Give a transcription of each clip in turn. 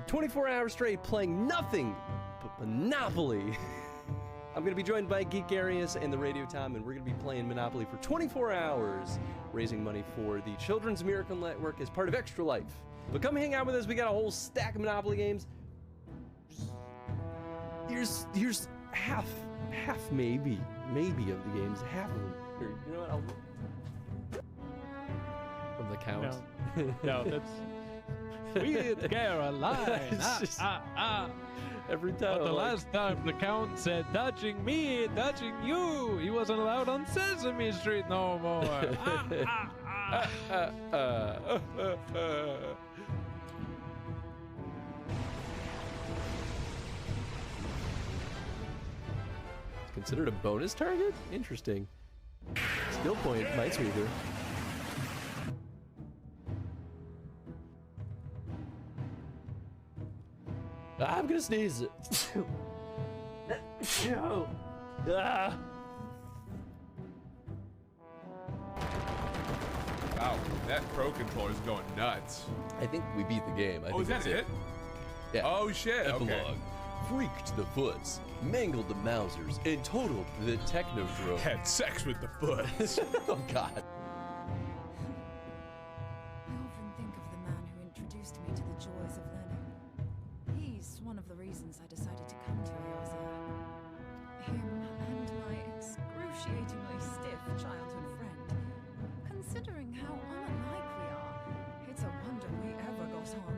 24 hours straight playing nothing but Monopoly. I'm going to be joined by Geekarius and the Radio Tom, and we're going to be playing Monopoly for 24 hours, raising money for the Children's Miracle Network as part of Extra Life. But come hang out with us. We got a whole stack of Monopoly games. Here's half maybe of the games. Half of them. Here, you know what? From the count. No, that's Sweet Caroline. Every time. But the last time the Count said, touching me, touching you, he wasn't allowed on Sesame Street no more. It's considered a bonus target? Interesting. Skill point, Minesweeper. I'm gonna sneeze. Wow, that Pro Controller is going nuts. I think we beat the game. I think is that that's it? Yeah. Oh shit, Epilogue. okay. Freaked the Foots, mangled the Mousers, and totaled the Technodrome. Had sex with the Foots. Oh god. I often think of the man who introduced me to the joys of learning. He's one of the reasons I decided to come to Eorzea. Him and my excruciatingly stiff childhood friend. Considering how unlike we are, it's a wonder we ever got on.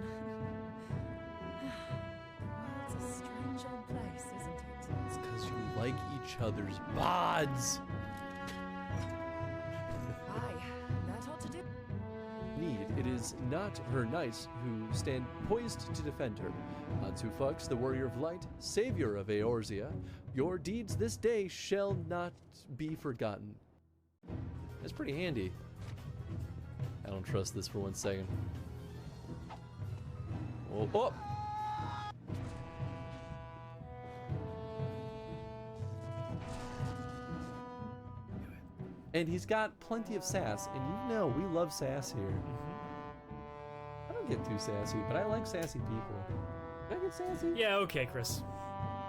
The world's a strange old place, isn't it? It's because you like each other's bods. Aye, that ought to do. Need, it is not her knights who stand poised to defend her. Ansufux, the warrior of light, savior of Eorzea, your deeds this day shall not be forgotten. That's pretty handy. I don't trust this for 1 second. Oh, oh! And he's got plenty of sass, and you know we love sass here. I don't get too sassy, but I like sassy people. Do I get sassy? Yeah, okay, Chris.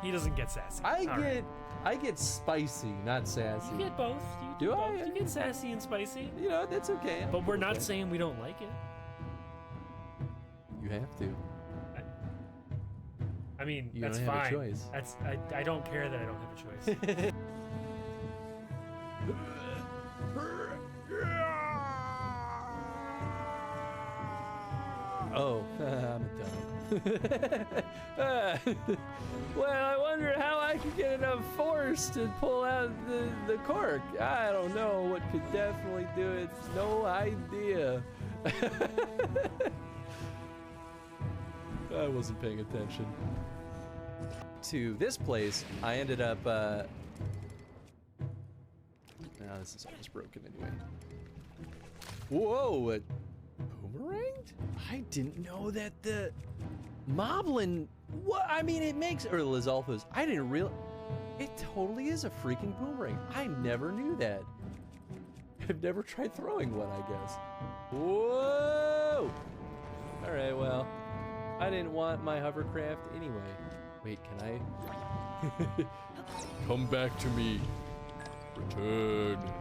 He doesn't get sassy. I get spicy, not sassy. You get both. You Do I? both. You get sassy and spicy. You know, that's okay. But we're not saying we don't like it. You have to. I mean, You that's don't have fine. a choice. I don't care that I don't have a choice. Oh, I'm a dumb. Well, I wonder how I could get enough force to pull out the cork. I don't know what could definitely do it. No idea. I wasn't paying attention. To this place, I ended up, now this is almost broken anyway. Whoa, boomeranged? I didn't know that the Moblin, what? I mean, it makes, or Lizalfos, I didn't realize, it totally is a freaking boomerang. I never knew that. I've never tried throwing one, I guess. Whoa! All right, well, I didn't want my hovercraft anyway. Wait, can I? Come back to me.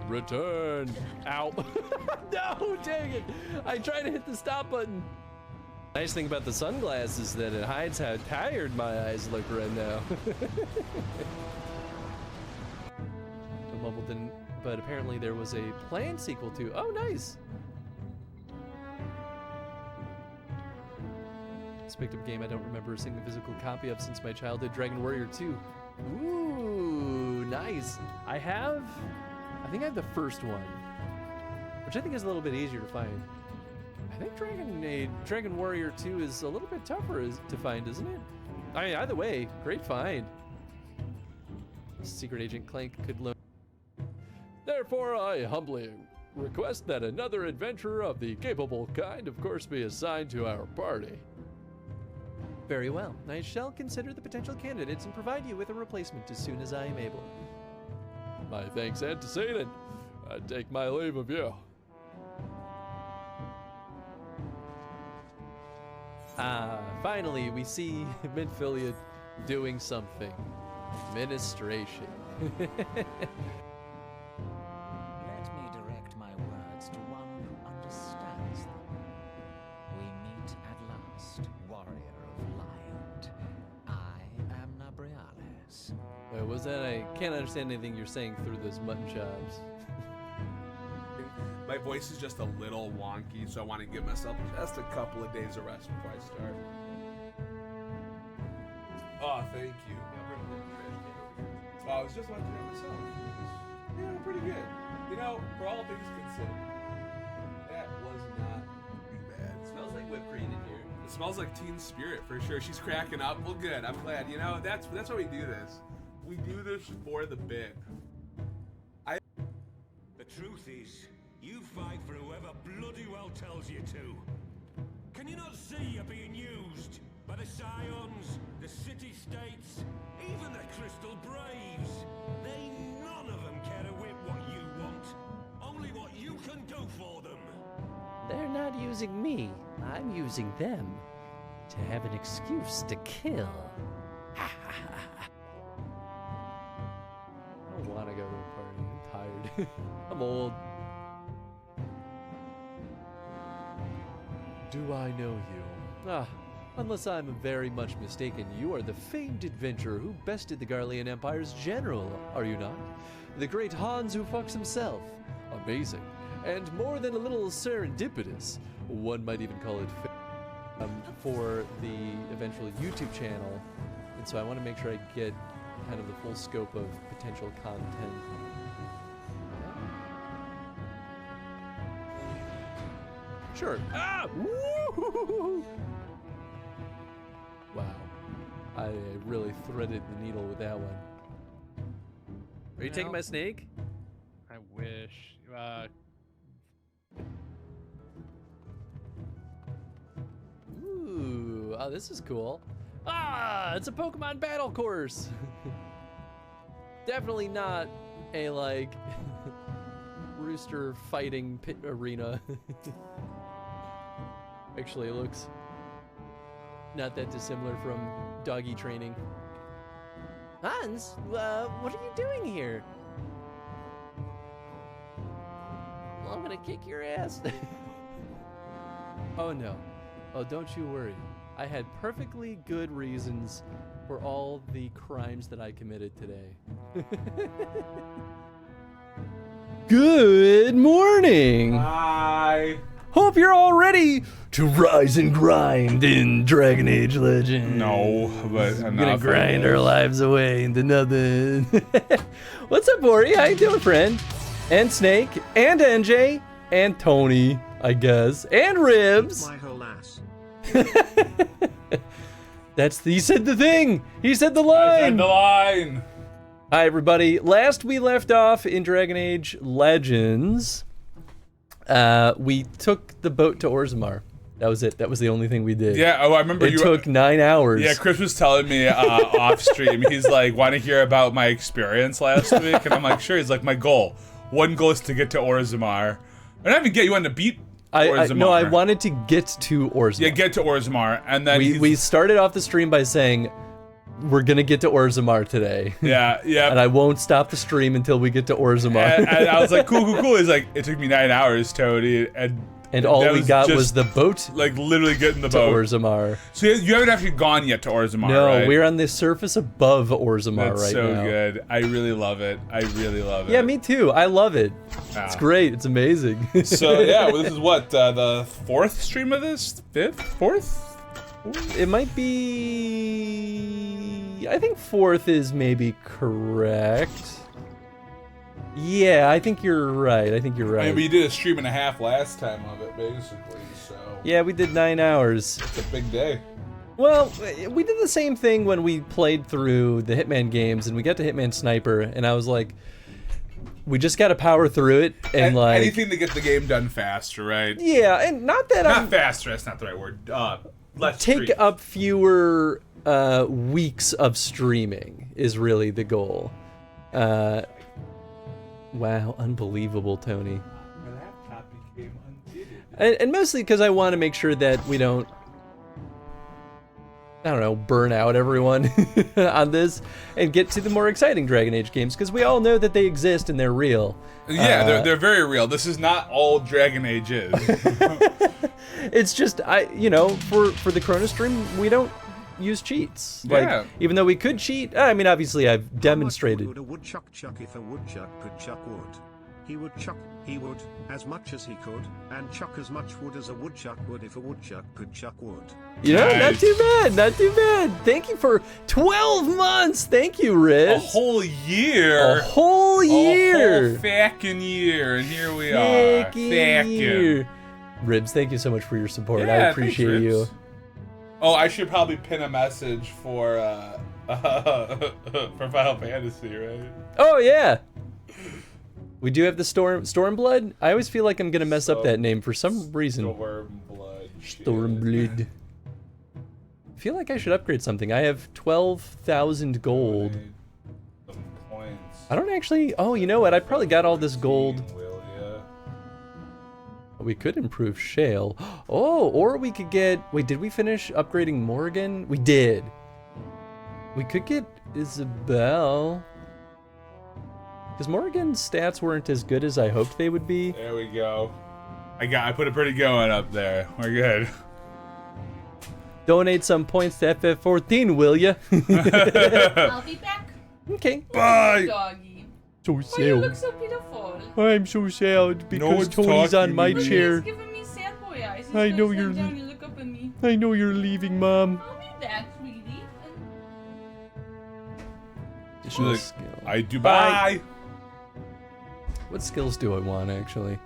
Return. Ow. No, dang it. I tried to hit the stop button. Nice thing about the sunglasses is that it hides how tired my eyes look right now. The mobile didn't, but apparently there was a planned sequel to. Oh, nice. This picked up a game I don't remember seeing a physical copy of since my childhood, Dragon Warrior 2. Ooh, nice. I think I have the first one, which I think is a little bit easier to find. I think Dragon Warrior 2 is a little bit tougher to find, isn't it? I mean, either way, great find. Secret Agent Clank could look. Therefore, I humbly request that another adventurer of the capable kind, of course, be assigned to our party. Very well. I shall consider the potential candidates and provide you with a replacement as soon as I am able. My thanks antecedent. I take my leave of you. Finally, we see Minfilia doing something. Administration. Let me direct my words to one who understands them. We meet at last, warrior of light. I am Nabriales. Wait, was that? I can't understand anything you're saying through those mutton chops. My voice is just a little wonky, so I want to give myself just a couple of days of rest before I start. Oh, thank you. I was just watching it myself. Yeah, pretty good. You know, for all things considered, that was not too bad. It smells like whipped cream in here. It smells like teen spirit for sure. She's cracking up. Well, good. I'm glad. You know, that's why we do this. We do this for the bit. The truth is, you fight for whoever bloody well tells you to. Can you not see you're being used by the Scions, the city-states, even the Crystal Braves? They none of them care a whit what you want, only what you can do for them. They're not using me. I'm using them to have an excuse to kill. I don't want to go to a party. I'm tired. I'm old. Do I know you? Unless I'm very much mistaken, you are the famed adventurer who bested the Garlean Empire's general, are you not? The great Hans who fucks himself. Amazing. And more than a little serendipitous. One might even call it for the eventual YouTube channel. And so I want to make sure I get kind of the full scope of potential content. Sure. Ah! Woo! Wow. I really threaded the needle with that one. Are you taking my snake? I wish. Ooh, oh, this is cool. Ah, it's a Pokemon battle course. Definitely not a, like, rooster fighting pit arena. Actually, it looks not that dissimilar from doggy training. Hans, what are you doing here? Well, I'm gonna kick your ass. Oh no. Oh, don't you worry. I had perfectly good reasons for all the crimes that I committed today. Good morning! Hi. Hope you're all ready to rise and grind in Dragon Age Legends. No, but We're gonna grind our lives away into nothing. What's up, Ori? How you doing, friend? And Snake, and NJ, and Tony, I guess, and Ribs. My whole ass. He said the thing. He said the line. the line. Hi, everybody. Last we left off in Dragon Age Legends, we took the boat to Orzammar. That was it. That was the only thing we did. Yeah, oh, I remember It took 9 hours. Yeah, Chris was telling me off stream. He's like, want to hear about my experience last week? And I'm like, sure. He's like, my goal. One goal is to get to Orzammar. And I didn't get you wanted to beat Orzammar. No, I wanted to get to Orzammar. Yeah, get to Orzammar. And then we started off the stream by saying, we're going to get to Orzammar today. Yeah, yeah. And I won't stop the stream until we get to Orzammar. And I was like, cool. He's like, it took me 9 hours, Tony. And all we got was the boat like literally getting the to boat. Orzammar. So you haven't actually gone yet to Orzammar, No, right? we're on the surface above Orzammar That's right so now. good. I really love it. Yeah, me too. I love it. Ah. It's great. It's amazing. So yeah, well, this is what the 4th stream of this? 5th? 4th? It might be... I think 4th is maybe correct. Yeah, I think you're right. I mean, we did a stream and a half last time of it, basically, so... Yeah, we did 9 hours. It's a big day. Well, we did the same thing when we played through the Hitman games, and we got to Hitman Sniper, and I was like, we just gotta power through it, and like... Anything to get the game done faster, right? Yeah, and not that Not faster, that's not the right word. Less take streams. up fewer weeks of streaming is really the goal. Wow, unbelievable, Tony. My laptop became unmuted. And mostly because I want to make sure that we don't I don't know, burn out everyone on this and get to the more exciting Dragon Age games, because we all know that they exist and they're real. Yeah, they're very real. This is not all Dragon Age is. It's just, you know, for the chronostream, we don't use cheats. Yeah. Like, even though we could cheat, I mean, obviously I've demonstrated. How much wood would a woodchuck chuck if a woodchuck could chuck wood? He would chuck, he would, as much as he could, and chuck as much wood as a woodchuck would if a woodchuck could chuck wood. You know, not Nice. too bad, not too bad. Thank you for 12 months. Thank you, Riz. A whole year. A whole year. A whole fucking year, and here we are. Fucking Fucking. year. Ribs, thank you so much for your support. Yeah, I thanks, appreciate you. Ribs. Oh, I should probably pin a message for Final Fantasy, right? Oh yeah. We do have the Stormblood. I always feel like I'm gonna mess up that name for some reason. Stormblood. Stormblood. I feel like I should upgrade something. I have 12,000 gold. Some points. I don't actually. Oh, you know what? I probably got all this gold. Will ya? We could improve Shale. Oh, or we could get. Wait, did we finish upgrading Morgan? We did. We could get Isabel. Because Morgan's stats weren't as good as I hoped they would be. There we go. I put a pretty good one up there. We're good. Donate some points to FF14, will ya? I'll be back. Okay. Bye. Doggy. So Why you look so pitiful? I'm so sad because one's Tony's on talking my to me. chair. He's giving me sad boy eyes. He's I gonna know sit you're down and look up at me. I know you're leaving, Mom. I'll be back, sweetie. Additional Look, skill. I do Bye. bye. What skills do I want, actually?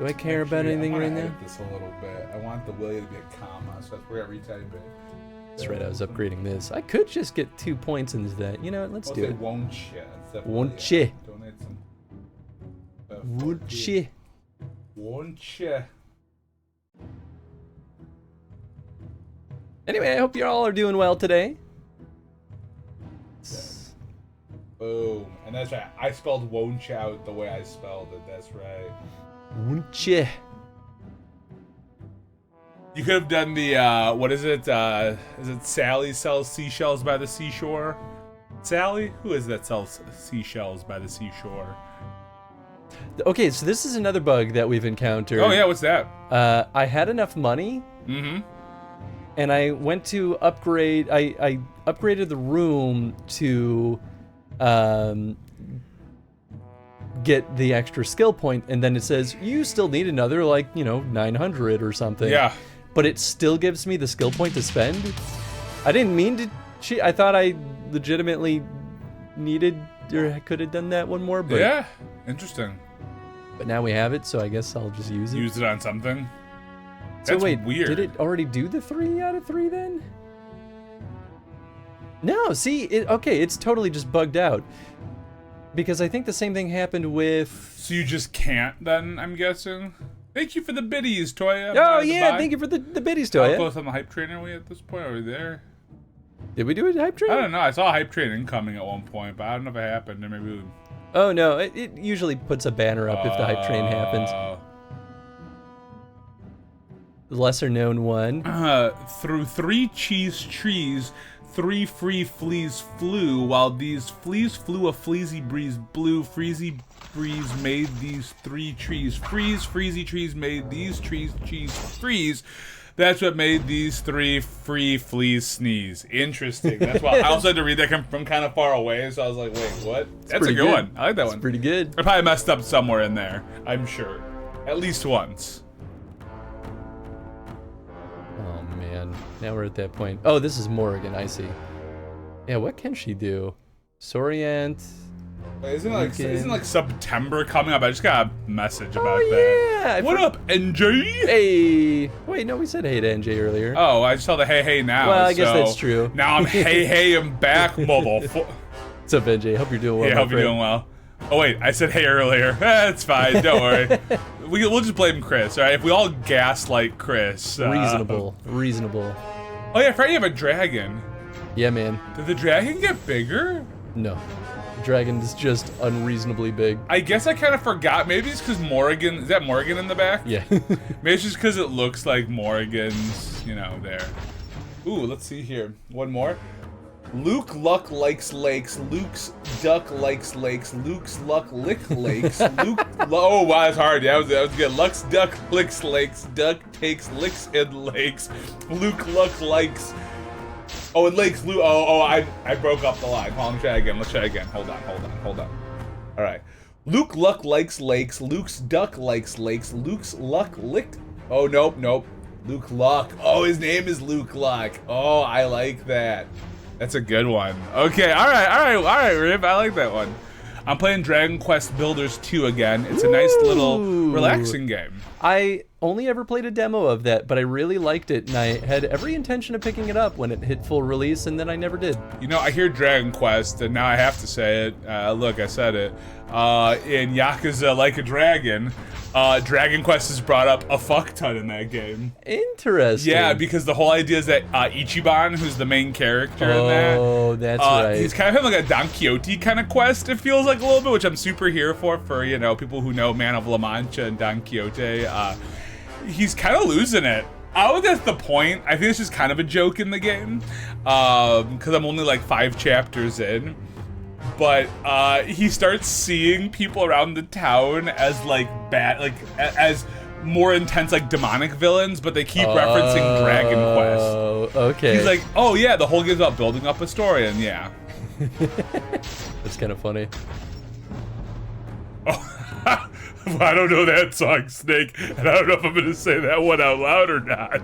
Do I care about Actually, anything I right wanna now? edit this a little bit. I want the Willia to be a comma, so that's where I retype it. That's right, I was upgrading this. I could just get 2 points into that. You know what? Let's I'll do say it. won't ya. Instead of Won't will ya. Donate some. Would you? Won't ya. Anyway, I hope you all are doing well today. Boom. And that's right. I spelled won't ya out the way I spelled it. That's right. Won't you? You could have done the, what is it? Is it Sally sells seashells by the seashore? Sally? Who is that sells seashells by the seashore? Okay, so this is another bug that we've encountered. Oh, yeah, what's that? I had enough money, Mm-hmm. and I went to upgrade. I upgraded the room to get the extra skill point, and then it says you still need another, like, you know, 900 or something. Yeah. But it still gives me the skill point to spend. I didn't mean to cheat. I thought I legitimately needed or I could have done that one more, but Yeah. Interesting. but now we have it, so I guess I'll just use it. Use it on something. So That's wait, weird. did it already do the 3 out of 3 then? No, see, okay, it's totally just bugged out. Because I think the same thing happened with... So you just can't then, I'm guessing? Thank you for the biddies, Toya. Oh yeah, thank you for the biddies, How Toya. close on the hype train are we at this point? Are we there? Did we do a hype train? I don't know. I saw a hype train incoming at one point, but I don't know if it happened, or maybe we... Oh no, it usually puts a banner up if the hype train happens. The lesser known one. Through 3 cheese trees, 3 free fleas flew, while these fleas flew a fleazy breeze blew. Freezy breeze made these 3 trees freeze. Freezy trees made these trees cheese freeze. That's what made these 3 free fleas sneeze. Interesting. That's why I also had to read that from kind of far away, so I was like, wait, what? That's a pretty good good. one. I like that It's one. pretty good. I probably messed up somewhere in there, I'm sure. At least once. Oh man, now we're at that point. Oh, this is Morrigan, I see. Yeah, what can she do? Sorient. Wait, isn't Weekend. like September coming up? I just got a message about Oh that. yeah! I What up, NJ? Hey! Wait, no, we said hey to NJ earlier. Oh, I just saw the hey now. Well, I guess so that's true. Now I'm hey I'm back, mobile. What's up, NJ? Hope you're doing well. Yeah, my hope you're friend. doing well. Oh wait, I said hey earlier. That's fine. Don't worry. We'll just blame Chris, all right? If we all gaslight Chris. Reasonable. Reasonable. Oh yeah, Freddy, you have a dragon. Yeah, man. Did the dragon get bigger? No. Dragon is just unreasonably big. I guess I kind of forgot. Maybe it's because Morrigan. Is that Morrigan in the back? Yeah. Maybe it's just because it looks like Morrigan's, you know, there. Ooh, let's see here. One more. Luke Luck likes lakes. Luke's duck likes lakes. Luke's luck lick lakes. Oh wow, that's hard. Yeah, that was good. Luke's duck licks lakes. Duck takes licks in lakes. Luke Luck likes. Oh, and lakes. Luke. I broke up the line. Hold on, let's try again. Hold on. All right. Luke Luck likes lakes. Luke's duck likes lakes. Luke's luck licked. Oh nope. Luke Luck. Oh, his name is Luke Luck. Oh, I like that. That's a good one. Okay, all right, Rib. I like that one. I'm playing Dragon Quest Builders 2 again. It's a nice little relaxing game. I only ever played a demo of that, but I really liked it, and I had every intention of picking it up when it hit full release, and then I never did. You know, I hear Dragon Quest, and now I have to say it. Look, I said it. In Yakuza Like a Dragon, Dragon Quest is brought up a fuck ton in that game. Interesting. Yeah, because the whole idea is that Ichiban, who's the main character in that, oh, that's right. He's kind of having like a Don Quixote kind of quest, it feels like a little bit, which I'm super here for, you know, people who know Man of La Mancha and Don Quixote. He's kind of losing it. I would that's the point. I think it's just kind of a joke in the game, because I'm only like 5 chapters in. But he starts seeing people around the town as like as more intense like demonic villains, but they keep referencing Dragon Quest. Oh, okay. He's like, oh yeah, the whole game's about building up a story, and yeah. That's kind of funny. Oh, I don't know that song, Snake, and I don't know if I'm gonna say that one out loud or not.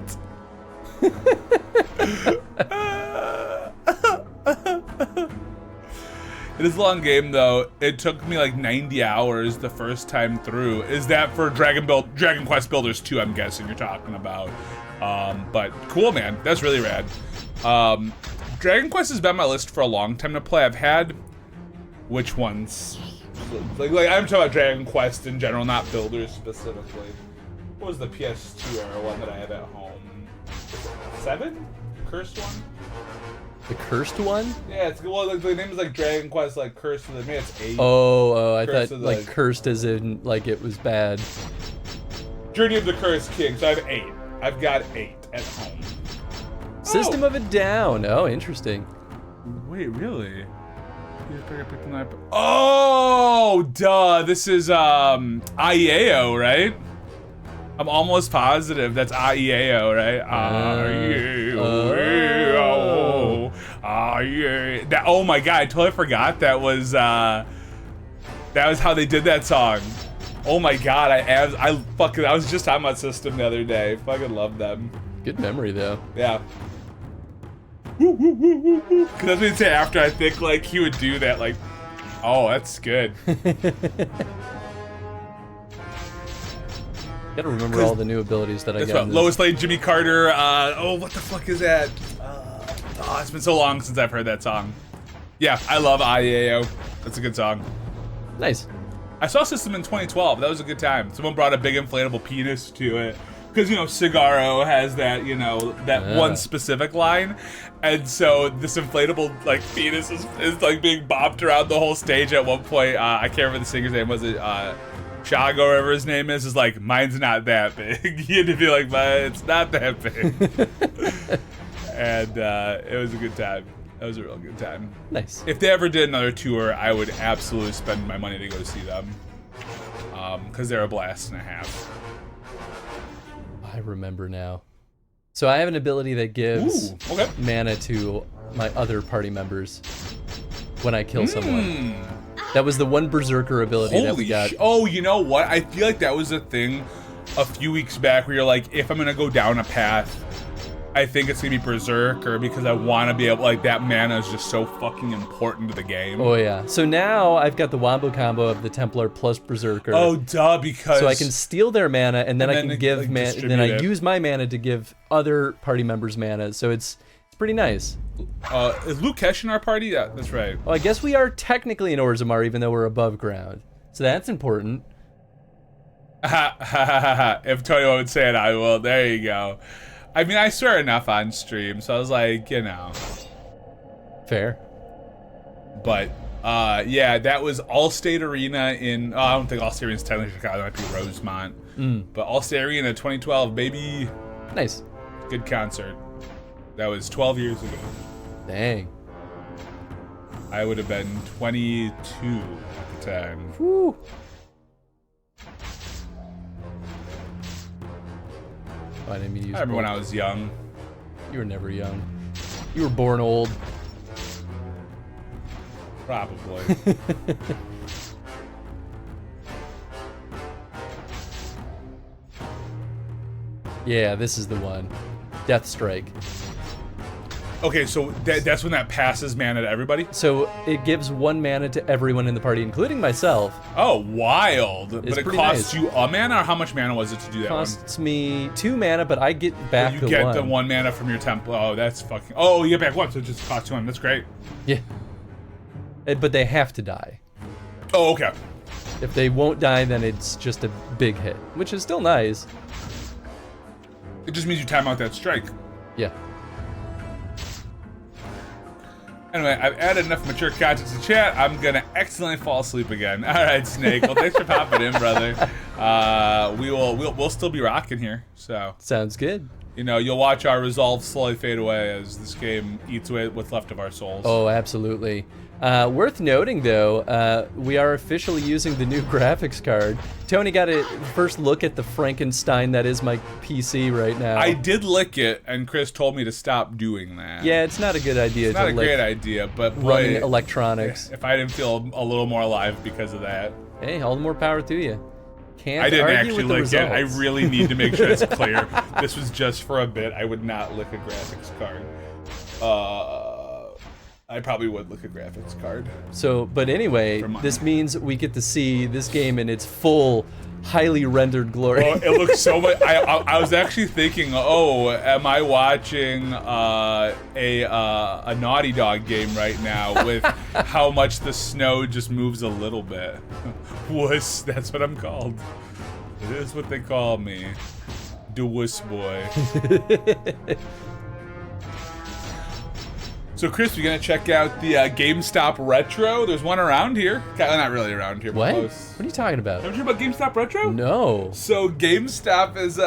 It is a long game though. It took me like 90 hours the first time through. Is that for Dragon Quest Builders 2, I'm guessing you're talking about. But cool, man. That's really rad. Dragon Quest has been on my list for a long time to play. I've had which ones? Like I'm talking about Dragon Quest in general, not Builders specifically. What was the PS2 era one that I had at home? 7? Cursed one? The cursed one? Yeah, it's well. The name is like Dragon Quest, like cursed with it. Maybe it's 8. Oh, I Curse thought of like cursed as in like it was bad. Journey of the Cursed King. So I have 8. I've got 8 at home. System of a Down. Oh, interesting. Wait, really? Oh, duh. This is IEAO, right? I'm almost positive that's IEAO, right? IEAO. That, oh my god, I totally forgot that was how they did that song. Oh my god, I was just on my system the other day. Fucking love them. Good memory though. Yeah. Because that's what he'd say after. I think like he would do that. Like, oh, that's good. Gotta remember all the new abilities that I got. Lois Lane, Jimmy Carter. Oh, what the fuck is that? It's been so long since I've heard that song. Yeah, I love IEAO. That's a good song. Nice. I saw System in 2012. That was a good time. Someone brought a big inflatable penis to it. Because, you know, Cigarro has that, you know, that one specific line. And so this inflatable, like, penis is like, being bopped around the whole stage at one point. I can't remember the singer's name. Was it Chago, or whatever his name is like, mine's not that big. You had to be like, it's not that big. And it was a good time. That was a real good time. Nice. If they ever did another tour, I would absolutely spend my money to go see them. Because they're a blast and a half. I remember now. So I have an ability that gives mana to my other party members when I kill someone. That was the one Berserker ability that we got. Oh, you know what? I feel like that was a thing a few weeks back where you're like, if I'm going to go down a path, I think it's going to be Berserker because I want to be able, like, that mana is just so fucking important to the game. Oh, yeah. So now I've got the Wombo combo of the Templar plus Berserker. Oh, duh, because... So I can steal their mana, and then I can give mana, then I use my mana to give other party members mana, so it's pretty nice. Is Luke Kesh in our party? Yeah, that's right. Well, I guess we are technically in Orzammar, even though we're above ground. So that's important. If Tony would say it, I will. There you go. I mean, I swear enough on stream, so I was like, you know. Fair. But, yeah, that was Allstate Arena in, I don't think Allstate Arena is technically Chicago, it might be Rosemont. But Allstate Arena 2012, baby. Nice. Good concert. That was 12 years ago. Dang. I would have been 22 at the time. Whew. I didn't mean to use I remember when both. I was young. You were never young. You were born old. Probably. Yeah, this is the one. Death Strike. Okay, so that's when that passes mana to everybody? So it gives 1 mana to everyone in the party, including myself. Oh, wild. It's But it pretty costs nice. you a mana, or how much mana was it to do that one? Costs me 2 mana, but I get back You the get 1. the 1 mana from your temple. Oh, that's fucking... Oh, you get back 1, so it just costs 2 mana. That's great. Yeah. But they have to die. Oh, okay. If they won't die, then it's just a big hit, which is still nice. It just means you time out that strike. Yeah. Anyway, I've added enough mature content to chat. I'm gonna accidentally fall asleep again. All right, Snake. Well, thanks for popping in, brother. We'll still be rocking here. So sounds good. You know, you'll watch our resolve slowly fade away as this game eats away what's left of our souls. Oh, absolutely. Worth noting, though, we are officially using the new graphics card. Tony got a first look at the Frankenstein that is my PC right now. I did lick it, and Chris told me to stop doing that. Yeah, it's not a good idea. It's not a great idea, but boy, running electronics. If I didn't feel a little more alive because of that. Hey, all the more power to you. Can't I didn't argue actually with the lick results. it. I really need to make sure it's clear. This was just for a bit. I would not lick a graphics card. I probably would lick a graphics card. So, but anyway, this means we get to see this game in its full, highly rendered glory. Oh, it looks so much. I was actually thinking, oh, am I watching a Naughty Dog game right now with how much the snow just moves a little bit? Wuss, that's what I'm called. It is what they call me. The Wuss Boy. So, Chris, we're going to check out the GameStop Retro. There's one around here. Not really around here, but What? close. What are you talking about? Haven't you heard about GameStop Retro? No. So, GameStop is,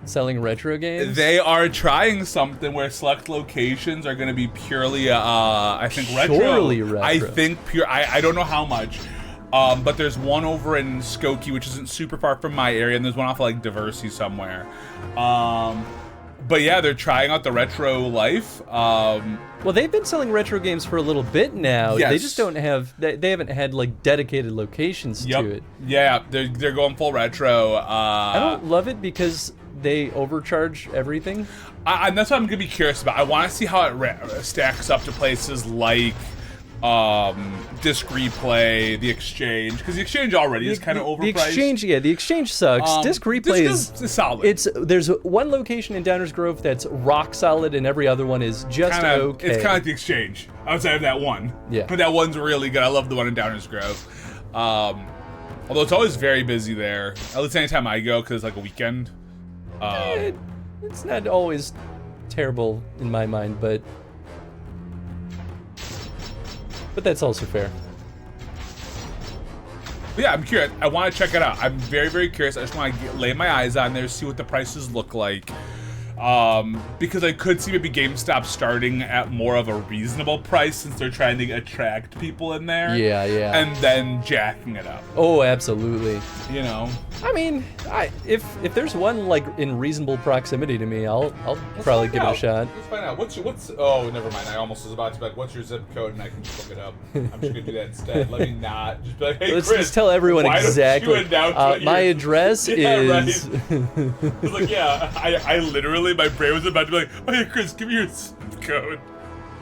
selling retro games? they are trying something where select locations are going to be purely, I think, retro. Surely retro. I think pure. I don't know how much. But there's one over in Skokie, which isn't super far from my area, and there's one off of, like, Diversey somewhere. But yeah, they're trying out the retro life. Well, they've been selling retro games for a little bit now. Yes. They just don't have, they haven't had like dedicated locations to it. Yeah, they're going full retro. I don't love it because they overcharge everything. And that's what I'm gonna be curious about. I want to see how it stacks up to places like Disc Replay, the Exchange, because the Exchange already is kind of overpriced. The Exchange sucks. Disc Replay is solid. There's one location in Downers Grove that's rock solid, and every other one is just okay. It's kind of like the Exchange outside of that one. Yeah, but that one's really good. I love the one in Downers Grove. Although it's always very busy there. At least anytime I go, because it's like a weekend. It's not always terrible in my mind, but that's also fair. But yeah, I'm curious. I want to check it out. I'm very, very curious. I just want to lay my eyes on there, see what the prices look like. Because I could see maybe GameStop starting at more of a reasonable price since they're trying to attract people in there. Yeah. And then jacking it up. Oh, absolutely. You know. I mean, if there's one like in reasonable proximity to me, I'll probably give it a shot. Let's find out. What's? Oh, never mind. I almost was about to be like, what's your zip code, and I can just look it up. I'm just gonna do that instead. Let me not just be like, hey, Let's Chris, just tell everyone why exactly. Don't you announce My address is. Right. I was like, yeah, I literally, my brain was about to be like, oh yeah, Chris, give me your zip code.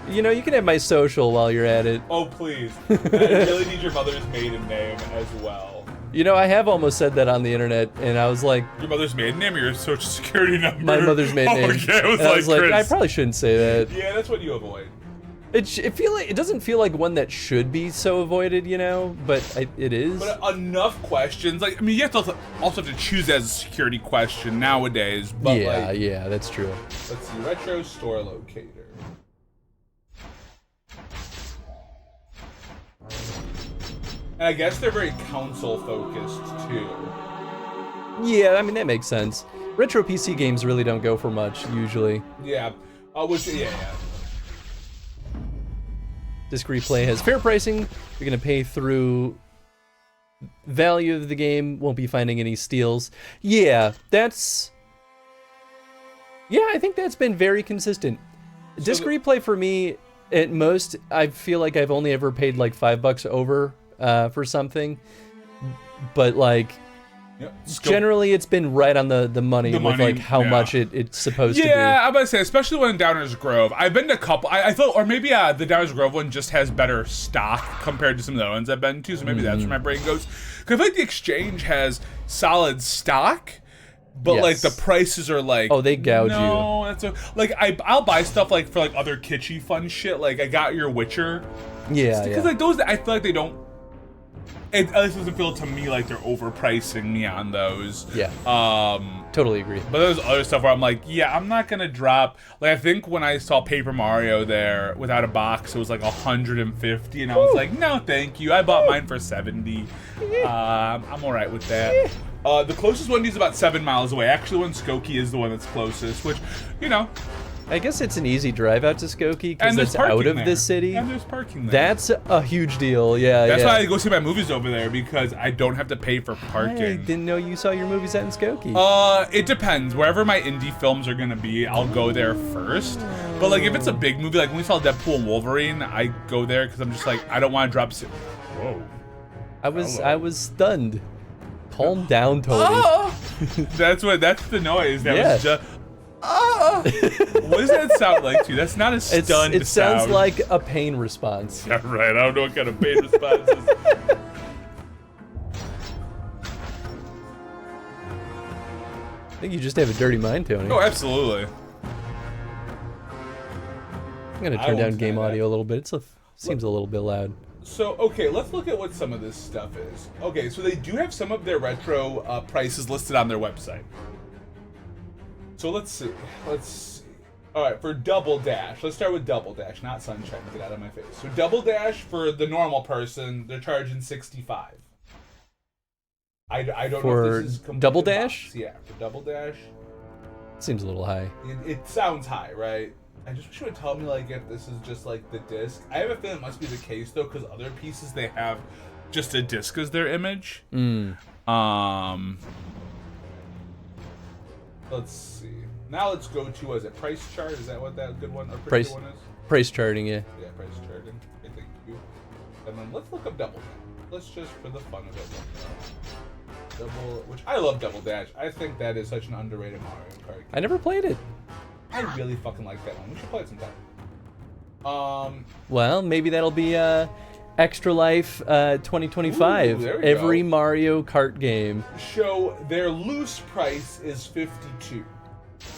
You know, you can have my social while you're at it. Oh please, I really need your mother's maiden name as well. You know, I have almost said that on the internet, and I was like, your mother's maiden name or your social security number? My mother's maiden name. Okay, I was like, I probably shouldn't say that. Yeah, that's what you avoid. It doesn't feel like one that should be so avoided, you know, but it is. But enough questions, like, I mean, you have to also have to choose as a security question nowadays. But yeah, that's true. Let's see, retro store locator. And I guess they're very console focused too. Yeah, I mean that makes sense. Retro PC games really don't go for much usually. Yeah. Yeah. Disc Replay has fair pricing. You're gonna pay through value of the game. Won't be finding any steals. Yeah, I think that's been very consistent. Disc Replay for me, at most, I feel like I've only ever paid like $5 over for something, but like. Yep. Generally, it's been right on the money with like how much it's supposed to be. Yeah, I'm about to say, especially when in Downers Grove. I've been to a couple. I thought, or maybe the Downers Grove one just has better stock compared to some of the other ones I've been to. So maybe that's where my brain goes. Because I feel like the Exchange has solid stock, but like the prices are like, oh, they gouge you. No, that's like I'll buy stuff like for like other kitschy fun shit. Like I got your Witcher. Yeah, because like those, I feel like they don't. It doesn't feel to me like they're overpricing me on those. Yeah. Totally agree. But there's other stuff where I'm like, yeah, I'm not gonna drop. Like I think when I saw Paper Mario there without a box, it was like 150, and I was like, no, thank you. I bought mine for 70. I'm all right with that. The closest one is about 7 miles away. Actually, one Skokie is the one that's closest, which, you know. I guess it's an easy drive out to Skokie because And it's there's out parking of there. the city. And there's parking there. That's a huge deal. Yeah, That's why I go see my movies over there, because I don't have to pay for parking. I didn't know you saw your movies out in Skokie. It depends. Wherever my indie films are gonna be, I'll go there first. But like if it's a big movie, like when we saw Deadpool and Wolverine, I go there because I'm just like, I don't want to drop. Whoa. I was stunned. Calm down, Tony. Oh! That's the noise. That was just. What does that sound like to you? That's not a stunned It sounds sound. like a pain response. Yeah, right. I don't know what kind of pain response is. I think you just have a dirty mind, Tony. Oh, absolutely. I'm gonna I turn won't down game say that. audio a little bit. Seems a little bit loud. So, okay, let's look at what some of this stuff is. Okay, so they do have some of their retro prices listed on their website. So let's see. All right, for Double Dash, let's start with Double Dash, not Sunshine. Get out of my face. So Double Dash for the normal person, they're charging $65. I don't know if this is complete Double in box. Dash? Yeah, for Double Dash. Seems a little high. It sounds high, right? I just wish you would tell me like if this is just like the disc. I have a feeling it must be the case though, because other pieces they have just a disc as their image. Let's see. Now let's go to, is it price chart? Is that what that good one or pretty good one is? Price charting, yeah. Yeah, price charting. Okay, thank you. And then let's look up Double Dash. Let's just, for the fun of it, which I love Double Dash. I think that is such an underrated Mario Kart game. I never played it. I really fucking like that one. We should play it sometime. Well, maybe that'll be Extra Life 2025. Ooh, there we Every go. Mario Kart game. So their loose price is $52.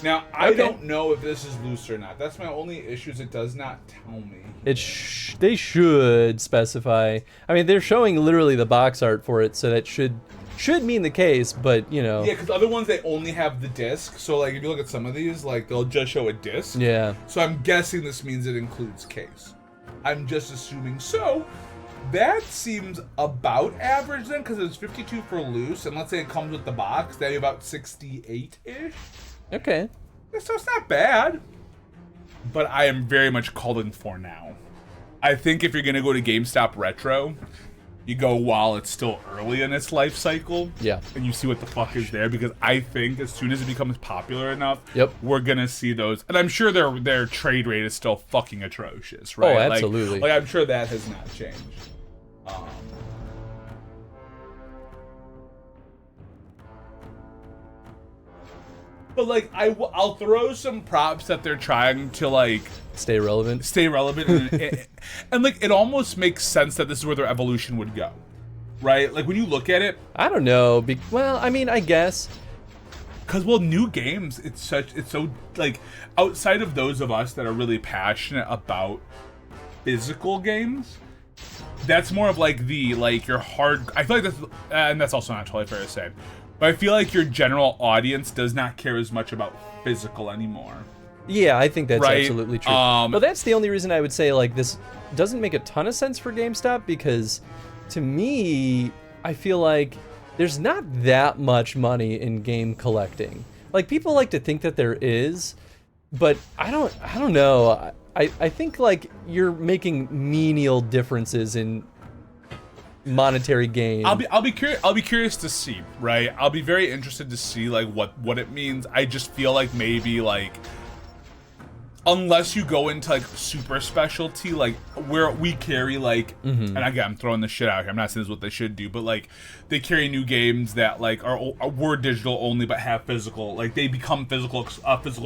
Now I don't know if this is loose or not. That's my only issue. Is it does not tell me. They should specify. I mean, they're showing literally the box art for it, so that should mean the case. But you know. Yeah, because other ones they only have the disc. So like if you look at some of these, like they'll just show a disc. Yeah. So I'm guessing this means it includes case. I'm just assuming so. That seems about average then, because it's 52 for loose, and let's say it comes with the box, that'd be about 68-ish. Okay. So it's not bad. But I am very much calling for now. I think if you're gonna go to GameStop Retro, you go while it's still early in its life cycle. Yeah. And you see what the fuck is there, because I think as soon as it becomes popular enough, Yep. we're gonna see those. And I'm sure their trade rate is still fucking atrocious, right? Oh, absolutely. Like I'm sure that has not changed. But like I'll throw some props that they're trying to like Stay relevant. and like it almost makes sense that this is where their evolution would go, right? Like when you look at it, I don't know. Well, I mean, I guess. because new games, it's so like outside of those of us that are really passionate about physical games, that's more of like your hard. I feel like that's, and that's also not totally fair to say, but I feel like your general audience does not care as much about physical anymore. Yeah, I think that's Right, absolutely true. But that's the only reason I would say like this doesn't make a ton of sense for GameStop, because to me, I feel like there's not that much money in game collecting. Like people like to think that there is, but I don't know. I think like you're making menial differences in monetary gain. I'll be curious to see, right? I'll be very interested to see like what it means. I just feel like maybe like unless you go into like super specialty, like where we carry like, and again I'm throwing this shit out here. I'm not saying this is what they should do, but like they carry new games that like were digital only but have physical. Like they become physical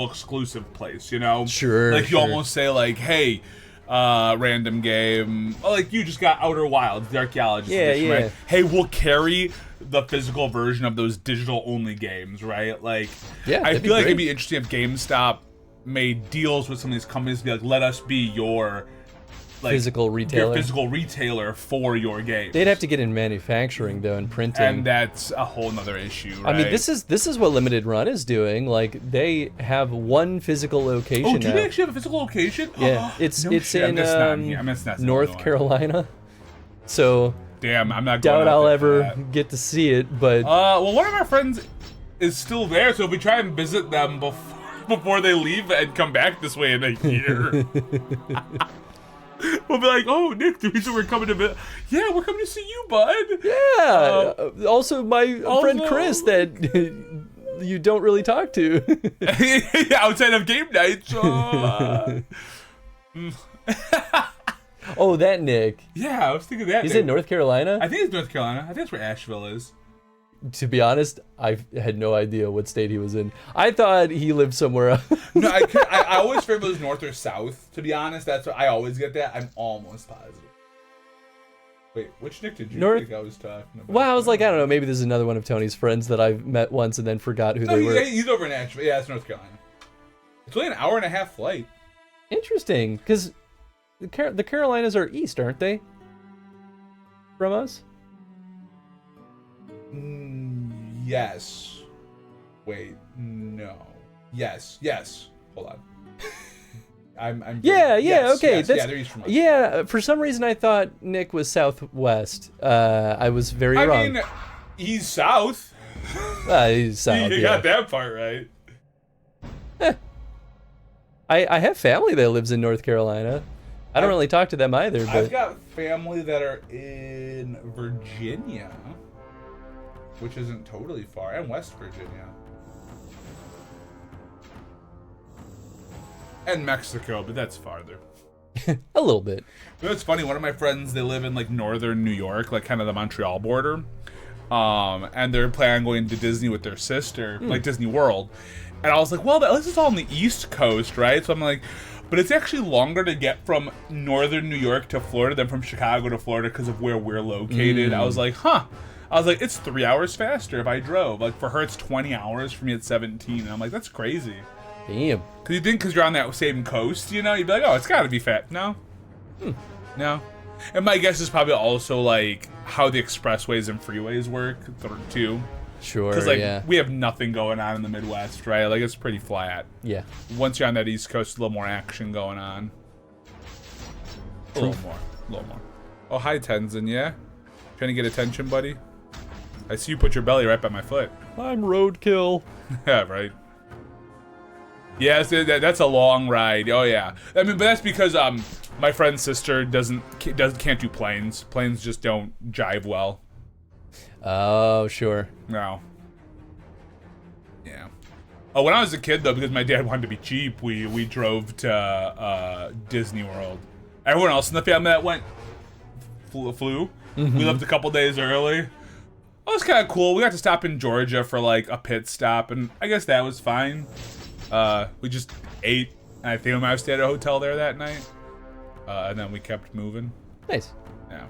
exclusive place. You know? Sure. Like you almost say like, hey. Random game. Oh, like you just got Outer Wilds, the Archaeologist edition, yeah. right? Hey, we'll carry the physical version of those digital only games, right? Like, Yeah, I that'd be feel like great. it'd be interesting if GameStop made deals with some of these companies to be like, let us be your like Physical retailer. your physical retailer for your game. They'd have to get in manufacturing though and printing. And that's a whole nother issue, right? I mean, this is what Limited Run is doing. Like they have one physical location. Oh, do now. they actually have a physical location? Yeah, it's No it's shit, in I missed that North Illinois. Carolina. So Damn, I'm not going doubt out I'll there for ever that. get to see it, but Well, one of our friends is still there, so if we try and visit them before they leave and come back this way in a year, we'll be like, "Oh, Nick, the reason we're coming to visit, yeah, we're coming to see you, bud." yeah. Also, my friend Chris that you don't really talk to. Yeah, outside of game nights. Oh, that Nick. Yeah, I was thinking that. He's Nick. in North Carolina. I think it's North Carolina. I think that's where Asheville is. To be honest, I had no idea what state he was in. I thought he lived somewhere else. No, I always figured it was north or south. To be honest, that's what I always get that. I'm almost positive. Wait, which Nick did you North- think I was talking about? Well, I was like, I don't know, maybe this is another one of Tony's friends that I've met once and then forgot who No, they were. he's over in Asheville. Yeah, it's North Carolina. It's only an hour and a half flight. Interesting, because the Carolinas are east, aren't they? From us? Yes. Wait, no. Yes. Hold on. I'm Yeah, yes, okay. yes, That's, yeah, they're east from us. yeah, for some reason I thought Nick was southwest. I was very wrong. I mean, he's south. He's south, You yeah. got that part right. I have family that lives in North Carolina. I don't really talk to them either, I've but got family that are in Virginia, which isn't totally far, and West Virginia. And Mexico, but that's farther. a little bit. You know, it's funny, one of my friends, they live in like northern New York, like kind of the Montreal border. And they're planning on going to Disney with their sister, like Disney World. And I was like, well, this is all on the East Coast, right? So I'm like, but it's actually longer to get from northern New York to Florida than from Chicago to Florida because of where we're located. I was like, huh. I was like, it's 3 hours faster if I drove. Like for her, it's 20 hours. For me, it's 17. And I'm like, that's crazy. Damn. Because you think because you're on that same coast, you know, you'd be like, oh, it's got to be fat. No. No. And my guess is probably also like how the expressways and freeways work too. Sure, Because like yeah. we have nothing going on in the Midwest, right? Like it's pretty flat. Yeah. Once you're on that East Coast, a little more action going on. A little more. Oh, hi Tenzin, yeah? Trying to get attention, buddy? I see you put your belly right by my foot. I'm roadkill. Yeah, right. Yes, that's a long ride. Oh yeah. I mean, but that's because my friend's sister can't do planes. Planes just don't jive well. Oh, sure. No. Yeah. Oh, when I was a kid though, because my dad wanted to be cheap, we drove to Disney World. Everyone else in the family that went flew. We left a couple days early. It was kind of cool. We got to stop in Georgia for like a pit stop, and I guess that was fine. We just ate, and I think we might have stayed at a hotel there that night. And then we kept moving. Nice. Yeah.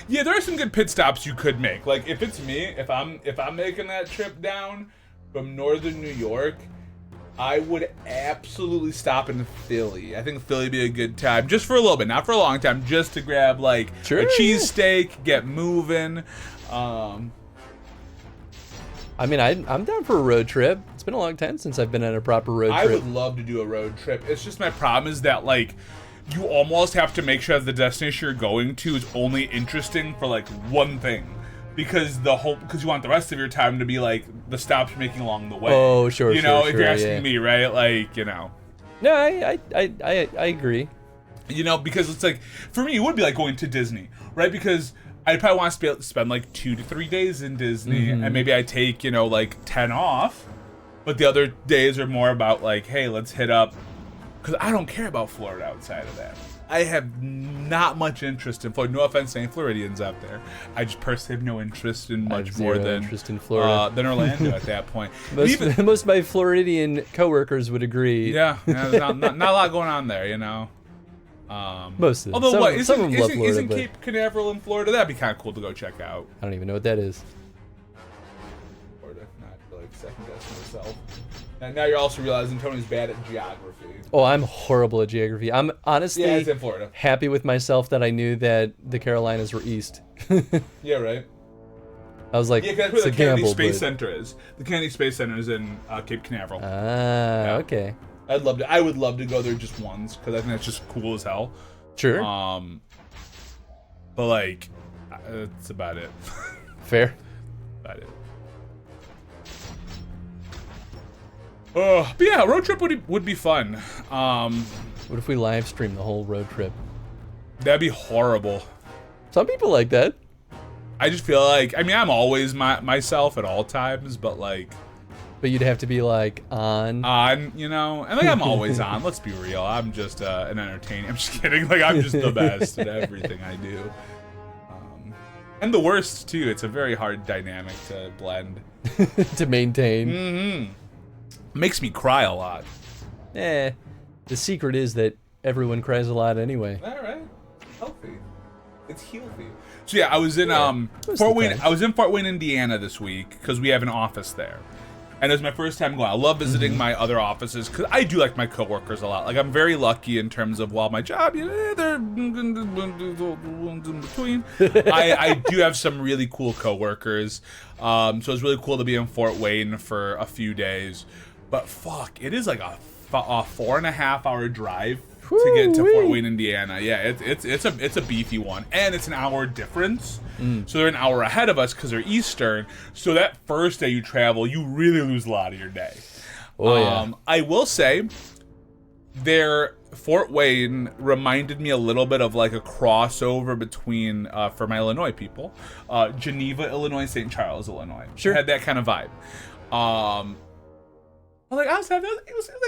Yeah, there are some good pit stops you could make. Like if it's me, if I'm making that trip down from northern New York, I would absolutely stop in Philly. I think Philly would be a good time, just for a little bit, not for a long time, just to grab like Sure, a yeah. cheesesteak, get moving. I mean, I'm down for a road trip. It's been a long time since I've been on a proper road I trip. would love to do a road trip. It's just my problem is that like you almost have to make sure that the destination you're going to is only interesting for like one thing. because you want the rest of your time to be like the stops you're making along the way. Oh, sure, You know, sure, if you're sure, asking yeah. me, right? Like, you know. No, I agree. You know, because it's like, for me, it would be like going to Disney, right? Because I'd probably want to spend like 2 to 3 days in Disney, and maybe I take, you know, like 10 off, but the other days are more about like, hey, let's hit up, because I don't care about Florida outside of that. I have not much interest in Florida. No offense to any Floridians out there. I just personally have no interest in much more than interest in Florida. Than Orlando at that point. Most of my Floridian coworkers would agree. Yeah, there's not a lot going on there, you know. Most of them. Although, Some of them love Florida, isn't but Cape Canaveral in Florida? That'd be kind of cool to go check out. I don't even know what that is. Florida, not like second guessing myself. And now you're also realizing Tony's bad at geography. Oh, I'm horrible at geography. I'm honestly Yeah, it's in Florida. happy with myself that I knew that the Carolinas were east. Yeah, right. I was like, Yeah, that's it's where a the Kennedy gamble, Space but... Center is. The Kennedy Space Center is in Cape Canaveral. Okay. I would love to go there just once because I think that's just cool as hell. Sure. But like, that's about it. Fair. About it. But yeah, road trip would be fun. What if we live stream the whole road trip? That'd be horrible. Some people like that. I just feel like, I mean, I'm always myself at all times, but like. But you'd have to be like on, you know, and like I'm always on. Let's be real. I'm just an entertainer. I'm just kidding. Like I'm just the best at everything I do. And the worst too. It's a very hard dynamic to blend. to maintain. Mm-hmm. Makes me cry a lot. The secret is that everyone cries a lot anyway. All right, healthy. It's healthy. So yeah, I was in most Fort of the Wayne. time. I was in Fort Wayne, Indiana this week because we have an office there. And it was my first time going. I love visiting my other offices because I do like my coworkers a lot. Like I'm very lucky in terms of while my job, they're in between. I do have some really cool coworkers. So it was really cool to be in Fort Wayne for a few days. But fuck, it is like a 4.5 hour drive to get to Fort Wayne, Indiana. Yeah, it's a beefy one, and it's an hour difference. So they're an hour ahead of us because they're Eastern. So that first day you travel, you really lose a lot of your day. Oh yeah. I will say, Fort Wayne reminded me a little bit of like a crossover between, for my Illinois people, Geneva, Illinois, St. Charles, Illinois. Sure. It had that kind of vibe. Like I was it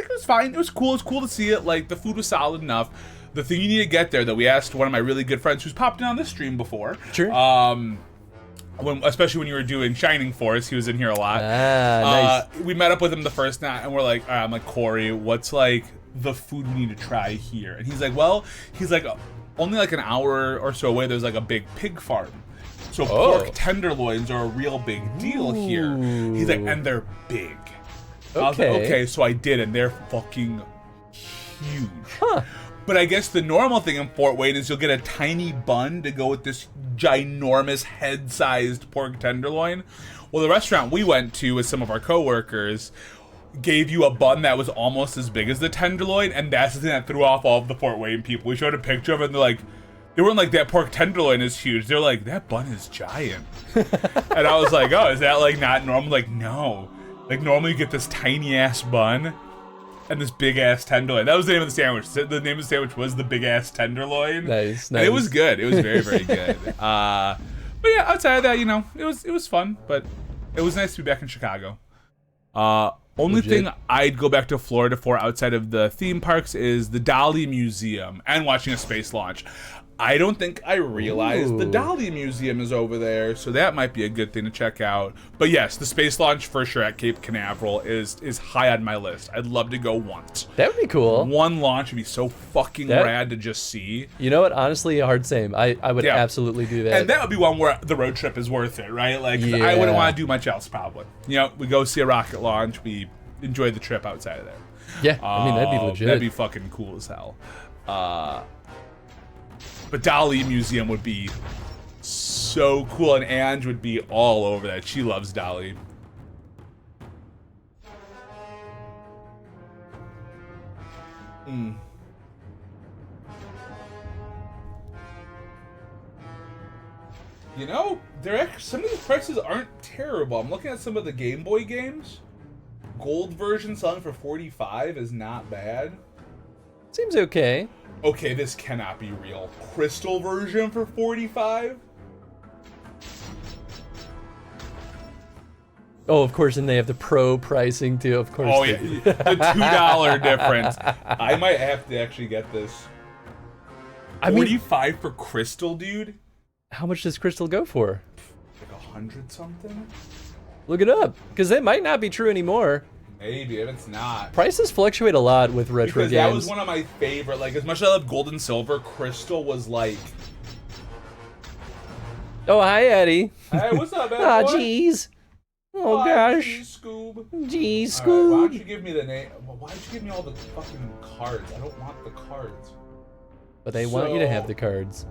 was fine. It was cool. It was cool to see it. Like the food was solid enough. The thing you need to get there, though, we asked one of my really good friends who's popped in on this stream before. Sure. Especially when you were doing Shining Force, he was in here a lot. Nice. We met up with him the first night, and we're like, all right, I'm like, Corey, what's like the food we need to try here? And he's like, only like an hour or so away, there's like a big pig farm. So pork tenderloins are a real big deal here. He's like, and they're big. I was like, okay, so I did, and they're fucking huge. Huh. But I guess the normal thing in Fort Wayne is you'll get a tiny bun to go with this ginormous head-sized pork tenderloin. Well, the restaurant we went to with some of our coworkers gave you a bun that was almost as big as the tenderloin, and that's the thing that threw off all of the Fort Wayne people. We showed a picture of it, and they're like, they weren't like, that pork tenderloin is huge. They're like, that bun is giant. And I was like, oh, is that like not normal? Like, no. Like normally you get this tiny ass bun and this big ass tenderloin. That was the name of the sandwich. The name of the sandwich was the big ass tenderloin. Nice. And it was good. It was very, very good. But yeah, outside of that, it was fun. But it was nice to be back in Chicago. Only thing I'd go back to Florida for outside of the theme parks is the Dali Museum and watching a space launch. I don't think I realized the Dali Museum is over there, so that might be a good thing to check out. But yes, the space launch for sure at Cape Canaveral is high on my list. I'd love to go once. That would be cool. One launch would be so fucking rad to just see. You know what? Honestly, a hard same. I would absolutely do that. And that would be one where the road trip is worth it, right? Like, I wouldn't want to do much else, probably. We go see a rocket launch. We enjoy the trip outside of there. Yeah, I mean, that'd be legit. That'd be fucking cool as hell. But Dali Museum would be so cool, and Ange would be all over that. She loves Dali. You know, some of these prices aren't terrible. I'm looking at some of the Game Boy games. Gold version selling for $45 is not bad. Seems okay. Okay, this cannot be real. Crystal version for $45? Oh, of course, and they have the pro pricing too. Of course. Oh yeah, the $2 difference. I might have to actually get this. I mean, $45 for Crystal, dude. How much does Crystal go for? Like 100 something. Look it up, because that might not be true anymore. Maybe if it's not. Prices fluctuate a lot with retro because games. That was one of my favorite. Like, as much as I love Gold and Silver, Crystal was like. Oh, hi, Eddie. Hey, what's up, man? Ah, jeez. Oh, gosh. Geez, Scoob. Jeez, All Scoob. right, why don't you give me the name? Why don't you give me all the fucking cards? I don't want the cards. But they want you to have the cards.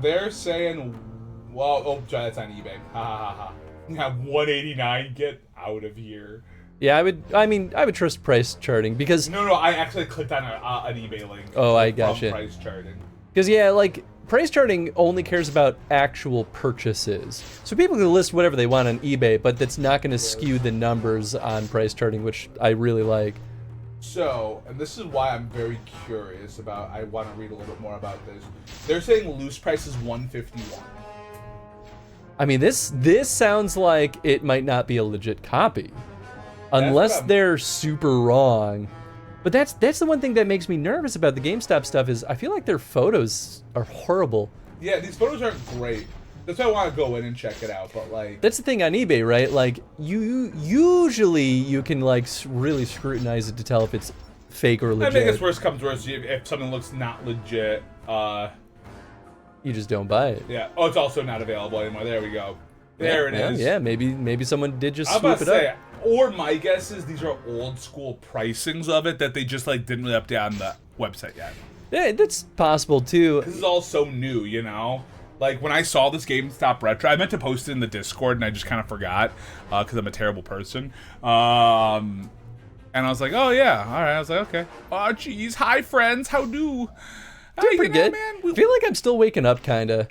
They're saying, well, oh, that's on eBay. Ha ha ha ha. Yeah, $189. Get out of here. Yeah, I would trust price charting because. No, I actually clicked on an eBay link. Oh, I gotcha. Price charting. Because yeah, like price charting only cares about actual purchases. So people can list whatever they want on eBay, but that's not going to skew the numbers on price charting, which I really like. So, and this is why I'm very curious about. I want to read a little bit more about this. They're saying loose price is $151. I mean, this sounds like it might not be a legit copy, unless they're super wrong. But that's the one thing that makes me nervous about the GameStop stuff is I feel like their photos are horrible. Yeah, these photos aren't great. That's why I want to go in and check it out. But like, that's the thing on eBay, right? Like usually you can like really scrutinize it to tell if it's fake or legit. I think it's worst comes worst. If something looks not legit, you just don't buy it. Yeah. Oh, it's also not available anymore. There we go. There it is. Yeah, maybe someone did just I'm swoop about to it up. Or my guess is these are old school pricings of it that they just like didn't really update on the website yet. Yeah, that's possible too. This is all so new, you know? Like when I saw this GameStop Retro, I meant to post it in the Discord and I just kind of forgot because I'm a terrible person. And I was like, oh yeah, all right. I was like, okay. Oh geez, hi friends, how do? Doing pretty good. Man, I feel like I'm still waking up, kinda.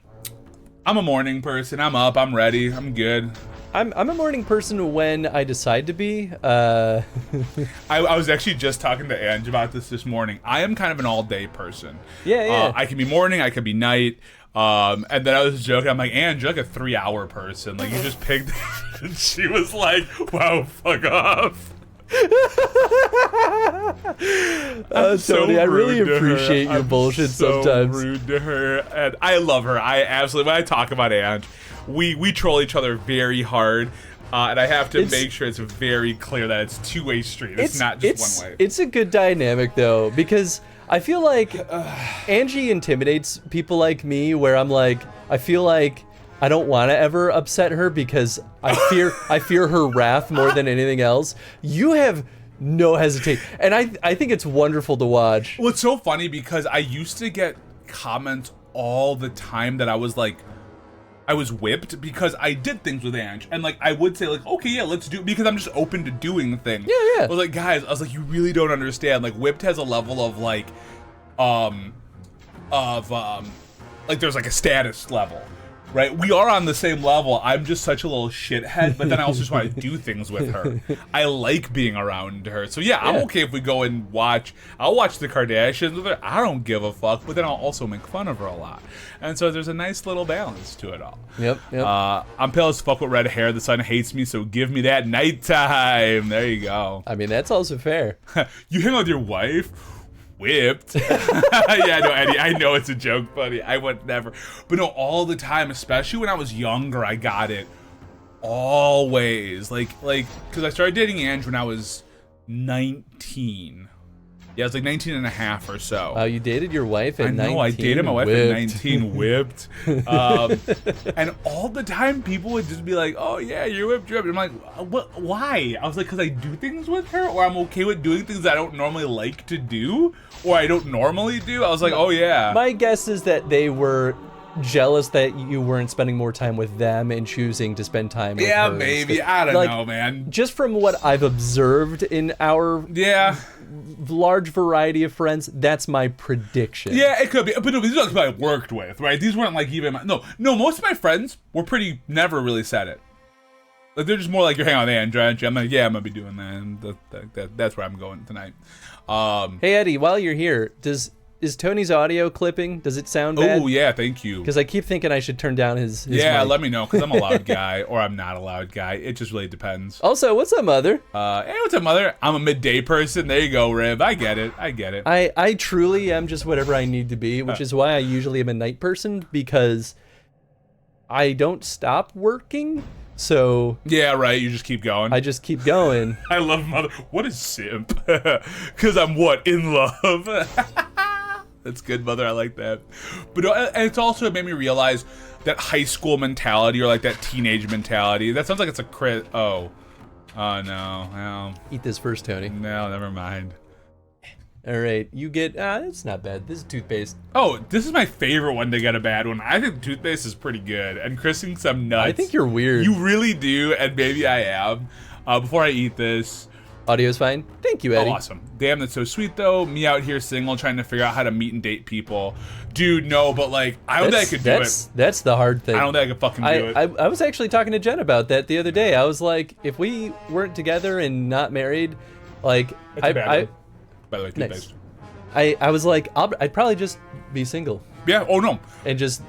I'm a morning person. I'm up. I'm ready. I'm good. I'm a morning person when I decide to be. I was actually just talking to Ange about this morning. I am kind of an all-day person. Yeah. I can be morning. I can be night. And then I was joking. I'm like, Ange, you're like a 3-hour person. Like you just picked. And she was like, "Wow, fuck off." Tony, I really appreciate your bullshit sometimes. Rude to her, and I love her. I absolutely. When I talk about Ange, we troll each other very hard, and I have to make sure it's very clear that it's two-way street. It's not just one way. It's a good dynamic though, because I feel like Angie intimidates people like me, where I'm like, I feel like I don't want to ever upset her because I fear her wrath more than anything else. You have no hesitation, and I think it's wonderful to watch. Well, it's so funny because I used to get comments all the time that I was like, I was whipped because I did things with Ange, and like I would say like, okay, yeah, let's do it because I'm just open to doing things. Yeah. I was like, guys, you really don't understand. Like, whipped has a level of like, like there's like a status level. Right, we are on the same level. I'm just such a little shithead, but then I also just want to do things with her. I like being around her. So yeah, I'm okay if we go and watch. I'll watch the Kardashians with her. I don't give a fuck, but then I'll also make fun of her a lot. And so there's a nice little balance to it all. Yep. I'm pale as fuck with red hair. The sun hates me, so give me that nighttime. There you go. I mean, that's also fair. You hang out with your wife? Whipped. Yeah, no, Eddie, I know it's a joke, buddy. I would never. But no, all the time, especially when I was younger, I got it always. Like, because I started dating Ange when I was 19. Yeah, I was like 19 and a half or so. Oh, you dated your wife at 19? I know, I dated my wife at 19, whipped. And all the time, people would just be like, oh, yeah, you're whipped, you're whipped. I'm like, what? Why? I was like, because I do things with her, or I'm okay with doing things I don't normally like to do, or I don't normally do. I was like, oh, yeah. My guess is that they were jealous that you weren't spending more time with them and choosing to spend time with her. Yeah, maybe. I don't know, man. Just from what I've observed in our large variety of friends. That's my prediction. Yeah, it could be, but no, these are people I worked with, right? These weren't like even no. Most of my friends were pretty never really said it. Like they're just more like you're hanging out with Andrew. I'm like, yeah, I'm gonna be doing that, and that's where I'm going tonight. Hey Eddie, while you're here, is Tony's audio clipping? Does it sound bad? Oh yeah, thank you. Because I keep thinking I should turn down his yeah, mic. let me know because I'm a loud guy or I'm not a loud guy. It just really depends. Also, what's up, Mother? Hey, what's up, Mother? I'm a midday person. There you go, Rib. I get it. I truly am just whatever I need to be, which is why I usually am a night person, because I don't stop working. So yeah, right. You just keep going. I just keep going. I love Mother. What is simp? Because I'm what, in love. That's good, Mother. I like that. But and it's also made me realize that high school mentality or like that teenage mentality. That sounds like it's a crit. Oh no. Eat this first, Tony. No, never mind. All right, you get. It's not bad. This is toothpaste. Oh, this is my favorite one to get a bad one. I think toothpaste is pretty good, and Chris thinks I'm nuts. I think you're weird. You really do, and maybe I am. Before I eat this. Audio's fine. Thank you, Eddie. Oh, awesome. Damn, that's so sweet, though. Me out here single, trying to figure out how to meet and date people. Dude, no, but like, I don't think I could do it. That's the hard thing. I don't think I could fucking do it. I was actually talking to Jen about that the other day. I was like, if we weren't together and not married, like, By the way, toothpaste. I was like, I'd probably just be single. Yeah, oh no. And just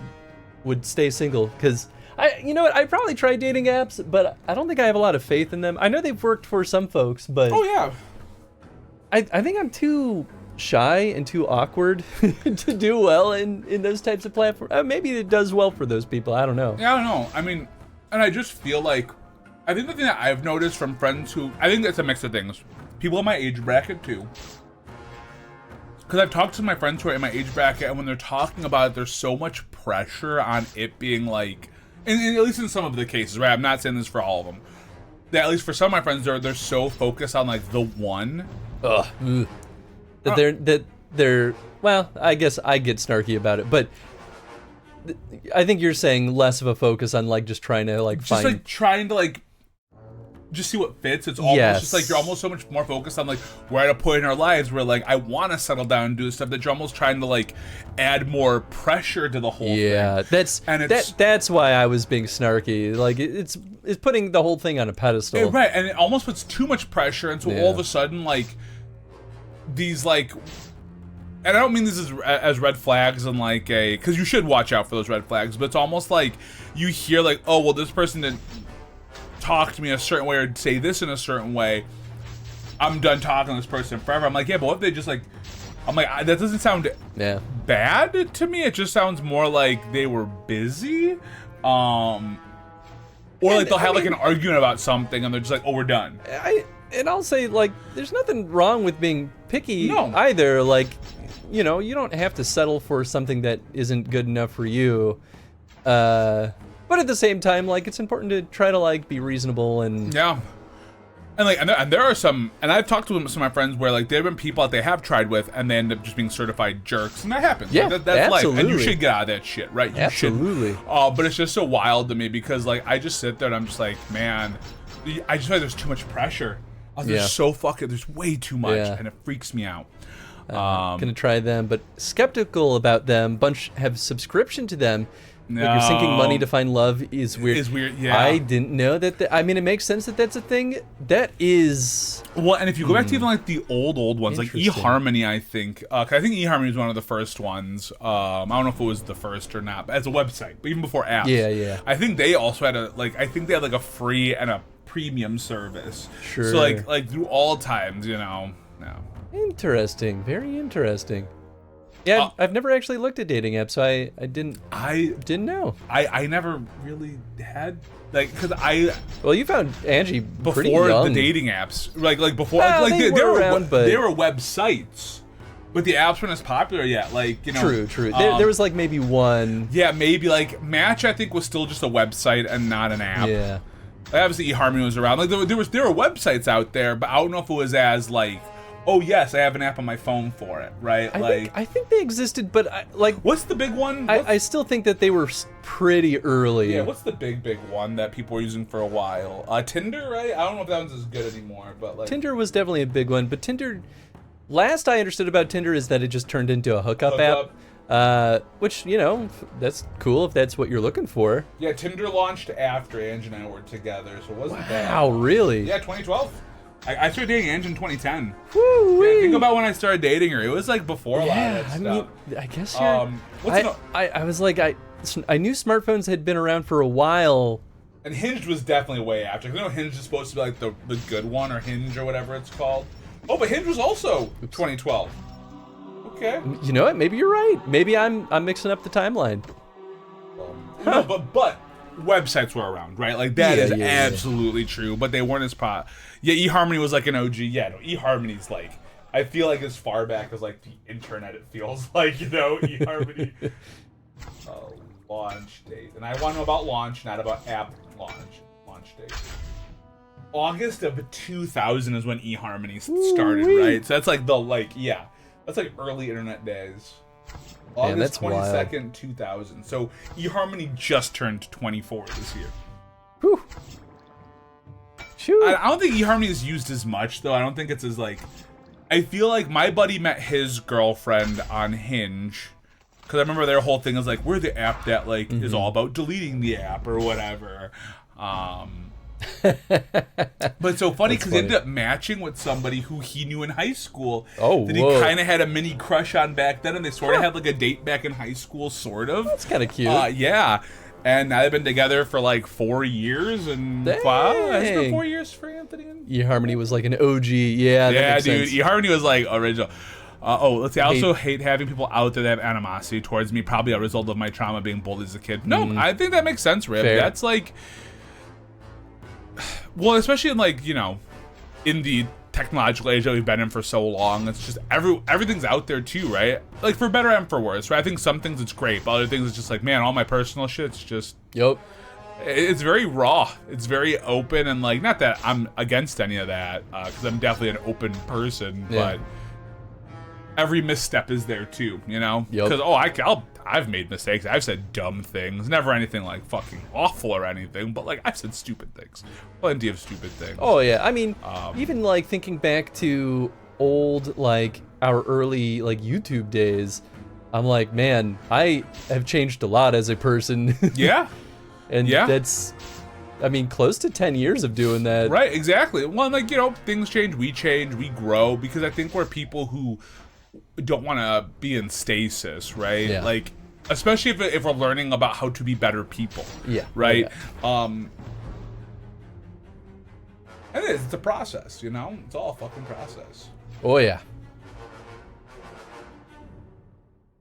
would stay single, because you know what, I probably tried dating apps, but I don't think I have a lot of faith in them. I know they've worked for some folks, but oh yeah, I think I'm too shy and too awkward to do well in those types of platforms. Maybe it does well for those people. I don't know. Yeah, I don't know. I mean, and I just feel like, I think the thing that I've noticed from friends who, I think it's a mix of things. People in my age bracket too. Because I've talked to my friends who are in my age bracket, and when they're talking about it, there's so much pressure on it being like, and at least in some of the cases, right? I'm not saying this for all of them. That at least for some of my friends, they're so focused on like the one. That they're well, I guess I get snarky about it, but I think you're saying less of a focus on like just trying to like just like trying to like just see what fits. It's almost just like you're almost so much more focused on like we're at a point in our lives where like I want to settle down and do this stuff, that you're almost trying to like add more pressure to the whole thing. Yeah, that's why I was being snarky. Like it's putting the whole thing on a pedestal. Right, and it almost puts too much pressure, and so all of a sudden like these like, and I don't mean this as red flags and like because you should watch out for those red flags, but it's almost like you hear like, oh well, this person didn't talk to me a certain way or say this in a certain way, I'm done talking to this person forever. I'm like, yeah, but what if they just like, I'm like, that doesn't sound bad to me. It just sounds more like they were busy, or like they'll have like an argument about something and they're just like, oh, we're done. And I'll say, like, there's nothing wrong with being picky either. Like, you know, you don't have to settle for something that isn't good enough for you. But at the same time, like, it's important to try to like be reasonable and and like, and there are some, and I've talked to some of my friends where like there have been people that they have tried with and they end up just being certified jerks, and that happens. Yeah, like, that's absolutely. life, and you should get out of that shit, right? You absolutely. should. But it's just so wild to me because like I just sit there and I'm just like, man, I just feel like there's too much pressure. There's so fucking, there's way too much, and it freaks me out. Gonna try them, but skeptical about them. Bunch have subscription to them. No. Like you're sinking money to find love is weird. Is weird, yeah. I didn't know that. I mean, it makes sense that that's a thing. That is. Well, and if you go back to even like the old ones, like eHarmony, I think. 'Cause I think eHarmony was one of the first ones. I don't know if it was the first or not, but as a website, but even before apps. Yeah. I think they also had I think they had like a free and a premium service. Sure. So like through all times, you know. No. Interesting. Very interesting. Yeah, I've never actually looked at dating apps, so I didn't know. I never really had because well, you found Angie pretty before young. the dating apps, like before they were around, but they were websites, but the apps weren't as popular yet. Like, you know, true. There was like maybe one. Yeah, maybe like Match. I think was still just a website and not an app. Yeah, obviously eHarmony was around. Like there were websites out there, but I don't know if it was as like, oh yes, I have an app on my phone for it, right? I think they existed, but what's the big one? I still think that they were pretty early. Yeah, what's the big one that people were using for a while? Tinder, right? I don't know if that one's as good anymore, but like Tinder was definitely a big one, but Tinder last I understood about Tinder is that it just turned into a hookup app. Which, you know, that's cool if that's what you're looking for. Yeah, Tinder launched after Ange and I were together, so it wasn't bad. Wow, really? Yeah, 2012. I started dating Ange in 2010. Woo-wee. Yeah, think about when I started dating her. It was like before a lot of that I stuff. mean, I guess you're... What's I was like, I knew smartphones had been around for a while. And Hinge was definitely way after. 'Cause I know Hinge is supposed to be like the good one, or Hinge or whatever it's called. Oh, but Hinge was also 2012. Okay. You know what? Maybe you're right. Maybe I'm mixing up the timeline. No, but websites were around, right? Like that is Yeah. absolutely true. But they weren't as Yeah, eHarmony was like an OG. Yeah, no, eHarmony's like, I feel like as far back as like the internet. It feels like, you know, eHarmony. Launch date, and I want to know about launch, not about app launch. Launch date. August of 2000 is when eHarmony started, right? So that's like that's like early internet days. August that's 22nd, 2000. So eHarmony just turned 24 this year. Whew. Shoot. I don't think eHarmony is used as much, though. I don't think it's as like... I feel like my buddy met his girlfriend on Hinge, because I remember their whole thing is like, we're the app that like is all about deleting the app or whatever. But it's so funny because he ended up matching with somebody who he knew in high school that he kind of had a mini crush on back then, and they sort of had like a date back in high school, sort of. That's kind of cute. Yeah. And now they've been together for like 4 years, and wow, it's been 4 years for Anthony. eHarmony was like an OG. Yeah, that makes dude. sense. eHarmony was like original. Let's see. I also hate having people out there that have animosity towards me, probably a result of my trauma being bullied as a kid. No, I think that makes sense, Rip. Fair. That's like, well, especially in like, you know, in the technological age that we've been in for so long, it's just everything's out there too, right? Like for better and for worse, right? I think some things it's great, but other things it's just like, man, all my personal shit's just... Yep. It's very raw. It's very open, and like, not that I'm against any of that, because I'm definitely an open person, but every misstep is there too, you know? Because I've made mistakes. I've said dumb things. Never anything like fucking awful or anything, but like I've said stupid things. Plenty of stupid things. Oh yeah. I mean, even like thinking back to old, like our early like YouTube days, I'm like, man, I have changed a lot as a person. Yeah. And that's, I mean, close to 10 years of doing that. Right, exactly. Well, like, you know, things change, we grow, because I think we're people who don't want to be in stasis, right? Yeah. Like, especially if we're learning about how to be better people. Yeah. Right? Yeah. And it's a process, you know? It's all a fucking process. Oh, yeah.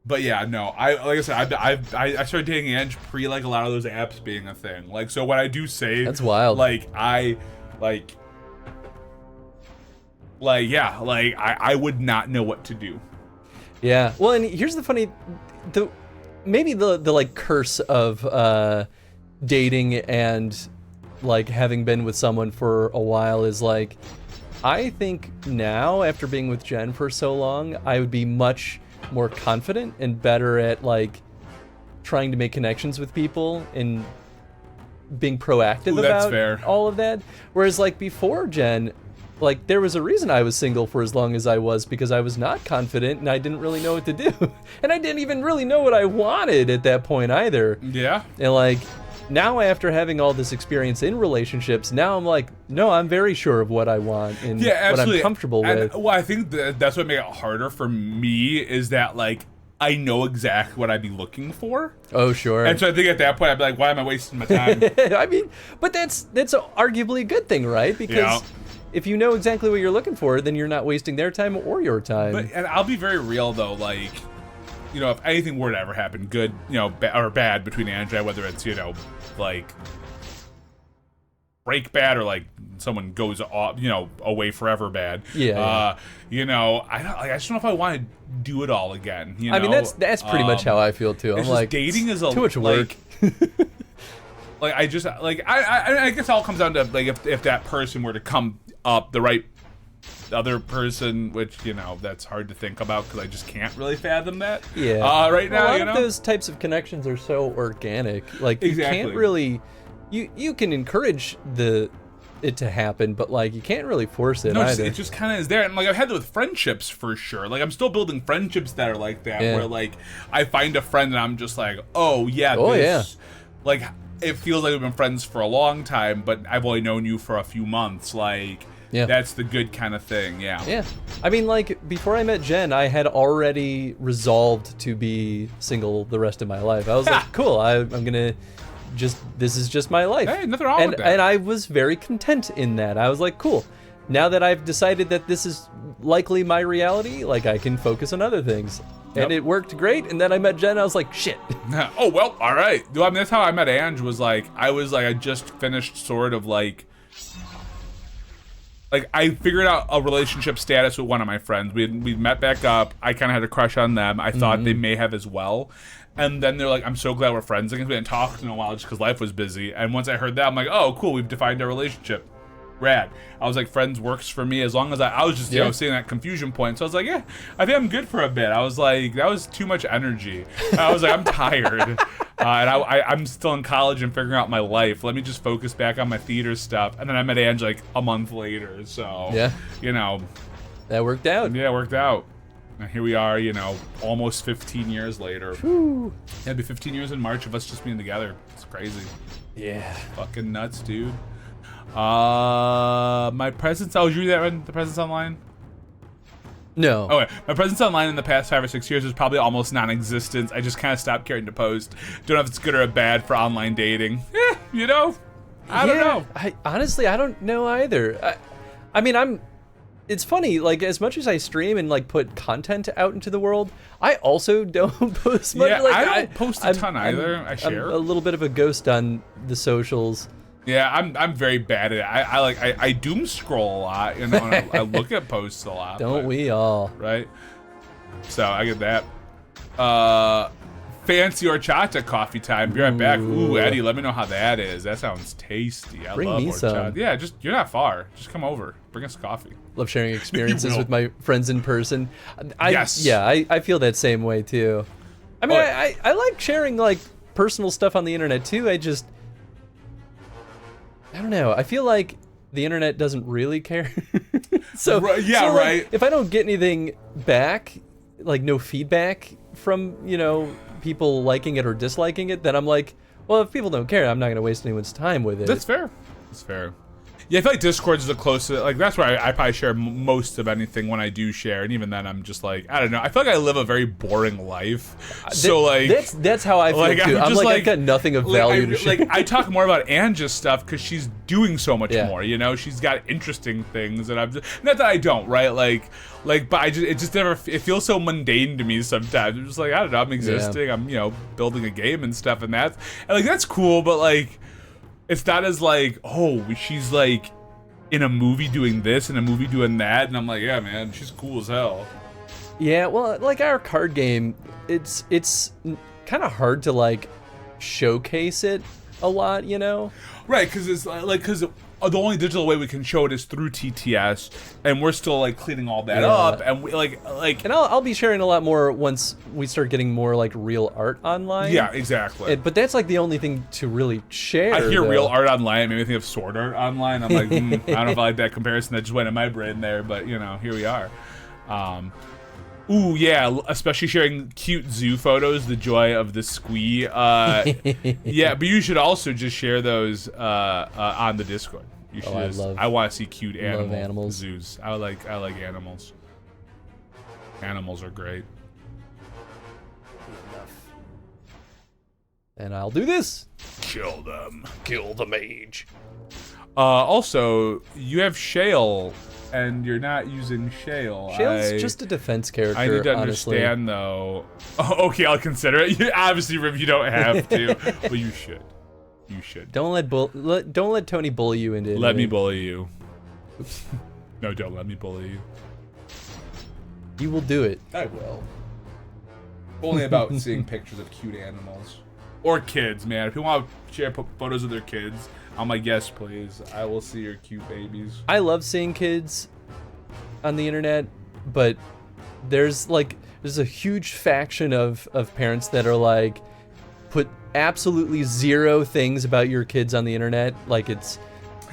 But yeah, no, like I said, I started dating Ange pre like a lot of those apps being a thing. Like, so when I do say that's wild. Like I would not know what to do. Yeah. Well, and here's the funny, maybe the like curse of dating and like having been with someone for a while is like, I think now after being with Jen for so long, I would be much more confident and better at like trying to make connections with people and being proactive about all of that. Whereas like before Jen, like there was a reason I was single for as long as I was, because I was not confident and I didn't really know what to do. And I didn't even really know what I wanted at that point either. Yeah. And like now after having all this experience in relationships, now I'm like, no, I'm very sure of what I want and what I'm comfortable with. Well, I think that's what made it harder for me, is that like I know exactly what I'd be looking for. Oh, sure. And so I think at that point I'd be like, why am I wasting my time? I mean, but that's arguably a good thing, right? Because if you know exactly what you're looking for, then you're not wasting their time or your time. And I'll be very real though, like, you know, if anything were to ever happen, good, you know, or bad between Ange and I, whether it's, you know, like break bad or like someone goes off, you know, away forever bad. Yeah. You know, I just don't know if I want to do it all again. You know? I mean, that's pretty much how I feel too. I'm like, dating is too much work. Like I just like I guess it all comes down to like if that person were to come up, the right other person, which, you know, that's hard to think about because I just can't really fathom that. Yeah. Right now, a lot of those types of connections are so organic. Like you can't really, you can encourage the it to happen, but like you can't really force it No, either. it just kind of is there, and like I've had that with friendships for sure. Like I'm still building friendships that are like that, Yeah. where like I find a friend and I'm just like, oh yeah, Oh, this, like it feels like we've been friends for a long time, but I've only known you for a few months. Like that's the good kind of thing. Yeah. Yeah. I mean, like, before I met Jen, I had already resolved to be single the rest of my life. I was like, cool, I'm gonna this is just my life. Hey, nothing wrong with that. And I was very content in that. I was like, cool, now that I've decided that this is likely my reality, like, I can focus on other things. And it worked great, and then I met Jen, I was like, shit. Oh, well, all right. I mean, that's how I met Ange, I just finished sort of like I figured out a relationship status with one of my friends. We met back up. I kind of had a crush on them. I thought they may have as well. And then they're like, I'm so glad we're friends again. We hadn't talked in a while just because life was busy. And once I heard that, I'm like, oh, cool, we've defined our relationship. Rad. I was like, friends works for me as long as I was just, you know, seeing that confusion point. So I was like, yeah, I think I'm good for a bit. I was like, that was too much energy. I was like, I'm tired. And I'm still in college and figuring out my life. Let me just focus back on my theater stuff. And then I met Ange like a month later. So, you know. That worked out. Yeah, it worked out. And here we are, you know, almost 15 years later. Whew. Yeah, it'll be 15 years in March of us just being together. It's crazy. Yeah. Fucking nuts, dude. My presence. Oh, did you read that one? The presence online? No. Okay. My presence online in the past 5 or 6 years is probably almost non-existent. I just kind of stopped caring to post. Don't know if it's good or bad for online dating. You know? I don't know. Honestly, I don't know either. I mean, it's funny, like, as much as I stream and like put content out into the world, I also don't post much. Yeah, like, I don't post a ton either. I share. I'm a little bit of a ghost on the socials. Yeah, I'm very bad at it. I doom scroll a lot, you know, and I look at posts a lot. Don't we all? Right? So I get that. Fancy horchata coffee time. Be right back. Ooh, Eddie, let me know how that is. That sounds tasty. I Bring love me horchata. some. Yeah, you're not far. Just come over. Bring us coffee. Love sharing experiences will. with my friends in person. Yes. Yeah, I feel that same way too. I mean, I like sharing like personal stuff on the internet too. I don't know. I feel like the internet doesn't really care. so right, like, if I don't get anything back, like no feedback from, you know, people liking it or disliking it, then I'm like, well, if people don't care, I'm not gonna waste anyone's time with it. That's fair. That's fair. Yeah, I feel like Discord's the closest. Like that's where I probably share most of anything when I do share, and even then I'm just like, I don't know. I feel like I live a very boring life. So like that's how I feel like, too. I'm just like I've got nothing of value to share. Like I talk more about Ange's stuff because she's doing so much more. You know, she's got interesting things, and I'm just, not that I don't, right? Like, but it just never. It feels so mundane to me sometimes. I'm just like, I don't know. I'm existing. I'm, you know, building a game and stuff, and like that's cool, but like. It's not as like, oh, she's like in a movie doing this and a movie doing that, and I'm like, yeah, man, she's cool as hell. Yeah, well, like our card game, it's kind of hard to like showcase it a lot, you know? Right, because it's like the only digital way we can show it is through TTS, and we're still like cleaning all that up, and we like. And I'll be sharing a lot more once we start getting more like real art online. Yeah, exactly. But that's like the only thing to really share. I hear though. real art online, it made me think of sword art online. I'm like, I don't know if I like that comparison. That just went in my brain there, but you know, here we are. Ooh, yeah, especially sharing cute zoo photos, the joy of the squee. Yeah, but you should also just share those on the Discord. You should I want to see cute animals. Zoos. I like animals. Animals are great. And I'll do this. Kill them. Kill the mage. Also, you have Shale, and you're not using Shale. Shale's just a defense character. I need to honestly. understand, though. Oh, okay, I'll consider it. Obviously, Riv, you don't have to, but you should. You should. Don't let Tony bully you into it. Let me bully you. Oops. No, don't let me bully you. You will do it. I will. Only about seeing pictures of cute animals. Or kids, man. If you want to share photos of their kids, I'm like, yes, please. I will see your cute babies. I love seeing kids on the internet, but there's a huge faction of parents that are like, put absolutely zero things about your kids on the internet. Like it's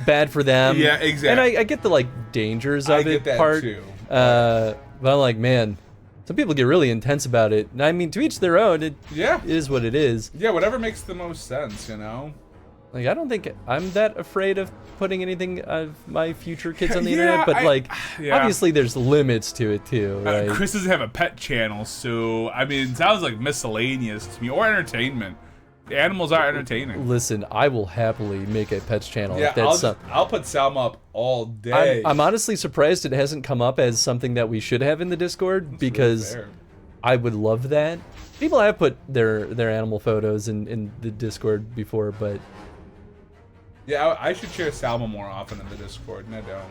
bad for them. Yeah, exactly. And I get the like dangers of I it get that part. too. But I'm like, man, some people get really intense about it. And I mean, to each their own. It is what it is. Yeah, whatever makes the most sense, you know. Like, I don't think I'm that afraid of putting anything of my future kids on the internet, but obviously there's limits to it too, right? Chris doesn't have a pet channel, so I mean, it sounds like miscellaneous to me, or entertainment. The animals are entertaining. Listen, I will happily make a pets channel. Yeah, if that's I'll put Salma up all day. I'm honestly surprised it hasn't come up as something that we should have in the Discord, because really I would love that. People have put their animal photos in the Discord before, but yeah, I should share Salma more often in the Discord, and I don't.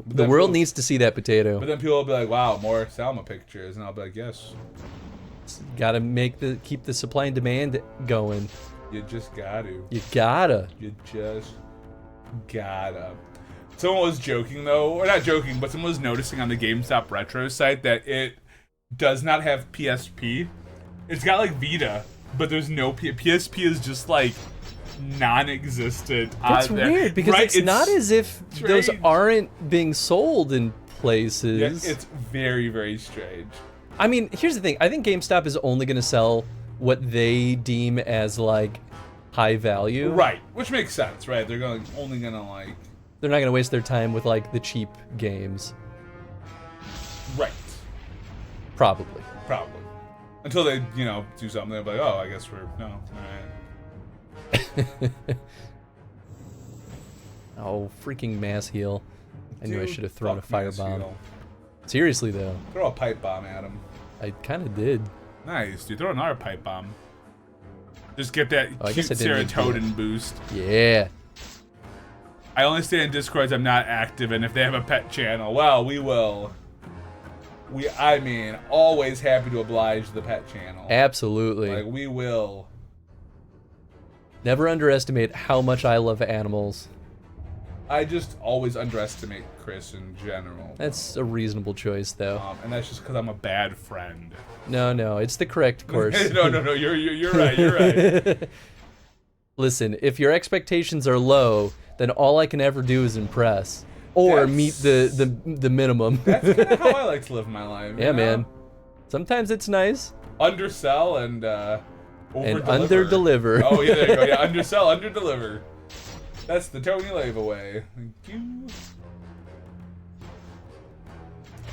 But the world needs to see that potato. But then people will be like, "Wow, more Salma pictures," and I'll be like, "Yes." Gotta keep the supply and demand going. You just gotta. You gotta. You just gotta. Someone was joking though, or not joking, but someone was noticing on the GameStop Retro site that it does not have PSP. It's got like Vita, but there's no PSP is just like non-existent. That's weird, because it's not as if those aren't being sold in places. Yeah, it's very, very strange. I mean, here's the thing. I think GameStop is only going to sell what they deem as, like, high value. Right, which makes sense, right? They're only going to, like... They're not going to waste their time with, like, the cheap games. Right. Probably. Until they, you know, do something, they'll be like, oh, I guess we're... No, alright. Oh, freaking mass heal. I knew I should have thrown a firebomb. Heal. Seriously, though. Throw a pipe bomb at him. I kind of did. Nice, dude. Throw another pipe bomb. Just get that cute serotonin serotonin boost. Yeah. I only stay in Discords I'm not active in if they have a pet channel. Well, we will. I mean, always happy to oblige the pet channel. Absolutely. Like, we will. Never underestimate how much I love animals. I just always underestimate Chris in general. That's a reasonable choice, though. And that's just because I'm a bad friend. No, it's the correct course. no, you're right. Listen, if your expectations are low, then all I can ever do is impress. Or meet the minimum. That's kind of how I like to live my life. Yeah, man. Sometimes it's nice. Undersell and over-deliver. And under-deliver. Oh, yeah, there you go. Yeah, undersell, under-deliver. That's the Tony Layaway. Thank you.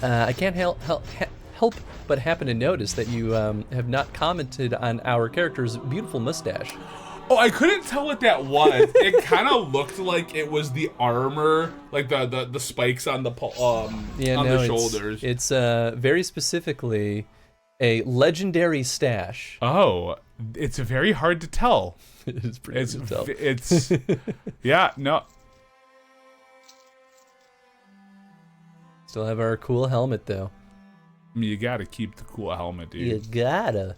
I can't help but happen to notice that you have not commented on our character's beautiful mustache. Oh, I couldn't tell what that was. It kind of looked like it was the armor, like the spikes on the shoulders. It's very specifically a legendary stash. Oh, it's very hard to tell. It's pretty hard to tell. It's yeah, no. Still have our cool helmet though. I mean, you gotta keep the cool helmet, dude. You gotta.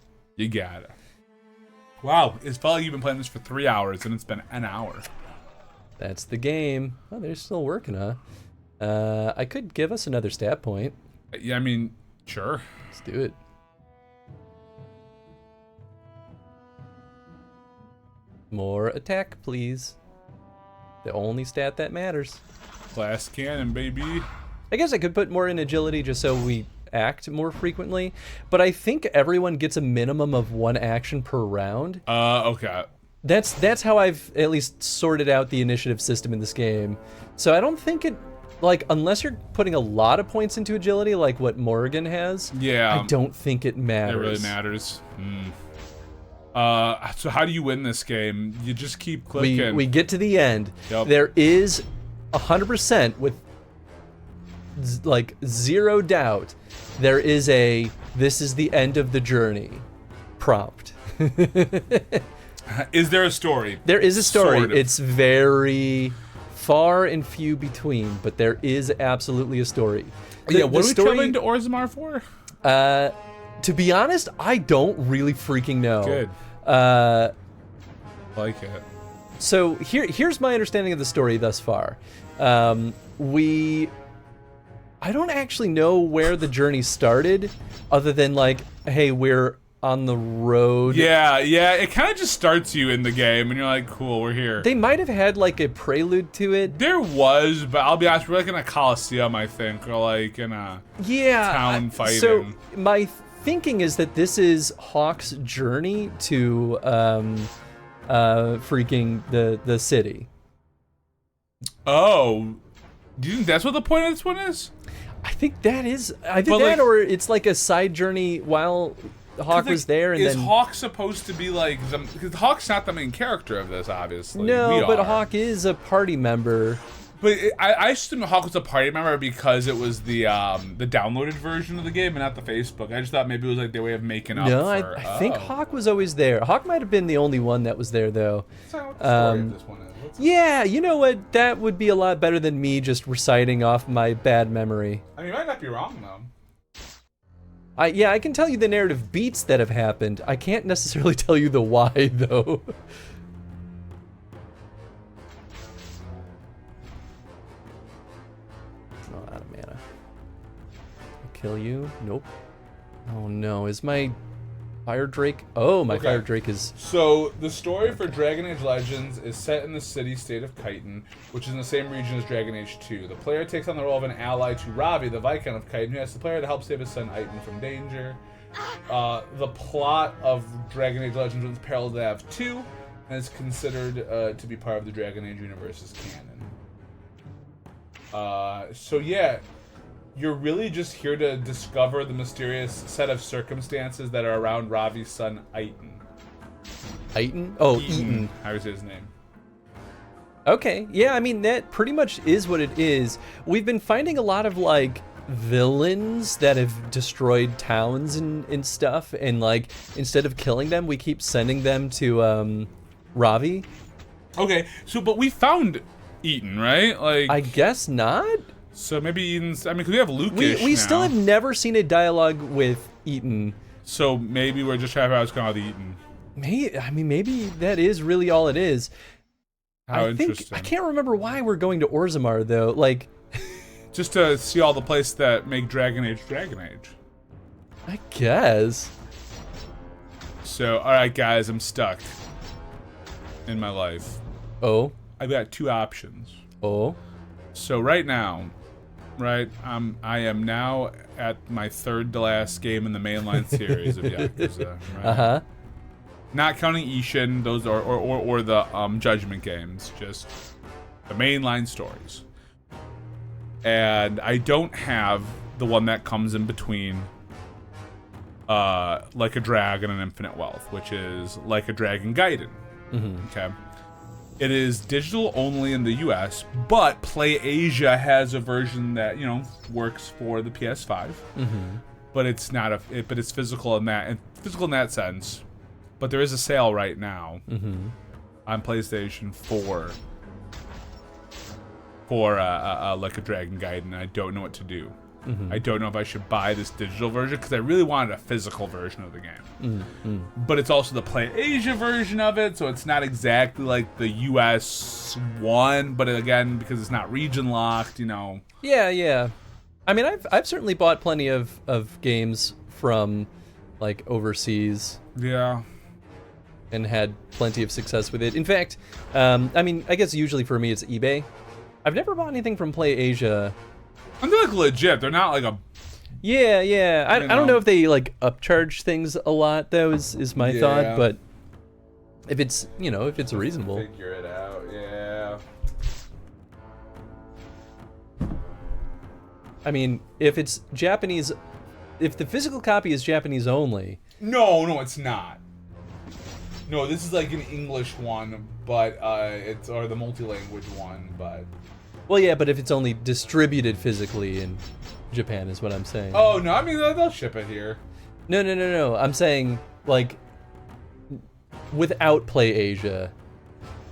Wow, it's felt like you've been playing this for 3 hours and it's been an hour. That's the game. Oh, they're still working, huh? I could give us another stat point. Yeah, I mean, sure. Let's do it. More attack, please. The only stat that matters. Glass cannon, baby. I guess I could put more in agility just so we act more frequently, but I think everyone gets a minimum of 1 action per round. Okay. That's how I've at least sorted out the initiative system in this game. So I don't think it, like, unless you're putting a lot of points into agility like what Morgan has, yeah, I don't think it matters. It really matters. So how do you win this game? You just keep clicking. We get to the end. Yep. There is 100% with like 0 doubt, there is a "this is the end of the journey" prompt. Is there a story? There is a story. Sort of. It's very far and few between, but there is absolutely a story. What are we traveling to Orzammar for? To be honest, I don't really freaking know. Good. Like it. So here's my understanding of the story thus far. I don't actually know where the journey started, other than like, hey, we're on the road. Yeah, it kind of just starts you in the game, and you're like, cool, we're here. They might have had like a prelude to it. There was, but I'll be honest, we're like in a coliseum, I think, or like in a town fighting. So my thinking is that this is Hawk's journey to freaking the city. Oh, do you think that's what the point of this one is? I think that is either But, that like, or it's like a side journey while Hawk was there, and is then Hawk supposed to be like? Because Hawk's not the main character of this, obviously. no, We but are. Hawk is a party member. But I assumed Hawk was a party member because it was the downloaded version of the game and not the Facebook. I just thought maybe it was like their way of making up. No, for, I think Hawk was always there. Hawk might have been the only one that was there, though. So what the story of this one is? Yeah, you know what? That would be a lot better than me just reciting off my bad memory. I mean, you might not be wrong though. I can tell you the narrative beats that have happened. I can't necessarily tell you the why, though. Oh, out of mana. Kill you? Nope. Oh no, is my Fire Drake? Oh, my Okay. Fire Drake is... So the story for Dragon Age Legends is set in the city-state of Chiton, which is in the same region as Dragon Age 2. The player takes on the role of an ally to Ravi, the Viscount of Chiton, who asks the player to help save his son Iton from danger. The plot of Dragon Age Legends runs parallel to that of 2, and is considered to be part of the Dragon Age universe's canon. So yeah, you're really just here to discover the mysterious set of circumstances that are around Ravi's son, Iton. Iton? Oh, Eaton. How is his name? Okay, yeah, I mean, that pretty much is what it is. We've been finding a lot of, like, villains that have destroyed towns and stuff, and, like, instead of killing them, we keep sending them to, Ravi. Okay, so, but we found Eaton, right? Like, I guess not? so maybe Eaton's, I mean, because we have Lucas We now. still have never seen a dialogue with Eaton. So maybe we're just trying to figure out what's going on with Eaton. Maybe that is really all it is. How I interesting. I can't remember why we're going to Orzammar, though. Like, Just to see all the places that make Dragon Age. I guess. So, alright guys, I'm stuck in my life. Oh. I've got two options. Oh. So right now, right, I am now at my third to last game in the mainline series of Yakuza. Right? Uh-huh. Not counting Ishin, those are or the Judgment games, just the mainline stories. And I don't have the one that comes in between Like a Dragon and Infinite Wealth, which is Like a Dragon Gaiden. Okay. It is digital only in the US, but PlayAsia has a version that, you know, works for the PS5. But it's not but it's physical in that sense. But there is a sale right now on PlayStation 4 for Like a Dragon Gaiden, and I don't know what to do. I don't know if I should buy this digital version because I really wanted a physical version of the game. But it's also the PlayAsia version of it, so it's not exactly like the US one, but again, because it's not region locked, you know. Yeah. I mean, I've certainly bought plenty of games from, like, overseas. Yeah. And had plenty of success with it. In fact, I mean, I guess usually for me it's eBay. I've never bought anything from PlayAsia. And they're like legit. They're not like a... Yeah. I don't know if they like upcharge things a lot, though, is my thought. But if it's, you know, if it's reasonable. Figure it out, yeah. I mean, if it's Japanese, if the physical copy is Japanese only. No, it's not. No, this is like an English one, but it's or the multi-language one, but. Well, yeah, but if it's only distributed physically in Japan, is what I'm saying. Oh no, I mean they'll ship it here. No. I'm saying like without PlayAsia.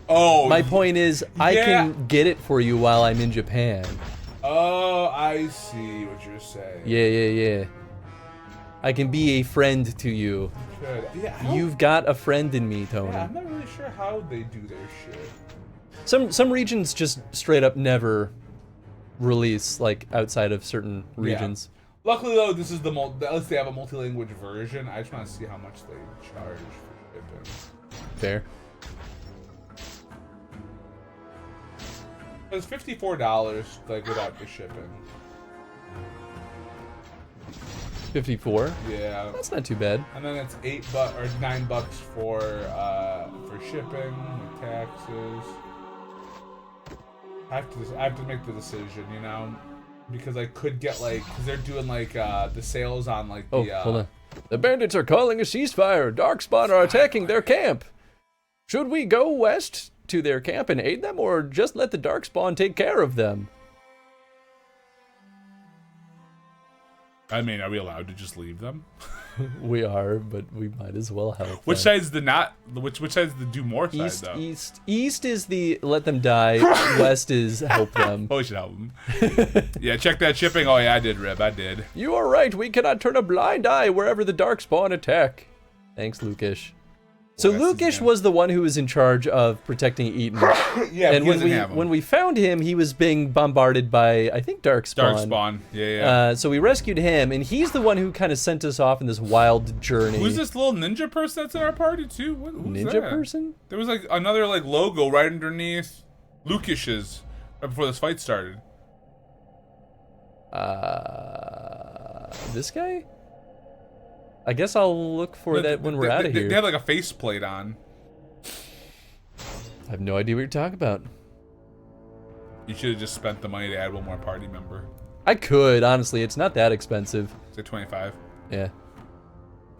Oh. My point is, I can get it for you while I'm in Japan. Oh, I see what you're saying. Yeah. I can be a friend to you. Yeah, You've got a friend in me, Tony. Yeah, I'm not really sure how they do their shit. Some regions just straight up never release, like, outside of certain regions. Luckily though, this is the at least they have a multi-language version. I just want to see how much they charge for shipping. Fair. It's $54 like without the shipping. 54. Yeah. That's not too bad. And then it's $8 or $9 for shipping, taxes. I have to make the decision, you know, because I could get like, because they're doing like the sales on like Oh, the. hold on. The bandits are calling a ceasefire. Darkspawn are attacking their camp. Should we go west to their camp and aid them, or just let the Darkspawn take care of them? I mean, are we allowed to just leave them? We are, but we might as well help. Which them. side's the not? Which side's the do more side though? East is the let them die. West is help them. Oh, we should help them. Yeah, check that shipping. Oh yeah, I did, Rib. I did. You are right. We cannot turn a blind eye wherever the Darkspawn attack. Thanks, Lukish. So Well, Lukish was the one who was in charge of protecting Eaton. Yeah, and he doesn't have 'em. when we found him, he was being bombarded by, I think, Darkspawn. Darkspawn. Yeah. So we rescued him, and he's the one who kind of sent us off in this wild journey. Who's this little ninja person that's in our party too? Who's Ninja that? person? There was like another like logo right underneath Lukish's right before this fight started. This guy? I guess I'll look for that when we're out of here. They have like a faceplate on. I have no idea what you're talking about. You should have just spent the money to add one more party member. I could, honestly. It's not that expensive. Say 25. Yeah.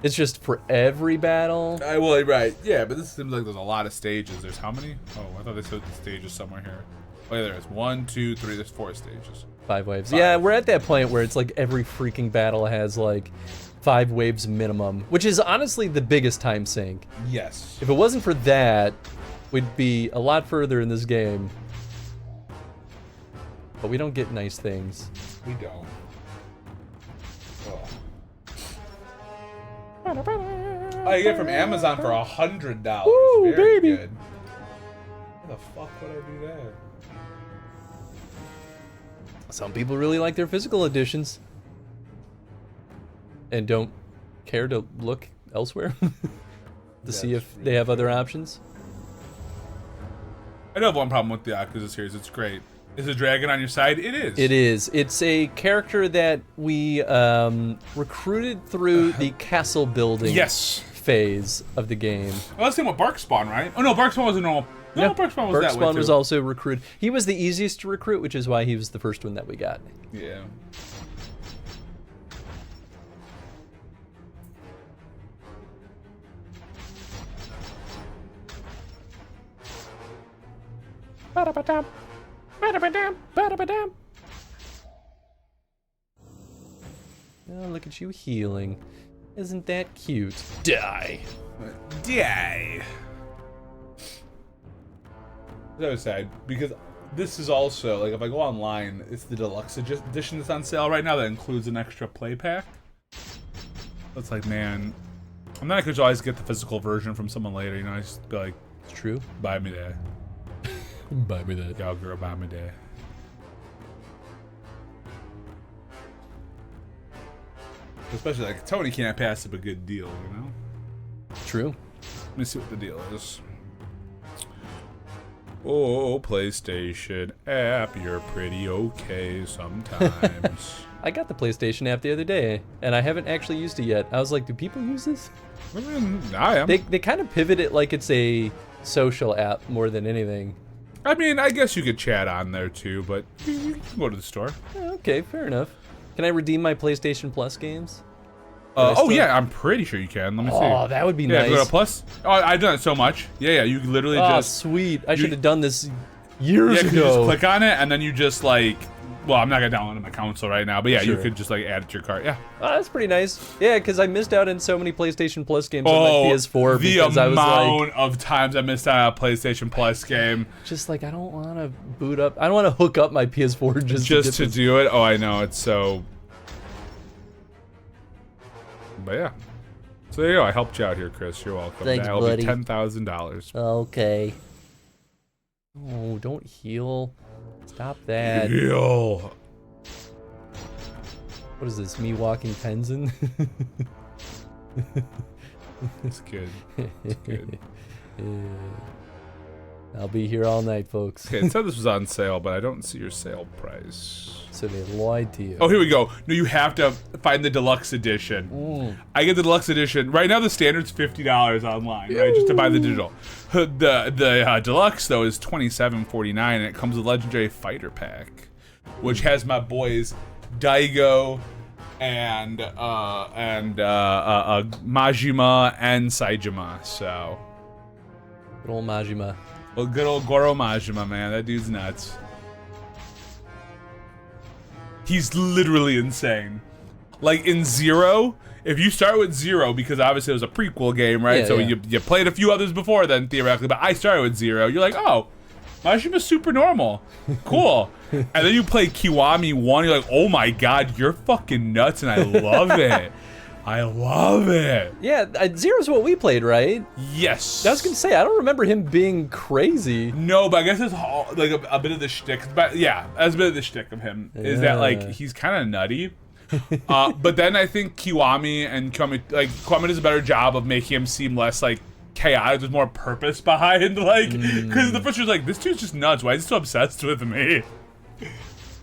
It's just for every battle. Well, right. Yeah, but this seems like there's a lot of stages. There's how many? Oh, I thought they said the stages somewhere here. Oh, yeah, there is. 1, 2, 3. There's 4 stages. 5 waves. 5. Yeah, we're at that point where it's like every freaking battle has like 5 waves minimum, which is honestly the biggest time sink. Yes. If it wasn't for that, we'd be a lot further in this game. But we don't get nice things. We don't. Oh, you get it from Amazon for $100. Woo, Very baby. good. How the fuck would I do that? Some people really like their physical editions. And don't care to look elsewhere to see if they have other options. I do have one problem with the Yakuza series. It's great. Is a dragon on your side? It is. It is. It's a character that we recruited through the castle building phase of the game. Well, that's the same with Barkspawn, right? Oh no, Barkspawn was a normal. No, Yeah, Barkspawn was that way Barkspawn too. was also recruited. He was the easiest to recruit, which is why he was the first one that we got. Yeah. Ba-da-ba-dum. Ba-da-ba-dum. Ba-da-ba-dum. Oh, look at you healing. Isn't that cute? Die. Die. The other side, because this is also, like, if I go online, it's the deluxe edition that's on sale right now that includes an extra play pack. It's like, man, I'm not gonna always get the physical version from someone later, you know, I just be like, It's true. buy me that. Buy me that. Y'all girl, buy me that. Especially, like, Tony can't pass up a good deal, you know? True. Let me see what the deal is. Oh, PlayStation app, you're pretty okay sometimes. I got the PlayStation app the other day, and I haven't actually used it yet. I was like, do people use this? I mean, I am. They kind of pivot it like it's a social app more than anything. I mean, I guess you could chat on there too, but you can go to the store. Okay, fair enough. Can I redeem my PlayStation Plus games? I Oh still- yeah, I'm pretty sure you can. Let me see. Oh, that would be Yeah, if you go nice. to Plus. Oh, I've done it so much. Yeah, you literally Oh, just sweet. I should have done this years you just ago. click on it and then you just like. Well, I'm not gonna download my console right now, but yeah, you Sure. could just like add it to your cart. Yeah. Oh, that's pretty nice. Yeah, because I missed out on so many PlayStation Plus games on Oh, my PS4 the because I was like, amount of times I missed out on a PlayStation Plus game just like I don't want to boot up. I don't want to hook up my PS4 just just to to get this. do it. Oh, I know it's so. But yeah. So there you go. I helped you out here, Chris. You're welcome. Thanks, That'll buddy. be $10,000. Okay. Oh, don't heal. Stop that. Heal. What is this? Me walking Tenzin? It's good. It's good. I'll be here all night, folks. Okay, it said this was on sale, but I don't see your sale price. So they lied to you. Oh, here we go. No, you have to find the deluxe edition. I get the deluxe edition. Right now, the standard's $50 online, right, just to buy the digital. The deluxe, though, is $27.49, and it comes with Legendary Fighter Pack, which has my boys Daigo and Majima and Saijima, so... Good old Majima. Well, good old Goro Majima, man. That dude's nuts. He's literally insane. Like, in Zero, if you start with Zero, because obviously it was a prequel game, right? Yeah, so yeah. You played a few others before then, theoretically, but I started with Zero. You're like, oh, Majima's super normal. Cool. And then you play Kiwami 1, you're like, oh my god, you're fucking nuts, and I love it. I love it. Yeah, Zero's what we played, right? Yes. I was gonna say, I don't remember him being crazy. No, but I guess it's all, like a bit of the shtick. But yeah, that's a bit of the shtick of him is that like he's kind of nutty. But then I think Kiwami does a better job of making him seem less like chaotic. There's more purpose behind, like, because the first was like, this dude's just nuts. Why is he so obsessed with me?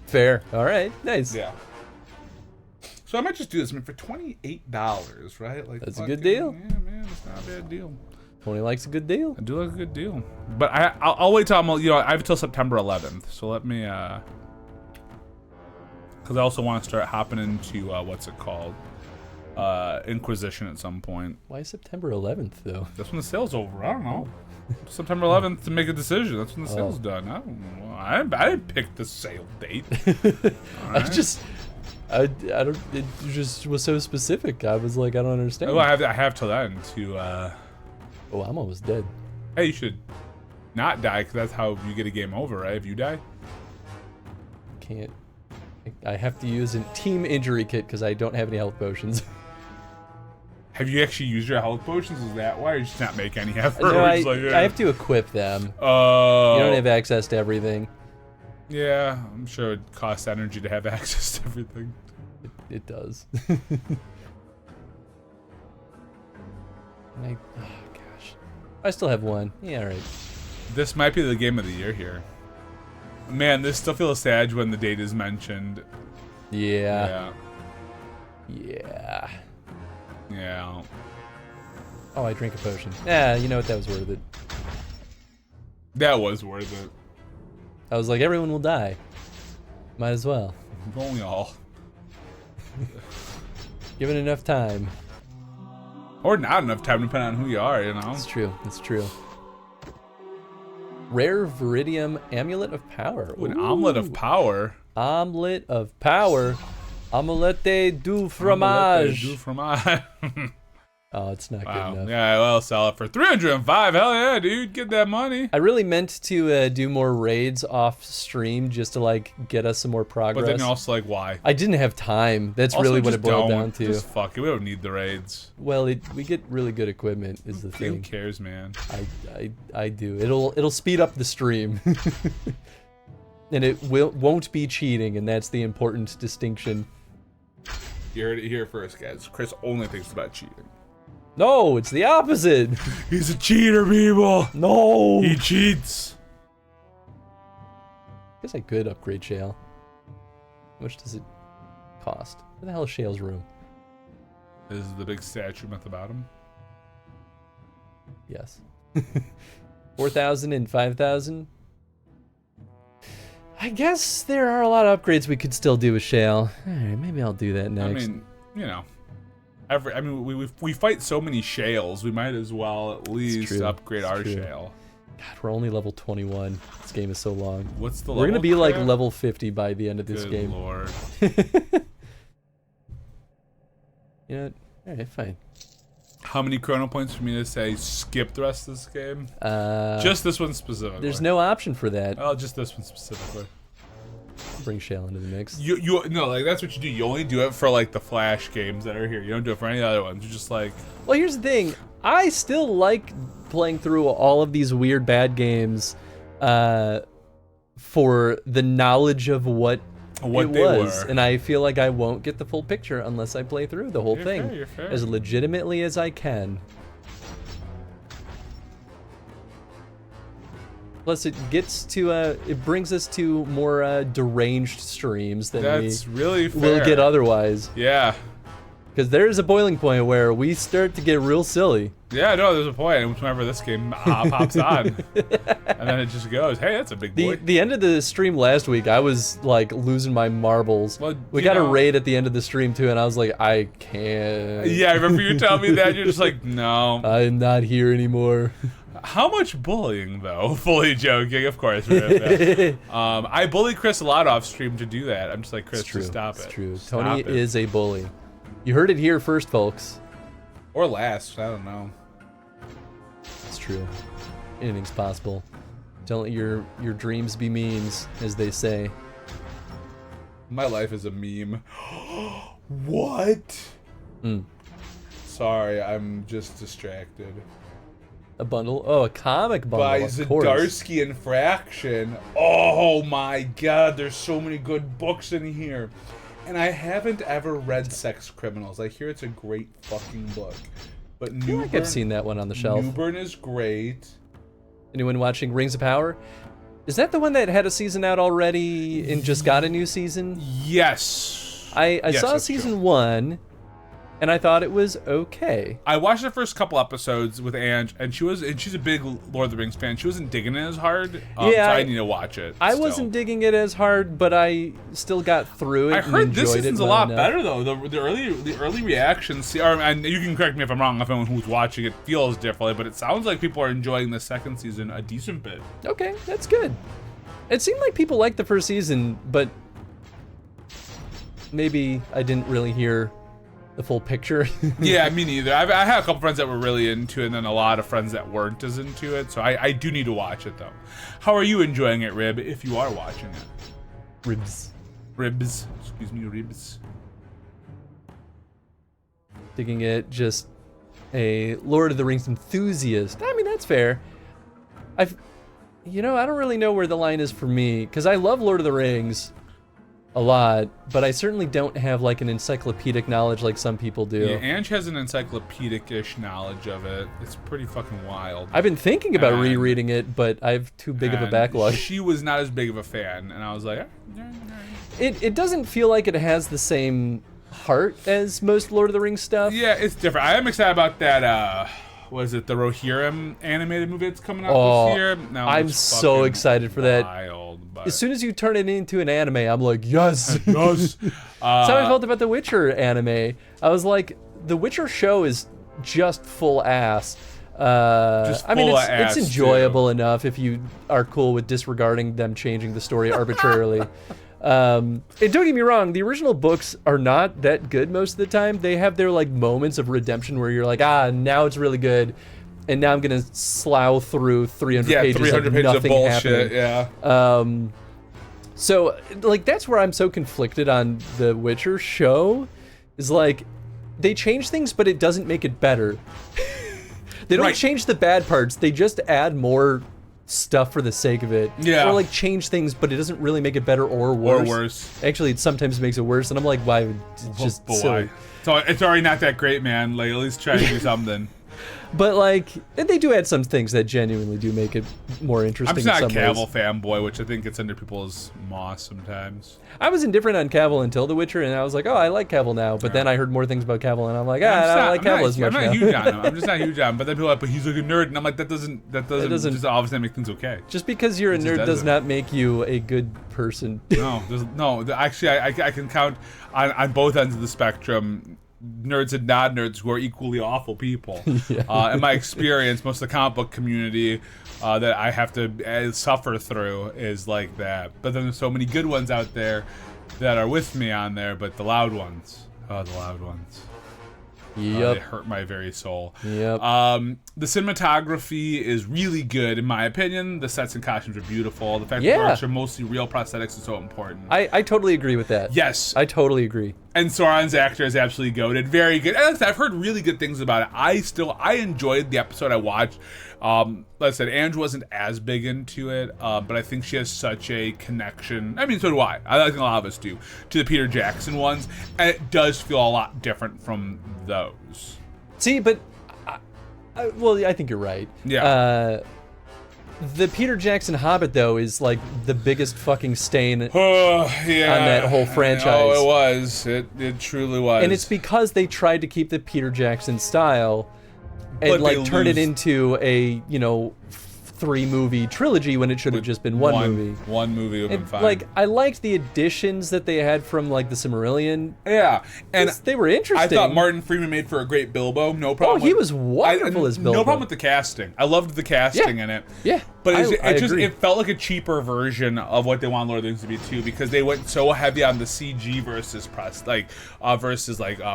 Fair. All right. Nice. Yeah. So I might just do this. I mean, for $28, right? Like, that's a good deal. Yeah, man, it's not a bad deal. Tony likes a good deal. I do like a good deal, but I'll wait till I have until September 11th. So let me, because I also want to start hopping into what's it called, Inquisition at some point. Why September 11th though? That's when the sale's over. I don't know. September 11th to make a decision. That's when the sale's done. I don't know. I didn't pick the sale date. I don't. It just was so specific. I was like, I don't understand. Oh, I have till then to. Oh, I'm almost dead. Hey, you should not die, because that's how you get a game over, right? If you die. Can't. I have to use a team injury kit because I don't have any health potions. Have you actually used your health potions? Is that why? Or you just not make any effort? No, I have to equip them. Oh. You don't have access to everything. Yeah, I'm sure it costs energy to have access to everything. It does. Oh gosh. I still have one. Yeah, alright. This might be the game of the year here. Man, this still feels sad when the date is mentioned. Yeah. Yeah. Yeah. Oh, I drank a potion. Yeah, you know what? That was worth it. That was worth it. I was like, everyone will die. Might as well. If only all. Given enough time. Or not enough time, depending on who you are, you know? It's true. It's true. Rare Viridium Amulet of Power. Ooh, an Omelet of Power? Omelet of Power. Omelette du fromage. Du fromage. Oh, it's not good enough. Yeah, well, sell it for $305. Hell yeah, dude, get that money. I really meant to do more raids off stream just to like get us some more progress. But then you're also like, why? I didn't have time. That's also, really what it boiled down to. Just fuck it. We don't need the raids. Well, we get really good equipment is the thing. Who cares, man? I do. It'll speed up the stream. And it won't be cheating, and that's the important distinction. You heard it here first, guys. Chris only thinks about cheating. No, it's the opposite. He's a cheater, people. No. He cheats. I guess I could upgrade Shale. How much does it cost? Where the hell is Shale's room? This is the big statue at the bottom. Yes. 4,000 and 5,000. I guess there are a lot of upgrades we could still do with Shale. All right, maybe I'll do that next. I mean, you know. We fight so many shales, we might as well at least upgrade our shale. God, we're only level 21. This game is so long. What's the We're level? Gonna be like level 50 by the end of this game. Good lord. You know what? Alright, fine. How many chrono points for me to say skip the rest of this game? Just this one specifically. There's no option for that. Oh, just this one specifically. Bring Shale into the mix. You no, like that's what you do. You only do it for like the Flash games that are here. You don't do it for any other ones. You're just like. Well, here's the thing. I still like playing through all of these weird bad games, for the knowledge of what what it they was, were. and I feel like I won't get the full picture unless I play through the whole You're thing fair, you're fair. as legitimately as I can. Plus, it brings us to more deranged streams than That's we really fair. will get otherwise. Yeah. Because there is a boiling point where we start to get real silly. Yeah, no, there's a point whenever this game pops on. And then it just goes, hey, that's a big boy. The end of the stream last week, I was like losing my marbles. Well, we you got a know- raid at the end of the stream too, and I was like, I can't. Yeah, I remember you telling me that. You're just like, no. I'm not here anymore. How much bullying, though? Fully joking, of course. I bully Chris a lot off stream to do that. I'm just like, Chris, It's true. just stop it. It's true. Stop Tony it. is a bully. You heard it here first, folks. Or last, I don't know. It's true. Anything's possible. Don't let your dreams be memes, as they say. My life is a meme. What? Sorry, I'm just distracted. A bundle? Oh, a comic bundle. By of course. Zdarsky and Fraction. Oh my god, there's so many good books in here. And I haven't ever read Sex Criminals. I hear it's a great fucking book. But I feel like I've seen that one on the shelf. Newburn is great. Anyone watching Rings of Power? Is that the one that had a season out already and just got a new season? Yes. I Yes, saw that's season true. 1, and I thought it was okay. I watched the first couple episodes with Ange, and she's a big Lord of the Rings fan. She wasn't digging it as hard, Yeah, so I need to watch it. I still. wasn't digging it as hard, but I still got through it. I heard and this enjoyed it season's a well lot enough. better though. The early reactions, and you can correct me if I'm wrong. If anyone who's watching it feels differently, but it sounds like people are enjoying the second season a decent bit. Okay, that's good. It seemed like people liked the first season, but maybe I didn't really hear the full picture. Yeah, me neither. I had a couple friends that were really into it, and then a lot of friends that weren't as into it. So I do need to watch it though. How are you enjoying it, Rib? If you are watching it, Ribs. Excuse me, ribs. Digging it, just a Lord of the Rings enthusiast. I mean, that's fair. I don't really know where the line is for me, because I love Lord of the Rings a lot, but I certainly don't have like an encyclopedic knowledge like some people do. Yeah, Ange has an encyclopedic-ish knowledge of it. It's pretty fucking wild. I've been thinking about And- rereading it, but I have too big of a And backlog. She was not as big of a fan, and I was like, It doesn't feel like it has the same heart as most Lord of the Rings stuff. yeah, it's different. I am excited about that. Was it the Rohirrim animated movie that's coming out this year? No, I'm it's so fucking excited for that. wild, but- As soon as you turn it into an anime, I'm like, yes. Yes. That's how I felt about the Witcher anime. I was like, the Witcher show is just full ass. I mean, full of ass, it's enjoyable enough if you are cool with disregarding them changing the story arbitrarily. And don't get me wrong, the original books are not that good most of the time. They have their like moments of redemption where you're like, now it's really good, and now I'm gonna slough through 300 pages 300 of pages of nothing bullshit. happening. Yeah. So, like, that's where I'm so conflicted on the Witcher show, is like, they change things, but it doesn't make it better. They don't Right. change the bad parts, they just add more stuff for the sake of it. Yeah. Or, like, change things, but it doesn't really make it better or worse. Or worse. Actually, it sometimes makes it worse, and I'm like, why? It's just Oh, boy. silly. So it's already not that great, man. Like, at least try to do something. But, like, and they do add some things that genuinely do make it more interesting I'm just not a in some ways. Cavill fanboy, which I think gets under people's moss sometimes. I was indifferent on Cavill until The Witcher, and I was like, oh, I like Cavill now. But then I heard more things about Cavill, and I'm like, I don't like Cavill as much I'm now. not huge on him. I'm just not huge on him. But then people are like, but he's like a nerd, and I'm like, that doesn't doesn't- just obviously make things okay. Just because you're a It just nerd does doesn't. not make you a good person. No, actually, I can count on both ends of the spectrum, nerds and non-nerds who are equally awful people. In my experience, most of the comic book community that I have to suffer through is like that. But then there's so many good ones out there that are with me on there, but the loud ones, the loud ones. Yep. They hurt my very soul. Yep. The cinematography is really good, in my opinion. The sets and costumes are beautiful. The fact that Yeah. the arts are mostly real prosthetics is so important. I totally agree with that. Yes. I totally agree. And Sauron's actor is absolutely goated. Very good. And I've heard really good things about it. I enjoyed the episode I watched. Like I said, Ange wasn't as big into it, but I think she has such a connection. I mean, so do I. I think a lot of us do, to the Peter Jackson ones. And it does feel a lot different from those. See, but, well, I think you're right. Yeah. The Peter Jackson Hobbit, though, is like the biggest fucking stain Yeah. on that whole franchise. Oh, it was. It truly was. And it's because they tried to keep the Peter Jackson style and But they like turn it lose- into a, 3-movie trilogy when it should have just been one movie. One movie would have been fine. Like, I liked the additions that they had from like the Silmarillion. yeah. And They were interesting. I thought Martin Freeman made for a great Bilbo. No Oh, problem. he with- was wonderful as Bilbo. No problem with the casting. I loved the casting in it. Yeah, But I agree. it felt like a cheaper version of what they want Lord of the Rings to be too, because they went so heavy on the CG versus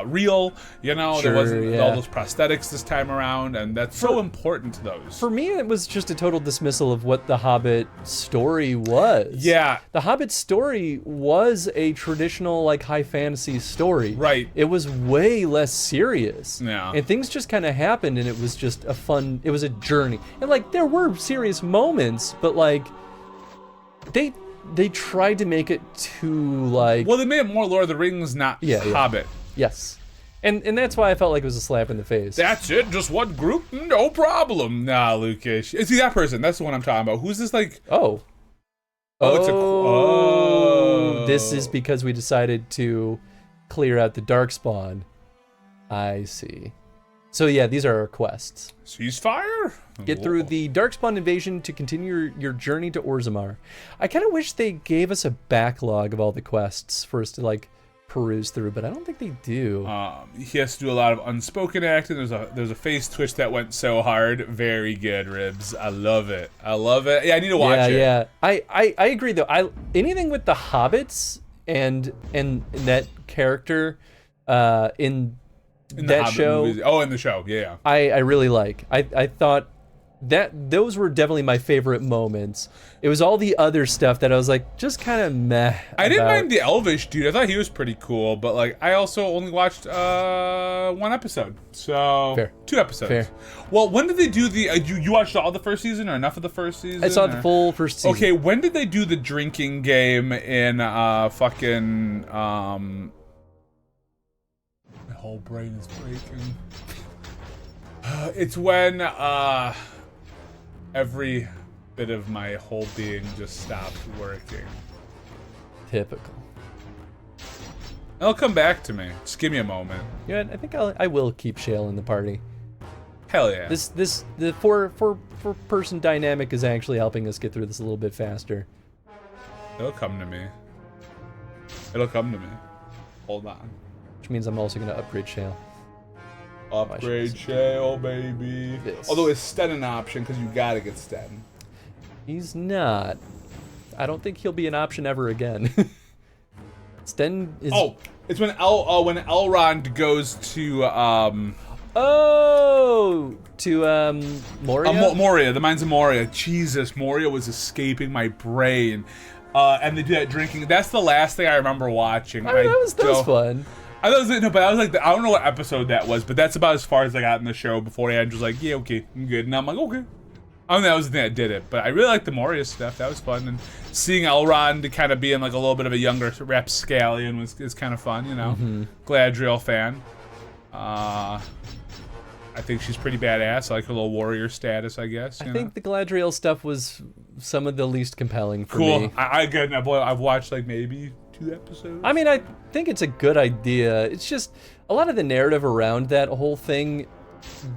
real. There Sure, wasn't yeah. all those prosthetics this time around, and that's so important to those. For me, it was just a total dismissal of what the Hobbit story was. Yeah. The Hobbit story was a traditional, like, high fantasy story. Right. It was way less serious. Yeah. And things just kind of happened, and it was just it was a journey. And, like, there were serious moments, but, like, they tried to make it too, like... Well, they made it more Lord of the Rings, not Hobbit. Yes. And that's why I felt like it was a slap in the face. That's it, just one group, no problem. Nah, Lucas. See, that person, that's the one I'm talking about. Who's this, like... Oh. It's a... This is because we decided to clear out the Darkspawn. I see. So yeah, these are our quests. Ceasefire? Get through the Darkspawn invasion to continue your journey to Orzammar. I kind of wish they gave us a backlog of all the quests for us to, like, peruse through, but I don't think they do. He has to do a lot of unspoken acting. There's a face twitch that went so hard. Very good, Ribs. I love it. Yeah, I need to watch it. Yeah. I agree though. Anything with the hobbits and that character in In the that Hobbit show. movies. Oh, in the show. Yeah. I really like. I thought that those were definitely my favorite moments. It was all the other stuff that I was like just kind of meh. I didn't about. mind the Elvish dude. I thought he was pretty cool, but like I also only watched one episode, so Fair. 2 episodes. Fair. Well, when did they do the? You watched all the first season or enough of the first season? I saw or? the full first season. Okay, when did they do the drinking game in fucking My whole brain is breaking. It's when every bit of my whole being just stopped working. Typical. It'll come back to me. Just give me a moment. You know what? I think I will keep Shale in the party. Hell yeah. The four person dynamic is actually helping us get through this a little bit faster. It'll come to me. It'll come to me. Hold on. Which means I'm also going to upgrade Shale. Upgrade Shale, baby. This. Although is Sten an option? Because you gotta get Sten. He's not. I don't think he'll be an option ever again. Sten is... Oh, it's when Elrond goes to Moria? Moria, the Mines of Moria. Jesus, Moria was escaping my brain. And they do that drinking. That's the last thing I remember watching. I mean, that was fun. I was like, I don't know what episode that was, but that's about as far as I got in the show before Andrew was like, yeah, okay, I'm good. And I'm like, okay. I don't know, that was the thing that did it, but I really liked the Moria stuff. That was fun. And seeing Elrond kind of being like a little bit of a younger rapscallion is kind of fun, you know? Mm-hmm. Galadriel fan. I think she's pretty badass. I like her little warrior status, I guess. I think the Galadriel stuff was some of the least compelling for cool. me. I've watched like maybe 2 episodes. I mean, I think it's a good idea. It's just a lot of the narrative around that whole thing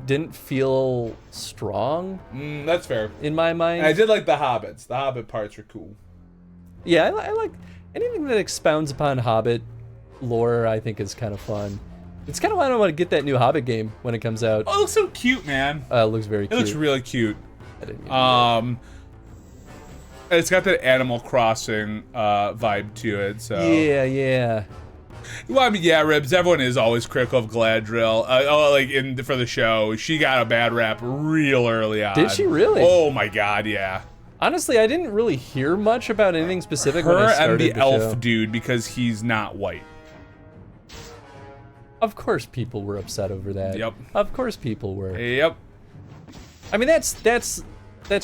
didn't feel strong. That's fair. In my mind. And I did like the Hobbits. The Hobbit parts are cool. Yeah, I like anything that expounds upon Hobbit lore. I think is kind of fun. It's kind of why I want to get that new Hobbit game when it comes out. Oh, it looks so cute, man. It looks very cute. It looks really cute. I didn't mean to do It's got that Animal Crossing vibe to it. So yeah. Well, I mean, yeah, Ribs. Everyone is always critical of Galadriel. For the show, she got a bad rap real early on. Did she really? Oh my God, yeah. Honestly, I didn't really hear much about anything specific when Her I started and the the elf show. dude, because he's not white. Of course people were upset over that. Yep. Of course people were. Yep. I mean, that's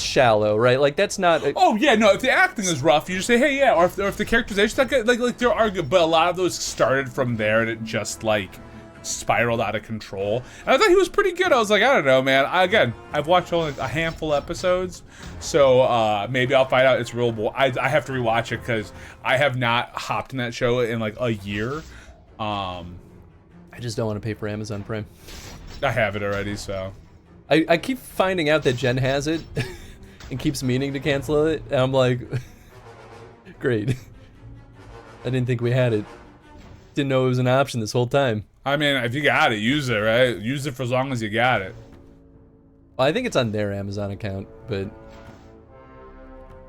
shallow, right? Like, that's not... Oh, yeah, no, if the acting is rough, you just say, hey, yeah, or if the characterization's not good, like there are good, but a lot of those started from there, and it just, like, spiraled out of control. And I thought he was pretty good. I was like, I don't know, man. I've watched only a handful of episodes, so maybe I'll find out it's real. I have to rewatch it, because I have not hopped in that show in, like, a year. I just don't want to pay for Amazon Prime. I have it already, so... I keep finding out that Jen has it and keeps meaning to cancel it, and I'm like, great. I didn't think we had it. Didn't know it was an option this whole time. I mean, if you got it, use it, right? Use it for as long as you got it. Well, I think it's on their Amazon account, but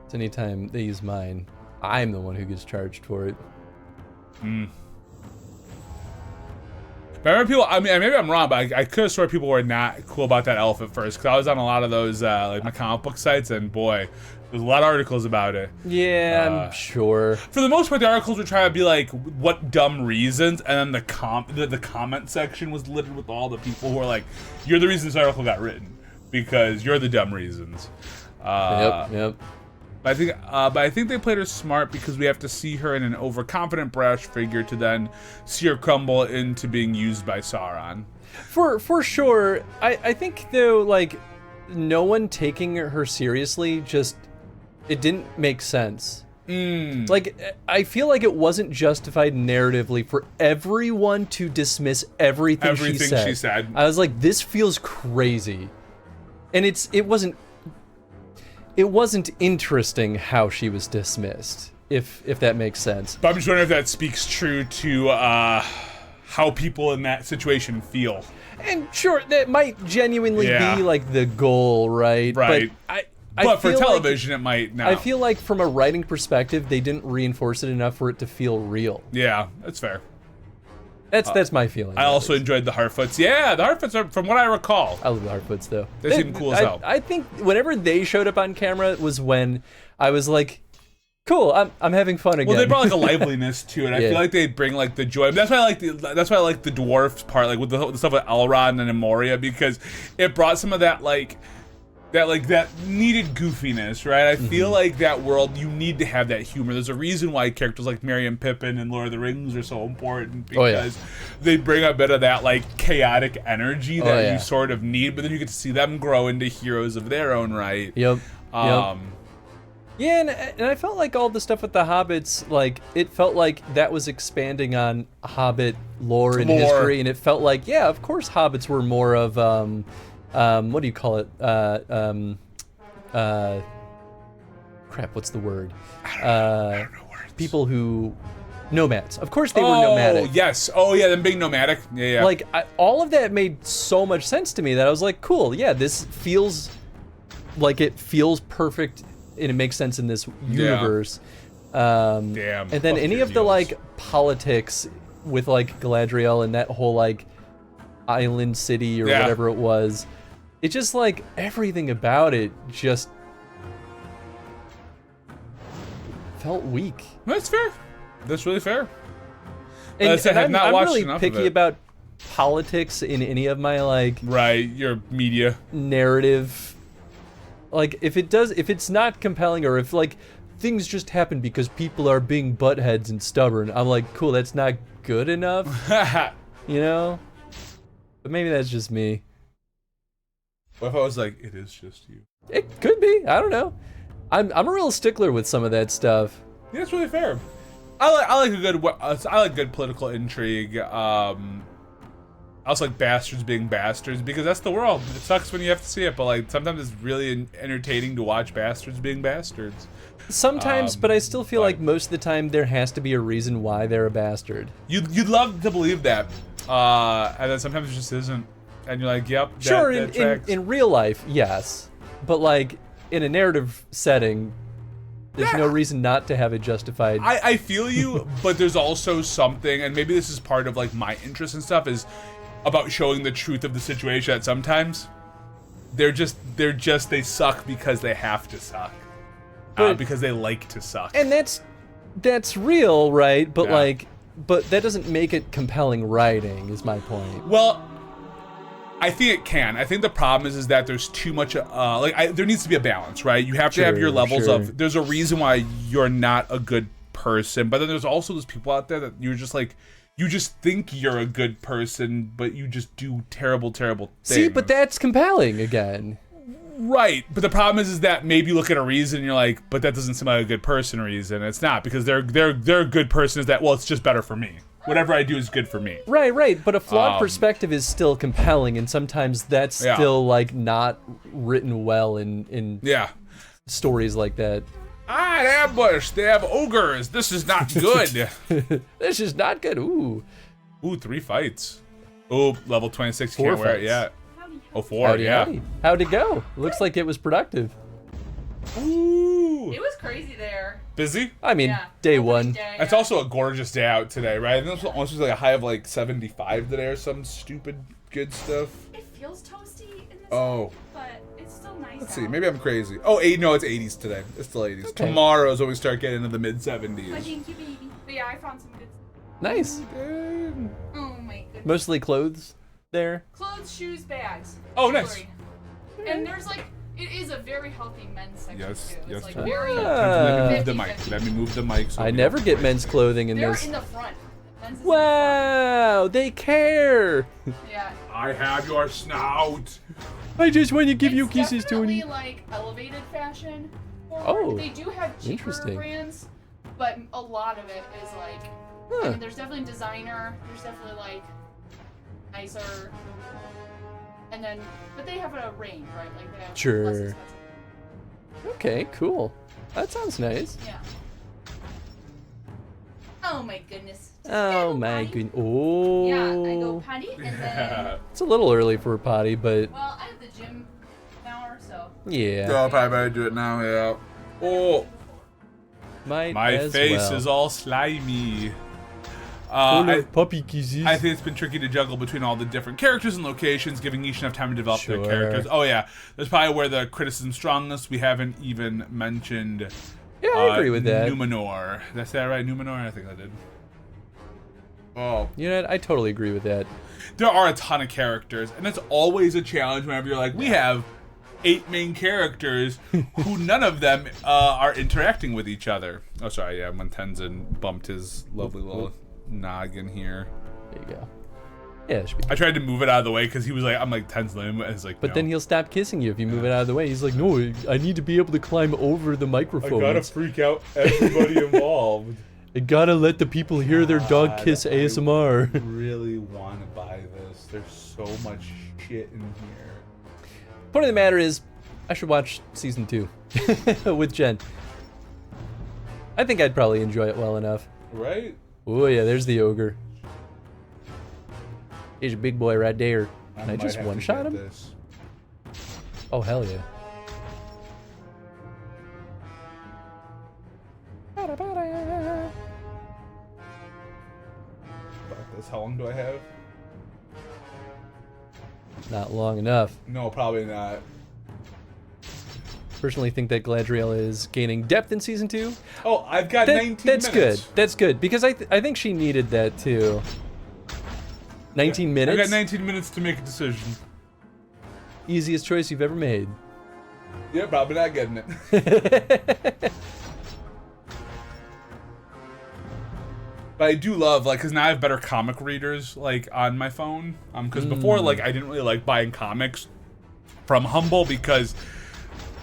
it's anytime they use mine, I'm the one who gets charged for it. Remember people, I mean, maybe I'm wrong, but I could have sworn people were not cool about that elf at first, because I was on a lot of those, like, my comic book sites, and boy, there's a lot of articles about it. Yeah, I'm sure. For the most part, the articles were trying to be like, what dumb reasons, and then the comment section was littered with all the people who were like, you're the reason this article got written, because you're the dumb reasons. Yep. But I think they played her smart, because we have to see her in an overconfident, brash figure to then see her crumble into being used by Sauron. For sure. I think, though, like, no one taking her seriously just... It didn't make sense. Like, I feel like it wasn't justified narratively for everyone to dismiss everything she said. I was like, this feels crazy. And it wasn't interesting how she was dismissed, if that makes sense. But I'm just wondering if that speaks true to how people in that situation feel. And sure, that might genuinely be like the goal, right? Right. But for television, it might not. I feel like from a writing perspective, they didn't reinforce it enough for it to feel real. Yeah, that's fair. That's my feeling. I also enjoyed the Harfoots. Yeah, the Harfoots are, from what I recall. I love the Harfoots, though. They seem cool as hell. I think whenever they showed up on camera was when I was like, cool, I'm having fun again. Well, they brought like a liveliness to it. I feel like they bring like the joy. That's why I like the dwarf part, like with the stuff with Elrond and Moria, because it brought some of that that needed goofiness, right? I feel like that world, you need to have that humor. There's a reason why characters like Merry and Pippin and Lord of the Rings are so important, because they bring a bit of that like chaotic energy that you sort of need, but then you get to see them grow into heroes of their own right. Yep. Yeah, and I felt like all the stuff with the hobbits, like, it felt like that was expanding on Hobbit lore and history, and it felt like, yeah, of course hobbits were more of, what do you call it? Crap, what's the word? I don't know words. People who... Nomads. Of course they were nomadic. Oh, yes. Oh, yeah, them being nomadic. Yeah. Like, all of that made so much sense to me that I was like, cool, yeah, this feels like it feels perfect and it makes sense in this universe. Damn. And then any of the, like, politics with, like, Galadriel and that whole, like, island city or whatever it was, it just, like, everything about it just felt weak. That's fair. That's really fair. And I'm really picky about politics in any of my, like... Right, your media. Narrative. Like, if it's not compelling, or if, like, things just happen because people are being buttheads and stubborn, I'm like, cool, that's not good enough. You know? But maybe that's just me. What if I was like, it is just you? It could be. I don't know. I'm a real stickler with some of that stuff. Yeah, it's really fair. I like good political intrigue. I also like bastards being bastards, because that's the world. It sucks when you have to see it, but like sometimes it's really entertaining to watch bastards being bastards. Sometimes, but I still feel like most of the time there has to be a reason why they're a bastard. You'd love to believe that, and then sometimes it just isn't, and you're like, yep. Sure, that tracks. in real life, yes, but like in a narrative setting, there's no reason not to have it justified. I feel you, but there's also something, and maybe this is part of like my interest and stuff, is about showing the truth of the situation, that sometimes they suck because they have to suck. Because they like to suck. And that's real, right? But like, but that doesn't make it compelling writing, is my point. Well, I think it can. I think the problem is that there's too much. There needs to be a balance, right? You have to have your levels of. There's a reason why you're not a good person, but then there's also those people out there that you're just like, you just think you're a good person, but you just do terrible, terrible things. See, but that's compelling again. Right, but the problem is that maybe you look at a reason and you're like, but that doesn't seem like a good person reason. It's not, because they're a good person is that, well, it's just better for me. Whatever I do is good for me. Right, but a flawed perspective is still compelling, and sometimes that's still like not written well in stories like that. An ambush, they have ogres. This is not good. This is not good. Ooh, 3 fights. Oh, level 26, 4 can't wear it fights. yet. Oh, 4, howdy, yeah. howdy. How'd it go? Looks like it was productive. Ooh. It was crazy there. Busy? I mean, Yeah. day Opening one. day, It's yeah. also a gorgeous day out today, right? And this was almost like a high of like 75 today or some stupid good stuff. It feels toasty in the Oh. sun, but it's still nice. Let's see, maybe I'm crazy. Oh, no, it's 80s today. It's still 80s. Okay. Tomorrow is when we start getting into the mid Oh, 70s. thank you, baby. But yeah, I found some good. Nice. Oh my goodness. Mostly clothes there. Clothes, shoes, bags. Oh, nice. jewelry. And there's like, it is a very healthy men's section Yes, too. yes. It's like Let very. me move the 50-50. mic. Let me move the mic. So I we never don't get break men's it. clothing in They're this. in the front. Men's is Wow, they care. in the front. Yeah. I have your snout. I just want to give you It's kisses, definitely Tony. like elevated fashion. forward. Oh, They do have cheaper interesting. brands, but a lot of it is like. Huh. I mean, there's definitely designer. There's definitely like nicer. And then, but they have a range, right? Like they have Sure. less expensive. Okay, cool. That sounds nice. Yeah. Oh my goodness. Just Oh gotta go my potty. goodness. Oh. Yeah, I go potty and then. It's a little early for a potty, but Well, I have the gym hour, so. yeah. Oh, probably better do it now, yeah. Oh, Might my as face well. is all slimy. Full of puppy kisses. I think it's been tricky to juggle between all the different characters and locations, giving each enough time to develop their Sure. characters. Oh yeah, that's probably where the criticism's strongest. We haven't even mentioned. Yeah, I agree with that. Numenor. Did I say that right? Numenor? I think I did. Oh, You know what? I totally agree with that. there are a ton of characters, and it's always a challenge whenever you're like, we have 8 main characters who none of them are interacting with each other. Oh, sorry, yeah, when Tenzin bumped his lovely little noggin here. There you go. Yeah, it should be. I tried to move it out of the way because he was like, I'm like, Tenzin, and it's like, But no. then he'll stop kissing you if you move it out of the way. He's like, no, I need to be able to climb over the microphone. freak out everybody involved. I gotta let the people hear their dog kiss I ASMR. really want to buy this. There's so much shit in here. Point of the matter is, I should watch season 2 with Jen. I think I'd probably enjoy it well enough. Right? Oh yeah, there's the ogre. He's a big boy right there. Can I might just have to one-shot get him? this. Oh hell yeah. About this. How long do I have? Not long enough. No, probably not. Personally think that Galadriel is gaining depth in season 2. Oh, I've got 19 That's minutes. good. That's good because I think she needed that too. 19 I minutes. got 19 minutes to make a decision. Easiest choice you've ever made. Yeah, probably not getting it. But I do love, like, because now I have better comic readers, like, on my phone. Because before, like, I didn't really like buying comics from Humble because,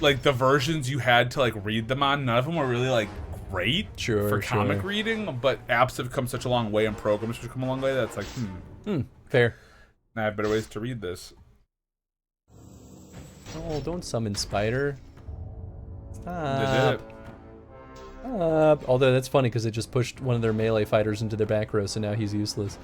like, the versions you had to, like, read them on, none of them were really, like, great for comic reading. But apps have come such a long way and programs have come a long way that's like, Fair. now I have better ways to read this. Oh, don't summon Spider. They Stop. did it. Although that's funny because it just pushed one of their melee fighters into their back row, so now he's useless.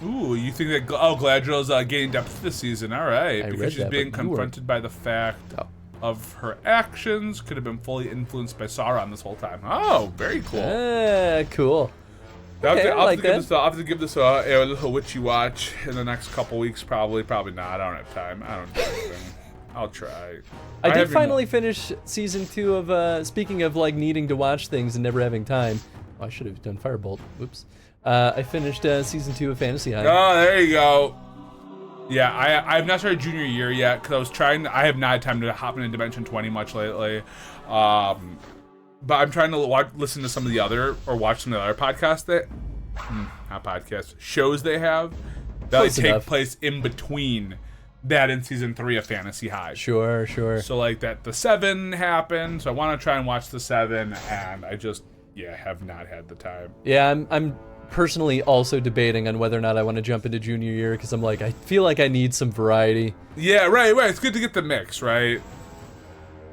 Ooh, you think that Galadriel's gaining depth this season? All right, I read because she's that, being but you were- confronted by the fact of her actions could have been fully influenced by Sauron this whole time. Oh, very cool. Cool. Okay, I I'll like that. have to give this a little witchy watch in the next couple weeks, probably. Probably not. I don't have time. I don't do anything. I'll try. I did have your finally finish season 2 of, speaking of like needing to watch things and never having time, I should have done Firebolt. Whoops. I finished season 2 of Fantasy High. Oh, there you go. Yeah, I've not started junior year yet because I was trying. I have not had time to hop into Dimension 20 much lately. But I'm trying to listen to some of the other or watch some of the other podcasts that not podcasts shows they have that Close take enough. place in between that and season 3 of Fantasy High. Sure. So like that the 7 happened, so I want to try and watch the 7, and I just have not had the time. Yeah, I'm personally also debating on whether or not I want to jump into junior year because I'm like, I feel like I need some variety. Yeah, right. It's good to get the mix, right?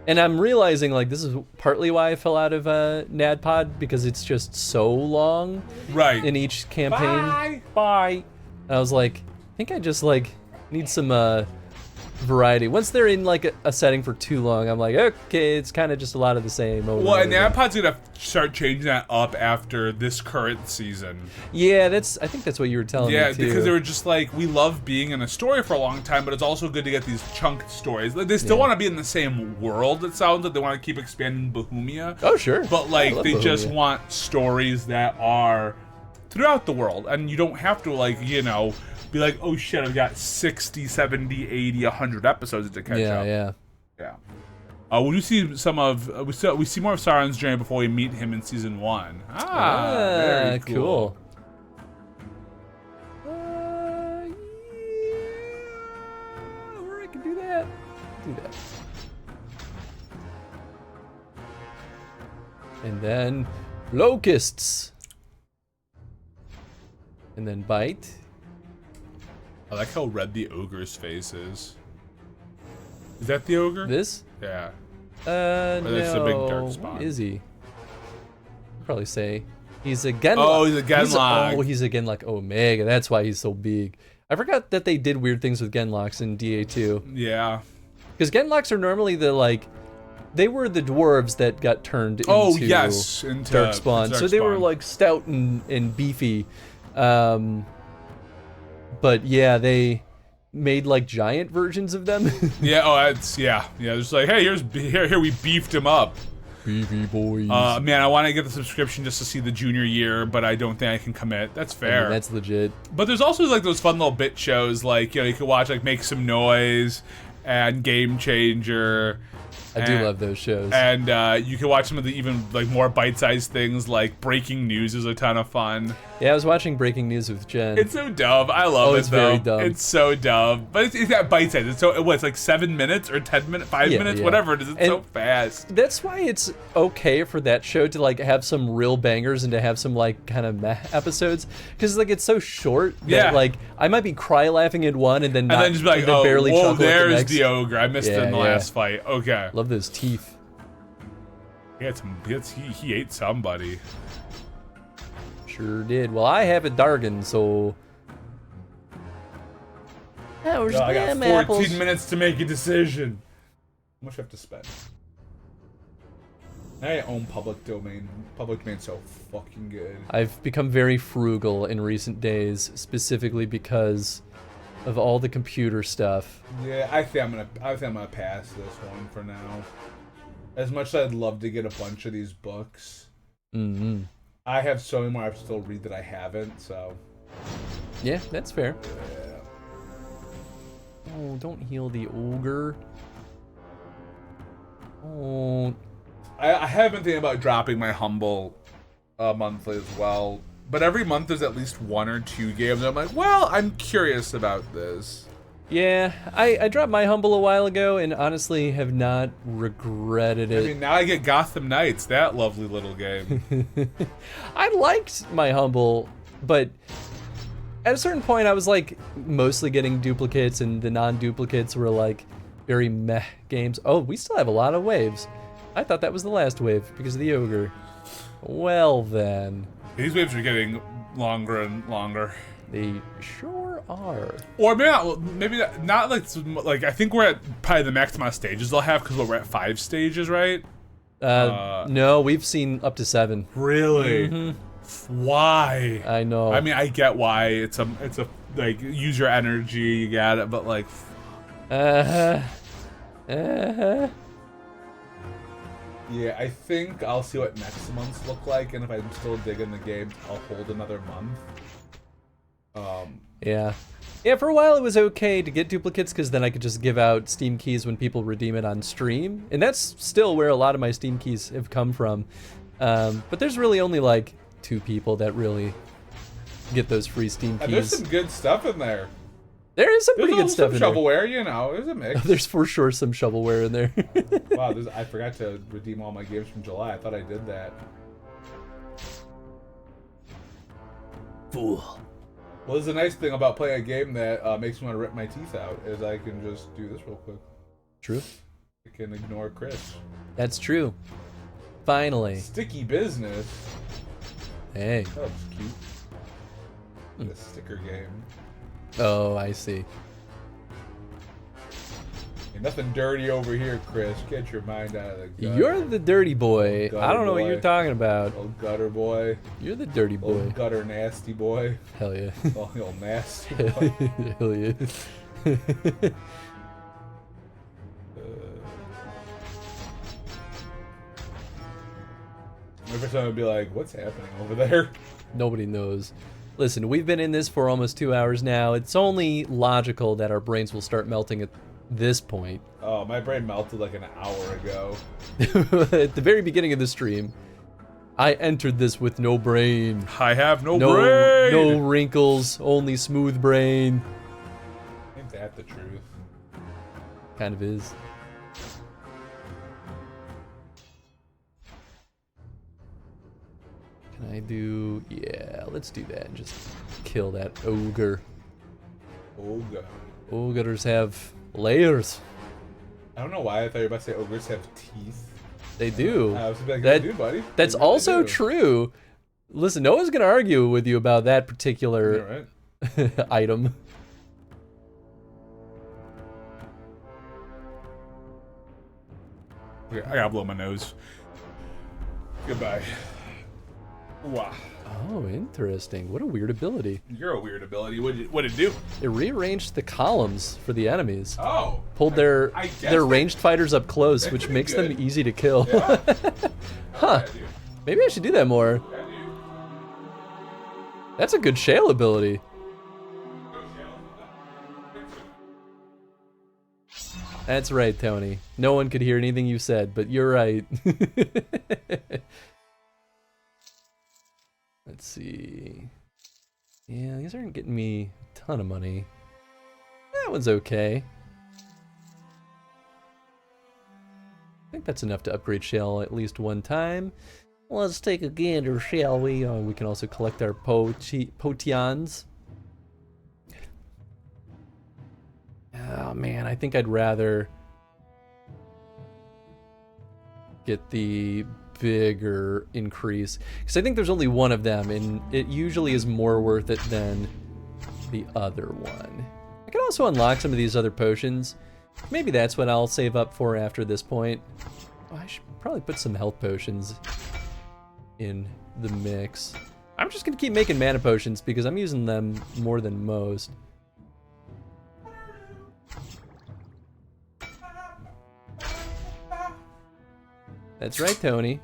And I'm realizing like this is partly why I fell out of NADPOD because it's just so long Right. in each campaign. Bye. And I was like, I think I just like need some variety. Once they're in like a setting for too long, I'm like, okay, it's kind of just a lot of the same. Over Well, and over again. NADPOD's gonna start changing that up after this current season. Yeah, I think that's what you were telling me too. Because they were just like, we love being in a story for a long time, but it's also good to get these chunked stories. Like, they still want to be in the same world, it sounds like. They want to keep expanding Bohemia. Oh, sure. But, like, I love they just Bohemia. want stories that are throughout the world. And you don't have to, like, be like, oh shit, I've got 60, 70, 80, 100 episodes to catch up. Yeah. We do see some of we see more of Sauron's journey before we meet him in season 1. Very cool. I can do that. And then locusts. And then bite. I like how red the ogre's face is. Is that the ogre? This? Yeah. No. that's a big dark spot. What is he? I'd probably say he's a Genlock. Oh, he's a Genlock. He's a Genlock Omega. That's why he's so big. I forgot that they did weird things with Genlocks in DA2. Yeah. Because Genlocks are normally they were the dwarves that got turned into Into Darkspawn. So they were like stout and beefy. But yeah, they made like giant versions of them. Yeah, Just like, hey, here we beefed him up. Beefy boys. Man, I want to get the subscription just to see the junior year, but I don't think I can commit. That's fair. I mean, that's legit. But there's also like those fun little bit shows, like you could watch like Make Some Noise and Game Changer. I do love those shows. And you can watch some of the even like more bite-sized things, like Breaking News is a ton of fun. Yeah, I was watching Breaking News with Jen. It's so dumb. I love it it's though. very dumb. It's so dumb. But it's that bite-sized. It's so it's like 7 minutes or 10 minutes, 5 minutes, whatever it is. It's so fast. That's why it's okay for that show to like have some real bangers and to have some like kind of meh episodes, because like it's so short that like I might be cry laughing at one and then just be like, oh, barely whoa, chuckle at the there's next. the ogre. I missed it in the last fight. Okay. Love those teeth. He ate somebody. Sure did. Well, I have a Dargon, so. I got 14 minutes to make a decision. How much do I have to spend? I own public domain. Public domain's so fucking good. I've become very frugal in recent days, specifically because of all the computer stuff. Yeah, I think I'm gonna pass this one for now. As much as I'd love to get a bunch of these books, I have so many more I have to still read that I haven't, so. Yeah, that's fair. Yeah. Oh, don't heal the ogre. Oh. I have been thinking about dropping my Humble monthly as well, but every month there's at least 1 or 2 games. I'm like, well, I'm curious about this. Yeah, I dropped my Humble a while ago and honestly have not regretted it. I mean, now I get Gotham Knights, that lovely little game. I liked my Humble, but at a certain point I was like mostly getting duplicates, and the non-duplicates were like very meh games. Oh, we still have a lot of waves. I thought that was the last wave because of the ogre. Well then. These waves are getting longer and longer. They sure are. Or maybe not like I think we're at probably the max amount of stages they'll have, because we're at 5 stages, right? No, we've seen up to 7. Really? Why? I know. I mean, I get why. It's a like, use your energy, you got it, but like. Yeah, I think I'll see what next month's look like, and if I'm still digging the game, I'll hold another month. Yeah. Yeah, for a while it was okay to get duplicates because then I could just give out Steam keys when people redeem it on stream. And that's still where a lot of my Steam keys have come from. But there's really only like 2 people that really get those free Steam keys. And there's some good stuff in there. There is some pretty good stuff in there. Shovelware, you know, there's a mix. There's for sure some shovelware in there. Wow, I forgot to redeem all my games from July. I thought I did that. Fool. Well, this is a nice thing about playing a game that makes me want to rip my teeth out, is I can just do this real quick. True. I can ignore Chris. That's true. Finally. Sticky business. Hey. That looks cute. The sticker game. Oh, I see. Ain't nothing dirty over here, Chris. Get your mind out of the gutter. You're the dirty boy. Gutter I don't know boy. what you're talking about. Old gutter boy. You're the dirty boy. Old gutter nasty boy. Hell yeah. Oh, you old nasty boy. Hell yeah. Every time I'd be like, what's happening over there? Nobody knows. Listen, we've been in this for almost 2 hours now. It's only logical that our brains will start melting at this point. Oh, my brain melted like an hour ago. At the very beginning of the stream, I entered this with no brain. I have no brain! No wrinkles, only smooth brain. Ain't that the truth? Kind of is. Can I do... Yeah, let's do that and just kill that ogre. Ogre. Ogres have layers. I don't know why I thought you were about to say ogres have teeth. They do. I was like, That- they do, buddy. That's They really also do. true. Listen, no one's going to argue with you about that particular You're right. item. Okay, I gotta blow my nose. Goodbye. Wow. Oh, interesting. What a weird ability. You're a weird ability. What'd it do? It rearranged the columns for the enemies. Oh. Pulled their I guess their that- ranged fighters up close, that's which pretty makes them good. easy to kill. Yeah. Huh. Yeah, dude. Maybe I should do that more. Yeah, dude. That's a good shale ability. That's right, Tony. No one could hear anything you said, but you're right. Let's see. Yeah, these aren't getting me a ton of money. That one's okay. I think that's enough to upgrade shale at least one time. Let's take a gander, shall we? Oh, we can also collect our potions. Oh man, I think I'd rather get the bigger increase, because I think there's only one of them, and it usually is more worth it than the other one. I can also unlock some of these other potions. Maybe that's what I'll save up for after this point. Oh, I should probably put some health potions in the mix. I'm just gonna keep making mana potions because I'm using them more than most. That's right, Tony.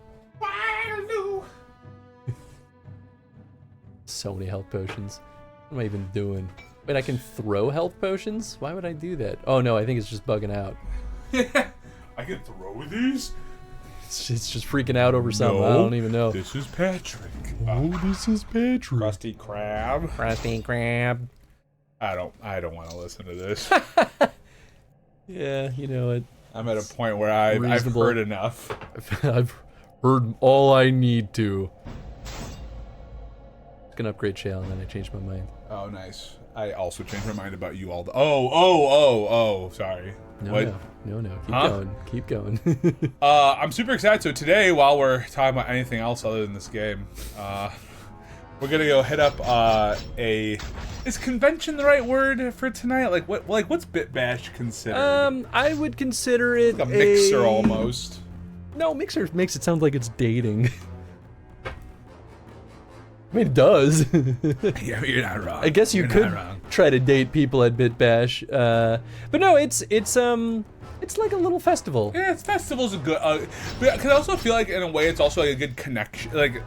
So many health potions. What am I even doing? Wait, I can throw health potions? Why would I do that? Oh no, I think it's just bugging out. I can throw these? It's just freaking out over something. I No, don't even know. This is Patrick. Oh, this is Patrick. Krusty Krab. Krusty Krab. I don't want to listen to this. Yeah, you know it. I'm at a point where I've Reasonable. heard enough. I've heard all I need to. It's gonna upgrade shale, and then I changed my mind. Oh, nice. I also changed my mind about you all. Oh, sorry. No, What? no. Keep Huh? going. Keep going. I'm super excited. So today, while we're talking about anything else other than this game, we're gonna go hit up is convention the right word for tonight? What's Bit Bash considered? I would consider it Like a mixer almost. No, mixer makes it sound like it's dating. I mean, it does. Yeah, you're not wrong. I guess you You're could not wrong. try to date people at Bit Bash, but no, it's It's like a little festival. Yeah, festivals are good. Because I also feel like in a way it's also like a good connection. Like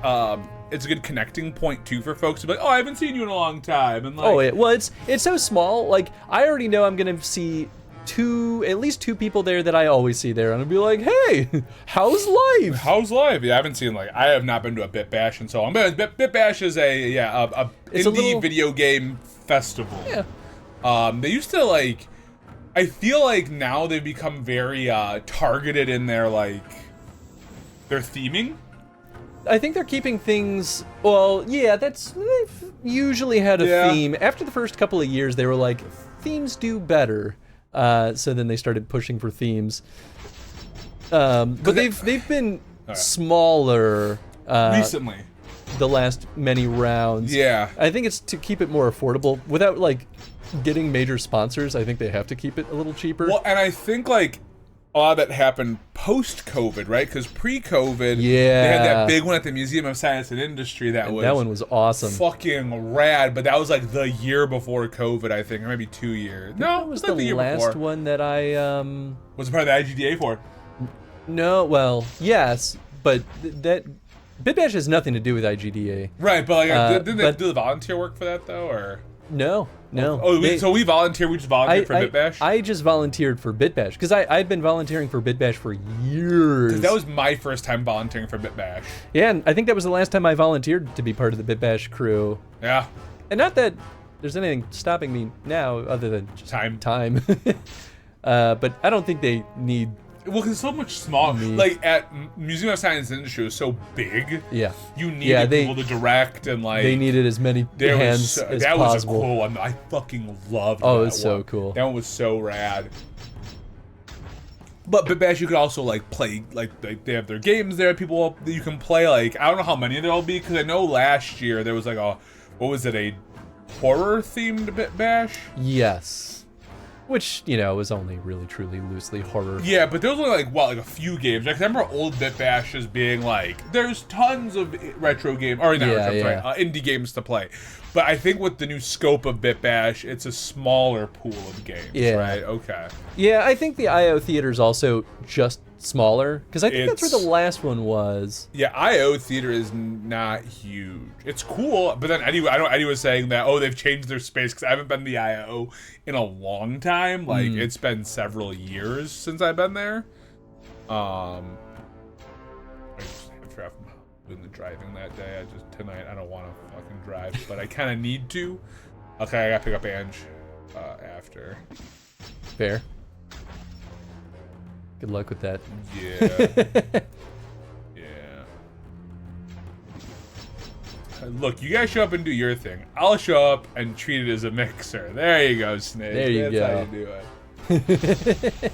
it's a good connecting point too for folks to be like, oh, I haven't seen you in a long time. And like, Oh, well, it's so small. Like I already know I'm gonna see at least two people there that I always see there, and I'll be like, hey, how's life? How's life? Yeah, I haven't seen I have not been to a Bit Bash and so on. But Bit Bash is a It's a indie little- video game festival. Yeah. They used to I feel like now they've become very targeted in their their theming. I think they're keeping things. Well, yeah, they've usually had a Yeah. theme. After the first couple of years, they were like, themes do better. So then they started pushing for themes. But they've been smaller Recently. the last many rounds. Yeah. I think it's to keep it more affordable without getting major sponsors. I think they have to keep it a little cheaper. Well, and I think a lot of that happened post-COVID, right? Because pre-COVID, they had that big one at the Museum of Science and Industry that one was awesome. fucking rad. But that was the year before COVID, I think, or maybe 2 years. No, That was it was the year last before. one that I Was it part of the IGDA for? No, well, yes, but that Bit Bash has nothing to do with IGDA. Right, but didn't they but- do the volunteer work for that though, or? No. Oh, so we volunteer. We just volunteered for Bit Bash. I just volunteered for Bit Bash because I'd been volunteering for Bit Bash for years. That was my first time volunteering for Bit Bash. Yeah, and I think that was the last time I volunteered to be part of the Bit Bash crew. Yeah. And not that there's anything stopping me now other than just Time. But I don't think they need. Well, because it's so much smaller. At Museum of Science and Industry, it was so big. Yeah. You needed they- people to direct and They needed as many there hands was as that possible. was a cool one. I fucking loved Oh, that it was so one. cool. That one was so rad. But Bit Bash, you could also play they have their games there. People that you can play. I don't know how many there'll be because I know last year there was a horror themed Bit Bash. Yes. Which, was only really truly loosely horror. Yeah, but there was only a few games. I remember old Bit Bashes being there's tons of retro games, or not retro, sorry, indie games to play. But I think with the new scope of Bit Bash, it's a smaller pool of games, right? Okay. Yeah, I think the IO Theater is also just smaller because I think that's where the last one was. Yeah, IO Theater is not huge. It's cool, but then Eddie was saying that they've changed their space because I haven't been to the IO in a long time. It's been several years since I've been there. I forgot from doing the driving that day. Tonight I don't want to fucking drive, but I kind of need to. Okay, I gotta pick up Ange after. Fair. Good luck with that. Yeah. Yeah. Look, you guys show up and do your thing. I'll show up and treat it as a mixer. There you go, Snake. There you That's go. how you do it.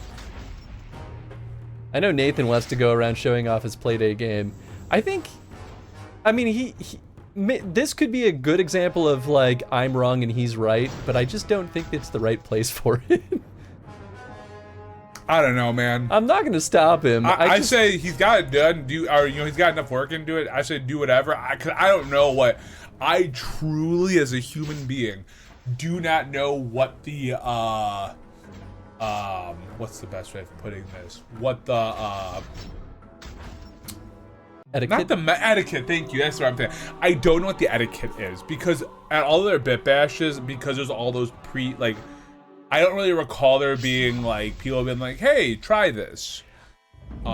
I know Nathan wants to go around showing off his Playdate game. This could be a good example of I'm wrong and he's right, but I just don't think it's the right place for it. I don't know, man. I'm not going to stop him. I say he's got it done. He's got enough work into it. I say do whatever. Cause I don't know what. I truly, as a human being, do not know what the what's the best way of putting this? What the Etiquette? Not the etiquette, thank you, that's what I'm saying. I don't know what the etiquette is, because at all their Bit Bashes, because there's all those I don't really recall there being people being hey, try this.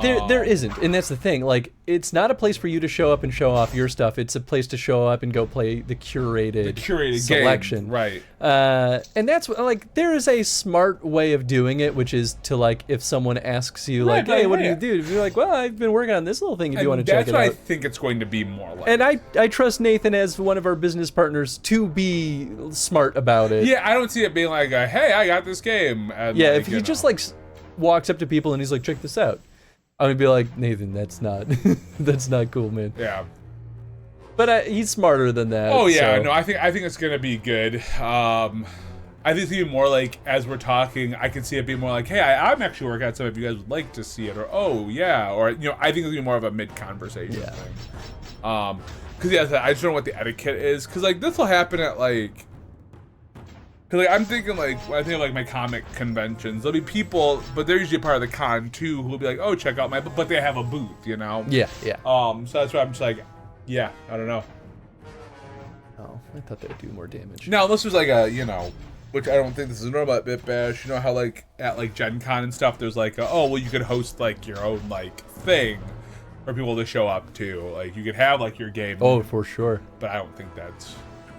There isn't, and that's the thing. It's not a place for you to show up and show off your stuff. It's a place to show up and go play the curated selection, game, right? And that's there is a smart way of doing it, which is to if someone asks you hey, what do you do? You're like, well, I've been working on this little thing. If you want to check it out, that's what I think it's going to be more like. And I trust Nathan as one of our business partners to be smart about it. Yeah, I don't see it being hey, I got this game. And if he just walks up to people and he's like, check this out. I'm gonna be like, Nathan, that's not that's not cool, man. Yeah. But he's smarter than that. Oh yeah, so. no, I think it's gonna be good. I think it's gonna be more as we're talking, I can see it being more hey, I'm actually working on something if you guys would like to see it, or oh yeah, or I think it's gonna be more of a mid-conversation thing. Because I just don't know what the etiquette is, because this will happen at Cause like I'm thinking like I think of like my comic conventions. There'll be people, but they're usually part of the con too, who'll be like, "Oh, check out my," but they have a booth, you know. Yeah, yeah. So that's why I'm just like, yeah, I don't know. Oh, I thought they'd do more damage. Now this was like a, you know, which I don't think this is normal at BitBash. You know how like at like Gen Con and stuff, there's like, oh well, you could host like your own like thing for people to show up to. Like you could have like your game. Oh, for sure. But I don't think that's.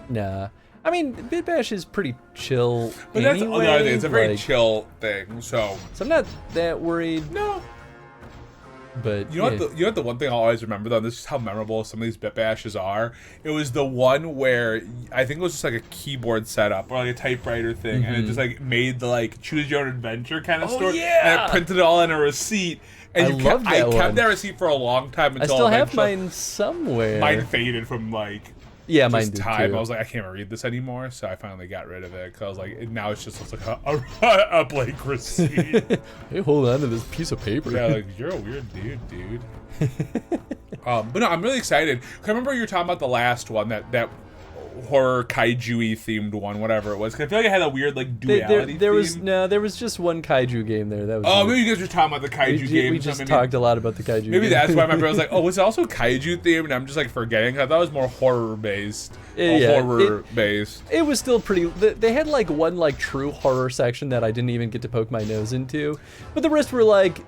Nah. I mean, BitBash is pretty chill. But anyway. that's another thing. It's a very like, chill thing. So I'm not that worried. No. But you know what? You know what? The one thing I'll always remember though, this is how memorable some of these BitBashes are. It was the one where I think it was just like a keyboard setup or like a typewriter thing, and it just like made the like choose your own adventure kind of story. Yeah. And it printed it all in a receipt. And I kept that receipt for a long time until I still have mine somewhere. Mine faded from like. Yeah, mine did time. too. I was like, I can't read this anymore, so I finally got rid of it. Cause I was like, now it's just like a blank receipt. Hey, hold on to this piece of paper. Yeah, like you're a weird dude. But no, I'm really excited. I remember you were talking about the last one, that horror kaiju-y themed one, whatever it was. Cause I feel like it had a weird like duality. There was just one kaiju game there. That was. Oh, maybe you guys were talking about the kaiju game. We just talked a lot about the kaiju. Maybe game. that's why my brain was like, oh, was it also kaiju themed? And I'm just like forgetting. I thought it was more horror based. It was still pretty. They had like one like true horror section that I didn't even get to poke my nose into, but the rest were like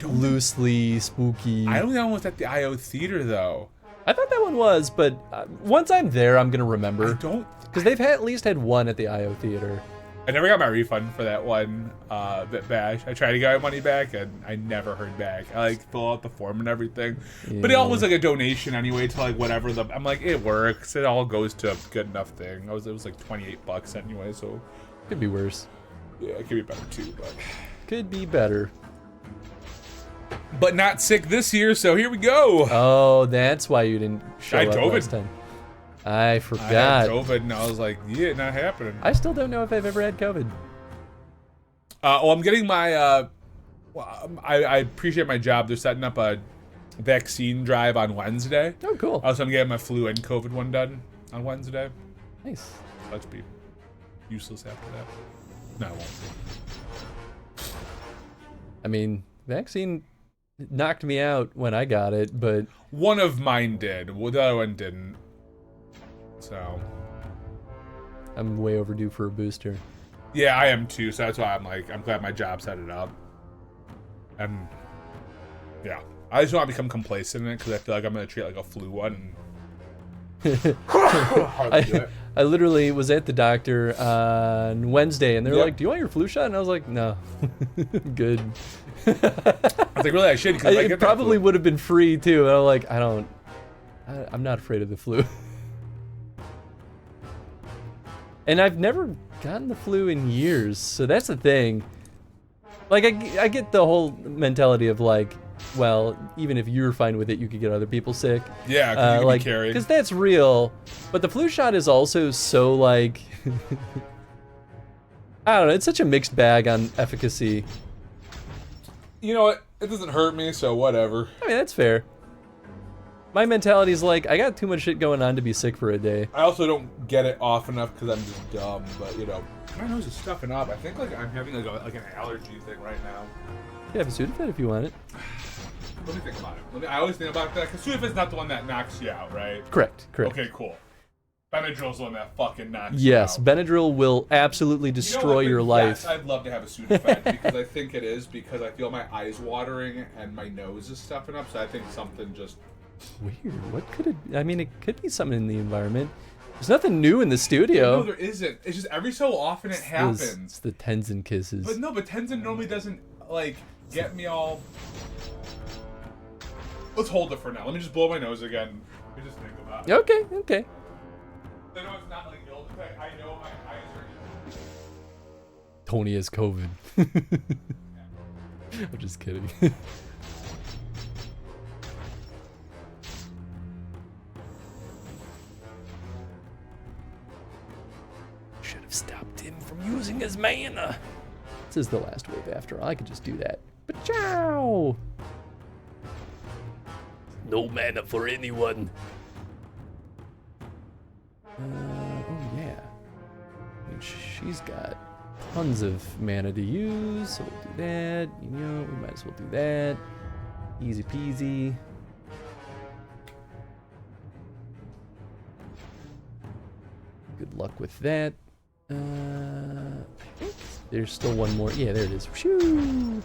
loosely spooky. I don't think that one was at the IO Theater though. I thought that one was, but once I'm there, I'm gonna remember. I don't, because they've at least had one at the IO Theater. I never got my refund for that one BitBash. I tried to get my money back, and I never heard back. I like fill out the form and everything, but it all was like a donation anyway to like whatever the. I'm like, it works. It all goes to a good enough thing. It was like $28 anyway, so could be worse. Yeah, it could be better too, but could be better. But not sick this year, so here we go. Oh, that's why you didn't show up last time. I forgot. I had COVID, and I was like, yeah, not happening. I still don't know if I've ever had COVID. I'm getting my, I appreciate my job. They're setting up a vaccine drive on Wednesday. Oh, cool. So I'm getting my flu and COVID one done on Wednesday. Nice. Let's be useless after that. No, it won't. I mean, vaccine knocked me out when I got it, but one of mine did. Well, the other one didn't. So I'm way overdue for a booster. Yeah, I am too. So that's why I'm like, I'm glad my job set it up. And yeah, I just want to become complacent in it because I feel like I'm gonna treat it like a flu one. I literally was at the doctor on Wednesday, and they were like, "Do you want your flu shot?" And I was like, "No, I'm good." I was like, "Really? I should." Because it probably would have been free too. And I'm like, I'm not afraid of the flu. And I've never gotten the flu in years, so that's the thing. Like, I get the whole mentality of like, well, even if you're fine with it, you could get other people sick. Yeah, because you can be carried. Because that's real. But the flu shot is also so like, I don't know. It's such a mixed bag on efficacy. You know what? It doesn't hurt me, so whatever. I mean, that's fair. My mentality is like, I got too much shit going on to be sick for a day. I also don't get it off enough because I'm just dumb, but you know, my nose is stuffing up. I think like I'm having like an allergy thing right now. You have a Sudafed if you want it. Let me think about it. I always think about that because Sudafed's not the one that knocks you out, right? Correct. Okay, cool. Benadryl's the one that fucking knocks you out. Yes, Benadryl will absolutely destroy your life. Yes, I'd love to have a Sudafed because I think it is because I feel my eyes watering and my nose is stuffing up, so I think something just... Weird. What could it... I mean, it could be something in the environment. There's nothing new in the studio. No, there isn't. It's just every so often it happens. It's the Tenzin kisses. But no, Tenzin normally doesn't, like, get me all... Let's hold it for now. Let me just blow my nose again. Let me just think about it. Okay. I know it's not like ill effect. I know my eyes are... Tony has COVID. I'm just kidding. Should have stopped him from using his mana. This is the last wave after all. I could just do that. But ciao! No mana for anyone. Oh yeah. she's got tons of mana to use, so we'll do that. You know, we might as well do that. Easy peasy. Good luck with that. I think there's still one more. Yeah, there it is. Shoo!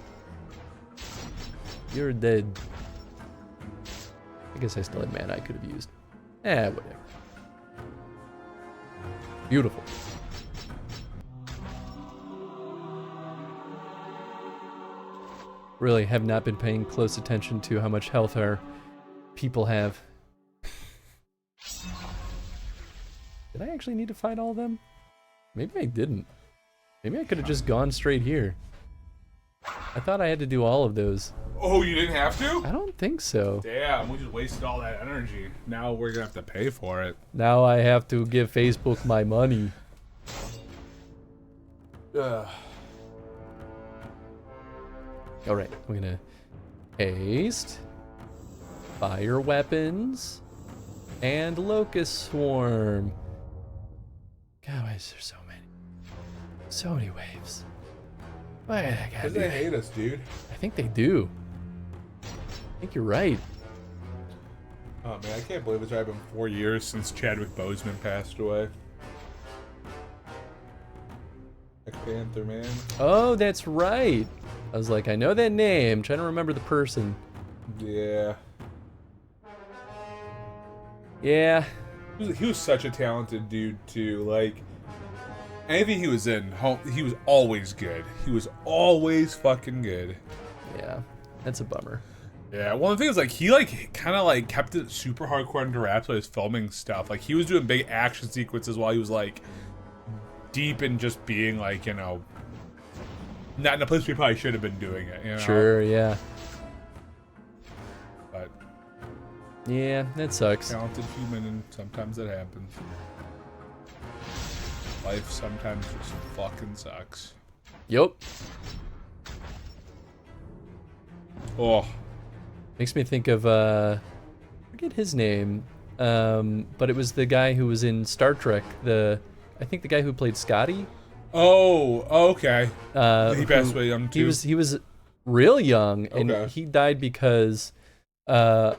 You're dead. I guess I still had mana I could have used. Whatever. Beautiful. Really have not been paying close attention to how much health our people have. Did I actually need to fight all of them? Maybe I didn't. Maybe I could have just gone straight here. I thought I had to do all of those. Oh, you didn't have to? I don't think so. Damn, we just wasted all that energy. Now we're gonna have to pay for it. Now I have to give Facebook my money. Alright, we're gonna haste, fire weapons, and locust swarm. God, why is there so many? So many waves. Why did I gotta Because do they that? hate us, dude. I think they do. I think you're right. Oh man, I can't believe it's already been 4 years since Chadwick Boseman passed away. Black Panther, man. Oh, that's right. I was like, I know that name. I'm trying to remember the person. Yeah. Yeah. He was such a talented dude too. Like anything he was in, he was always good. He was always fucking good. Yeah, that's a bummer. Yeah, well the thing is, like, he like kind of like kept it super hardcore under wraps while he was filming stuff. Like he was doing big action sequences while he was like deep in just being like, you know, not in a place we probably should have been doing it. You know? Sure, yeah. But yeah, that sucks. talented human, and sometimes it happens. Life sometimes just fucking sucks. Yup. Oh. Makes me think of, I forget his name, but it was the guy who was in Star Trek, I think the guy who played Scotty. Oh, okay. He passed away young too. He was real young, and he died because, I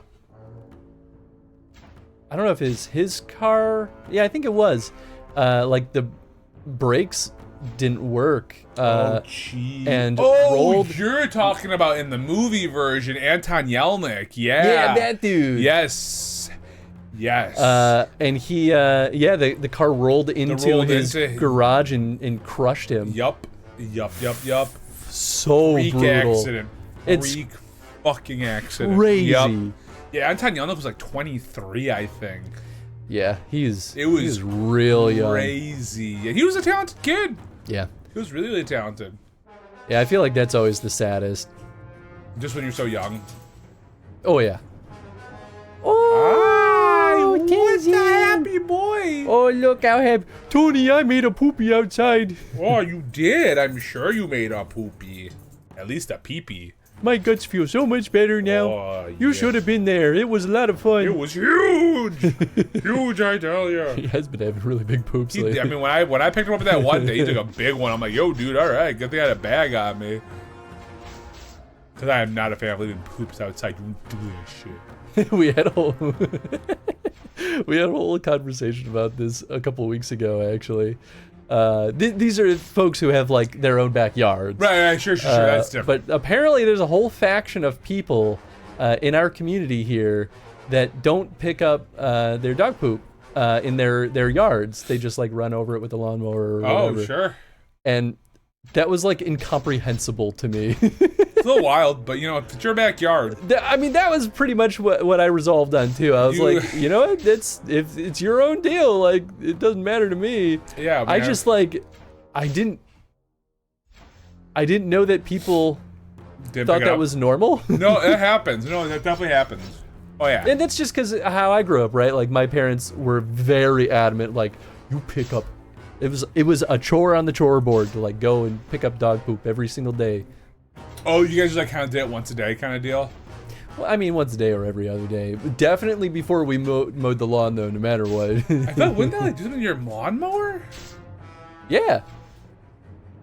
don't know if it's his car. Yeah, I think it was. Like the brakes didn't work. And rolled. You're talking about in the movie version, Anton Yelnats. Yeah. Yeah, that dude. Yes. Yes. And he, the car rolled into his garage and crushed him. Yup. So Freak brutal. accident. It's Freak fucking accident. crazy. Yup. Yeah, Anton Yelnats was like 23, I think. Yeah, he was real real young. Crazy. Yeah, he was a talented kid. Yeah. He was really, really talented. Yeah, I feel like that's always the saddest. Just when you're so young. Oh, yeah. Oh, what's the happy boy? Oh, look how happy. Tony, I made a poopy outside. Oh, you did. I'm sure you made a poopy. At least a pee-pee. My guts feel so much better now. Oh, you should have been there. It was a lot of fun. It was huge. Huge, I tell you. He has been having really big poops lately. I mean, when I picked him up that one day, he took a big one. I'm like, yo, dude, all right. Good thing I had a bag on me. Because I am not a fan of leaving poops outside. You don't do that shit. we had a whole conversation about this a couple of weeks ago, actually. These are folks who have like their own backyards. Right, sure, that's different. But apparently there's a whole faction of people in our community here that don't pick up their dog poop in their yards. They just like run over it with a lawnmower or whatever. Oh, sure. And that was like incomprehensible to me. It's a little wild, but you know, it's your backyard. I mean, that was pretty much what I resolved on too. I was like, you know what? If it's your own deal, like it doesn't matter to me. Yeah, man. I just like, I didn't know that people thought that was normal. No, it happens. No, that definitely happens. Oh yeah. And that's just because how I grew up, right? Like my parents were very adamant, like you pick up. It was a chore on the chore board to like go and pick up dog poop every single day. Oh, you guys like kind of did it once a day kind of deal? Well, I mean, once a day or every other day. Definitely before we mowed the lawn, though, no matter what. I thought, wouldn't that like do something to your lawnmower? Yeah.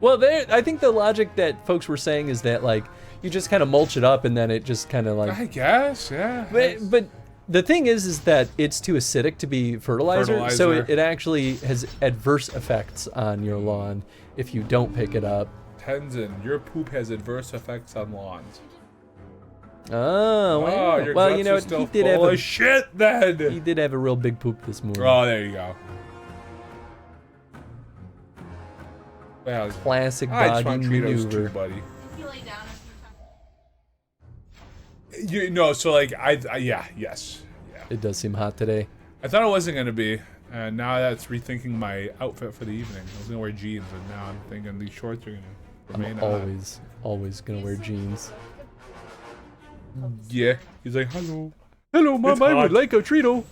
Well, I think the logic that folks were saying is that like you just kind of mulch it up and then it just kind of like. I guess, yeah. But the thing is that it's too acidic to be fertilizer. So it actually has adverse effects on your lawn if you don't pick it up. Tenzin, your poop has adverse effects on lawns. Oh, wow. Your Well, guts you know, are still he did have full a of shit then. He did have a real big poop this morning. Oh, there you go. Well, Classic I just doggy want Cheetos maneuver. too, buddy. If you lay down a few times. You know, so like yeah, yes. Yeah. It does seem hot today. I thought it wasn't gonna be. And now that's rethinking my outfit for the evening. I was gonna wear jeans, and now I'm thinking these shorts are gonna remain on. always gonna wear jeans. Yeah. He's like, hello. Hello, Mom. It's I hot. would like a treato.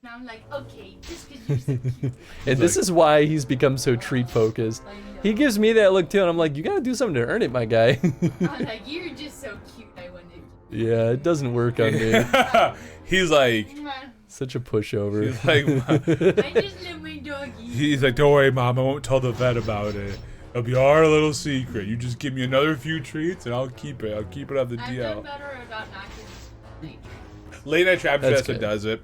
Now I'm like, okay, just because you're so cute. And this is why he's become so treat focused. He gives me that look too, and I'm like, you gotta do something to earn it, my guy. I'm like, you're just so cute. I wanted. Yeah, it doesn't work on me. He's like, Such a pushover. he's like, I just love my doggy. he's like, don't worry, Mom. I won't tell the vet about it. It'll be our little secret. You just give me another few treats, and I'll keep it. I'll keep it on the I've done DL. better about not giving late. Late night trap That's that's what good. does it.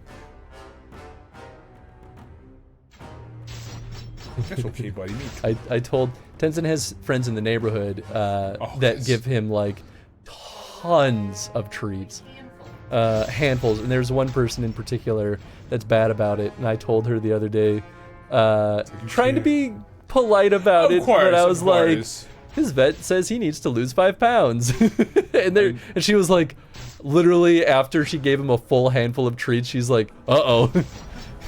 That's okay, buddy. I told Tenzin has friends in the neighborhood that yes. give him like tons of treats, handfuls, and there's one person in particular that's bad about it. And I told her the other day, trying to be polite about it, but I was like, his vet says he needs to lose 5 pounds, and she was like, literally after she gave him a full handful of treats, she's like, uh-oh.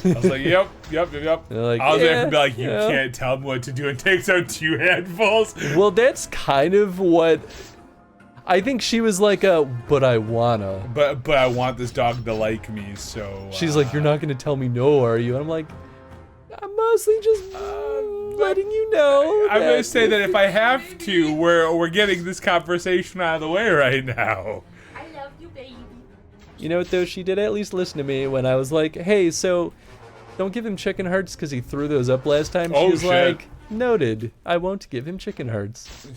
I was like, yep. Like, I was there yeah, to be like, you yeah. can't tell him what to do, and takes out 2 handfuls. Well, that's kind of what I think she was like, but I wanna. But I want this dog to like me, so. She's like, you're not gonna tell me no, are you? And I'm like, I'm mostly just letting you know. I'm gonna say that if I have to, we're getting this conversation out of the way right now. I love you, baby. You know what though? She did at least listen to me when I was like, hey, so don't give him chicken hearts because he threw those up last time. She Oh, was shit. like, noted. I won't give him chicken hearts.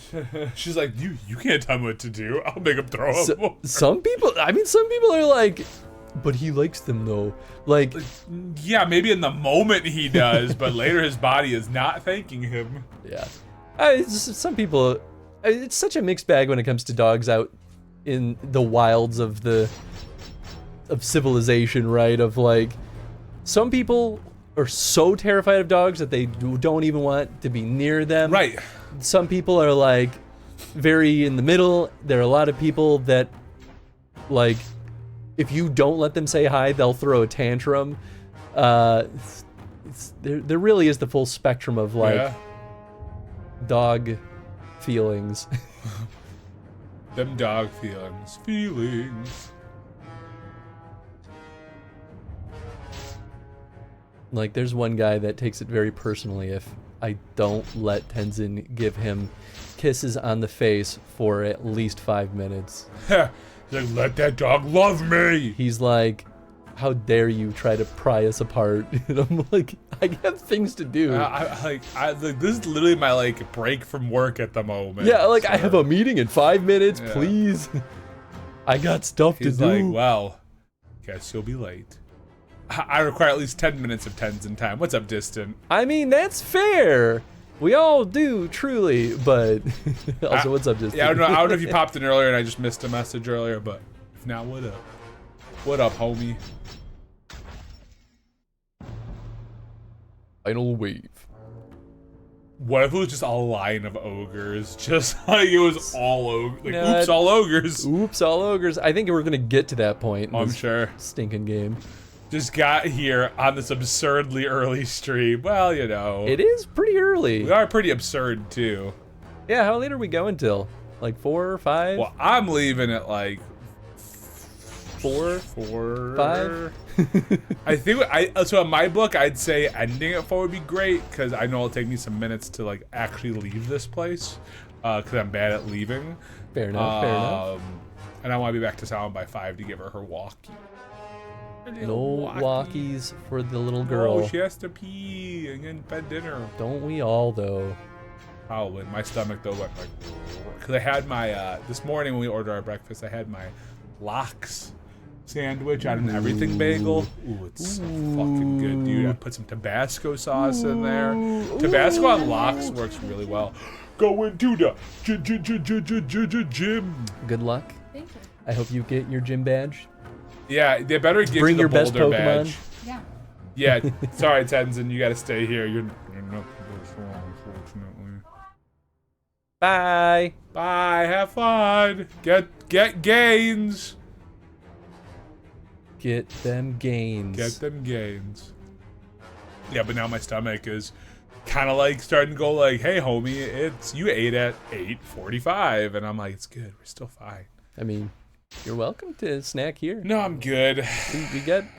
She's like, you can't tell me what to do. I'll make him throw up. So, some people are like, but he likes them though. Like, Yeah, maybe in the moment he does, but later his body is not thanking him. yeah. Some people, it's such a mixed bag when it comes to dogs out in the wilds of civilization, right? Of like, some people are so terrified of dogs that they don't even want to be near them. Right. Some people are like very in the middle. There are a lot of people that like, if you don't let them say hi, they'll throw a tantrum. There really is the full spectrum of like dog feelings. Them dog feelings. Like, there's one guy that takes it very personally if I don't let Tenzin give him kisses on the face for at least 5 minutes. He's like, let that dog love me. He's like, how dare you try to pry us apart? And I'm like, I have things to do. Like, this is literally my like break from work at the moment. Yeah, like, I have a meeting in 5 minutes, Yeah. please. I got stuff He's to do. like, well, guess you'll be late. I require at least 10 minutes of Tenzin time. What's up, Distant? I mean, that's fair. We all do, truly, but also, what's up, just Yeah, I don't know if you popped in earlier and I just missed a message earlier, but if not, what up? What up, homie? Final wave. What if it was just a line of ogres? Just like it was all ogres. Like, No, oops, all ogres. Oops, all ogres. I think we're gonna get to that point. in I'm this sure. Stinking game. Just got here on this absurdly early stream. Well, you know. It is pretty early. We are pretty absurd, too. Yeah, how late are we going till? Like 4 or 5? Well, I'm leaving at like 4? 5? I think so in my book I'd say ending at 4 would be great because I know it'll take me some minutes to like actually leave this place because I'm bad at leaving. Fair enough, fair enough. And I want to be back to Salem by 5 to give her walkie. No walkies for the little girl. Oh, she has to pee and then fed dinner. Don't we all, though? Probably. My stomach though went like, because I had my this morning when we ordered our breakfast, I had my lox sandwich on an everything bagel. Ooh, it's so fucking good, dude. I put some Tabasco sauce in there. Tabasco on lox works really well. Go into the gym. Good luck. Thank you. I hope you get your gym badge. Yeah, they better give Bring you the your best Boulder Pokemon. badge. Yeah. Yeah, sorry, Tenzin, you gotta stay here. You're not unfortunately. Bye. Bye, have fun. Get gains. Get them gains. Get them gains. Yeah, but now my stomach is kind of like starting to go like, hey, homie, it's you ate at 8:45, and I'm like, it's good. We're still fine. I mean, you're welcome to snack here. No, I'm good.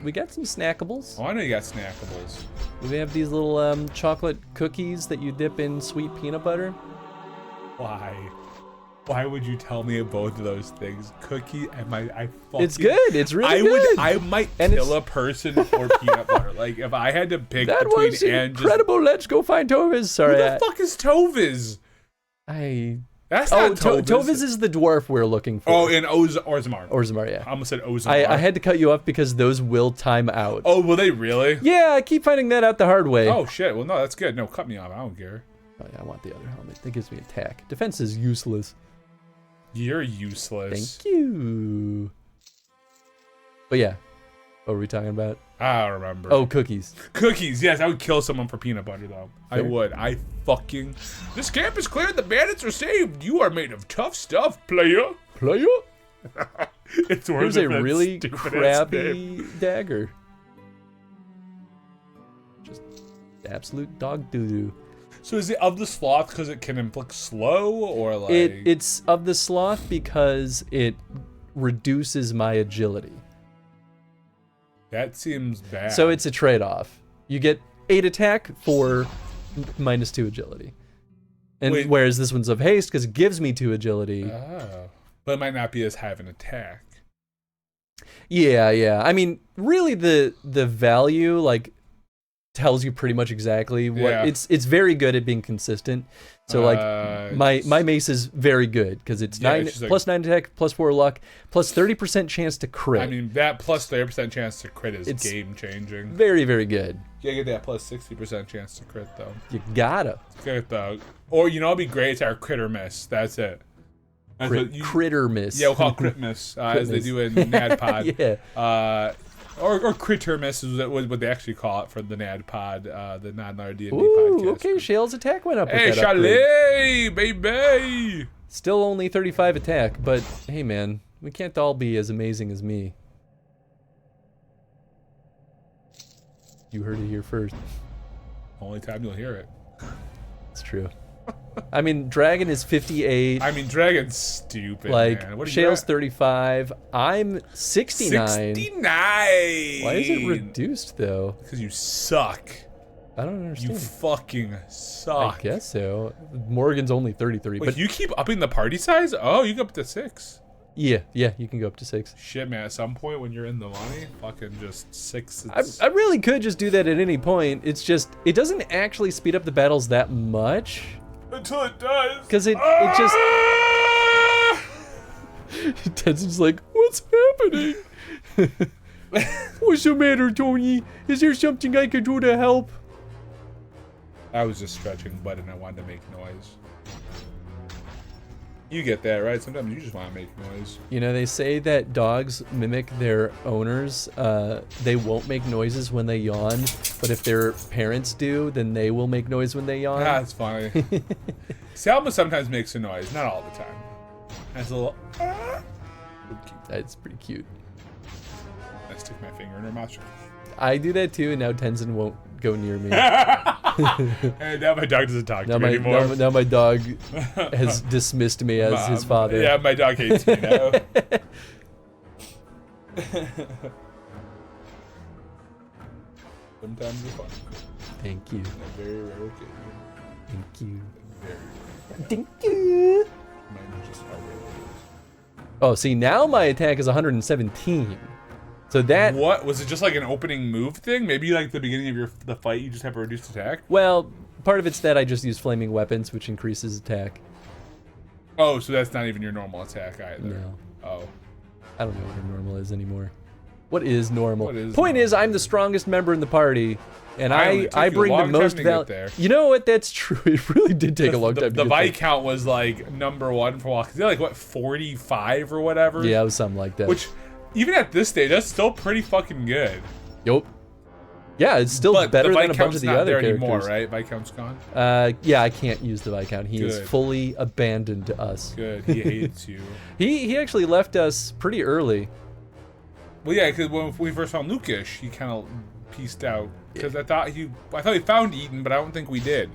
We got some snackables. Oh, I know you got snackables. We have these little chocolate cookies that you dip in sweet peanut butter. Why? Why would you tell me both of those things? Cookie and I fucking... It's good. It's really good. I might kill a person for peanut butter. Like, if I had to pick That between was and incredible. Let's go find Toviz. Sorry. Who the fuck is Toviz? That's not Toviz. Toviz is the dwarf we're looking for. Oh, in Orzammar. Orzammar, yeah. I almost said Orzammar. I had to cut you off because those will time out. Oh, will they really? Yeah, I keep finding that out the hard way. Oh, shit. Well, no, that's good. No, cut me off. I don't care. Oh, yeah, I want the other helmet. That gives me attack. Defense is useless. You're useless. Thank you. But yeah, what were we talking about? I don't remember. Oh, cookies. Cookies, yes. I would kill someone for peanut butter, though. Fair. I would. I fucking... This camp is clear. The bandits are saved. You are made of tough stuff, player. Player? It's worth Here's it a for that really stupid-ass crappy name. dagger. Just absolute dog doo-doo. So is it of the sloth because it can inflict slow, or like... It's of the sloth because it reduces my agility. That seems bad. So it's a trade-off. You get 8 attack for -2 agility. And Wait. whereas this one's of haste because it gives me 2 agility. Oh. But it might not be as high of an attack. Yeah. I mean, really the value like tells you pretty much exactly what it's very good at being consistent. So like my mace is very good because it's plus 9 attack, plus 4 luck, plus 30% chance to crit. I mean, that plus 30% chance to crit is game changing. Very, very good. You gotta get that plus 60% chance to crit though. You gotta. Get the, or you know, it'd be great to our crit or miss. That's it. Critter miss. Yeah, we'll call it crit miss, as they do in NADPOD. Yeah. Or critter miss is what they actually call it for the NADPOD, the non-R D&D Ooh, podcast. okay, Shale's attack went up. Hey, with that upgrade. Chalet, baby! Still only 35 attack, but hey, man, we can't all be as amazing as me. You heard it here first. Only time you'll hear it. It's true. I mean, Dragon is 58. I mean, Dragon's stupid, like, man. What Shale's 35. I'm 69. 69! Why is it reduced, though? Because you suck. I don't understand. You fucking suck. I guess so. Morgan's only 33. Wait, but you keep upping the party size? Oh, you go up to 6. Yeah, you can go up to 6. Shit, man. At some point when you're in the money, fucking just 6. I really could just do that at any point. It's just, it doesn't actually speed up the battles that much. Until it does. Because it just... Tenzin's like, what's happening? What's the matter, Tony? Is there something I can do to help? I was just stretching butt and I wanted to make noise. You get that, right? Sometimes you just want to make noise. You know, they say that dogs mimic their owners. They won't make noises when they yawn, but if their parents do, then they will make noise when they yawn. That's funny. Selma sometimes makes a noise, not all the time. That's a little... That's pretty cute. I stick my finger in her mouth. I do that too, and now Tenzin won't go near me. And now my dog doesn't talk to me anymore. Now my dog has dismissed me as his father. Yeah, my dog hates me now. Sometimes you're fun. Thank you. A very rare occasion. Thank you. Very Thank you. Mine is just how rare it is. Oh, see, now my attack is 117. So that... What? Was it just like an opening move thing? Maybe like the beginning of the fight, you just have a reduced attack? Well, part of it's that I just use flaming weapons, which increases attack. Oh, so that's not even your normal attack either. No. Oh. I don't know what a normal is anymore. What is normal? What is Point normal? is, I'm the strongest member in the party, and Only took I you a bring the long time most to get value. there. You know what? That's true. It really did take a long time to The get there. Viscount was like #1 for a while. 'Cause they're like, what, 45 or whatever? Yeah, it was something like that. Which, even at this stage, that's still pretty fucking good. Yup. Yeah, it's still But better the than a bunch Viscount's of the not other there characters. anymore, right? Viscount's gone? Yeah, I can't use the Viscount. He is Good. fully abandoned to us. Good. He hates you. He actually left us pretty early. Well, yeah, because when we first found Lucas, he kind of pieced out. Because I thought he found Eden, but I don't think we did.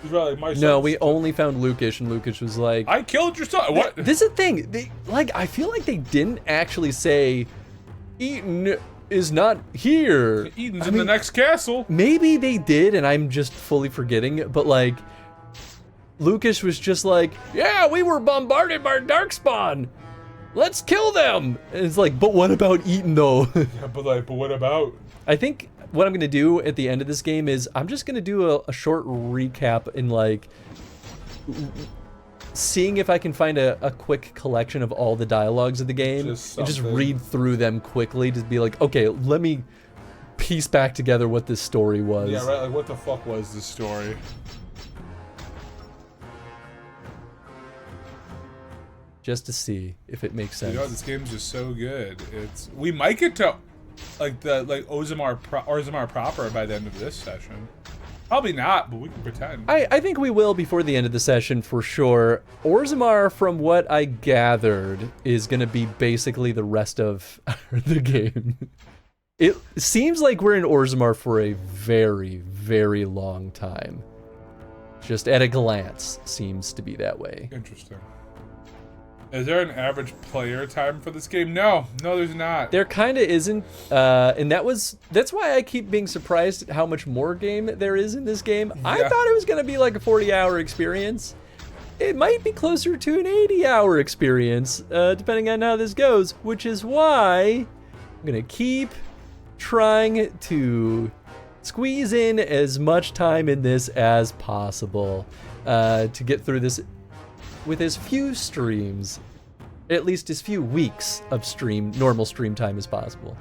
He was really like, my No, son's- we only found Lucas, and Lucas was like, I killed your son. What? This is the thing. I feel like they didn't actually say Eden is not here. Eden's I in the mean, next castle. Maybe they did, and I'm just fully forgetting. But like, Lucas was just like, "Yeah, we were bombarded by Darkspawn. Let's kill them." And it's like, but what about Eden though? Yeah, but what about? I think what I'm gonna do at the end of this game is I'm just gonna do a short recap and like seeing if I can find a quick collection of all the dialogues of the game Just and just something. read through them quickly to be like, okay, let me piece back together what this story was. Yeah, right. Like, what the fuck was this story? Just to see if it makes sense. You know, this game's just so good. We might get to like Orzammar proper by the end of this session. Probably not, but we can pretend. I think we will before the end of the session for sure. Orzammar, from what I gathered, is going to be basically the rest of the game. It seems like we're in Orzammar for a very, very long time. Just at a glance, seems to be that way. Interesting. Is there an average player time for this game? No, there's not. There kind of isn't, and that's why I keep being surprised at how much more game there is in this game. I Yeah. thought it was going to be like a 40-hour experience. It might be closer to an 80-hour experience, depending on how this goes, which is why I'm going to keep trying to squeeze in as much time in this as possible to get through this with as few streams, at least as few weeks of normal stream time as possible.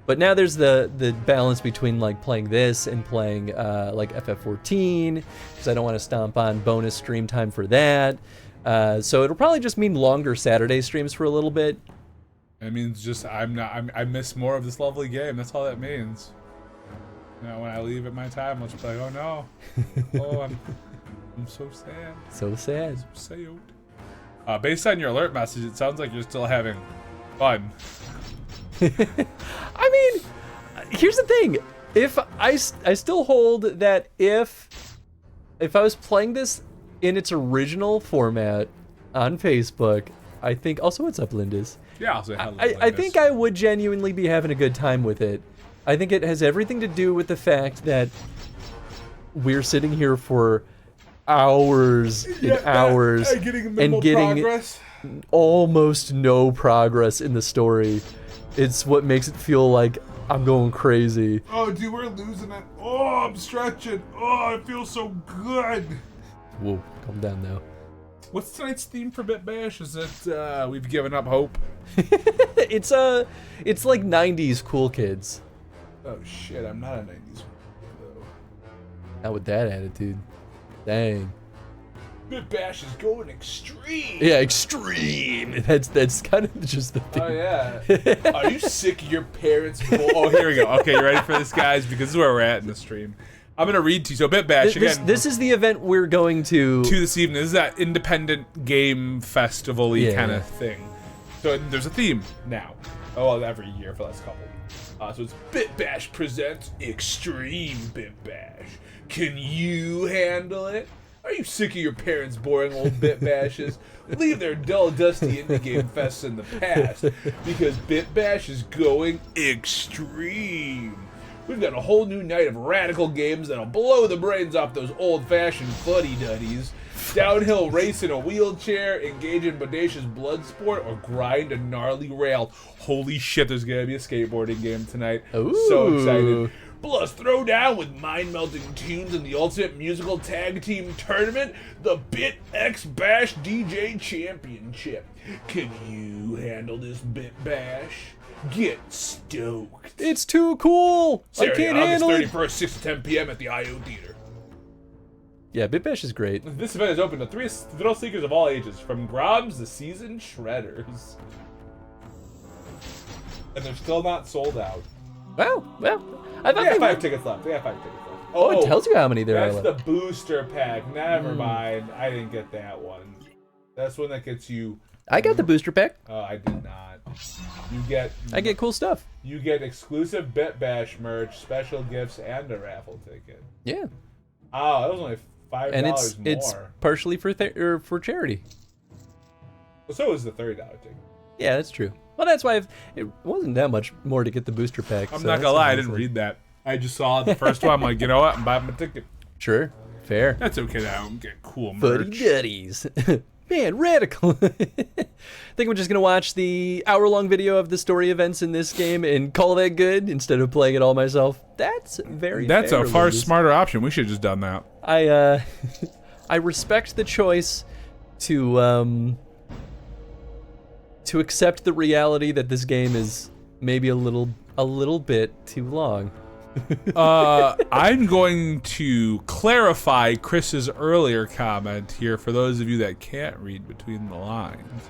But now there's the balance between like playing this and playing like FF14, because I don't want to stomp on bonus stream time for that. So it'll probably just mean longer Saturday streams for a little bit. It means just I miss more of this lovely game. That's all that means. You know, when I leave at my time, I'll just be like, oh no, oh I'm so sad. So sad. So sad. Based on your alert message, it sounds like you're still having fun. I mean, here's the thing. If I still hold that if I was playing this in its original format on Facebook, I think also what's up, Lindis? Yeah, I'll say hello. I think I would genuinely be having a good time with it. I think it has everything to do with the fact that we're sitting here for hours and hours and getting almost no progress in the story. It's what makes it feel like I'm going crazy. Oh, dude, we're losing it. Oh, I'm stretching. Oh, it feels so good. Whoa, calm down now. What's tonight's theme for Bit Bash? Is it we've given up hope? It's like 90s cool kids. Oh shit, I'm not a 90s though. Not with that attitude. Dang. Bit Bash is going extreme. Yeah, extreme. That's kind of just the thing. Oh yeah. Are you sick of your parents? Oh, here we go. Okay, you ready for this, guys? Because this is where we're at in the stream. I'm gonna read to you. So Bit Bash again. This is the event we're going to this evening. This is that independent game festival-y kind of thing. So there's a theme now. Oh, well, every year for the last couple. So it's Bit Bash presents Extreme Bit Bash. Can you handle it? Are you sick of your parents' boring old Bit Bashes? Leave their dull, dusty indie game fests in the past, because Bit Bash is going extreme. We've got a whole new night of radical games that'll blow the brains off those old-fashioned fuddy-duddies. Downhill race in a wheelchair, engage in bodacious blood sport, or grind a gnarly rail. Holy shit, there's gonna be a skateboarding game tonight. Ooh. So excited. Plus, throw down with mind-melting tunes in the Ultimate Musical Tag Team Tournament, the Bit X Bash DJ Championship. Can you handle this Bit Bash? Get stoked. It's too cool. Saturday, I can't handle it. August 31st, 6 to 10 p.m. at the IO Theater. Yeah, Bitbash is great. This event is open to thrill seekers of all ages, from Grobs to seasoned shredders. And they're still not sold out. Well, I thought They got 5 tickets left. Oh, it tells you how many there are That's left. the booster pack. Never mind. I didn't get that one. That's one that gets you. I got the booster pack. Oh, I did not. I get cool stuff. You get exclusive Bit Bash merch, special gifts, and a raffle ticket. Yeah. Oh, that was only $5 And more. it's partially for charity. Well, so was the $30 ticket. Yeah, that's true. Well, that's why it wasn't that much more to get the booster pack. I'm so not that's gonna lie, I amazing. didn't read that. I just saw the first one. I'm like, you know what? I'm buying my ticket. Sure, fair. That's okay that I don't get cool Fuddy merch. duddies. Man, radical. I think we're just gonna watch the hour-long video of the story events in this game and call that good instead of playing it all myself. That's very That's fair, a far ladies. smarter option. We should have just done that. I respect the choice to accept the reality that this game is maybe a little bit too long. I'm going to clarify Chris's earlier comment here for those of you that can't read between the lines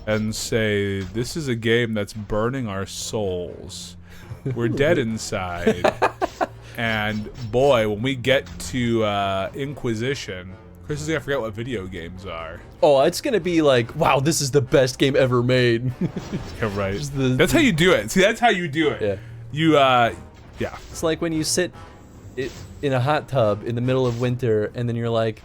and say this is a game that's burning our souls. We're dead inside. And boy, when we get to Inquisition, Chris is gonna forget what video games are. Oh, it's gonna be like, wow, this is the best game ever made. Yeah, right. Just the- That's how you do it. See, that's how you do it. Yeah. You, yeah. It's like when you sit in a hot tub in the middle of winter and then you're like,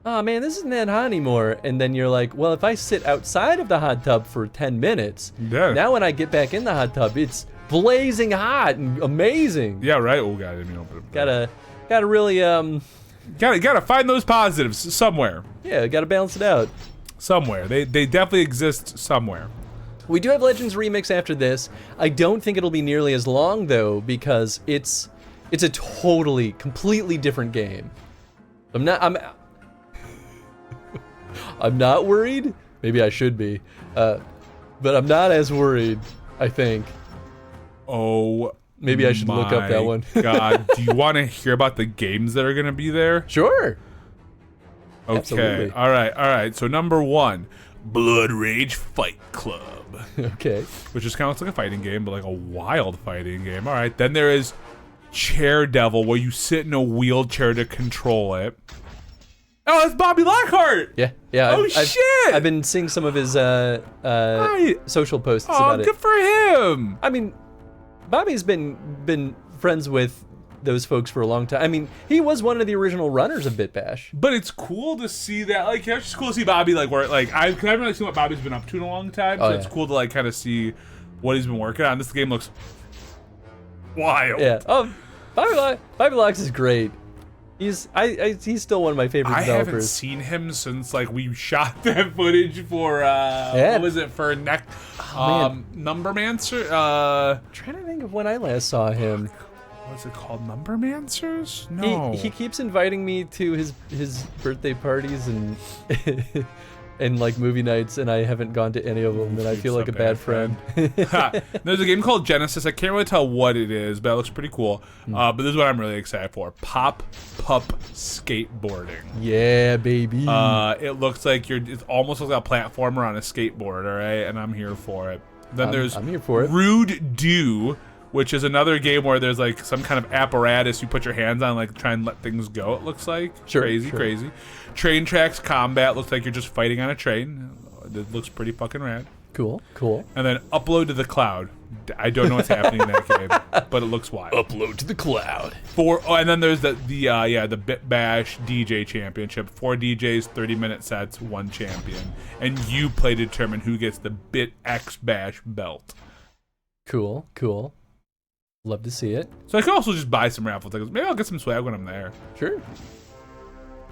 oh man, this isn't that hot anymore. And then you're like, well, if I sit outside of the hot tub for 10 minutes, Yeah. now when I get back in the hot tub, it's blazing hot and amazing. Yeah, right. Oh god, I didn't mean to open it. Gotta really, Gotta find those positives somewhere. yeah, gotta balance it out. Somewhere. They definitely exist somewhere. We do have Legends Remix after this. I don't think it'll be nearly as long though, because it's a totally, completely different game. I'm not worried. Maybe I should be, but I'm not as worried. I think. Oh, Maybe I should look up that one. God, do you want to hear about the games that are gonna be there? Sure. Okay. Absolutely. All right. So number 1, Blood Rage Fight Club. Okay. Which is kind of like a fighting game, but like a wild fighting game. All right. Then there is Chair Devil, where you sit in a wheelchair to control it. Oh, it's Bobby Lockhart. Yeah. Oh, shit! I've been seeing some of his social posts Oh, about it. good for him. I mean, Bobby's been friends with those folks for a long time. I mean, he was one of the original runners of Bit Bash. But it's cool to see that, like, it's just cool to see Bobby, like, where, like, I haven't really seen what Bobby's been up to in a long time, so it's cool to, like, kind of see what he's been working on. This game looks wild. Yeah. Oh, Bobby Locks is great. He's still one of my favorite I haven't developers. seen him since, like, we shot that footage for, what was it, for Numbermancer? I'm trying to think of when I last saw him. What's it called? Numbermancers? No. He keeps inviting me to his birthday parties and and like movie nights, and I haven't gone to any of them, and I feel like a bad friend. There's a game called Genesis. I can't really tell what it is, but it looks pretty cool. But this is what I'm really excited for. Pop Pup Skateboarding. Yeah, baby. It looks like it almost looks like a platformer on a skateboard, all right? And I'm here for it. Then there's I'm here for it. Rude Do, which is another game where there's like some kind of apparatus you put your hands on, like try and let things go, it looks like. Sure, Crazy. Train Tracks Combat looks like you're just fighting on a train. It looks pretty fucking rad. Cool. And then Upload to the Cloud. I don't know what's happening in that game, but it looks wild. Upload to the cloud. And then there's the Bit Bash DJ Championship. 4 DJs, 30-minute sets, 1 champion, and you play to determine who gets the Bit X Bash belt. Cool. Love to see it. So I could also just buy some raffle tickets. Maybe I'll get some swag when I'm there. Sure.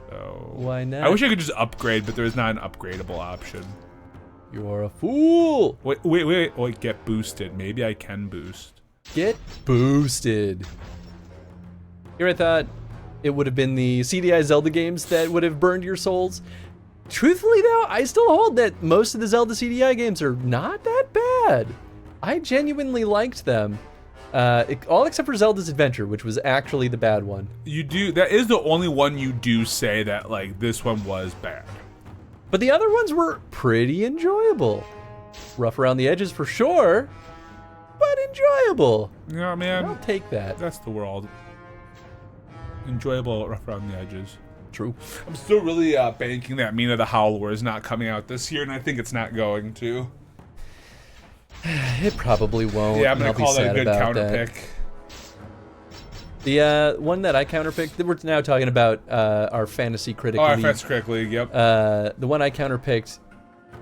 So Why not? I wish I could just upgrade, but there is not an upgradable option. You're a fool. Wait, get boosted. Maybe I can boost. Get boosted. Here I thought it would have been the CDI Zelda games that would have burned your souls. Truthfully though, I still hold that most of the Zelda CDI games are not that bad. I genuinely liked them. All except for Zelda's Adventure, which was actually the bad one. You do, that is the only one you do say that like this one was bad. But the other ones were pretty enjoyable. Rough around the edges for sure, but enjoyable. Yeah, man. I'll take that. That's the world. Enjoyable, rough around the edges. True. I'm still really banking that Mina the Howler is not coming out this year, and I think it's not going to. It probably won't. Yeah, I'm gonna I'll be call that a sad good about counter that. pick. The one that I counterpicked, we're now talking about our fantasy critic. Oh, our league. fantasy critic league, yep. The one I counterpicked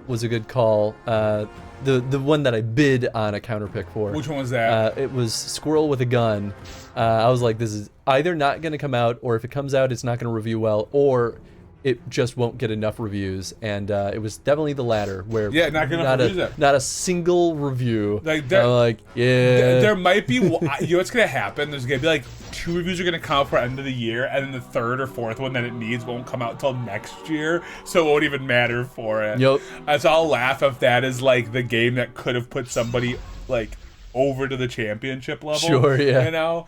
was a good call. The one that I bid on a counterpick for. Which one was that? It was Squirrel with a Gun. I was like, this is either not going to come out, or if it comes out, it's not going to review well, or it just won't get enough reviews. And it was definitely the latter, where not a single review. Like I'm like, yeah. There might be, you know what's going to happen? There's going to be like 2 reviews are going to come out for end of the year, and then the 3rd or 4th one that it needs won't come out till next year, so it won't even matter for it. Yep. So I'll laugh if that is like the game that could have put somebody like over to the championship level. Sure, yeah. You know?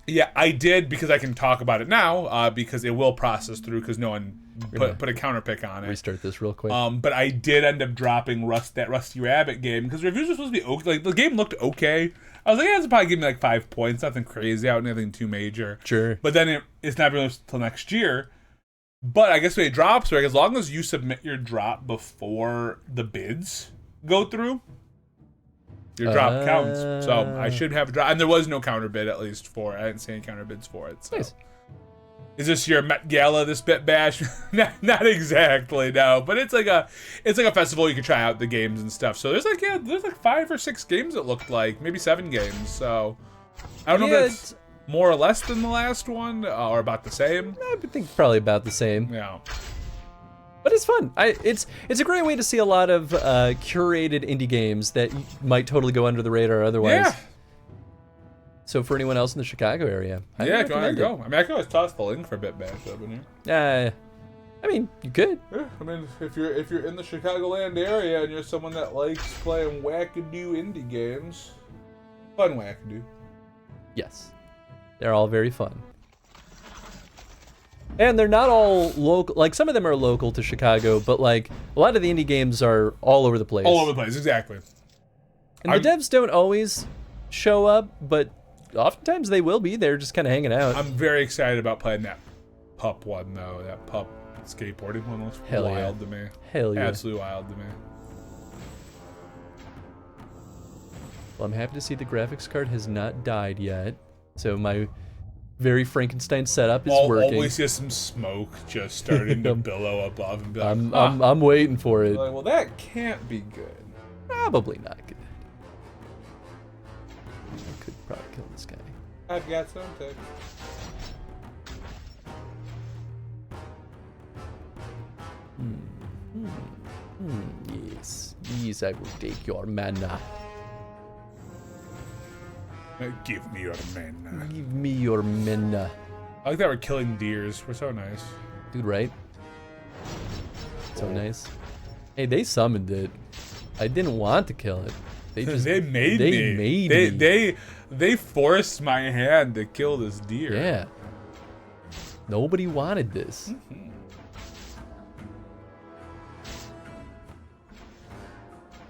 Yeah, I did, because I can talk about it now, because it will process through, because no one put a counter pick on it. Restart this real quick. But I did end up dropping that Rusty Rabbit game, because reviews were supposed to be okay. Like, the game looked okay. I was like, yeah, it's probably give me like 5 points, nothing crazy out, nothing too major. Sure. But then it's not released till next year. But I guess when it drops, right, as long as you submit your drop before the bids go through, your drop counts. So I should have a drop. And there was no counter bid, at least, for it. I didn't see any counter bids for it. So. Nice. Is this your Met Gala, this Bit Bash? not exactly, no. But it's like a festival you can try out the games and stuff. So there's like 5 or 6 games it looked like, maybe 7 games. So I don't know if it's more or less than the last one, or about the same. I think probably about the same. Yeah. But it's fun. It's a great way to see a lot of curated indie games that might totally go under the radar otherwise. Yeah. So for anyone else in the Chicago area, yeah, if you want to go. I mean, I can always toss the link for Bit Bash up in here. I mean, you could. Yeah, I mean, if you're in the Chicagoland area and you're someone that likes playing wackadoo indie games, fun wackadoo. Yes, they're all very fun. And they're not all local. Like, some of them are local to Chicago, but like a lot of the indie games are all over the place. All over the place, exactly. And the devs don't always show up, but oftentimes they will be. They're just kind of hanging out. I'm very excited about playing that pup one, though. That pup skateboarding one was wild to me. Hell yeah. Absolutely wild to me. Well, I'm happy to see the graphics card has not died yet. So my very Frankenstein setup is working. Always see some smoke just starting to billow above and be like, I'm waiting for it. Like, well, that can't be good. Probably not good. I could probably kill this guy. I've got some tips. Yes, I will take your mana. Give me your mana. Give me your mana. I like that we're killing deers. We're so nice. Dude, right? So nice. Hey, they summoned it. I didn't want to kill it. They just made me. They forced my hand to kill this deer. Yeah. Nobody wanted this. There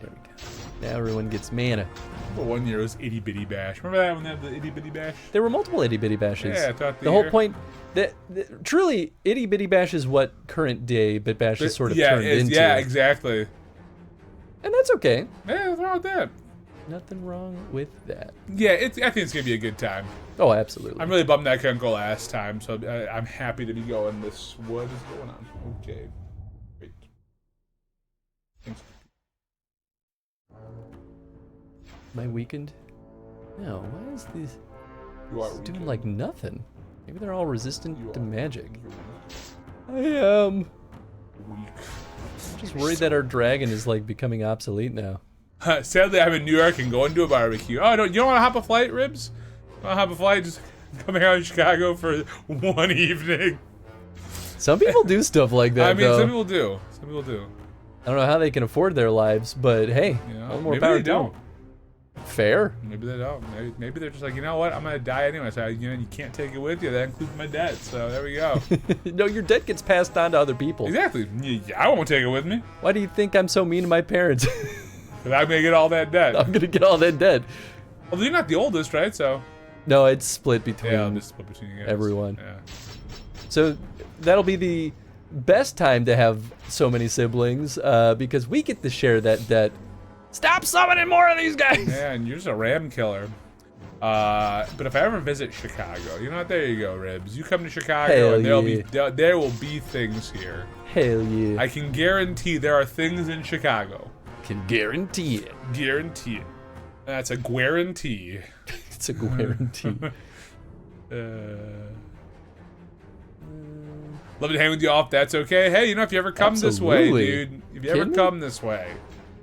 we go. Now everyone gets mana. For 1 year, it was Itty Bitty Bash. Remember that when they had the Itty Bitty Bash? There were multiple Itty Bitty Bashes. Yeah, throughout the whole point. Truly, Itty Bitty Bash is what current day Bit Bash is sort of turned into. Yeah, exactly. And that's okay. Yeah, what's wrong with that? Nothing wrong with that. Yeah, I think it's gonna be a good time. Oh, absolutely. I'm really bummed that I couldn't go last time, so I'm happy to be going. What is going on? Okay, great. Thanks. My weakened? No, why is this? It's doing like nothing. Maybe they're all resistant to magic. I am. Weak. I'm just worried that our dragon is like becoming obsolete now. Sadly, I'm in New York and going to a barbecue. Oh, you don't want to hop a flight, Ribs? Want to hop a flight? Just Coming out of Chicago for one evening. Some people do stuff like that. I mean, though. some people do. Some people do. I don't know how they can afford their lives, but hey, Yeah. all more Maybe power they to them. don't. Fair. Maybe they don't. Maybe they're just like, you know what? I'm gonna die anyway. So you can't take it with you. That includes my debt. So there we go. No, your debt gets passed on to other people. Exactly. Yeah, I won't take it with me. Why do you think I'm so mean to my parents? Cause I'm gonna get all that debt. I'm gonna get all that debt. Well, you're not the oldest, right? So No, it's split between yeah, I'll just split between you guys. everyone. Yeah. So that'll be the best time to have so many siblings because we get to share that debt. Stop summoning more of these guys! Yeah, and you're just a ram killer. But if I ever visit Chicago, you know what? There you go, Ribs. You come to Chicago, Hell and yeah. there will be things here. Hell yeah. I can guarantee there are things in Chicago. Can guarantee it. Guarantee it. That's a guarantee. It's a guarantee. Love to hang with you off. That's okay. Hey, you know, if you ever come this way, Absolutely. dude. If you ever Kidding me? come this way,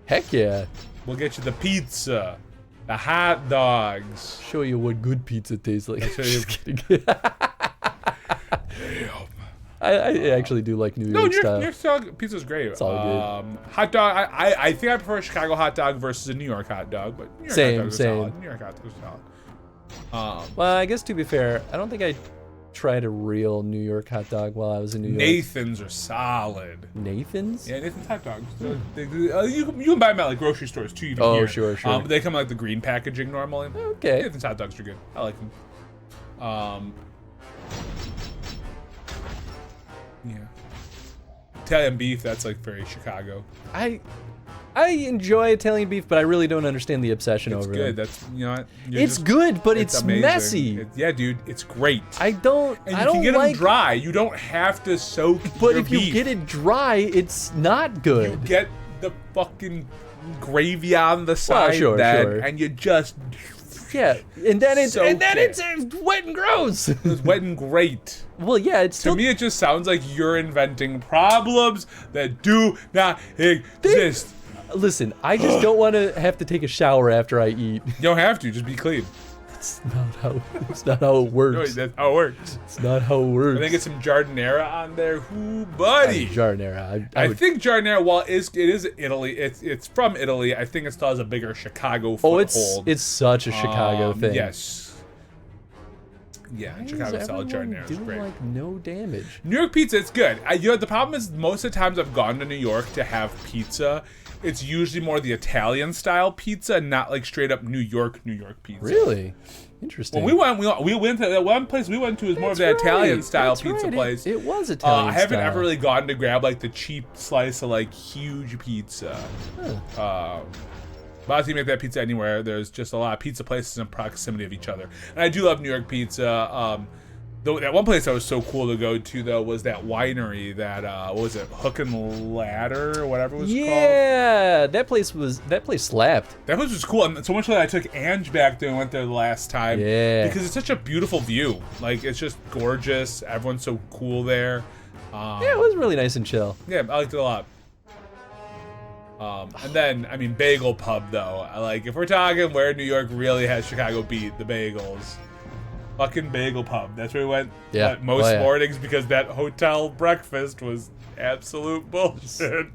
Heck yeah. we'll get you the pizza, the hot dogs. Show you what good pizza tastes like. show you- Just kidding. I actually do like New No, York New style. York style pizza's great. It's all good. Hot dog. I think I prefer a Chicago hot dog versus a New York hot dog, but New York Same, hot dogs are same. solid. New York hot dogs are solid. Well, I guess to be fair, I don't think I tried a real New York hot dog while I was in New York. Nathan's are solid. Nathan's? Yeah, Nathan's hot dogs. You can buy them at like grocery stores too. Even Oh, here. sure. But they come in like the green packaging normally. Okay. Nathan's hot dogs are good. I like them. Yeah. Italian beef, that's like very Chicago. I enjoy Italian beef, but I really don't understand the obsession It's over good. them. That's what? It's good, but it's amazing. messy. Yeah, dude, it's great. I don't. And I you don't can get like. them dry. You don't have to soak. But your if you beef. get it dry, it's not good. You get the fucking gravy on the side, sure, then, sure. and you just Yeah, and then it's Soak it's it. wet and gross. it's wet and great. Well, yeah, it's To still me, it just sounds like you're inventing problems that do not exist. Listen, I just don't want to have to take a shower after I eat. You don't have to. Just be clean. It's not how it works. No, that's how it works. It's not how it works. I think it's some Giardinera on there. Ooh, buddy. Giardinera. I would, think Giardinera, while it is Italy, it's from Italy. I think it still has a bigger Chicago foothold. it's such a Chicago thing. Yes. Yeah, Why Chicago is style everyone Giardinera is doing great. like no damage? New York pizza, it's good. The problem is most of the times I've gone to New York to have pizza, it's usually more the Italian style pizza, not like straight up New York pizza. Really? Interesting. When we went to that one place we went to is more of the That's Italian right. style That's pizza right. place. It was Italian I haven't style. ever really gone to grab like the cheap slice of like huge pizza. But I think you make that pizza anywhere. There's just a lot of pizza places in proximity of each other. And I do love New York pizza. That one place that was so cool to go to though was that winery that what was it, Hook and Ladder or whatever it was called. Yeah, that place slapped. That place was cool, and so much that I took Ange back there and went there the last time. Yeah. Because it's such a beautiful view. Like it's just gorgeous. Everyone's so cool there. Yeah, it was really nice and chill. Yeah, I liked it a lot. And then, I mean, Bagel Pub though. If we're talking where New York really has Chicago beat, the bagels. Fucking Bagel Pub. That's where we went most mornings because that hotel breakfast was absolute bullshit.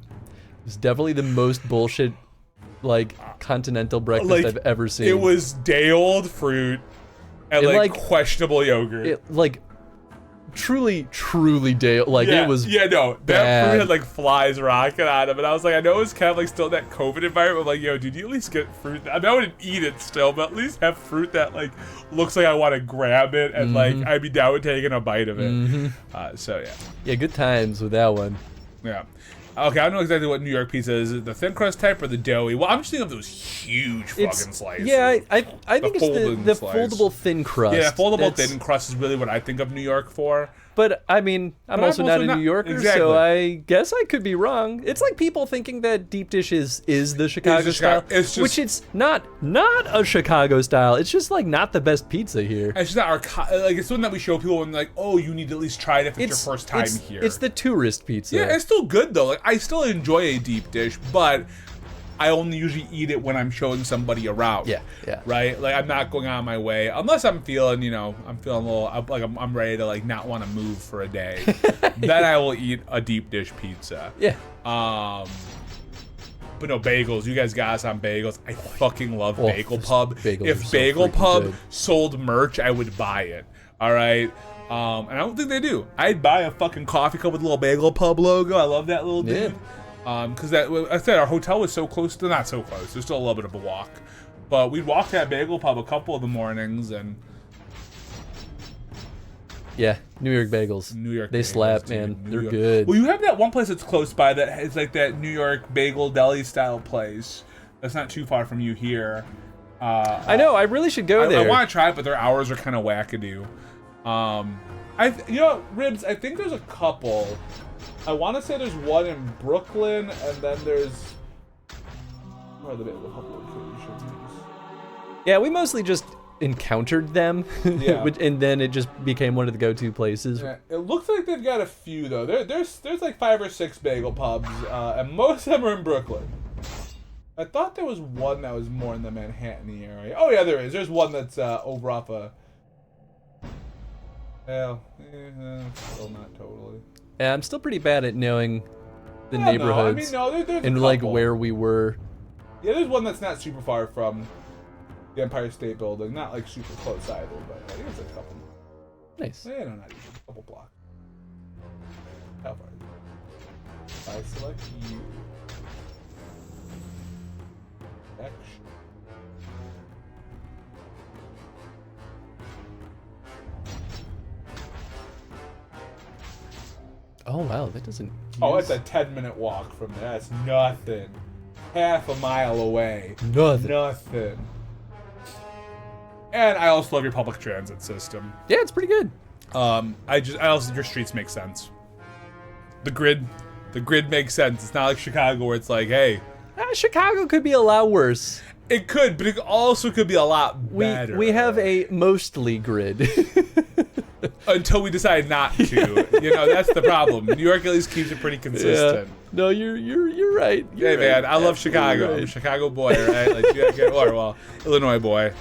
It's definitely the most bullshit, continental breakfast I've ever seen. It was day-old fruit and questionable yogurt. Truly day. It was. Yeah, no. That bad. fruit had flies rocking on it, but I was I know it was kind of still that COVID environment. I'm yo, dude, you at least get fruit. I mean, I wouldn't eat it still, but at least have fruit that looks like I want to grab it and I'd be down with taking a bite of it. So yeah. Yeah, good times with that one. Yeah. Okay, I don't know exactly what New York pizza is. Is it the thin crust type or the doughy? Well, I'm just thinking of those huge fucking slices. Yeah, I think it's the slice. foldable thin crust. Yeah, foldable thin crust is really what I think of New York for. But I mean, I'm also not a New Yorker, so I guess I could be wrong. It's like people thinking that deep dish is the Chicago style, which it's not a Chicago style. It's just not the best pizza here. It's just not our it's something that we show people when oh, you need to at least try it if it's your first time here. It's the tourist pizza. Yeah, it's still good though. I still enjoy a deep dish, but I only usually eat it when I'm showing somebody around. Yeah, yeah. Right? Like, I'm not going on my way unless I'm feeling, I'm feeling a little like I'm ready to like not want to move for a day. Then I will eat a deep dish pizza. Yeah. But no, bagels. You guys got us on bagels. I fucking love Oh, Bagel Pub. bagels are If so Bagel freaking Pub good. sold merch, I would buy it. All right. And I don't think they do. I'd buy a fucking coffee cup with a little Bagel Pub logo. I love that little dude. Because I said our hotel was so close to, not so close. There's still a little bit of a walk, but we'd walk to that Bagel Pub a couple of the mornings and. Yeah, New York bagels. New York They bagels, slap, dude. man. New They're York- good. Well, you have that one place that's close by that is like that New York bagel deli style place. That's not too far from you here. I know. I really should go I there. want to try it, but their hours are kind of wackadoo. Ribs. I think there's a couple. I want to say there's one in Brooklyn, and then there's. Where are the bagel hub locations? Yeah, we mostly just encountered them, Yeah. and then it just became one of the go-to places. Yeah, it looks like they've got a few though. There's like 5 or 6 bagel pubs, and most of them are in Brooklyn. I thought there was one that was more in the Manhattan area. Oh yeah, there is. There's one that's over off a. Well, still not totally. Yeah, I'm still pretty bad at knowing the Yeah, neighborhoods no, I mean, there's a and like couple. where we were. Yeah, there's one that's not super far from the Empire State Building. Not like super close either, but I think it's a couple. Nice. Yeah, no, not even a couple blocks. How far? If I select you. Action. Oh wow, that doesn't. Oh, use- it's a 10-minute walk from there. That's nothing. Half a mile away. Nothing. Nothing. And I also love your public transit system. Yeah, it's pretty good. I also think your streets make sense. The grid makes sense. It's not like Chicago where it's like, hey, Chicago could be a lot worse. it could, but it also could be a lot better. We have a mostly grid. Until we decide not to. That's the problem. New York at least keeps it pretty consistent. No, you're right. Hey man, I love Chicago. I'm a Right. Chicago boy, right? Like you gotta get, or well, Illinois boy.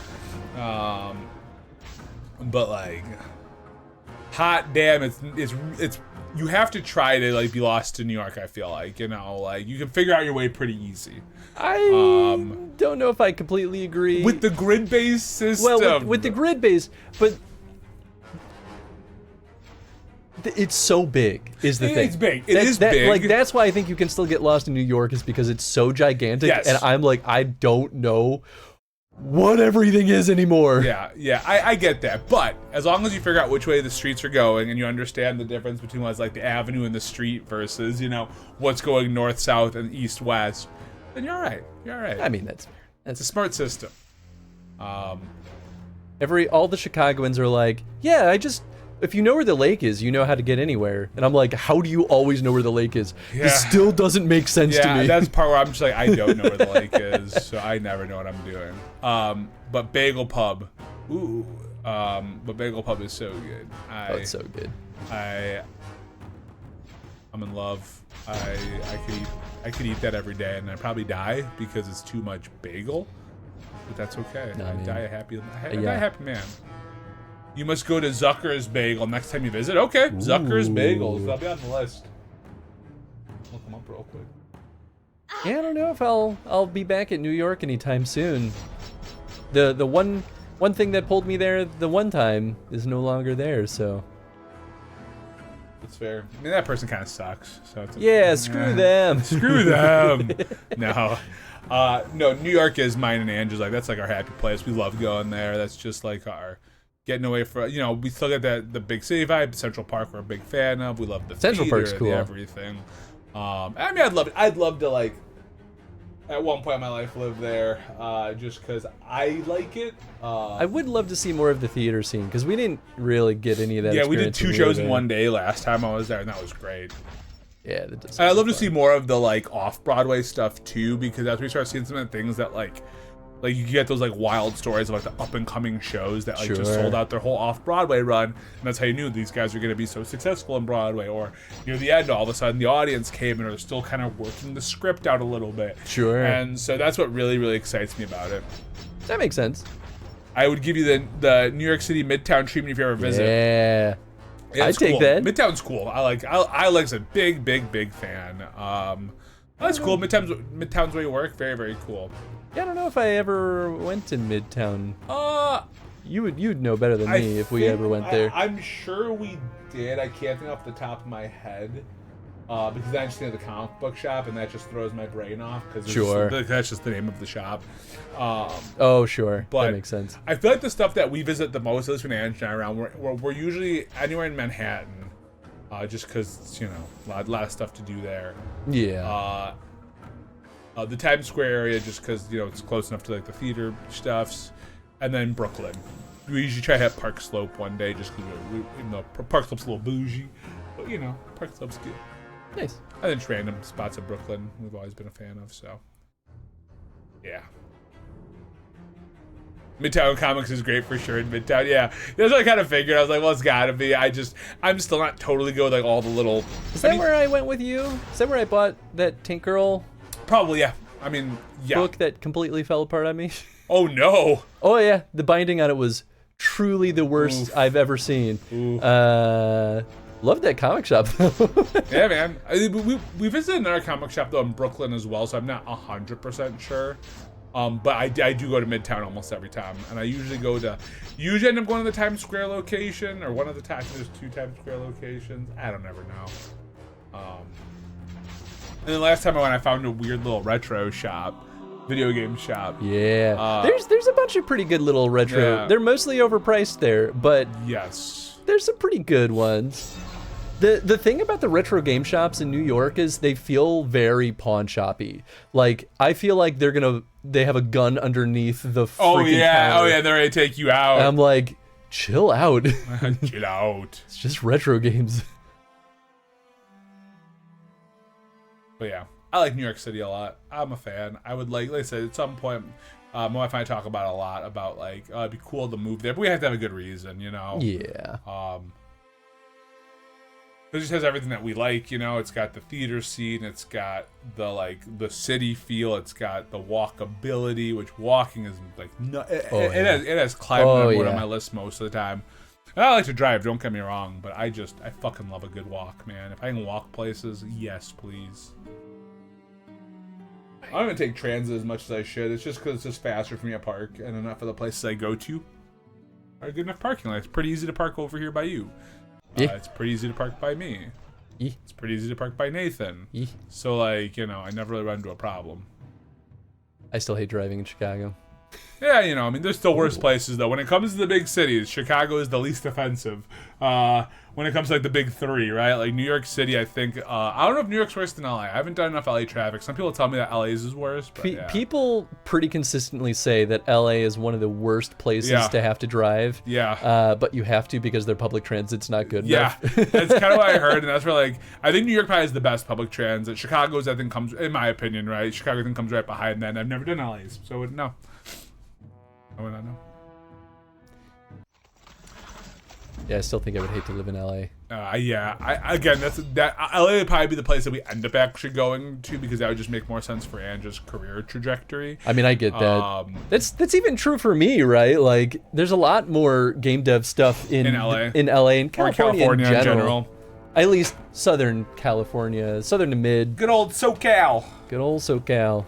But like, hot damn, it's you have to try to like be lost to New York. I feel like like you can figure out your way pretty easy. I don't know if I completely agree With the grid-based system. Well, with the grid base, but it's so big is the thing. It's big. It is big. Like that's why I think you can still get lost in New York is because it's so gigantic, Yes. and I'm like I don't know what everything is anymore. Yeah, I get that. But as long as you figure out which way the streets are going and you understand the difference between what's like the avenue and the street versus, what's going north, south, and east, west, then you're all right. You're all right. I mean that's fair. It's a smart system. All the Chicagoans are like, yeah, if you know where the lake is, you know how to get anywhere. And I'm like, how do you always know where the lake is? Yeah. This still doesn't make sense to me. That's the part where I'm just like, I don't know where the lake is, so I never know what I'm doing. But Bagel Pub, but Bagel Pub is so good. It's so good. I'm in love. I could eat that every day, and I'd probably die because it's too much bagel. But that's okay. No, I mean, die a happy yeah. happy man. You must go to Zucker's Bagel next time you visit. Okay, Zucker's Bagels. That'll be on the list. Look them up real quick. Yeah, I don't know if I'll be back at New York anytime soon. The one thing that pulled me there the one time is no longer there, so That's fair. I mean, that person kind of sucks. So it's yeah, screw them. Screw them. No. No, New York is mine and Angie's. Like, that's like our happy place. We love going there. That's just like our getting away from, we still get the big city vibe. Central Park, we're a big fan of. We love the Central theater, Park's cool. the everything. I mean, I'd love to like at one point in my life live there, just because I like it. I would love to see more of the theater scene because we didn't really get any of that. Yeah, we did experience 2 when shows were in there. one day last time I was there, and that was great. Yeah, that does And I'd sound love to fun. see more of the like off-Broadway stuff too, because as we start seeing some of the things that like Like you get those like wild stories of like the up and coming shows that like just Sure. sold out their whole off Broadway run, and that's how you knew these guys were going to be so successful in Broadway. Or near the end, all of a sudden the audience came and are still kind of working the script out a little bit. Sure. And so that's what really really excites me about it. That makes sense. I would give you the New York City Midtown treatment if you ever visit. Yeah. It's I take cool. that. Midtown's cool. I like a big fan. That's cool. Midtown's way to work. Very very cool. Yeah, I don't know if I ever went to Midtown. You'd know better than me if we ever went there. I'm sure we did. I can't think off the top of my head. Because I just know the comic book shop, and that just throws my brain off. Sure. That's just the name of the shop. Oh, sure. But That makes sense. I feel like the stuff that we visit the most, at least when Ange and I are around, we're usually anywhere in Manhattan. Just because, you know, a lot of stuff to do there. Yeah. The Times Square area, just because, you know, it's close enough to like the theater stuffs, and then Brooklyn. We usually try to hit Park Slope one day, just because even though Park Slope's a little bougie, but you know, Park Slope's good. Nice. And then just random spots of Brooklyn we've always been a fan of. So yeah. Midtown Comics is great for sure in Midtown. Yeah, that's what I kind of figured. I was like, well, it's gotta be. I'm still not totally good with like all the little. Is that where I went with you? Is that where I bought that Tank Girl Probably, yeah. I mean, yeah. book that completely fell apart on me? Oh no. Oh yeah, the binding on it was truly the worst Oof. I've ever seen. Oof. Loved that comic shop though. Yeah, man. We visited another comic shop though in Brooklyn as well, so I'm not 100% sure. But I do go to Midtown almost every time, and I usually end up going to the Times Square location, or one of the times. There's 2 Times Square locations. I don't ever know. And then last time I went, I found a weird little retro shop, video game shop. Yeah. There's a bunch of pretty good little retro. Yeah. They're mostly overpriced there, but Yes. there's some pretty good ones. The thing about the retro game shops in New York is they feel very pawn shoppy. Like I feel like they have a gun underneath the freaking Oh yeah. counter. Oh yeah. They're ready to take you out. And I'm like, chill out. Chill out. It's just retro games. But yeah, I like New York City a lot. I'm a fan. I would like I said, at some point, my wife and I talk about a lot about like it'd be cool to move there, but we have to have a good reason, you know. Yeah. It just has everything that we like, you know. It's got the theater scene, it's got the city feel, it's got the walkability, which walking is like it has climbed one of my lists most of the time. And I like to drive, don't get me wrong, but I fucking love a good walk, man. If I can walk places, yes, please. I don't even take transit as much as I should. It's just because it's just faster for me to park, and enough of the places I go to are good enough parking. Like, it's pretty easy to park over here by you. Yeah. It's pretty easy to park by me. Yeah. It's pretty easy to park by Nathan. Yeah. So, like, you know, I never really run into a problem. I still hate driving in Chicago. Yeah, you know, I mean, there's still worse places, though. When it comes to the big cities, Chicago is the least offensive. When it comes to, like, the big 3, right? Like, New York City, I think... I don't know if New York's worse than LA. I haven't done enough LA traffic. Some people tell me that LA's is worse, but yeah. People pretty consistently say that LA is one of the worst places to have to drive. Yeah. But you have to because their public transit's not good Yeah, enough. that's kind of what I heard, and that's where, like, I think New York probably has the best public transit. Chicago's, I think, comes, in my opinion, right? Chicago, I think, comes right behind that, and I've never done LA's, so I wouldn't know. I would not know. Yeah, I still think I would hate to live in LA. Yeah. Again, LA would probably be the place that we end up actually going to, because that would just make more sense for Andrew's career trajectory. I mean, I get that. That's even true for me, right? Like, there's a lot more game dev stuff in LA, and California in general. At least Southern California, Southern to Mid. Good old SoCal. Good old SoCal.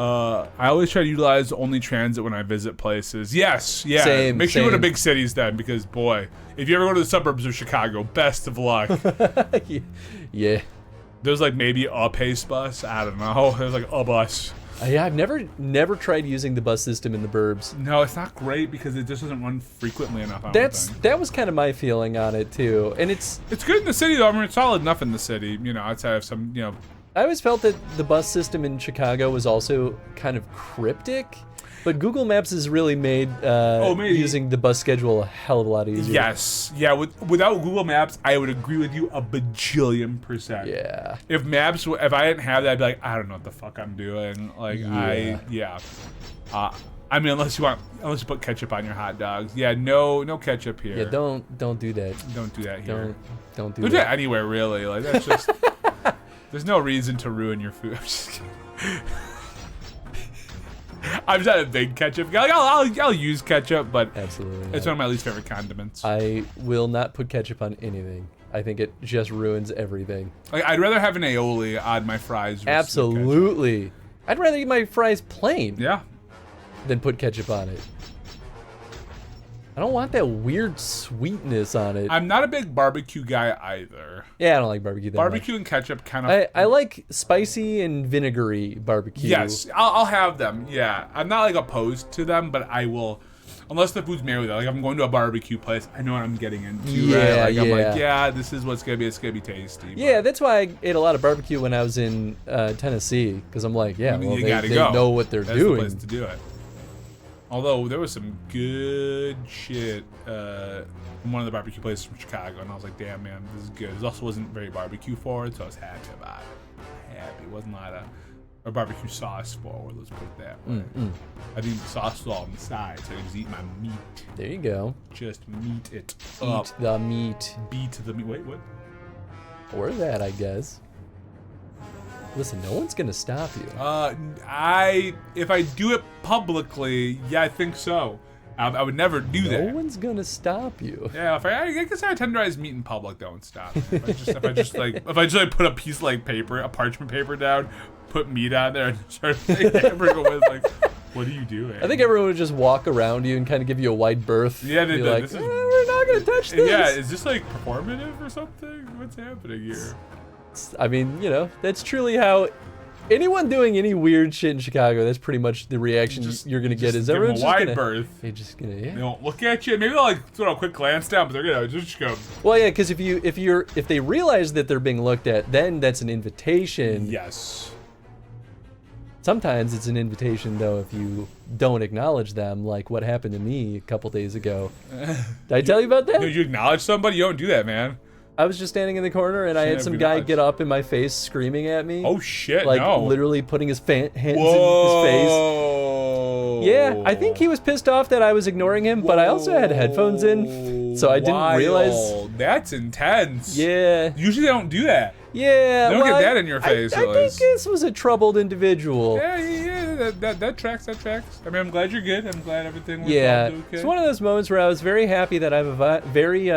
I always try to utilize only transit when I visit places. Yes, yeah. Same, Make sure you go to same. big cities then, because boy, if you ever go to the suburbs of Chicago, best of luck. Yeah. There's like maybe a Pace bus. I don't know. There's like a bus. Yeah, I've never tried using the bus system in the burbs. No, it's not great because it just doesn't run frequently enough. I don't think. That was kind of my feeling on it too, and it's good in the city though. I mean, it's solid enough in the city, you know, outside of some, you know. I always felt that the bus system in Chicago was also kind of cryptic, But Google Maps has really made using the bus schedule a hell of a lot easier. Yes. Yeah, without Google Maps, I would agree with you a bajillion%. Yeah. If I didn't have that, I'd be like, I don't know what the fuck I'm doing. Like, I mean, unless you put ketchup on your hot dogs. Yeah, no ketchup here. Yeah, don't do that. Don't do that here. Don't do Don't do that. that anywhere, really. Like, that's just... There's no reason to ruin your food. I'm just kidding. I'm not a big ketchup guy. Like, I'll use ketchup, but Absolutely it's not. one of my least favorite condiments. I will not put ketchup on anything. I think it just ruins everything. Like, I'd rather have an aioli on my fries. versus Absolutely. I'd rather eat my fries plain Yeah. than put ketchup on it. I don't want that weird sweetness on it. I'm not a big barbecue guy either. Yeah, I don't like barbecue that Barbecue and ketchup kind of... much. I like spicy and vinegary barbecue. Yes, I'll have them. Yeah, I'm not like opposed to them, but I will, unless the food's made with it. Like if I'm going to a barbecue place, I know what I'm getting into. Yeah, right? Like, I'm yeah. like, yeah, this is what's gonna be. It's gonna be tasty. Yeah, that's why I ate a lot of barbecue when I was in Tennessee, because I'm like, yeah, I mean, well, you they gotta go. know what they're That's doing. the place to do it. Although there was some good shit from one of the barbecue places from Chicago, and I was like, damn, man, this is good. It also wasn't very barbecue forward, so I was happy about it. Happy. It wasn't a lot of barbecue sauce forward, let's put it that way. I think the sauce was all on the side, so I could just eat my meat. There you go. Just meat it up. Eat the meat. Beat the meat. Wait, what? Or that, I guess. Listen, no one's gonna stop you. If I do it publicly, yeah, I think so. I would never do that. No one's gonna stop you. Yeah, I guess I tenderize meat in public. Don't stop. If I just put a piece of like paper, a parchment paper down, put meat on there, and start like, hamburger with like, what are you doing? I think everyone would just walk around you and kind of give you a wide berth. Yeah, Be they like, this is, we're not gonna touch this. Yeah, is this like performative or something? What's happening here? I mean, you know, that's truly how anyone doing any weird shit in Chicago, that's pretty much the reaction you're gonna get. Is give everyone's them a just wide gonna, berth. They're just gonna, They don't look at you. Maybe they'll like throw a quick glance down, but they're gonna just go. Well, yeah, because if they realize that they're being looked at, then that's an invitation. Yes. Sometimes it's an invitation though if you don't acknowledge them, like what happened to me a couple days ago. Did I tell you about that? Did you acknowledge somebody? You don't do that, man. I was just standing in the corner and I had some guy get up in my face screaming at me. Oh shit! Like no. literally putting his hands in his face. Whoa. Yeah, I think he was pissed off that I was ignoring him, but I also had headphones in, so I didn't realize. That's intense. Yeah. Usually they don't do that. Yeah. They don't well, get that in your face. I think this was a troubled individual. Yeah. That tracks. That tracks. I mean, I'm glad you're good. I'm glad everything was Yeah, okay. it's one of those moments where I was very happy that I have a very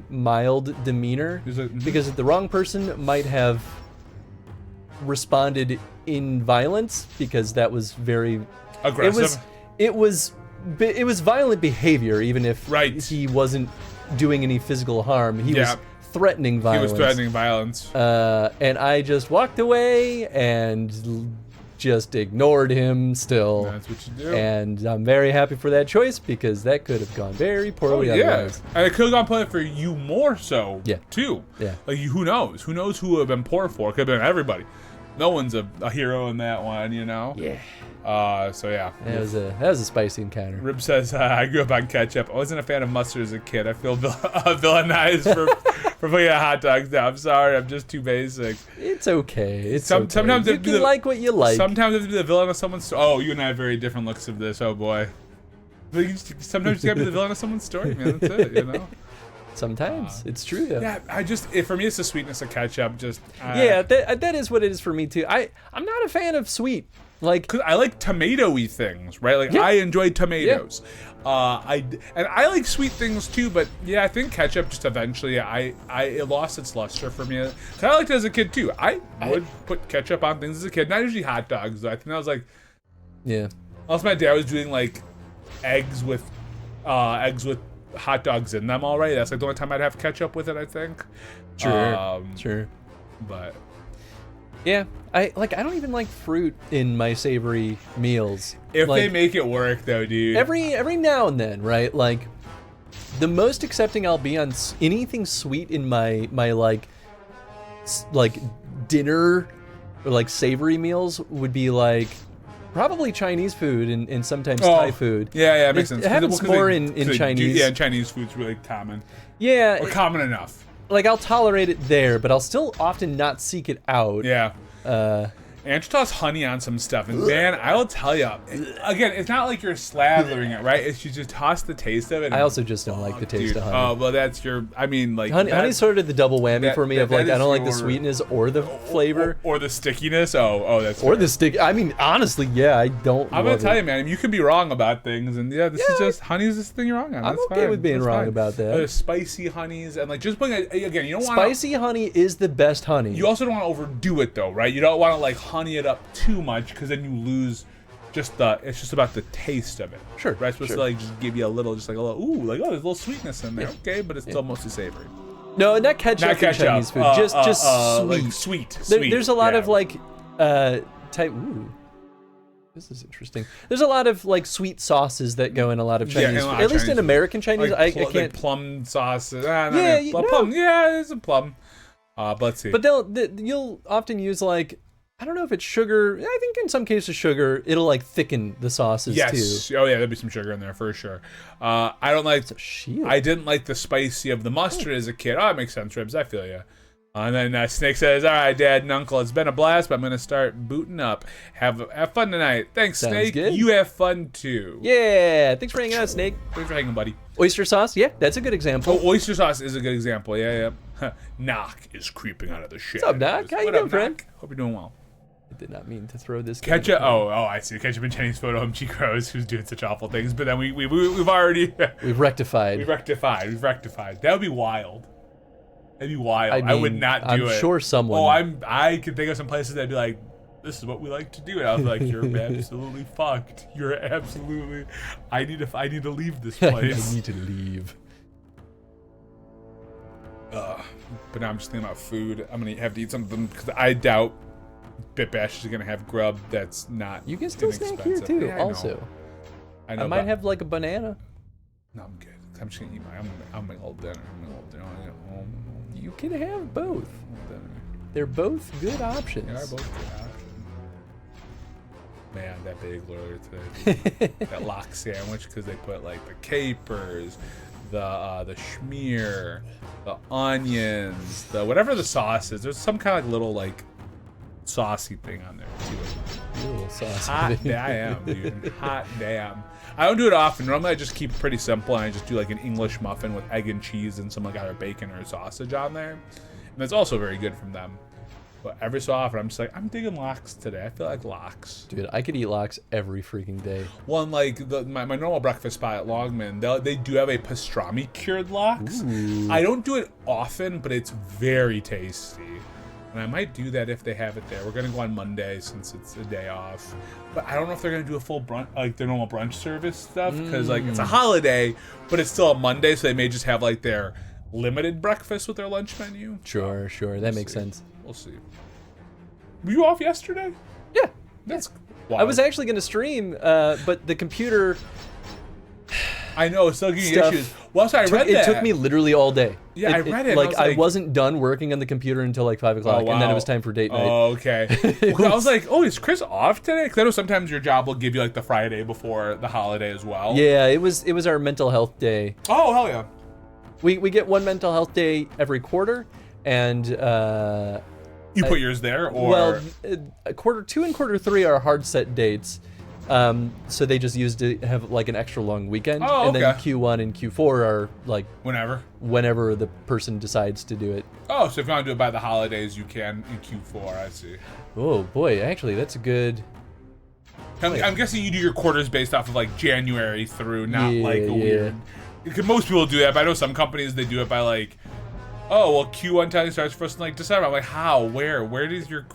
mild demeanor, because the wrong person might have responded in violence, because that was very aggressive. It was violent behavior, even if he wasn't doing any physical harm. He was threatening violence. He was threatening violence. And I just walked away and just ignored him still. That's what you do. And I'm very happy for that choice, because that could have gone very poorly otherwise. And it could have gone poorly for you more so, too. Yeah. Like, who knows? Who knows who would have been poor for? It could have been everybody. No one's a hero in that one, you know? Yeah. So yeah. That was a spicy encounter. Rib says, I grew up on ketchup. I wasn't a fan of mustard as a kid. I feel villainized for putting hot dogs down. I'm sorry, I'm just too basic. It's okay. It's sometimes okay. You can like what you like. Sometimes it's the villain of someone's story. Oh, you and I have very different looks of this. Oh boy. But sometimes you gotta be the villain of someone's story, man. That's it, you know? Sometimes. It's true, though. Yeah, for me, it's the sweetness of ketchup. That is what it is for me, too. I'm not a fan of sweet. Like, 'cause I like tomatoey things, right? Like, I enjoy tomatoes. I like sweet things too, but yeah, I think ketchup just eventually, it lost its luster for me. 'Cause I liked it as a kid too. I would put ketchup on things as a kid. Not usually hot dogs though. I think that was like, unless my dad was doing like eggs with hot dogs in them already. That's like the only time I'd have ketchup with it, I think. Sure. But yeah, I don't even like fruit in my savory meals. If they make it work though, dude. Every now and then, right? Like, the most accepting I'll be on anything sweet in my like dinner or like savory meals would be like Probably Chinese food and sometimes Thai food. Yeah, it makes sense. It happens more in Chinese. Yeah, Chinese food's really common. Yeah. Or common enough. Like, I'll tolerate it there, but I'll still often not seek it out. Yeah. And just toss honey on some stuff, and man, I will tell you. Again, it's not like you're slathering it, right? It's you just toss the taste of it. I also just don't like the taste of honey. Oh, well, that's your. I mean, like honey's sort of the double whammy for me of like I don't like the your- sweetness or the flavor or the stickiness. Oh, that's or fair. the stick. I mean, honestly, yeah, I don't. I'm gonna tell you, man. You can be wrong about things, and yeah, this is just honey's this thing you're wrong on. I'm That's okay fine. with being That's wrong fine. about that. There's spicy honeys, and like just putting again, you don't want Spicy honey is the best honey. You also don't want to overdo it though, right? You don't want to like honey it up too much because then you lose just the. It's just about the taste of it. Sure. Right. It's supposed to like just give you a little, just like a little. Ooh, like oh, there's a little sweetness in there. Yeah. Okay, but it's still mostly savory. No, not ketchup. Not ketchup. In Chinese food. Just sweet. Like sweet. There's a lot yeah. of like type. Ooh. This is interesting. There's a lot of like sweet sauces that go in a lot of Chinese, in a lot food. of At least Chinese in American Chinese. Like I like can't. plum sauces. Ah, Yeah, plum. Yeah, there's a plum. But let's see. But you'll often use like, I don't know if it's sugar. I think in some cases sugar, it'll like thicken the sauces yes. too. Oh yeah, there'll be some sugar in there for sure. I don't like. It's a shield. I didn't like the spicy of the mustard as a kid. Oh, it makes sense, Ribs. I feel you. And then Snake says, "All right, Dad and Uncle, it's been a blast, but I'm gonna start booting up. Have fun tonight. Thanks, Sounds Snake. good. You have fun too. Yeah, thanks for hanging out, Snake. Thanks for hanging, buddy. Oyster sauce, yeah, that's a good example. Oh, oyster sauce is a good example. Yeah. Knock is creeping out of the shit. What's up, Knock? How you doing, friend? Knock? Hope you're doing well. I did not mean to throw this. Ketchup. Oh, I see. Ketchup and Chinese photo of G Crows who's doing such awful things. But then we've already We've rectified. We've rectified. That would be wild. That'd be wild. I would not do it. I'm sure someone. Oh, I could think of some places that'd be like, this is what we like to do. And I was like, you're absolutely fucked. You're absolutely. I need to leave this place. I need to leave. But now I'm just thinking about food. I'm gonna have to eat something because I doubt Bit Bash is gonna have grub that's not. You can still snack here inexpensive. too. Yeah, I know. Also, I know. I might but- have like a banana. No, I'm good. I'm just gonna eat I'm gonna all dinner. You can have both. Dinner. They're both good options. They are both good options. Man, that bagel earlier today. That lox sandwich because they put like the capers, the schmear, the onions, the whatever the sauce is. There's some kind of little like saucy thing on there too. Little sauce. Hot damn, dude. Hot damn. I don't do it often. Normally I just keep it pretty simple and I just do like an English muffin with egg and cheese and some like either bacon or sausage on there. And that's also very good from them. But every so often I'm just like, I'm digging lox today. I feel like lox. Dude, I could eat lox every freaking day. One like my normal breakfast spot at Longman, they do have a pastrami cured lox. Ooh. I don't do it often, but it's very tasty. And I might do that if they have it there. We're gonna go on Monday since it's a day off. But I don't know if they're gonna do a full brunch, like their normal brunch service stuff, because like it's a holiday, but it's still a Monday, so they may just have like their limited breakfast with their lunch menu. Sure. That makes see. sense. We'll see. Were you off yesterday? Yeah. That's. I Wild. was actually going to stream, but the computer. I know it's still giving stuff issues. Well, so I read it that. took me literally all day. Yeah, I read it, and I Like was I like- wasn't done working on the computer until like 5 o'clock, Oh, and then it wow. was time for date night. Oh, okay. Well, I was like, oh, is Chris off today? Because I know sometimes your job will give you like the Friday before the holiday as well. Yeah, it was our mental health day. Oh, hell yeah. We get one mental health day every quarter, and You put yours there, or well, quarter 2 and quarter 3 are hard set dates. So they just used to have like an extra long weekend, Oh, and then okay. Q1 and Q4 are like whenever the person decides to do it. Oh, so if you want to do it by the holidays, you can in Q4. I see. Oh boy, actually that's a good. I'm guessing you do your quarters based off of like January through, not Yeah, like a weird. Because most people do that, but I know some companies they do it by like, oh well, Q1 time starts first in like December. I'm like, how? Where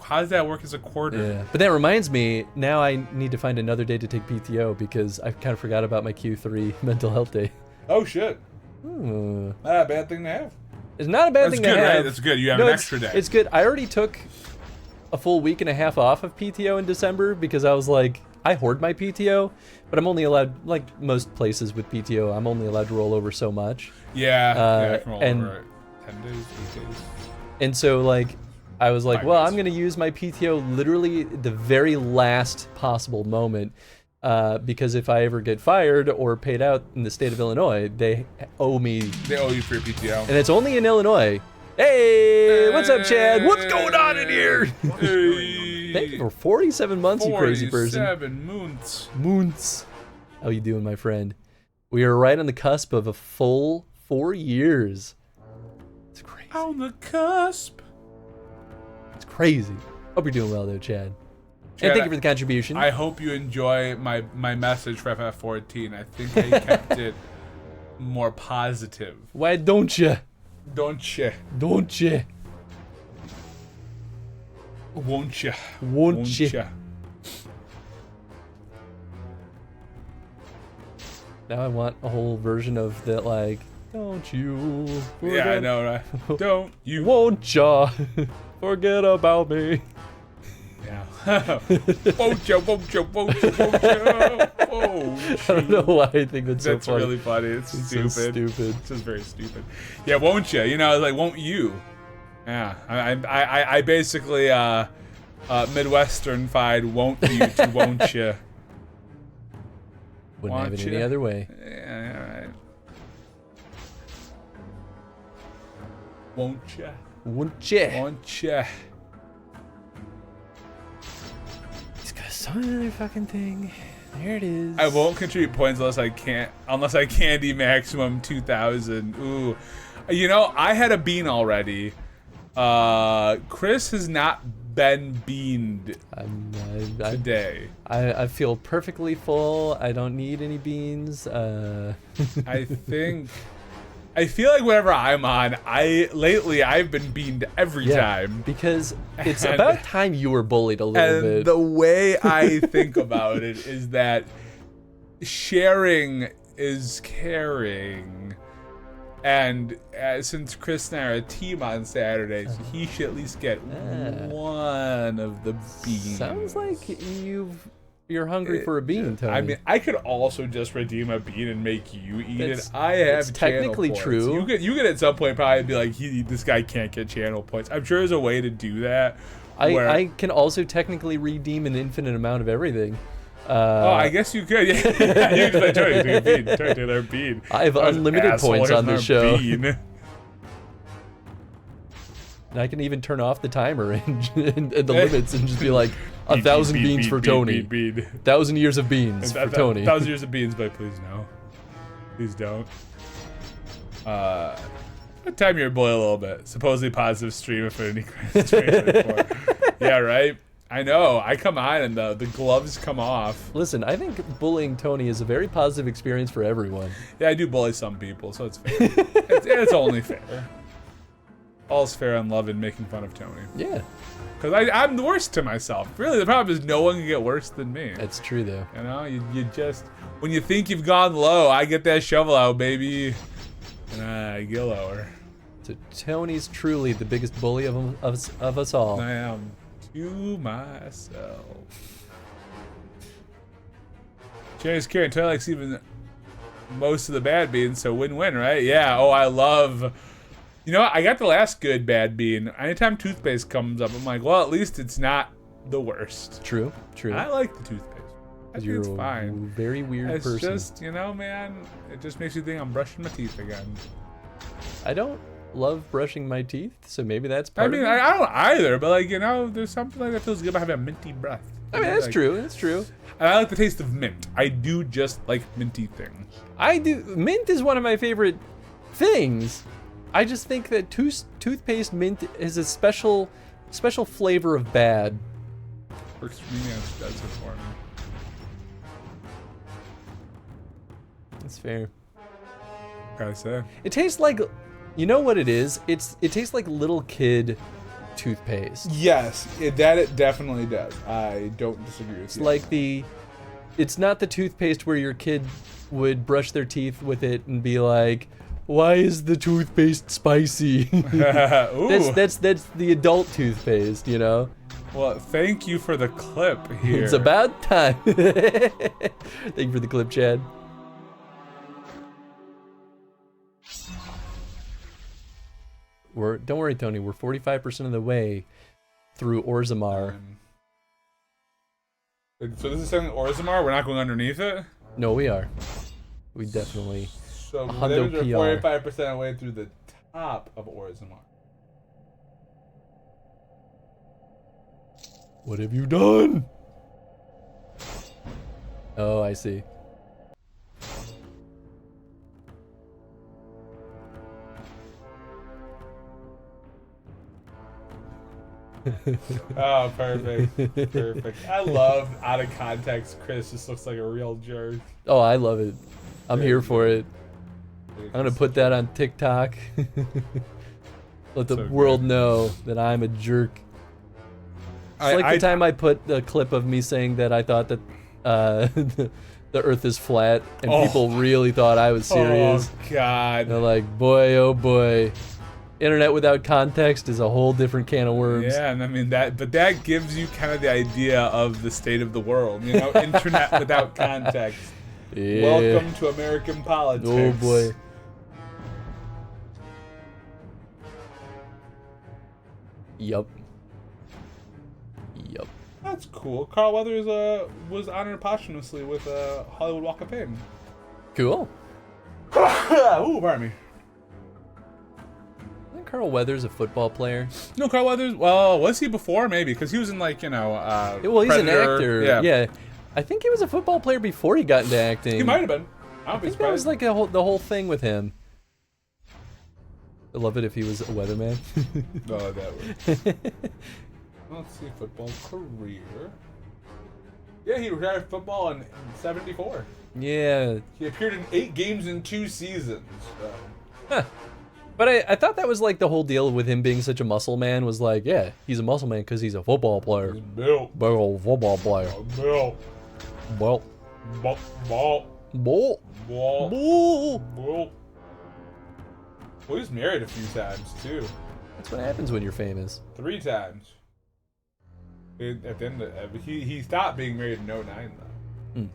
how does that work as a quarter? Yeah, but that reminds me. Now I need to find another day to take PTO because I kind of forgot about my Q3 mental health day. Oh shit. Hmm. Not a bad thing to have. It's not a bad That's thing good, to have. right? That's good. You have No, an it's- extra day. It's good. I already took a full week and a half off of PTO in December because I was like, I hoard my PTO, but I'm only allowed, like most places with PTO, I'm only allowed to roll over so much. Yeah, I can roll and- over 10 days, 8 days. And so like, I was like, 5 well, days. I'm going to use my PTO literally the very last possible moment, because if I ever get fired or paid out in the state of Illinois, they owe me, They owe you for your PTO. and it's only in Illinois. Hey, what's up, Chad? What's going on in here? Hey. Thank you for 47 months, you crazy person. 47 months. Moons. How you doing, my friend? We are right on the cusp of a full 4 years. It's crazy. On the cusp. It's crazy. Hope you're doing well, though, Chad. Chad, And thank you for the contribution. I hope you enjoy my message for FF14. I think I kept it more positive. Why don't you? Don't you? Don't you? Won't you? Won't you? ya? Now I want a whole version of that, like, don't you? Yeah, I know, right? Don't you? Won't ya? Forget about me. Yeah. Won't you? Won't you? Won't you? Won't you? I don't know why I think that's so That's funny. really funny. It's so stupid. stupid. It's just very stupid. Yeah, won't you? You know, like, won't you? Yeah, I basically Midwestern-fied won't you to won't you. Wouldn't have Want it any ya? other way. Yeah, all right. Won't you? Won't ya? Won't you? He's got some other fucking thing. There it is. I won't contribute points unless I candy maximum 2,000. Ooh, you know, I had a bean already. Chris has not been beaned today. I feel perfectly full. I don't need any beans. I feel like whenever I'm on, lately I've been beaned every time. Because it's And- about time you were bullied a little And bit. the way I think about it is that sharing is caring. And since Chris and I are a team on Saturdays, he should at least get one of the beans. Sounds like you're hungry for a bean, Tony. I mean, I could also just redeem a bean and make you eat That's- it. I have that's technically channel true. points. You could at some point probably be like, this guy can't get channel points. I'm sure there's a way to do that. where- I can also technically redeem an infinite amount of everything. Oh, I guess you could. Yeah, you just like, Tony, take a bean. Tony, take their bean. I have Those unlimited points assholes on this have show. bean. And I can even turn off the timer and the limits and just be like, 1,000 Bean, beans bean, for bean, Tony. bean, bean. 1,000 years of beans for Tony. 1,000 years of beans, but please no. Please don't. Time your boy a little bit. Supposedly positive stream of AffinityChris 2024. Yeah, right? I know. I come on and the gloves come off. Listen, I think bullying Tony is a very positive experience for everyone. Yeah, I do bully some people, so it's fair. it's only fair. All's fair in love and making fun of Tony. Yeah. Because I'm the worst to myself. Really, the problem is no one can get worse than me. That's true, though. You know, you just, when you think you've gone low, I get that shovel out, baby. And I get lower. So Tony's truly the biggest bully of us all. I am to myself. Cherry's carrying Tony likes even most of the bad beans, so win-win, right? Yeah, oh, I love... You know what? I got the last good bad bean. Anytime toothpaste comes up, I'm like, well, at least it's not the worst. True, true. I like the toothpaste. I think You're it's fine. a very weird It's person. just, you know, man, it just makes you think I'm brushing my teeth again. I don't love brushing my teeth, so maybe that's part I mean, of it. I don't either, but like, you know, there's something like that feels good about having a minty breath. I mean, that's Like, true. That's true. And I like the taste of mint. I do just like minty things. I do. Mint is one of my favorite things. I just think that toothpaste mint is a special flavor of bad. Works for me, it does it for me. That's fair. Gotta say. It tastes like, you know what it is? It tastes like little kid toothpaste. Yes, it definitely does. I don't disagree with It's you. like it's not the toothpaste where your kid would brush their teeth with it and be like, why is the toothpaste spicy? Ooh. That's the adult toothpaste, you know? Well, thank you for the clip here. It's about time. Thank you for the clip, Chad. Don't worry, Tony. We're 45% of the way through Orzammar. So this is saying Orzammar. We're not going underneath it. No, we are. We definitely. So Hundo we're PR. 45% of the way through the top of Orzammar. What have you done? Oh, I see. Oh, perfect. Perfect. I love out of context. Chris just looks like a real jerk. Oh, I love it. I'm here for it. I'm gonna put that on TikTok. Let the So world good. know that I'm a jerk. It's like the time I put the clip of me saying that I thought that the Earth is flat, and people really thought I was serious. Oh God. They're like, boy, oh boy. Internet without context is a whole different can of worms. Yeah, and I mean but that gives you kind of the idea of the state of the world. You know, internet without context. Yeah. Welcome to American politics. Oh boy. Yup. Yup. That's cool. Carl Weathers was honored posthumously with a Hollywood Walk of Fame. Cool. Ooh, pardon me. Isn't Carl Weathers a football player? No, Carl Weathers. Well, was he before? Maybe because he was in like Well, he's Predator. an actor. Yeah. I think he was a football player before he got into acting. He might have been. I I don't be think that was surprised. like the whole thing with him. I'd love it if he was a weatherman. No, that would. Let's see, football career. Yeah, he retired football in '74. Yeah. He appeared in 8 games in 2 seasons. Huh. But I thought that was like the whole deal with him being such a muscle man was like, yeah, he's a muscle man because he's a football player. He's built. Big old football player. Built. Well. Ball. Ball. Ball. Ball. Ball. Well, he was married a few times too. That's what happens when you're famous. 3 times. At the end of he stopped being married in '09 though.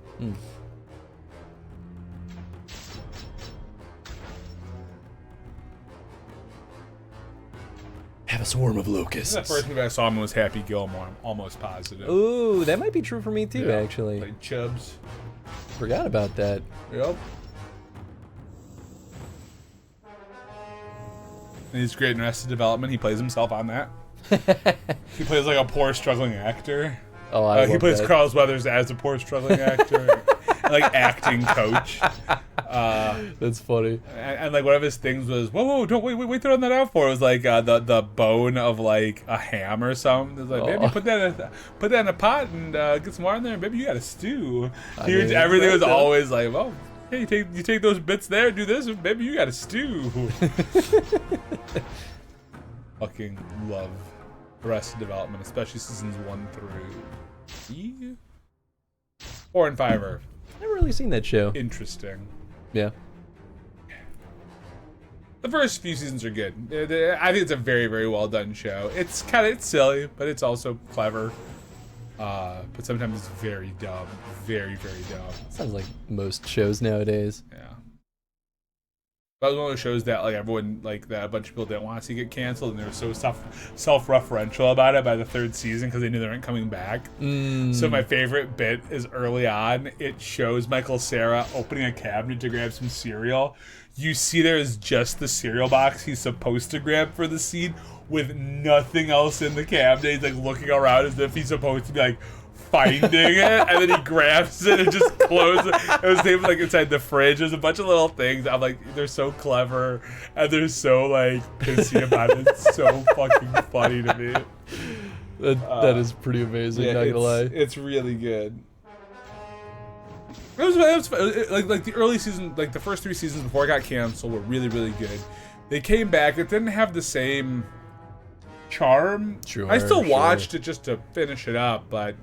Have a swarm of locusts. The first movie I saw him was Happy Gilmore. I'm almost positive. Ooh, that might be true for me too, Yeah, actually. Like Chubbs. Forgot about that. Yep. And he's great in Arrested Development. He plays himself on that. He plays like a poor struggling actor. Oh, I He love plays that. Carl Weathers as a poor struggling actor, and, like acting coach. That's funny. And like one of his things was, whoa, don't wait, throwing that out for. It was like the bone of like a ham or something. It was like, baby, put that in a pot and get some water in there. Baby, you got a stew. Everything was always like, well, hey, you take those bits there, do this, and baby, you got a stew. Fucking love Arrested Development, especially seasons 1 through 4 and 5 are Never really seen that show. interesting. Yeah. The first few seasons are good. I think it's a very, very well done show. It's silly, but it's also clever. But sometimes it's very dumb, very, very dumb. Sounds like most shows nowadays. Yeah. That was one of those shows that like everyone that a bunch of people didn't want to see get canceled, and they were so self-referential about it by the 3rd season because they knew they weren't coming back. So my favorite bit is early on. It shows Michael Cera opening a cabinet to grab some cereal. You see there is just the cereal box he's supposed to grab for the scene with nothing else in the cabinet. He's like looking around as if he's supposed to be like finding it, and then he grabs it and just closes it. It was named like inside the fridge. There's a bunch of little things. I'm like, they're so clever and they're so like pissy about it. It's so fucking funny to me. That is pretty amazing, not gonna lie. It's really good. It was like the early season, like the first 3 seasons before it got canceled were really, really good. They came back. It didn't have the same charm. Sure, I still watched it just to finish it up, but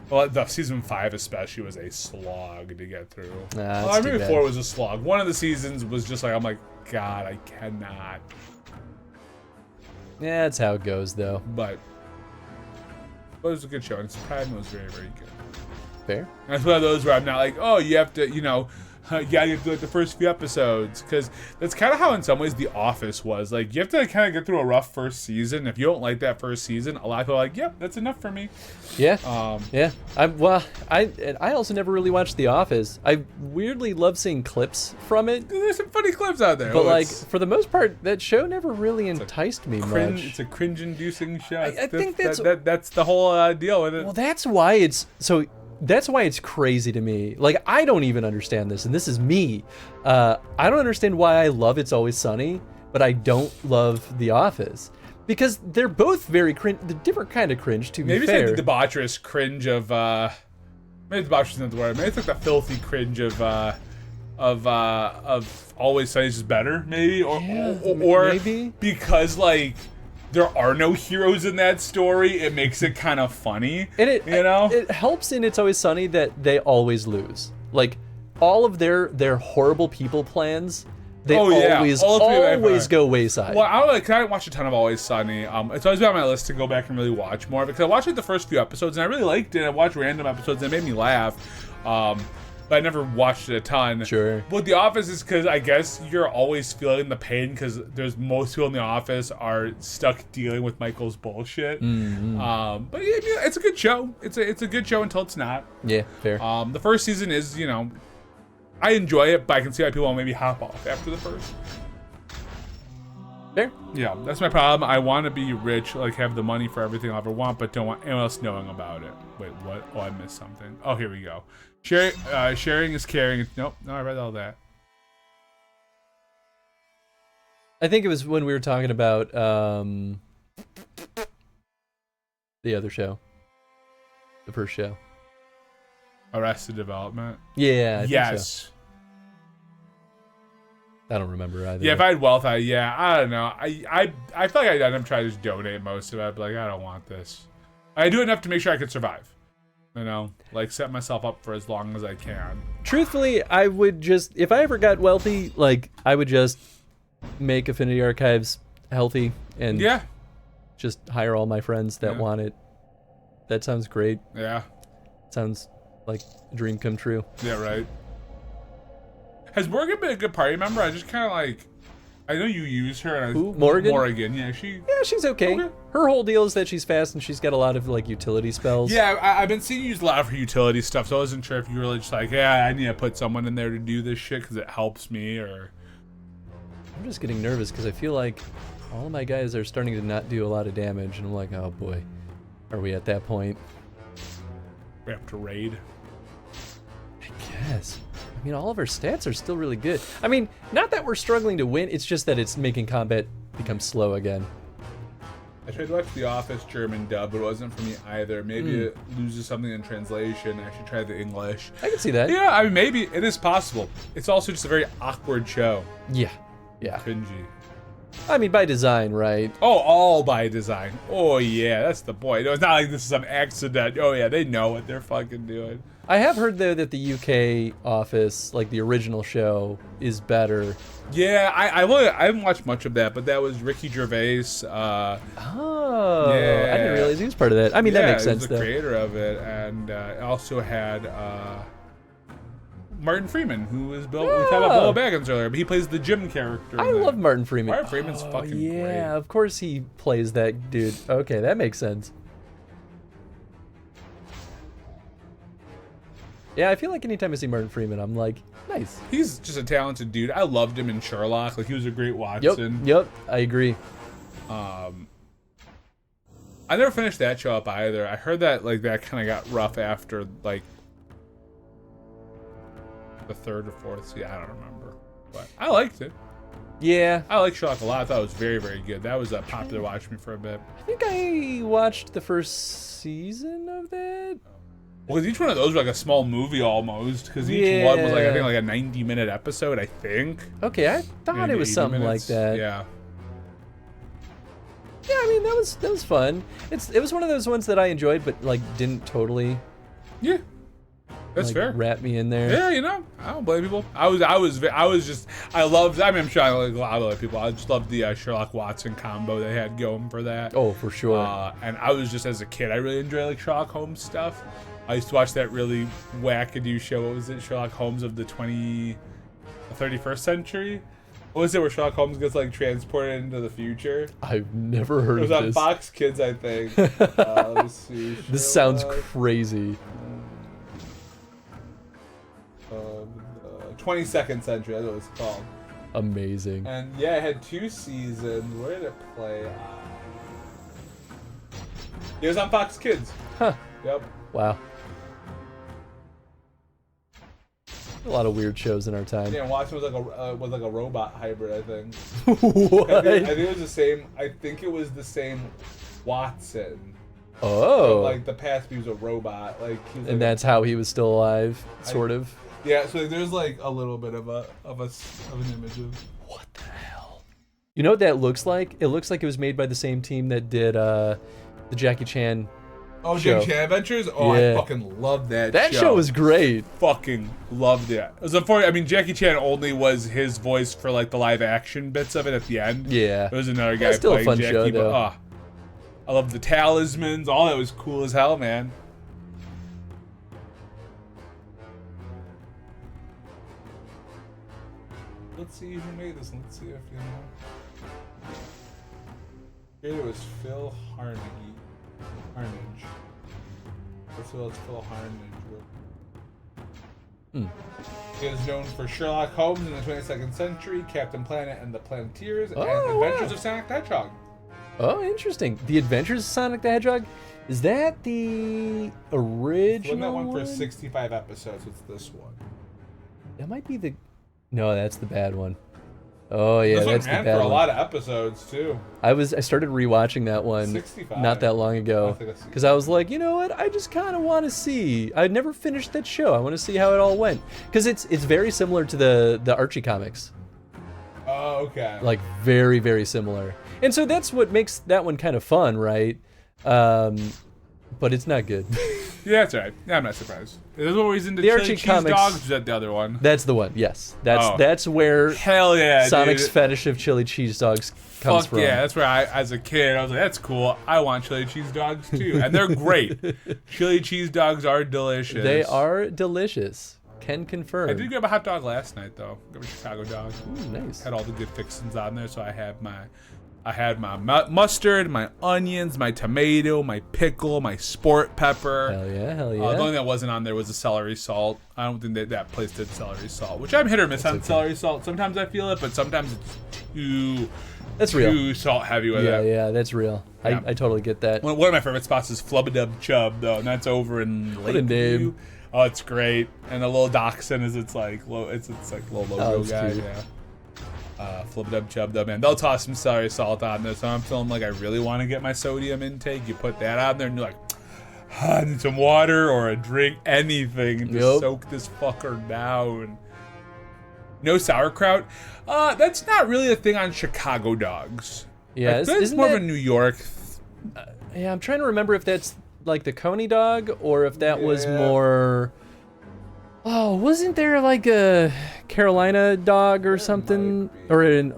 the season 5 especially was a slog to get through. Nah, I remember 4 was a slog. One of the seasons was just like, I'm like, God, I cannot. Yeah, that's how it goes, though. But it was a good show, and Soprano was very, very good. Fair. That's one of those where I'm not like, oh, you have to, you gotta get through like the first few episodes, because that's kind of how in some ways The Office was. Like, you have to kind of get through a rough first season. If you don't like that first season, a lot of people are like, yep, that's enough for me. Yeah. Yeah. I also never really watched The Office. I weirdly love seeing clips from it. There's some funny clips out there. But like, for the most part, that show never really enticed me much. It's a cringe-inducing show. I think that's the whole deal with it. Well, that's why it's so. That's why it's crazy to me. Like, I don't even understand this, and this is me. I don't understand why I love It's Always Sunny, but I don't love The Office. Because they're both very cringe, the different kind of cringe, to be fair. Maybe it's like the debaucherous cringe of, maybe debaucherous isn't the word. Maybe it's like the filthy cringe of Always Sunny is better, maybe? Or maybe? Because, like, there are no heroes in that story, it makes it kind of funny. And it helps in It's Always Sunny that they always lose. Like, all of their horrible people plans, they always go wayside. Well, I didn't watch a ton of Always Sunny. It's always been on my list to go back and really watch more, because I watched like the first few episodes and I really liked it. I watched random episodes and it made me laugh. But I never watched it a ton. Sure. But The Office is because I guess you're always feeling the pain, because there's most people in the office are stuck dealing with Michael's bullshit. Mm-hmm. But yeah, it's a good show. It's a good show until it's not. Yeah, fair. The first season is, I enjoy it, but I can see why people will maybe hop off after the first. Fair. Yeah, that's my problem. I want to be rich, like have the money for everything I'll ever want, but don't want anyone else knowing about it. Wait, what? Oh, I missed something. Oh, here we go. Sharing is caring. Nope, no, I read all that. I think it was when we were talking about the other show. The first show. Arrested Development. Yeah, I think yes. so. I don't remember either. Yeah, if I had wealth, I don't know. I feel like I'd end up trying to just donate most of it. I'd be like, I don't want this. I do enough to make sure I could survive. Like set myself up for as long as I can. Truthfully, I would just, if I ever got wealthy, like, I would just make Affinity Archives healthy and just hire all my friends that want it. That sounds great. Yeah. Sounds like a dream come true. Yeah, right. Has Morgan been a good party member? I just kind of like, I know you use her. And Who? Morgan? Morgan, yeah. She's okay. Her whole deal is that she's fast and she's got a lot of like utility spells. Yeah, I've been seeing you use a lot of her utility stuff, so I wasn't sure if you were really just like, yeah, I need to put someone in there to do this shit because it helps me, or... I'm just getting nervous because I feel like all of my guys are starting to not do a lot of damage, and I'm like, oh boy, are we at that point? We have to raid. I guess. I mean, all of our stats are still really good. I mean, not that we're struggling to win, it's just that it's making combat become slow again. I tried to watch The Office German dub, but it wasn't for me either. Maybe it loses something in translation. I should try the English. I can see that. Yeah, I mean, maybe. It is possible. It's also just a very awkward show. Yeah. Cringy. I mean, by design, right? Oh, all by design. Oh, yeah, that's the point. It's not like this is some accident. Oh, yeah, they know what they're fucking doing. I have heard, though, that the UK Office, like the original show, is better. Yeah, I haven't watched much of that, but that was Ricky Gervais. Oh, yeah. I didn't realize he was part of that. I mean, that makes sense, though. He was the creator of it, and it also had Martin Freeman, who was Bill. We talked about Bill Baggins earlier, but he plays the Jim character. I love Martin Freeman. Martin Freeman's fucking great. Yeah, of course he plays that dude. Okay, that makes sense. Yeah, I feel like anytime I see Martin Freeman, I'm like, nice. He's just a talented dude. I loved him in Sherlock. Like, he was a great Watson. Yep, I agree. I never finished that show up either. I heard that like that kind of got rough after like the third or fourth season. I don't remember, but I liked it. Yeah, I like Sherlock a lot. I thought it was very, very good. That was a popular watch for me for a bit. I think I watched the first season of that. Well, because each one of those was like a small movie almost. Because each one was like, I think, like a 90-minute episode, I think. Okay, I thought it was something like that. Yeah. Yeah, I mean, that was fun. It was one of those ones that I enjoyed, but like didn't totally. Yeah. That's fair. Wrap me in there. Yeah, you know, I don't blame people. I loved. I mean, I'm sure I like a lot of other people. I just loved the Sherlock Watson combo they had going for that. Oh, for sure. And I was just, as a kid, I really enjoyed like Sherlock Holmes stuff. I used to watch that really wackadoo show. What was it? Sherlock Holmes of the 31st century? What was it where Sherlock Holmes gets like transported into the future? I've never heard It was of on this. Fox Kids, I think. Let's see. This sounds Sherlock, crazy. 22nd century, that's what it's called. Amazing. And yeah, it had 2 seasons. Where did it play? It was on Fox Kids. Huh. Yep. Wow. A lot of weird shows in our time. Yeah, Watson was like a robot hybrid, I think. What? I think it was the same. I think it was the same Watson. Oh. But, like the past, he was a robot. Like, he was And like that's how he was still alive, sort of. yeah. So there's like a little bit of an image of. What the hell? You know what that looks like? It looks like it was made by the same team that did the Jackie Chan. Oh, show. Jackie Chan Adventures? Oh, Yeah. I fucking loved that. That show was great. Fucking loved it. It was unfortunate. I mean, Jackie Chan only was his voice for like the live action bits of it at the end. Yeah. There was another guy That's still a playing fun Jackie, show, but though. I love the talismans. All that was cool as hell, man. Let's see who made this. Let's see if you know. Here it was Phil Harnage. Let's see what Phil Harnage wrote. He is known for Sherlock Holmes in the 22nd Century, Captain Planet and the Planeteers, and Adventures of Sonic the Hedgehog. Oh, interesting. The Adventures of Sonic the Hedgehog? Is that the original Wasn't that one one? for 65 episodes? It's this one. That might be the... No, that's the bad one. Oh, yeah, This one that's the ran bad for a one. lot of episodes, too. I started rewatching that one 65. not that long I ago think that's- because I was like, you know what? I just kind of want to see. I never finished that show. I want to see how it all went because it's very similar to the Archie comics. Oh, okay. Like very, very similar. And so that's what makes that one kind of fun, right? But it's not good. Yeah, that's right. Yeah, I'm not surprised. Is what he's into The chili Archie cheese comics- dogs? Or is that the other one? That's the one. Yes, Oh. that's where Hell yeah, Sonic's dude. fetish of chili cheese dogs comes Fuck from. yeah, that's where as a kid, I was like, that's cool. I want chili cheese dogs too. And they're great. Chili cheese dogs are delicious. They are delicious. Can confirm. I did grab a hot dog last night, though. Grab a Chicago dog. Ooh, nice. Had all the good fixings on there, so I had my mustard, my onions, my tomato, my pickle, my sport pepper. Hell yeah, hell yeah. The only thing that wasn't on there was the celery salt. I don't think that place did celery salt, which I'm hit or miss on celery salt. Sometimes I feel it, but sometimes it's too salt heavy with it. Yeah, that's real. Yeah. I totally get that. One of my favorite spots is Flubadub Chub, though, and that's over in What a Lakeview. name. Oh, it's great. And the little dachshund is it's like little logo it's guy. cute. Yeah. Flubadub Chub, though, man. They'll toss some celery salt on there, so I'm feeling like I really want to get my sodium intake. You put that on there, and you're like, I need some water or a drink, anything, and just Yep. soak this fucker down. No sauerkraut. That's not really a thing on Chicago dogs. Yeah, I think it's isn't more of that- a New York. Yeah, I'm trying to remember if that's like the Coney dog or if that was Yeah. more. Oh, wasn't there like a Carolina dog or something, be. or an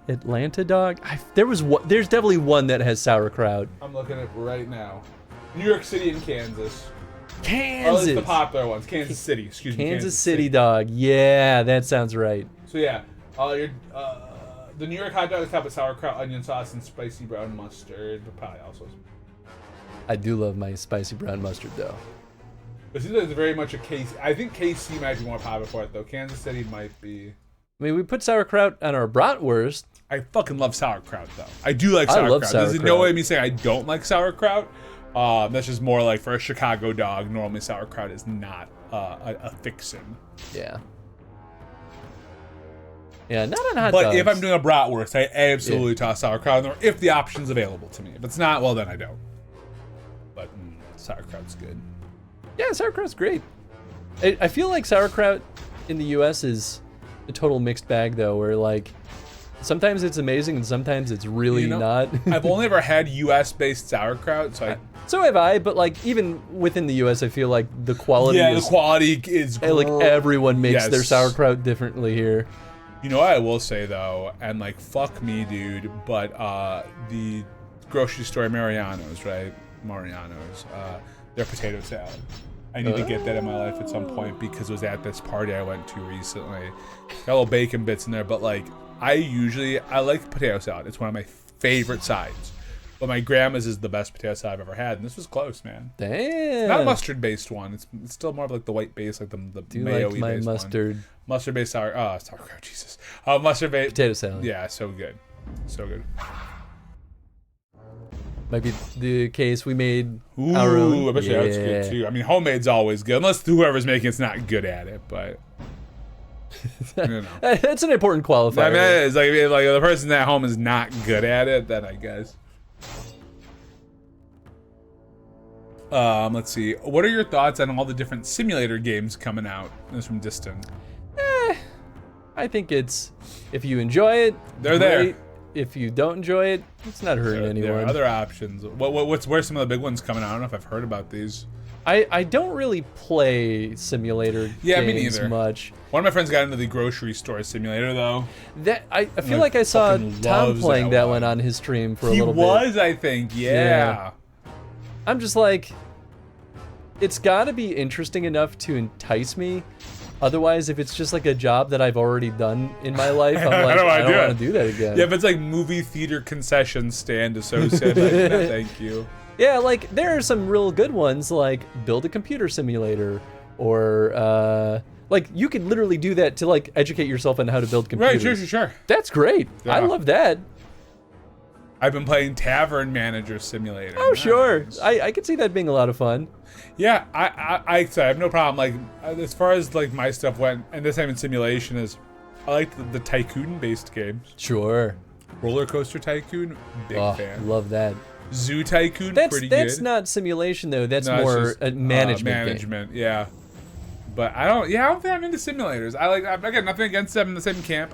Atlanta dog? There's definitely one that has sauerkraut. I'm looking at it right now. New York City and Kansas. Or at Kansas. least the popular ones. Kansas City, excuse me. Kansas City dog. Yeah, that sounds right. So yeah, the New York hot dog is topped with sauerkraut, onion sauce, and spicy brown mustard. But probably also. I do love my spicy brown mustard though. But it seems like it's very much a KC. I think KC might be more popular for it though. Kansas City might be. I mean, we put sauerkraut on our bratwurst. I fucking love sauerkraut though. I do like I sauerkraut. love There's no sauerkraut. way of me saying I don't like sauerkraut. That's just more like for a Chicago dog. Normally sauerkraut is not a fixin'. Yeah. Yeah, not on hot But dogs. if I'm doing a bratwurst, I absolutely toss sauerkraut in there if the option's available to me. If it's not, well then I don't. But sauerkraut's good. Yeah, sauerkraut's great. I feel like sauerkraut in the U.S. is a total mixed bag, though, where like sometimes it's amazing and sometimes it's really You know, not. I've only ever had U.S.-based sauerkraut, so So have I, but like even within the U.S., I feel like the quality yeah, is the quality is like everyone makes their Yes. sauerkraut differently here. You know what I will say though, and like fuck me, dude, but the grocery store Mariano's, right? Mariano's, their potato salad. I need to get that in my life at some point because it was at this party I went to recently. Got little bacon bits in there, but like I like potato salad. It's one of my favorite sides. But my grandma's is the best potato salad I've ever had, and this was close, man. Damn. It's not a mustard-based one. It's still more of like the white base, like the mayo-y like my based mustard. one. Mustard-based sauerkraut, Jesus. Mustard-based Potato salad. Yeah, so good, so good. Might be the case we made Ooh, our own. I bet you that's good too. I mean, homemade's always good, unless whoever's making it's not good at it. But you know, That's an important qualifier. I mean, it's like if the person at home is not good at it, then I guess. Let's see. What are your thoughts on all the different simulator games coming out? This is from Distant. I think it's, if you enjoy it, They're great. there. If you don't enjoy it, it's not hurting anyone. There are other options. Where's some of the big ones coming out? I don't know if I've heard about these. I don't really play simulator Yeah, me games neither. much. One of my friends got into the grocery store simulator though. That I feel like I saw fucking Tom loves playing that one. one on his stream for a He little bit. was, I think, yeah. I'm just like, it's got to be interesting enough to entice me. Otherwise, if it's just like a job that I've already done in my life, I'm like, I don't want to do that again. Yeah, if it's like movie theater concession stand associate, like, no, thank you. Yeah, like there are some real good ones, like build a computer simulator, or like you could literally do that to like educate yourself on how to build computers. Right, sure. That's great. Yeah. I love that. I've been playing Tavern Manager Simulator. Oh, sure. Nice. I could see that being a lot of fun. Yeah, I have no problem. Like, as far as like my stuff went, and this time in simulation is, I like the tycoon-based games. Sure. Roller Coaster Tycoon, big fan. Love that. Zoo Tycoon, That's pretty good. that's not simulation though. That's No, it's more just, a management. Game. management, yeah. But I don't think I'm into simulators. I got nothing against them in the same camp.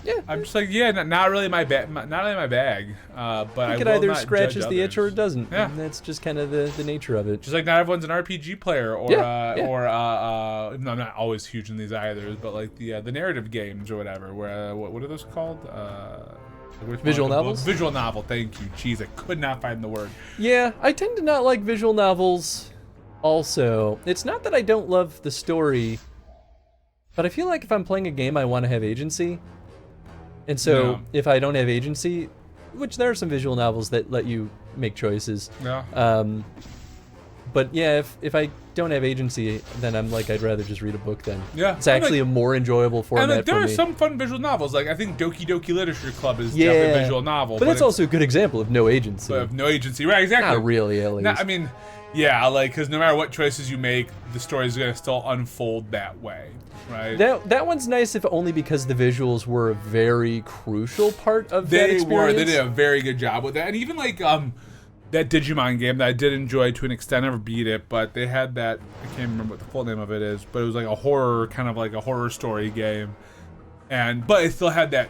Yeah. I'm just like, yeah, not really my bag. Not really my bag. But I It could will either not scratches judge the itch or others. it doesn't. Yeah. And that's just kind of the nature of it. Just like not everyone's an RPG player, or Yeah, yeah. even though I'm not always huge in these either, but like the narrative games or whatever. Where what are those called? Visual novels? Visual novel. Thank you. Jeez, I could not find the word. Yeah, I tend to not like visual novels. Also, it's not that I don't love the story, but I feel like if I'm playing a game, I want to have agency. And so, Yeah. if I don't have agency, which there are some visual novels that let you make choices. Yeah. But yeah, if I don't have agency, then I'm like, I'd rather just read a book then. Yeah. It's actually a more enjoyable format And like, there for are me. some fun visual novels. Like I think Doki Doki Literature Club is Yeah. definitely a visual novel. But it's also a good example of no agency. but of no agency. Right, exactly. Not really, at least. No, I mean, yeah, like because no matter what choices you make, the story is gonna still unfold that way, right? That one's nice if only because the visuals were a very crucial part of that They experience. did a very good job with that, and even like that Digimon game that I did enjoy to an extent. I never beat it, but they had that. I can't remember what the full name of it is, but it was like a horror, kind of like a horror story game, but it still had that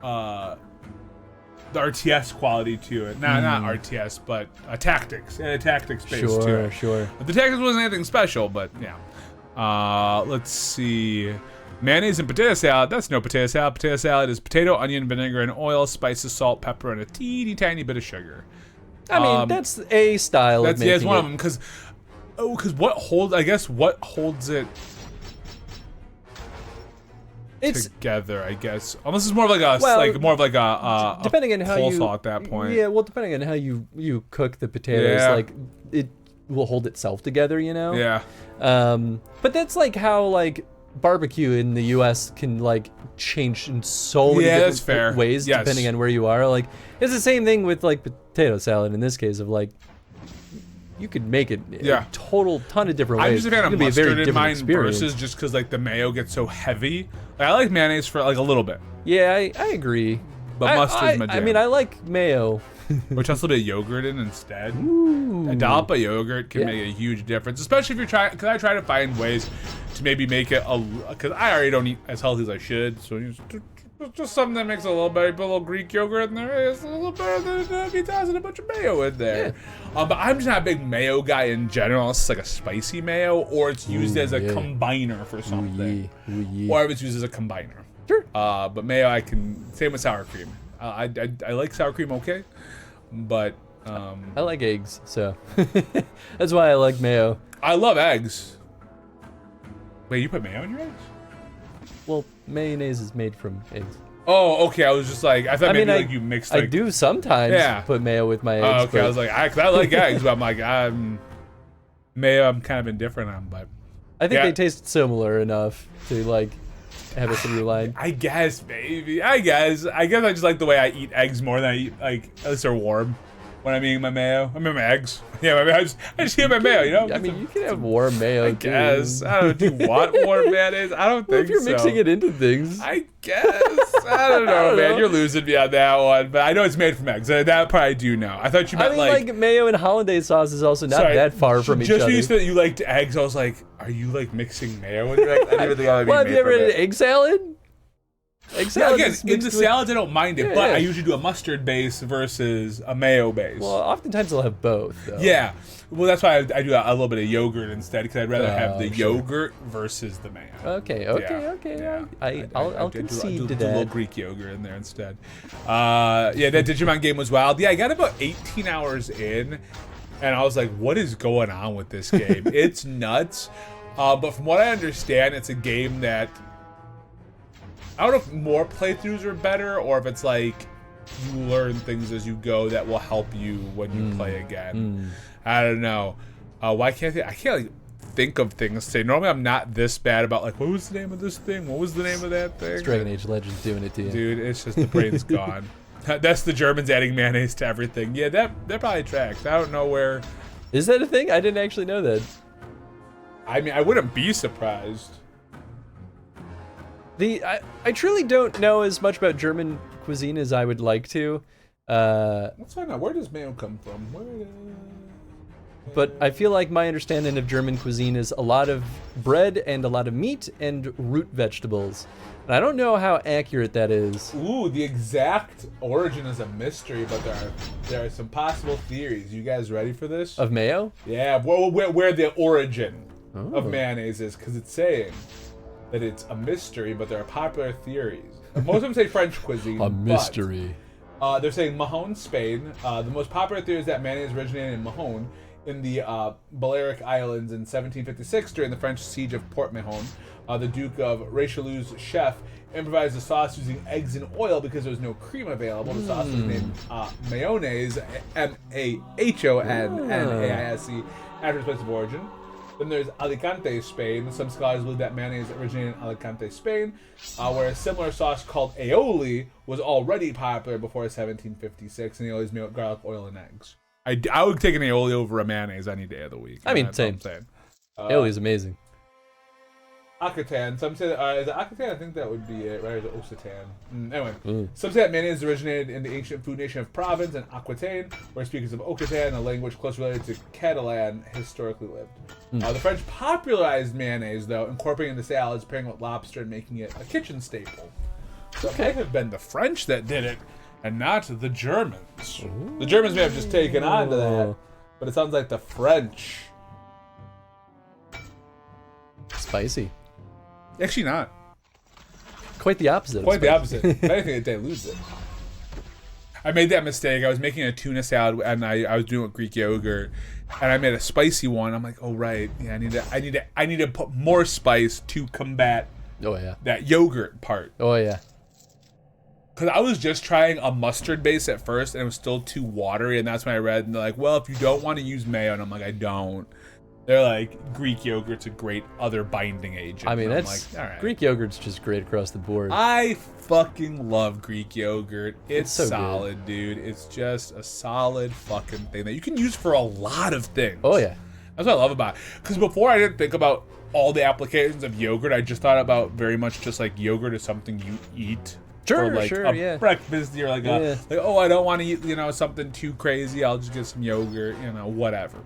the RTS quality to it. Not RTS, but tactics. It had a tactics base to it. Sure. But the tactics wasn't anything special, but yeah. Let's see. Mayonnaise and potato salad. That's no potato salad. Potato salad is potato, onion, vinegar, and oil, spices, salt, pepper, and a teeny tiny bit of sugar. I mean, that's a style of making it's one it. of them because what holds it together? I guess unless it's more of like a depending on how coleslaw you at that point. Yeah, well, depending on how you cook the potatoes, Yeah. like it will hold itself together, you know. Yeah. But that's like how like barbecue in the U.S. can like change in so many that's different fair. ways Yes. depending on where you are. Like it's the same thing with like potato salad in this case of like you could make it a total ton of different ways. I'm just a fan It of could be a very mustard in different mine experience. versus just because like the mayo gets so heavy. Like, I like mayonnaise for like a little bit, Yeah, I agree. but mustard's my I jam. mean, I like mayo. Which has a little bit of yogurt in instead. Ooh. A dollop of yogurt can Yeah. make a huge difference, especially if you're trying. Because I try to find ways to maybe make it because I already don't eat as healthy as I should. So just something that makes it a little better. Put a little Greek yogurt in there. It's a little better than me tossing a bunch of mayo in there. But I'm just not a big mayo guy in general. It's like a spicy mayo, or it's used as a combiner for something, or if it's used as a combiner. Sure. But mayo, I can. Same with sour cream. I like sour cream, okay, but I like eggs, so that's why I like mayo. I love eggs. Wait, you put mayo in your eggs? Well, mayonnaise is made from eggs. Oh, okay. I was just like, I thought maybe I, like you mixed. Like, I do sometimes put mayo with my eggs. Oh, okay. I was like, I like eggs, but I'm like, mayo. I'm kind of indifferent on, but I think they taste similar enough to like have a through line. I guess, baby. I guess I just like the way I eat eggs more than I eat like at least they're warm. When I'm eating my mayo, I mean my eggs. Yeah, I just eat my mayo, you know? I mean, you can have warm mayo, I guess. I don't know. Do you want warm mayonnaise? I don't think so. If you're mixing it into things. I guess. I don't know, man. You're losing me on that one. But I know it's made from eggs. That part I do know. I thought you meant like mayo and hollandaise sauce is also not that far from each other. Just when you said that you liked eggs, I was like, are you like mixing mayo with your eggs? I didn't even think I would be have you ever had an egg salad? Egg salad again, in the salads I don't mind it, but I usually do a mustard base versus a mayo base. Well, oftentimes I'll have both, though. Yeah. Well, that's why I do a little bit of yogurt instead, because I'd rather have the yogurt versus the mayo. Okay. Yeah. I'll concede to that. A little that. Greek yogurt in there instead. That Digimon game was wild. Yeah, I got about 18 hours in, and I was like, what is going on with this game? It's nuts. But from what I understand, it's a game that, I don't know if more playthroughs are better, or if it's like you learn things as you go that will help you when you play again. I don't know. Why can't I can't like think of things to say. Normally I'm not this bad about like, what was the name of this thing? What was the name of that thing? It's Dragon Age Legends doing it to you. Dude, it's just the brain's gone. That's the Germans adding mayonnaise to everything. Yeah, that probably tracks. I don't know where. Is that a thing? I didn't actually know that. I mean, I wouldn't be surprised. I truly don't know as much about German cuisine as I would like to. Let's find out. Where does mayo come from? But I feel like my understanding of German cuisine is a lot of bread and a lot of meat and root vegetables. And I don't know how accurate that is. Ooh, the exact origin is a mystery, but there are some possible theories. You guys ready for this? Of mayo? Yeah, where the origin of mayonnaise is, because it's saying that it's a mystery, but there are popular theories. Most of them say French cuisine. A mystery. They're saying Mahon, Spain. The most popular theory is that mayonnaise originated in Mahon in the Balearic Islands in 1756 during the French siege of Port Mahon. The Duke of Richelieu's chef improvised the sauce using eggs and oil because there was no cream available. The sauce was named mayonnaise, Mahonnaise, after its place of origin. Then there's Alicante, Spain. Some scholars believe that mayonnaise originated in Alicante, Spain, where a similar sauce called aioli was already popular before 1756, and aioli is made with garlic, oil, and eggs. I would take an aioli over a mayonnaise any day of the week. I mean, same. Aioli is amazing. Occitan. Some say that, is it Occitan? I think that would be it, right? Or is it Occitan? Anyway, some say that mayonnaise originated in the ancient food nation of Provence and Aquitaine, where speakers of Occitan, a language closely related to Catalan, historically lived. The French popularized mayonnaise, though, incorporating the salads, pairing with lobster, and making it a kitchen staple. So it might have been the French that did it, and not the Germans. Ooh. The Germans may have just taken on to that, but it sounds like the French. Spicy. Actually not. Quite the opposite. Quite the opposite. If anything, it dilutes it. I made that mistake. I was making a tuna salad, and I was doing it with Greek yogurt, and I made a spicy one. I'm like, oh right, yeah, I need to put more spice to combat that yogurt part. Oh yeah. Because I was just trying a mustard base at first, and it was still too watery, and that's when I read, and they're like, well, if you don't want to use mayo, and I'm like, I don't. They're like, Greek yogurt's a great other binding agent. I mean, that's like, all right. Greek yogurt's just great across the board. I fucking love Greek yogurt. It's so solid, dude. It's just a solid fucking thing that you can use for a lot of things. Oh, yeah. That's what I love about it. Because before I didn't think about all the applications of yogurt. I just thought about very much just like yogurt is something you eat. Sure, for like a breakfast, you're like, like, oh, I don't want to eat, something too crazy. I'll just get some yogurt, whatever.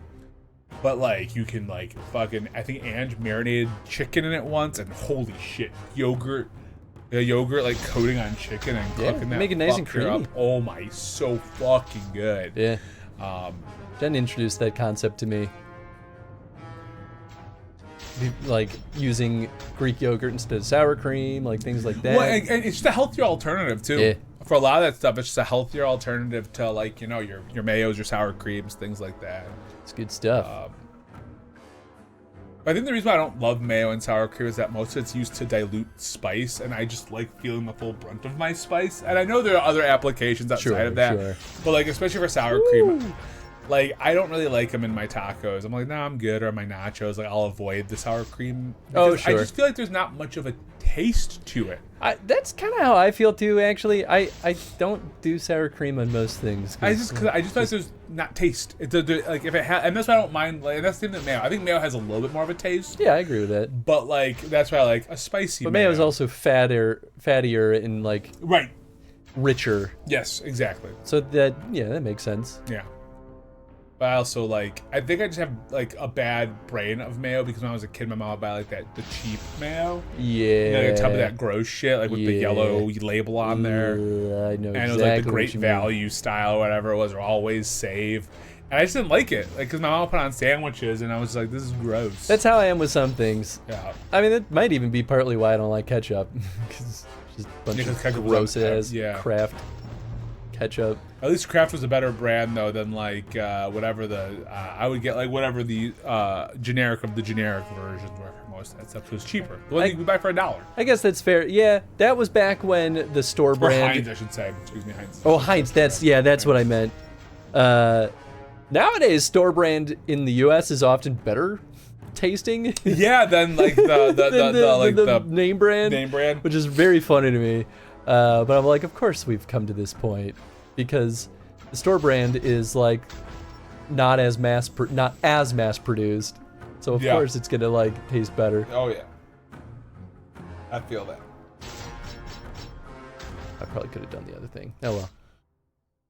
But like, you can like fucking, I think Ange marinated chicken in it once, and holy shit, yogurt like coating on chicken and cooking that, make it nice and creamy. Up. Oh my, so fucking good. Yeah. Jen introduced that concept to me. Like using Greek yogurt instead of sour cream, like things like that. Well, and it's just a healthier alternative too. Yeah. for a lot of that stuff, it's just a healthier alternative to like, you know, your mayos, your sour creams, things like that. It's good stuff. I think the reason why I don't love mayo and sour cream is that most of it's used to dilute spice, and I just like feeling the full brunt of my spice. And I know there are other applications outside of that, but like especially for sour cream, like I don't really like them in my tacos. I'm like, nah, I'm good. Or my nachos, like I'll avoid the sour cream. Oh, I just feel like there's not much of a taste to it. That's kind of how I feel too. Actually, I don't do sour cream on most things. I just feel like there's not taste. Like if it has, and that's why I don't mind. Like, and that's the thing that mayo. I think mayo has a little bit more of a taste. Yeah, I agree with that. But like that's why I like a spicy. But mayo is also fattier and like richer. Yes, exactly. So that makes sense. Yeah. But I also like, I think I just have like a bad brain of mayo because when I was a kid, my mom would buy like the cheap mayo. Yeah. You know, like a tub of that gross shit, like with the yellow label on there. I know. And it was like the great value style or whatever it was, or always save. And I just didn't like it, like because my mom would put on sandwiches, and I was like, this is gross. That's how I am with some things. Yeah. I mean, that might even be partly why I don't like ketchup, because it's just a bunch of gross ass Kraft ketchup. At least Kraft was a better brand though than like whatever the I would get like whatever the generic of the generic versions were for most of that stuff. So it was cheaper. The one we buy for $1. I guess that's fair. Yeah, that was back when the store brand. Or Heinz, I should say. Excuse me, Heinz. Oh, Heinz. That's what I meant. Nowadays, store brand in the U.S. is often better tasting. Yeah, than like the name brand. Name brand, which is very funny to me. But I'm like, of course we've come to this point. Because the store brand is like not as mass produced, so of course it's gonna like taste better. Oh yeah, I feel that. I probably could have done the other thing. Oh well.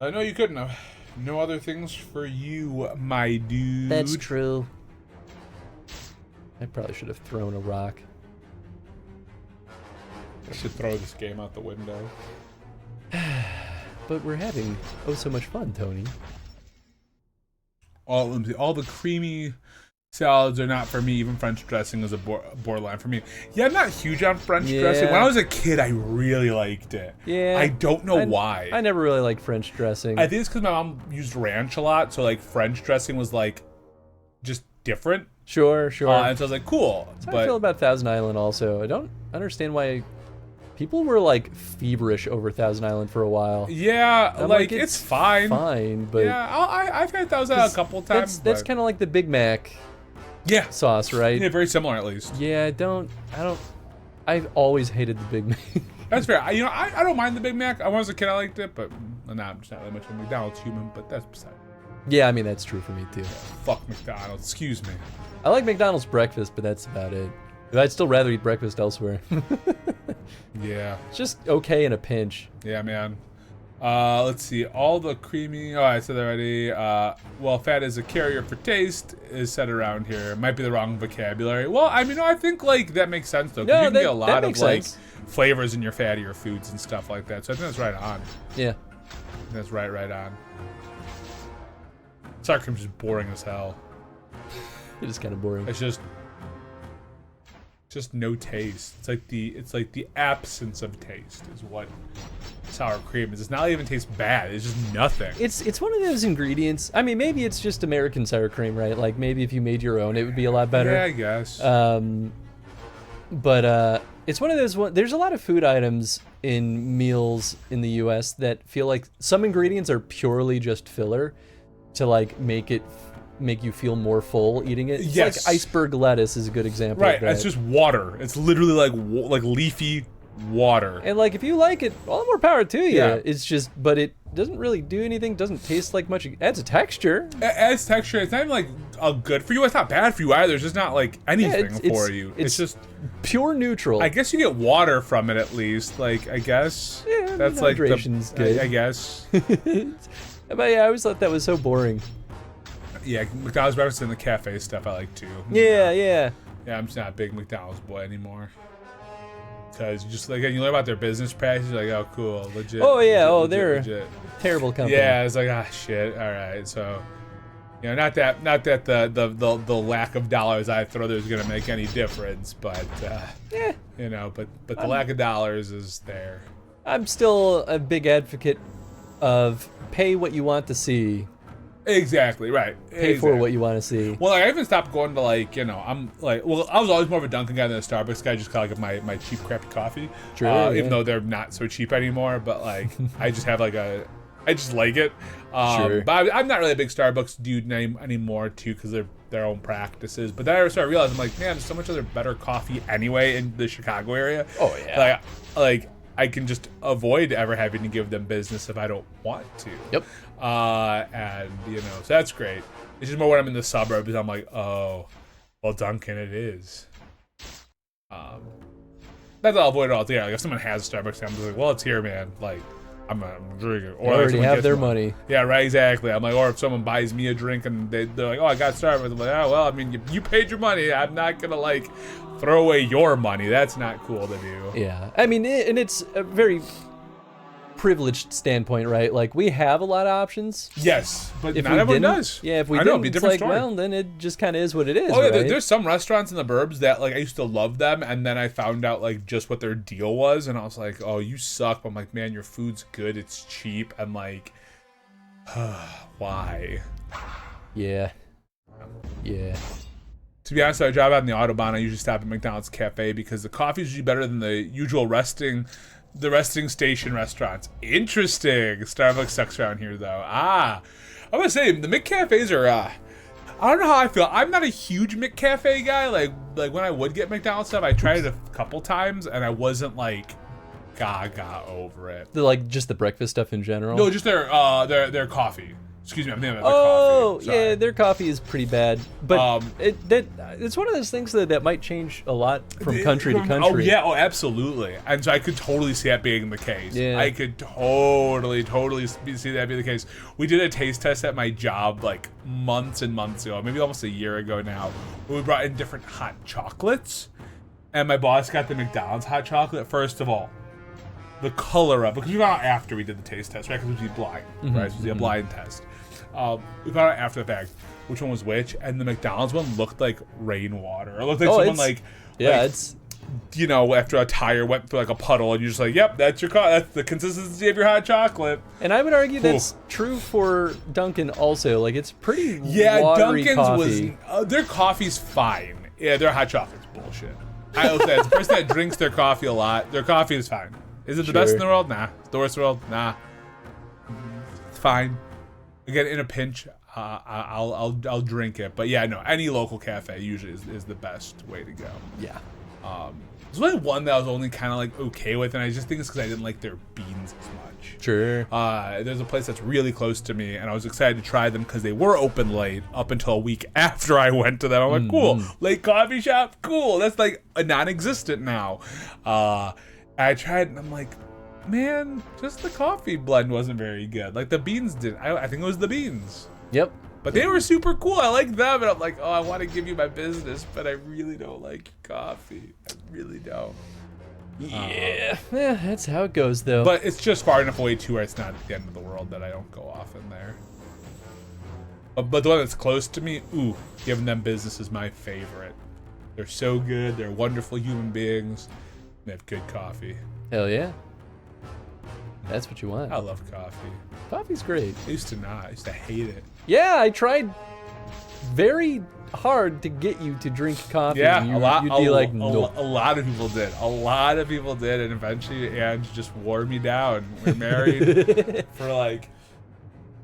I know you couldn't have. No other things for you, my dude. That's true. I probably should have thrown a rock. I should throw this game out the window. But we're having so much fun, Tony. All the creamy salads are not for me. Even French dressing is a borderline for me. Yeah, I'm not huge on French dressing. When I was a kid, I really liked it. Yeah. I don't know why. I never really liked French dressing. I think it's because my mom used ranch a lot, so like French dressing was like just different. Sure. And so I was like, cool. That's how I feel about Thousand Island also. I don't understand why people were like feverish over Thousand Island for a while. Yeah, like it's fine. Fine, but yeah, I've had Thousand Island a couple times. That's kind of like the Big Mac. Yeah. Sauce, right? Yeah, very similar at least. Yeah, I've always hated the Big Mac. That's fair. I don't mind the Big Mac. When I was a kid, I liked it, but now I'm just not really much of a McDonald's human. But that's beside. Yeah, I mean that's true for me too. Fuck McDonald's. Excuse me. I like McDonald's breakfast, but that's about it. I'd still rather eat breakfast elsewhere. Yeah. It's just okay in a pinch. Yeah, man. Let's see. All the creamy. Oh, I said that already. Well, fat is a carrier for taste is said around here. Might be the wrong vocabulary. Well, I mean, I think like that makes sense though. No, you can get a lot of like sense. flavors in your fattier foods and stuff like that. So I think that's right on. Yeah. That's right on. Sour cream's just boring as hell. It is kind of boring. It's just no taste. It's like the absence of taste is what sour cream is. It's not even taste bad. It's just nothing. It's one of those ingredients. I mean, maybe it's just American sour cream, right? Like maybe if you made your own, it would be a lot better. Yeah, I guess. But it's one of those. There's a lot of food items in meals in the U.S. that feel like some ingredients are purely just filler to like make you feel more full eating it. It's yes. Like iceberg lettuce is a good example. Right, of that. it's just water. It's literally like leafy water. And like if you like it, all the more power to you. Yeah. It's just, but it doesn't really do anything. Doesn't taste like much. It adds a texture. It adds texture. It's not even like good for you. It's not bad for you either. It's just not like anything for you. It's just pure neutral. I guess you get water from it at least. Like I guess. Yeah, that's like hydration's good. I guess. But yeah, I always thought that was so boring. Yeah, McDonald's breakfast and the cafe stuff I like too. Yeah. Yeah, I'm just not a big McDonald's boy anymore. Because you just like you learn about their business practices, you're like, oh cool, legit. Oh yeah, legit, they're legit. terrible company. Yeah, it's like shit. All right, so you know, not that the lack of dollars I throw there is gonna make any difference, but yeah, you know, but the lack of dollars is there. I'm still a big advocate of pay what you want to see. Exactly, right. Pay for what you want to see. Well, like, I even stopped going to, like, you know, I'm like, well, I was always more of a Dunkin' guy than a Starbucks guy, just kind of like my cheap, crappy coffee. Sure, Even though they're not so cheap anymore, but like, I just have like I just like it. Sure. But I'm not really a big Starbucks dude anymore, too, because they're their own practices. But then I started realizing, like, man, there's so much other better coffee anyway in the Chicago area. Oh, yeah. Like I can just avoid ever having to give them business if I don't want to. Yep. And, you know, so that's great. It's just more when I'm in the suburbs, I'm like, oh, well, Dunkin' it is. That's all I'll avoid it altogether. Like, if someone has Starbucks, I'm just like, well, it's here, man. Like, I'm drinking. Or they already have their money. Yeah, right, exactly. I'm like, or if someone buys me a drink and they're like, oh, I got Starbucks. I'm like, oh, well, I mean, you paid your money. I'm not going to, like, throw away your money. That's not cool to do. Yeah. I mean, and it's a very privileged standpoint, right? Like, we have a lot of options. Yes, but If not we everyone didn't- does. Yeah, if we I know, didn't, it'd be a it's different like, story. well, then it just kind of is what it is, Oh yeah, right? there's some restaurants in the burbs that like I used to love them, and then I found out like just what their deal was, and I was like, oh, you suck. But I'm like, man, your food's good, it's cheap, and like, why? Yeah. Yeah. To be honest, I drive out in the Autobahn. I usually stop at McDonald's Cafe because the coffee's usually better than the usual resting station restaurants. Interesting. Starbucks sucks around here though. I'm gonna say the McCafes are. I don't know how I feel. I'm not a huge McCafe guy. Like when I would get McDonald's stuff, I tried it a couple times and I wasn't like gaga over it. Like just the breakfast stuff in general. No, just their coffee. Excuse me, I'm thinking about their Oh, coffee. Sorry. yeah, their coffee is pretty bad, but it's one of those things that might change a lot from country to country. Oh yeah, oh absolutely. And so I could totally see that being the case. Yeah. I could totally see that being the case. We did a taste test at my job like months and months ago, maybe almost a year ago now, where we brought in different hot chocolates. And my boss got the McDonald's hot chocolate. First of all, the color of it, because we found out after we did the taste test, right? Because it was blind, right? It was a blind test. We found out after the fact which one was which, and the McDonald's one looked like rainwater. It looked like someone like it's you know, after a tire went through like a puddle, and you're just like, yep, that's that's the consistency of your hot chocolate. And I would argue that's true for Dunkin' also. Like, it's pretty watery Dunkin's coffee. was their coffee's fine. Yeah, their hot chocolate's bullshit. I will say, as a person that drinks their coffee a lot, their coffee is fine. Is it the best in the world? Nah. The worst in the world? Nah. It's fine. Again, in a pinch, I'll drink it. But yeah, no, any local cafe usually is the best way to go. Yeah. There's only one that I was only kind of like okay with, and I just think it's because I didn't like their beans as much. Sure. There's a place that's really close to me, and I was excited to try them because they were open late up until a week after I went to them. I'm like, cool, late coffee shop, cool. That's like a non-existent now. I tried, and I'm like, man, just the coffee blend wasn't very good. Like the beans didn't. I think it was the beans. Yep. But they were super cool. I like them, and I'm like, oh, I want to give you my business, but I really don't like coffee. I really don't. Yeah, that's how it goes, though. But it's just far enough away too where it's not at the end of the world that I don't go often there. But the one that's close to me, giving them business is my favorite. They're so good. They're wonderful human beings. They have good coffee. Hell yeah. That's what you want. I love coffee. Coffee's great. I used to not. I used to hate it. Yeah, I tried very hard to get you to drink coffee. Yeah, and a lot. You'd be like, a nope. lot of people did. A lot of people did, and eventually Ange just wore me down. We're married for like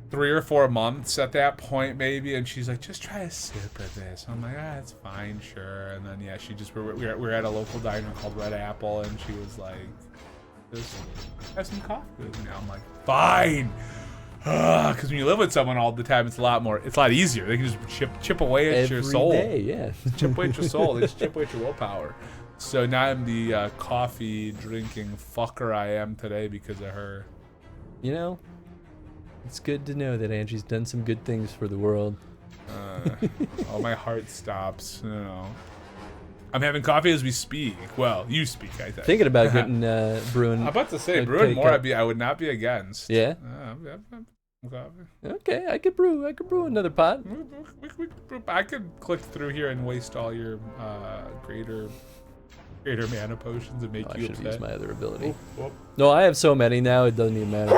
3 or 4 months at that point, maybe, and she's like, just try a sip of this. I'm like, it's fine, sure. And then yeah, she just we were at a local diner called Red Apple, and she was like, just have some coffee with me. I'm like, fine. Because when you live with someone all the time, it's a lot easier. They can just chip away at your soul. Every day, yeah. Chip away at your soul. They just chip away at your willpower. So now I'm the coffee drinking fucker I am today because of her. You know, it's good to know that Angie's done some good things for the world. My heart stops. You know. I'm having coffee as we speak. Well, you speak, I think. Thinking about getting brewing. I'm about to say brewing more. I would not be against. Yeah. Coffee. Okay, I could brew another pot. I could click through here and waste all your greater greater mana potions and make Oh, I you should have upset. used my other ability. Oh, No, I have so many now, it doesn't even matter.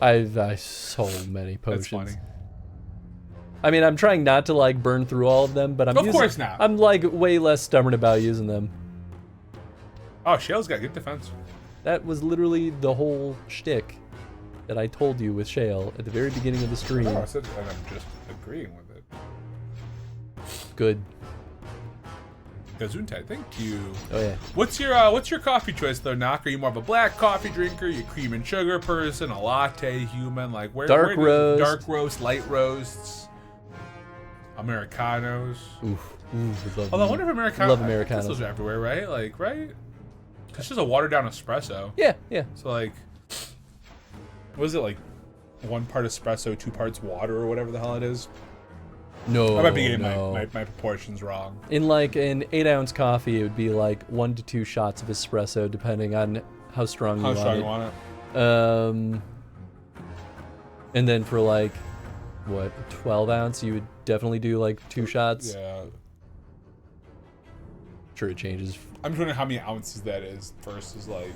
I so many potions. that's funny. I mean, I'm trying not to like burn through all of them, but I'm Of course not. I'm like way less stubborn about using them. Oh, Shale's got good defense. That was literally the whole shtick that I told you with Shale at the very beginning of the stream. Oh, I said, and I'm just agreeing with it. Good. Gazuntai, thank you. Oh yeah. What's your coffee choice though, Knock? Are you more of a black coffee drinker? You cream and sugar person? A latte human? Like where? Dark roast. Dark roast, light roasts, Americanos. Oof. Love Although I wonder if Americanos. Love I guess Americanos. those are everywhere, right? Like right? It's just a watered down espresso. Yeah, yeah. So like, what is it like? 1 part espresso, 2 parts water, or whatever the hell it is. No, I might be getting no. my proportions wrong. In like an 8-ounce coffee, it would be like 1 to 2 shots of espresso, depending on how strong How you strong want you want it? it. And then for like what 12 ounce, you would definitely do like 2 shots. Yeah. Sure, it changes. I'm just wondering how many ounces that is versus like.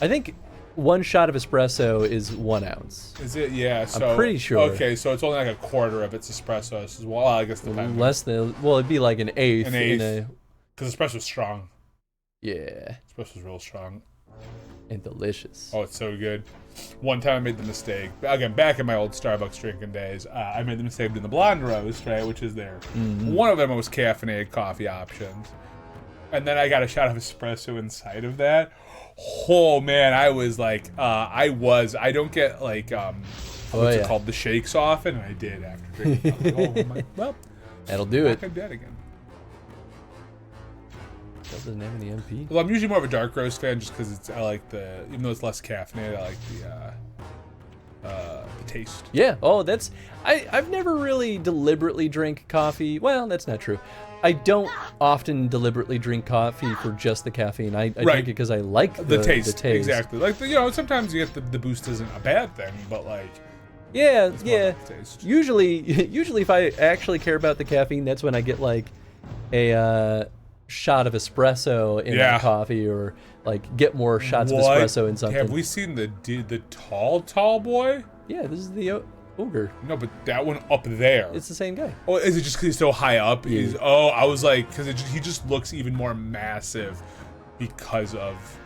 I think 1 shot of espresso is 1 ounce. Is it? Yeah. So pretty sure. Okay, so it's only like a quarter of its espresso as well. I guess depending. Less than, well, it'd be like an eighth. An eighth. Because espresso's strong. Yeah. Espresso's real strong. And delicious. Oh, it's so good. One time I made the mistake. Again, back in my old Starbucks drinking days, I made the mistake of doing the blonde roast, right, which is their one of their most caffeinated coffee options. And then I got a shot of espresso inside of that. Oh man, I was like, I don't get like, what's it called, the shakes often, and I did after drinking. I was like, oh my, well, that'll do it. I'm dead again. That doesn't have any MP. Well, I'm usually more of a dark roast fan just because I like the, even though it's less caffeinated, I like the taste. Yeah. Oh, that's, I've never really deliberately drank coffee. Well, that's not true. I don't often deliberately drink coffee for just the caffeine. I drink it because I like the taste. Exactly. Like, sometimes you get the boost isn't a bad thing, but like. Yeah, it's more about the taste. Usually if I actually care about the caffeine, that's when I get like a shot of espresso in my coffee, or like get more shots of espresso in something. Have we seen the tall boy? Yeah, this is the ogre. No, but that one up there. It's the same guy. Oh, is it just because he's so high up? Yeah. I was like, because he just looks even more massive because of.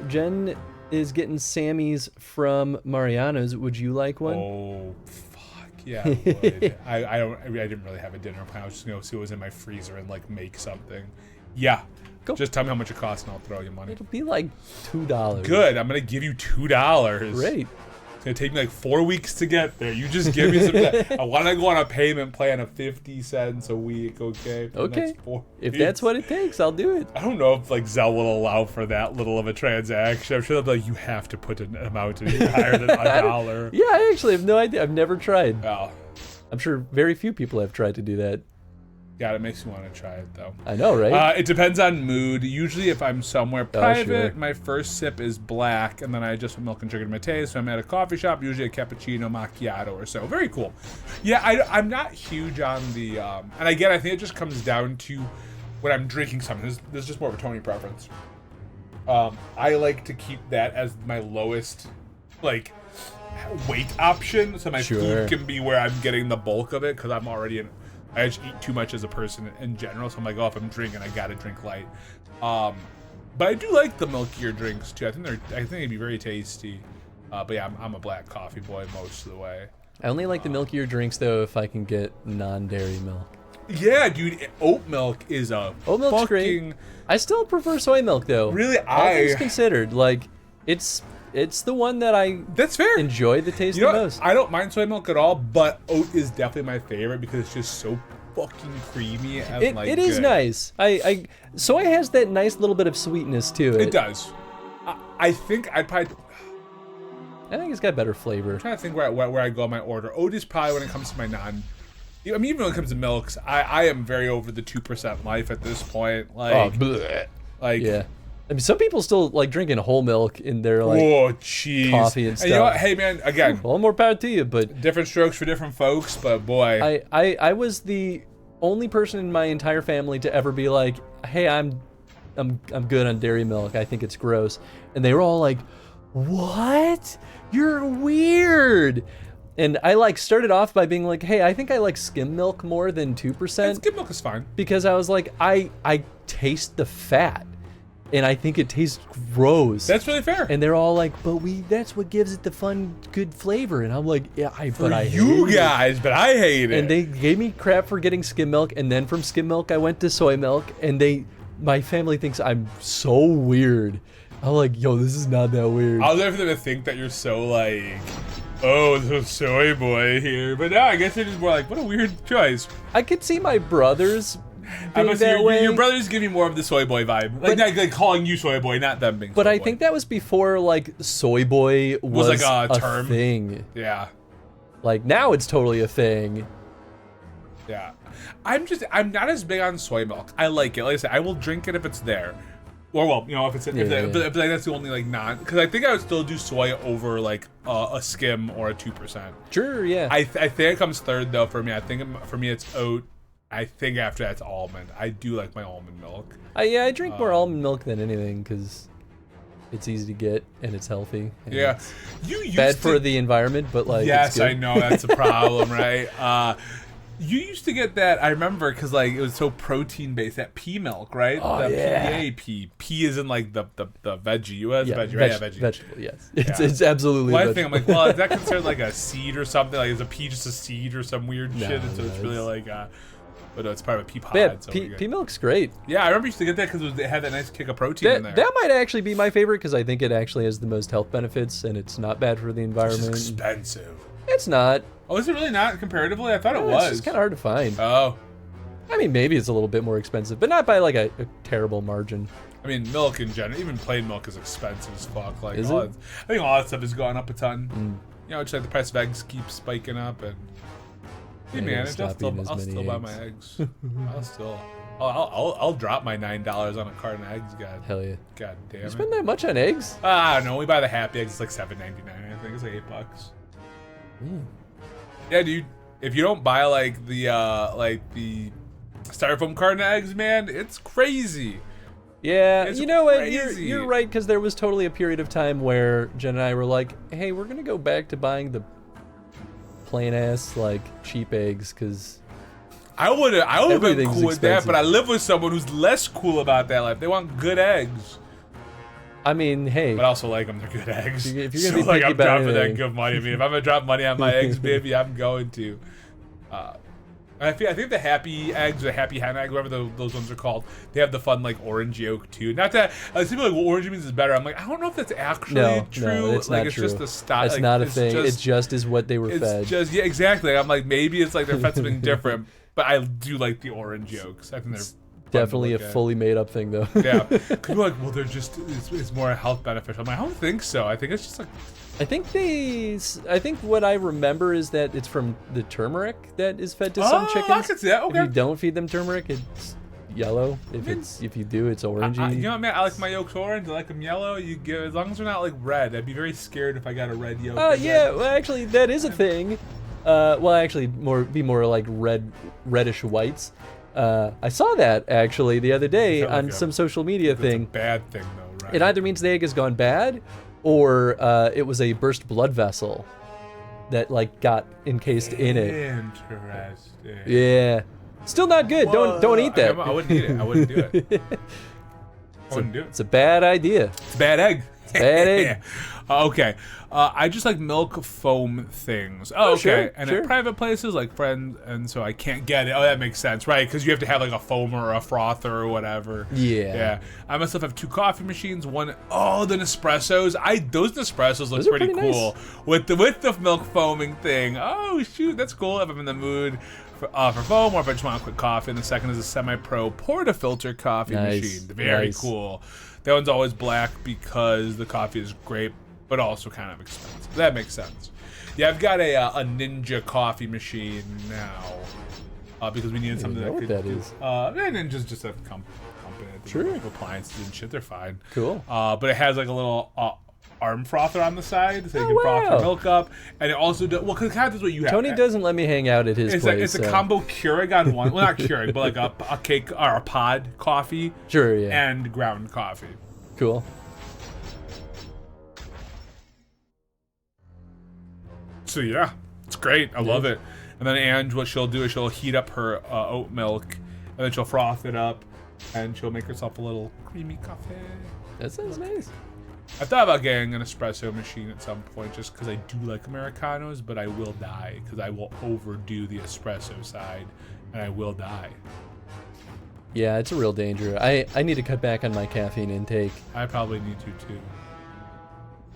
Jen is getting Sammy's from Mariano's. Would you like one? Oh, fuck yeah, I would. I didn't really have a dinner plan. I was just gonna see what was in my freezer and like make something. Yeah. Cool. Just tell me how much it costs and I'll throw you money. It'll be like $2. Good. I'm gonna give you $2. Great. It's gonna take me like 4 weeks to get there. You just give me some. I want to go on a payment plan of 50 cents a week. Okay. Okay. If that's what it takes, I'll do it. I don't know if like Zelle will allow for that little of a transaction. I'm sure they'll be like, you have to put an amount in higher than $1. Yeah, I actually have no idea. I've never tried. Oh. I'm sure very few people have tried to do that. Yeah, it makes me want to try it though. I know, right? It depends on mood. Usually, if I'm somewhere private, my first sip is black, and then I just put milk and sugar to my taste. So I'm at a coffee shop, usually a cappuccino macchiato or so. Very cool. Yeah, I'm not huge on the, and again, I think it just comes down to when I'm drinking something. This is just more of a Tony preference. I like to keep that as my lowest, like, weight option, so my food can be where I'm getting the bulk of it, because I'm already I just eat too much as a person in general, so I'm like, oh, if I'm drinking, I gotta drink light. But I do like the milkier drinks too. I think they'd be very tasty. But yeah, I'm a black coffee boy most of the way. I only like the milkier drinks though if I can get non-dairy milk. Yeah, dude, oat milk is a oat milk's great. I still prefer soy milk though. Really, all things considered, like it's the one that that's fair. Enjoy the taste the most. I don't mind soy milk at all, but oat is definitely my favorite because it's just so fucking creamy and it is nice. Soy has that nice little bit of sweetness to it. It does. I think I'd probably. I think it's got better flavor. I'm trying to think where I go on my order. Oat is probably when it comes to my non. I mean, even when it comes to milks, I am very over the 2% life at this point. Like, yeah. I mean, some people still like drinking whole milk in their like coffee and stuff. And you know what? Hey man, again, all more power to you, but different strokes for different folks. But boy, I was the only person in my entire family to ever be like, hey, I'm I'm good on dairy milk. I think it's gross. And they were all like, what? You're weird. And I like started off by being like, hey, I think I like skim milk more than 2%. And skim milk is fine. Because I was like, I taste the fat. And I think it tastes gross. That's really fair. And they're all like, but that's what gives it the fun, good flavor. And I'm like, yeah, but I you hate guys, it. but I hate it. And they gave me crap for getting skim milk. And then from skim milk, I went to soy milk. And my family thinks I'm so weird. I'm like, yo, this is not that weird. I'll never to think that you're so like, oh, the soy boy here. But no, I guess you're just more like, what a weird choice. I could see my brothers being must that way. Your brothers give me more of the soy boy vibe. Like calling you soy boy, not them being But soy I boy. think that was before, like, soy boy was like a term. thing. Yeah. Like, now it's totally a thing. Yeah. I'm not as big on soy milk. I like it. Like I said, I will drink it if it's there. Or, well, you know, if like, that's the only, like, because I think I would still do soy over, like, a skim or a 2%. Sure, yeah. I think it comes third, though, for me. I think for me it's oat. I think after that's almond. I do like my almond milk. Yeah, I drink more almond milk than anything because it's easy to get and it's healthy. And Yeah. it's You used bad to, for the environment, but, like, yes, it's good. I know. That's a problem, right? You used to get that, I remember, because, like, it was so protein-based, that pea milk, right? Oh, the yeah. PA. Pea is in, like, the veggie. You have veggie, right? Yeah, veggie. Vegetable, yes. Yeah. It's absolutely Well, I vegetable. think, I'm like, well, is that considered, like, a seed or something? Like, is a pea just a seed or some weird No, shit? And so no, it's really, like, but no, it's part of a pea pod. Yeah, so pea milk's great. yeah, I remember you used to get that because it had that nice kick of protein in there. That might actually be my favorite because I think it actually has the most health benefits and it's not bad for the It's environment. just expensive. It's not. Oh, is it really not comparatively? I thought it It's was. just kind of hard to find. Oh. I mean, maybe it's a little bit more expensive, but not by like a terrible margin. I mean, milk in general, even plain milk is expensive as fuck. Like, Is all it? I think all that stuff has gone up a ton. You know, it's like the price of eggs keeps spiking up, and hey, Yeah, man, gotta I'll stop still, eating as I'll many still buy my eggs. I'll still, I'll drop my $9 on a carton of eggs. God, Hell yeah. God damn You it. spend that much on eggs? I don't know. We buy the happy eggs. It's like $7.99. I think it's like $8. Yeah, dude. If you don't buy like the styrofoam carton of eggs, man, it's crazy. Yeah, It's you know what? crazy. You're right, because there was totally a period of time where Jen and I were like, hey, we're going to go back to buying the plain ass, like, cheap eggs, because I would have been Everything's cool with that, expensive. but I live with someone who's less cool about that life. They want good eggs. I mean, hey. But I also like them. They're good eggs. If you're gonna be like, picky I'm about dropping that anything. good money. I mean, if I'm gonna drop money on my eggs, baby, I'm going to. I think the happy eggs, the happy hen egg, whatever those ones are called, they have the fun like orange yolk too. Not that some people are like, well, orange means is better. I'm like, I don't know if that's actually true. No, it's like not it's true. just the style. That's like, not a it's thing. Just, it just is what they were it's fed. just yeah, exactly. I'm like, maybe it's like they're fed something different, but I do like the orange yolks. I think they're Definitely a fully made up thing, though. Yeah, people are like, well, they're just it's more health beneficial. I'm like, I don't think so. I think it's just like. I think what I remember is that it's from the turmeric that is fed to some chickens. I could see that. If Okay. you don't feed them turmeric, it's yellow. If you do, it's orangey. You know what, man? I like my yolks orange. I like them yellow. You give as long as they're not like red. I'd be very scared if I got a red yolk. Oh yeah, well actually that is a thing. Well actually be more like reddish whites. I saw that actually the other day on some social media thing. It's a bad thing though, right? It either means the egg has gone bad, or it was a burst blood vessel that like got encased in it. Interesting. Yeah, still not good. Don't eat that. I wouldn't eat it. I wouldn't do it. I wouldn't do it. It's a bad idea. It's a bad egg. It's a bad egg. Okay. I just like milk foam things. Oh, okay. Sure, and sure. at private places, like friends, and so I can't get it. Oh, that makes sense, right? Because you have to have like a foamer or a frother or whatever. Yeah. Yeah. I myself have 2 coffee machines. One, the Nespressos. Those Nespressos look Those are pretty pretty cool with the milk foaming thing. Oh shoot, that's cool. If I'm in the mood for foam, or if I just want a quick coffee. And the second is a semi-pro portafilter coffee Nice, machine. Very nice. cool. That one's always black because the coffee is great, but also kind of expensive. That makes sense. Yeah, I've got a Ninja coffee machine now because we needed something know that what could that do. is. Ninja's just a company that does Sure. appliances and shit. They're fine. Cool. But it has like a little arm frother on the side, so you can Oh, froth wow. your milk up. And it also does, well, because kind of is what you have. Tony doesn't let me hang out at his place. It's a so- combo Keurig on one, well, not Keurig, but like a cake or a pod coffee Sure, yeah. and ground coffee. Cool. So yeah, it's great. I love it. And then Ange, what she'll do is she'll heat up her oat milk, and then she'll froth it up, and she'll make herself a little creamy coffee. That sounds nice. I thought about getting an espresso machine at some point, just because I do like Americanos, but I will die because I will overdo the espresso side, and I will die. Yeah, it's a real danger. I need to cut back on my caffeine intake. I probably need to too.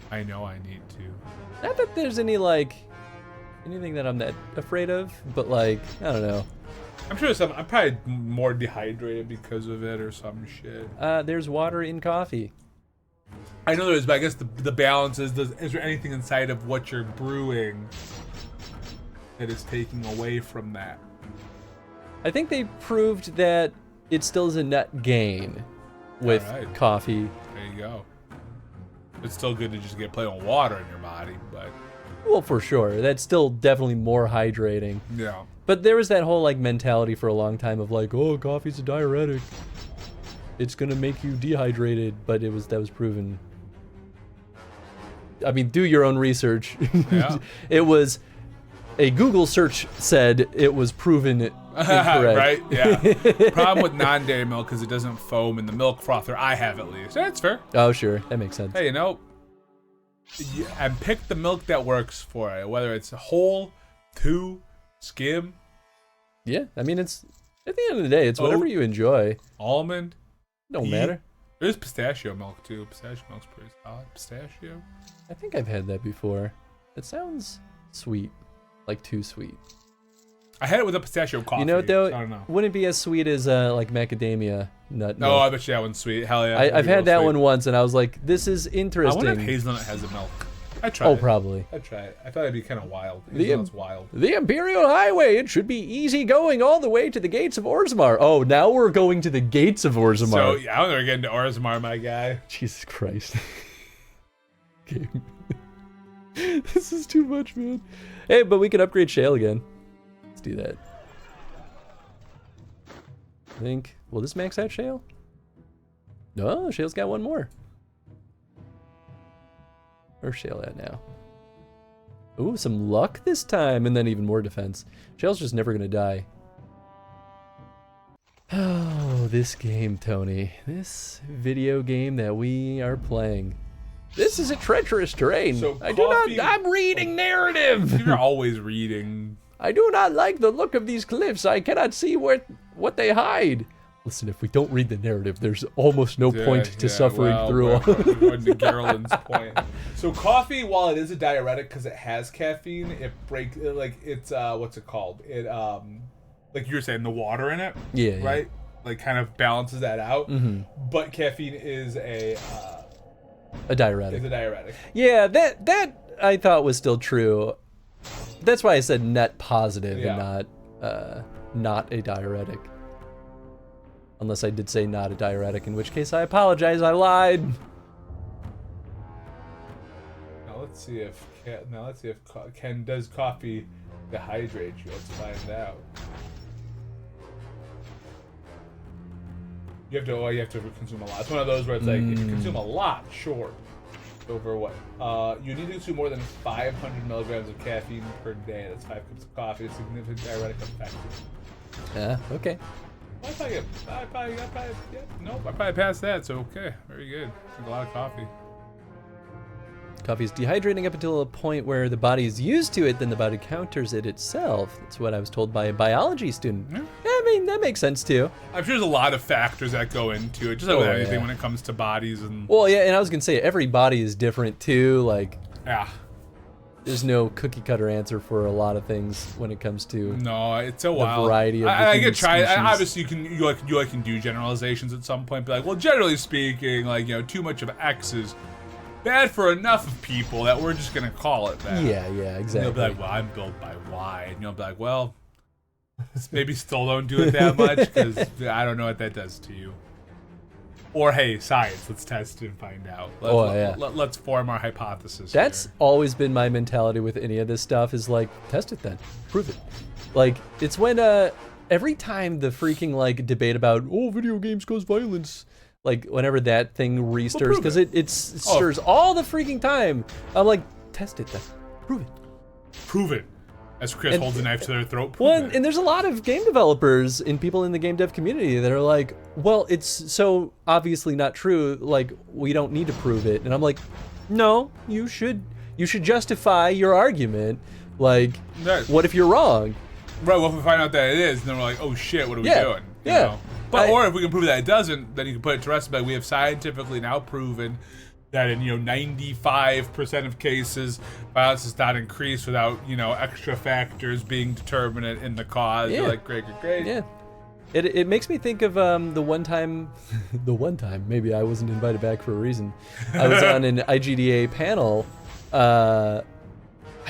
I know I need to. Not that there's anything that I'm that afraid of, but like, I don't know. I'm sure I'm probably more dehydrated because of it or some shit. There's water in coffee. I know there is, but I guess the balance is there anything inside of what you're brewing that is taking away from that? I think they proved that it still is a net gain with Alright. coffee. There you go. It's still good to just get plain water in your body, but Well, for sure. That's still definitely more hydrating. yeah. But there was that whole like mentality for a long time of like, oh, coffee's a diuretic. It's gonna make you dehydrated, but that was proven. I mean, do your own research. Yeah. It was a Google search said it was proven incorrect. Right? Yeah. Problem with non-dairy milk is it doesn't foam in the milk frother. I have at least. That's fair. Oh, sure, that makes sense. Hey, and pick the milk that works for it, whether it's whole, skim, Yeah, I mean, it's at the end of the day, it's whatever Oat. you enjoy. almond. Don't pea. matter. There's pistachio milk too. Pistachio milk's pretty solid. Pistachio. I think I've had that before. It sounds sweet, like too sweet. I had it with a pistachio coffee. You know what though? So I don't know. Wouldn't be as sweet as like macadamia nut. No, milk. I bet you that one's sweet. Hell yeah. I've had that Sweet. one once, and I was like, "This is I interesting." wonder if hazelnut has a milk. I tried. Oh, probably. I tried. I thought it'd be kind of wild. The Hazelnut's wild. The Imperial Highway. It should be easy going all the way to the gates of Orzammar. Oh, now we're going to the gates of So Orzammar. yeah, I'm never getting to Orzammar, my guy. Jesus Christ. Okay. This is too much, man. Hey, but we can upgrade Shale again. Let's do that. I think. Will this max out Shale? No, Shale's got one more. Where's Shale at now? Ooh, some luck this time, and then even more defense. Shale's just never gonna die. Oh, this game, Tony. This video game that we are playing. This is a treacherous terrain. So I'm reading narrative. You're always reading. I do not like the look of these cliffs. I cannot see what they hide. Listen, if we don't read the narrative, there's almost no point to suffering through all. According to Gerald's point. So coffee, while it is a diuretic because it has caffeine, it's what's it called? It like you were saying, the water in it. Yeah. Right. Like kind of balances that out. Mm-hmm. But caffeine is a diuretic. diuretic. Yeah, that I thought was still true. That's why I said net positive and not a diuretic. Unless I did say not a diuretic, in which case I apologize, I lied. Now let's see if Ken does coffee dehydrate you. Let's find out. You have to consume a lot. It's one of those where it's like if you consume a lot, sure. Over what? You need to consume more than 500 milligrams of caffeine per day. That's 5 cups of coffee. A significant diuretic effect. Yeah, okay. I probably passed that. So okay, very good. Drink a lot of coffee. Coffee is dehydrating up until a point where the body is used to it, then the body counters it itself. That's what I was told by a biology student. Yeah. I mean, that makes sense too. I'm sure there's a lot of factors that go into it, just like with anything when it comes to bodies and. Well, yeah, and I was gonna say every body is different too. Like, Yeah. there's no cookie cutter answer for a lot of things when it comes to. No, it's so wild. variety of the I human could try. species. Obviously, you can do generalizations at some point. Be like, well, generally speaking, too much of X is bad for enough of people that we're just gonna call it that. Yeah, And exactly. they'll be like, well, I'm built by Y, and you'll be like, well, maybe still don't do it that much because I don't know what that does to you. Or hey, science, let's test it and find out. Let's form our hypothesis. That's here. always been my mentality with any of this stuff is like, test it then. Prove it. Like, it's when every time the freaking like debate about, oh, video games cause violence, like whenever that thing restirs, because it stirs all the freaking time. I'm like, test it then. Prove it. Prove it. As Chris holds a knife to their throat. And there's a lot of game developers and people in the game dev community that are like, well, it's so obviously not true, like, we don't need to prove it. And I'm like, no, you should justify your argument. Like, what if you're wrong? Right, well, if we find out that it is, then we're like, oh shit, what are we doing? You know? But or if we can prove that it doesn't, then you can put it to rest. But we have scientifically now proven that in 95% of cases, violence does not increase without extra factors being determinate in the cause. Yeah. You're like, great. Yeah. It makes me think of the one time maybe I wasn't invited back for a reason. I was on an IGDA panel. I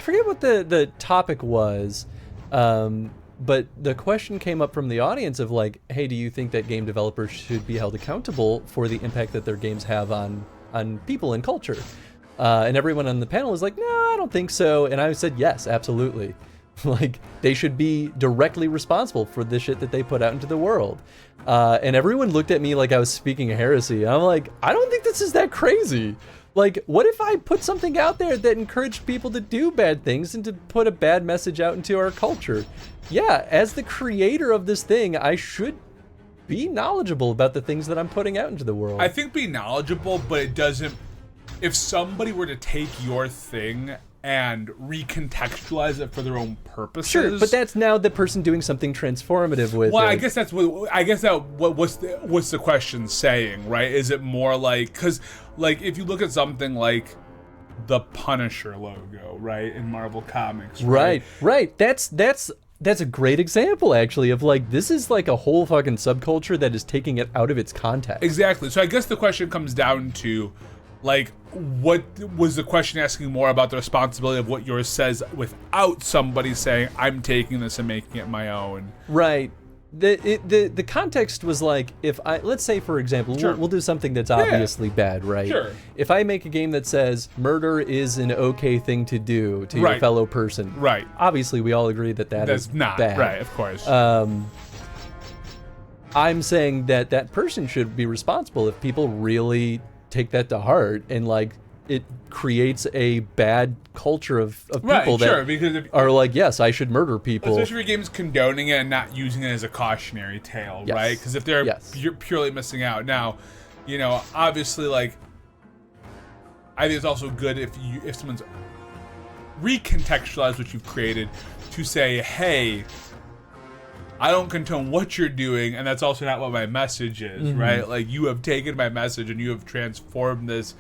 forget what the topic was, but the question came up from the audience of like, hey, do you think that game developers should be held accountable for the impact that their games have on people and culture? And everyone on the panel was like, no, I don't think so. And I said, yes, absolutely. Like, they should be directly responsible for the shit that they put out into the world. And everyone looked at me like I was speaking a heresy. And I'm like, I don't think this is that crazy. Like, what if I put something out there that encouraged people to do bad things and to put a bad message out into our culture? Yeah, as the creator of this thing, I should be knowledgeable about the things that I'm putting out into the world. I think be knowledgeable, but it doesn't. If somebody were to take your thing and recontextualize it for their own purposes, sure, but that's now the person doing something transformative with well, it. I guess that's what's the question saying, right? Is it more like, because like if you look at something like the Punisher logo, right, in Marvel Comics, right? That's a great example, actually, of like, this is like a whole fucking subculture that is taking it out of its context. Exactly. So I guess the question comes down to, like, what was the question asking more about the responsibility of what yours says without somebody saying, I'm taking this and making it my own. Right. The context was like, if let's say, for example, Sure. we'll do something that's obviously bad, right? Sure. If I make a game that says murder is an okay thing to do to your Right. fellow person, Right. obviously we all agree that That's is not bad. right, of course. I'm saying that that person should be responsible if people really take that to heart, and like, it creates a bad culture of people that because if, are like, yes, I should murder people. especially if your game's condoning it and not using it as a cautionary tale, Yes. right? Because if they're Yes. purely missing out. Now, obviously, like, I think it's also good if someone's recontextualized what you've created to say, hey, I don't condone what you're doing, and that's also not what my message is, Mm-hmm. right? Like, you have taken my message and you have transformed this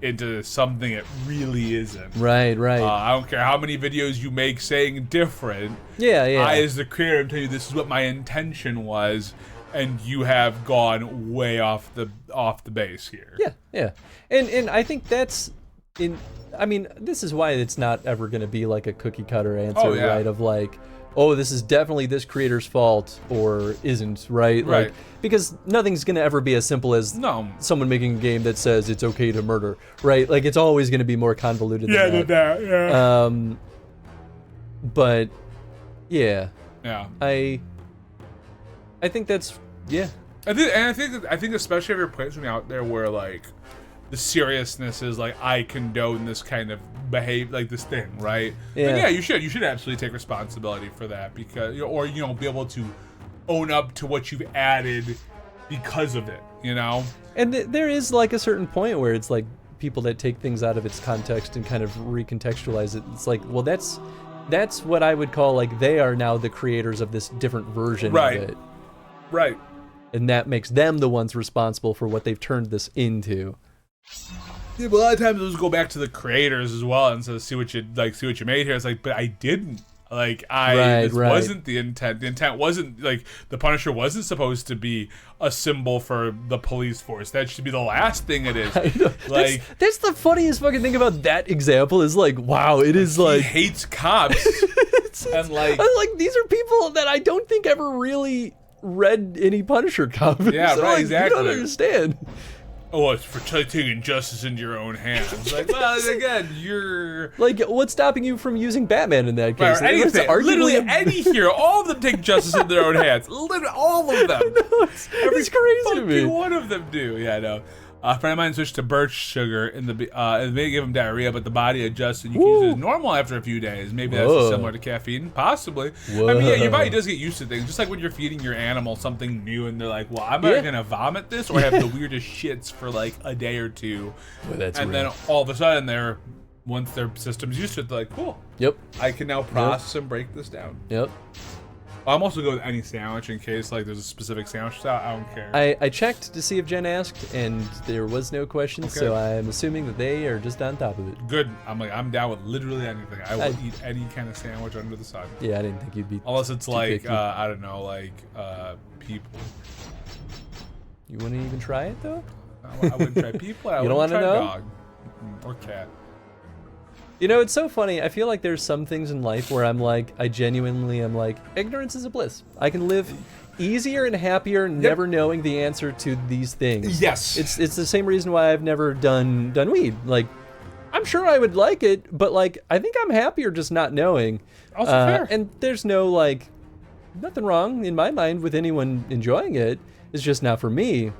into something it really isn't. Right. I don't care how many videos you make saying different. Yeah. I, as the creator, am telling you this is what my intention was, and you have gone way off the base here. Yeah. And I think that's this is why it's not ever going to be like a cookie cutter answer, Oh, yeah. right? Of like, oh, this is definitely this creator's fault or isn't, right? Right. Like, because nothing's going to ever be as simple as No. someone making a game that says it's okay to murder, right? Like, it's always going to be more convoluted than that. Yeah. But yeah, Yeah. I think that's, yeah. I think especially if you're putting something out there where like the seriousness is like, I condone this kind of like this thing, right? Yeah. Then, yeah, you should absolutely take responsibility for that, because or be able to own up to what you've added because of it, And there is like a certain point where it's like people that take things out of its context and kind of recontextualize it. It's like, well, that's what I would call like, they are now the creators of this different version Right. of it. Right. And that makes them the ones responsible for what they've turned this into. Yeah, but a lot of times those go back to the creators as well, and so see what you made here. It's like, but I didn't. Like, this wasn't the intent. The intent wasn't, like, the Punisher wasn't supposed to be a symbol for the police force. That should be the last thing it is. Like, that's the funniest fucking thing about that example is like, wow, it is like, he hates cops. And like these are people that I don't think ever really read any Punisher comics. Yeah, so, right, like, exactly. You don't understand. Oh, it's for taking justice into your own hands. Like, well, again, you're... Like, what's stopping you from using Batman in that case? Right, anything. Arguably Literally a- any hero. All of them take justice in their own hands. Literally all of them. it's crazy to me. Every one of them do. Yeah, I know. A friend of mine switched to birch sugar in the it may give him diarrhea, but the body adjusts and you can use it as normal after a few days. Maybe that's Whoa. similar to caffeine, possibly. Whoa. I mean, yeah, your body does get used to things, just like when you're feeding your animal something new and they're like, "Well, I'm either gonna vomit this or have the weirdest shits for like a day or two," Well, that's and real. then all of a sudden once their system's used to it, they're like, "Cool, Yep. I can now process and break this down." Yep. I'm also good with any sandwich in case like there's a specific sandwich style. I don't care. I checked to see if Jen asked, and there was no question, Okay. so I'm assuming that they are just on top of it. Good. I'm down with literally anything. I will eat any kind of sandwich under the sun. Yeah, I didn't think you'd be. Unless it's too like picky. I don't know, like people. You want to even try it though? I wouldn't try people. I You don't wouldn't wanna try know? dog or cat. You know, it's so funny. I feel like there's some things in life where I genuinely am like, ignorance is a bliss. I can live easier and happier never knowing the answer to these things. Yes. It's the same reason why I've never done weed. Like, I'm sure I would like it, but like, I think I'm happier just not knowing. Also fair. And there's no like, nothing wrong in my mind with anyone enjoying it. It's just not for me.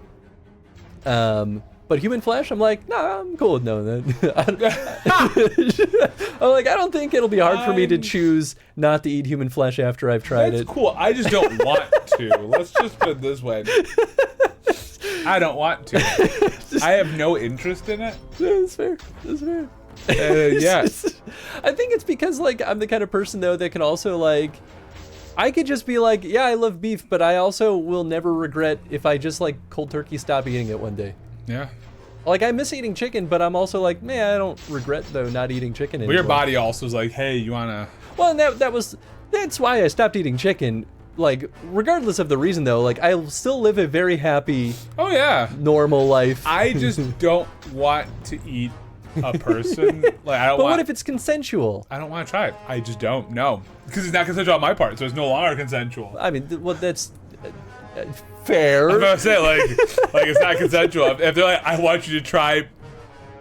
But human flesh, I'm like, nah, I'm cool with knowing that. I'm like, I don't think it'll be hard for me to choose not to eat human flesh after I've tried That's it. cool. I just don't want to. Let's just put it this way. I don't want to. I have no interest in it. Yeah, that's fair. That's fair. Yeah. I think it's because like I'm the kind of person though that can also like, I could just be like, yeah, I love beef, but I also will never regret if I just like cold turkey stop eating it one day. Yeah. Like I miss eating chicken, but I'm also like, man, I don't regret though not eating chicken Well, anymore. your body also is like, hey, you wanna? Well, and that's why I stopped eating chicken. Like, regardless of the reason though, like I still live a very happy, Oh yeah. normal life. I just don't want to eat a person. Like I don't But want. what if it's consensual? I don't want to try it. I just don't. No, because it's not consensual on my part, so it's no longer consensual. I mean, well, that's fair. I'm gonna say like it's not consensual. If they're like, I want you to try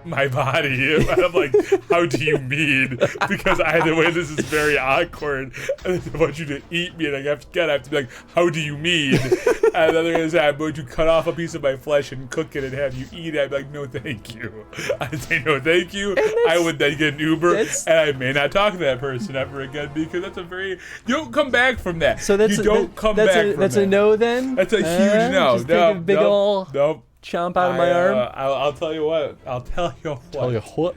my body, and I'm like, how do you mean? Because either way, this is very awkward. And I want you to eat me, and I have to be like, how do you mean? And then they're gonna say, I'm going to cut off a piece of my flesh and cook it and have you eat it. I'd be like, no, thank you. I'd say no, thank you. I would then get an Uber, and I may not talk to that person ever again because that's you don't come back from that. So that's you don't come back from that's that. a no then. That's a huge no. Just take a big ol' Nope. chomp out of my arm. I'll tell you what. Tell you what.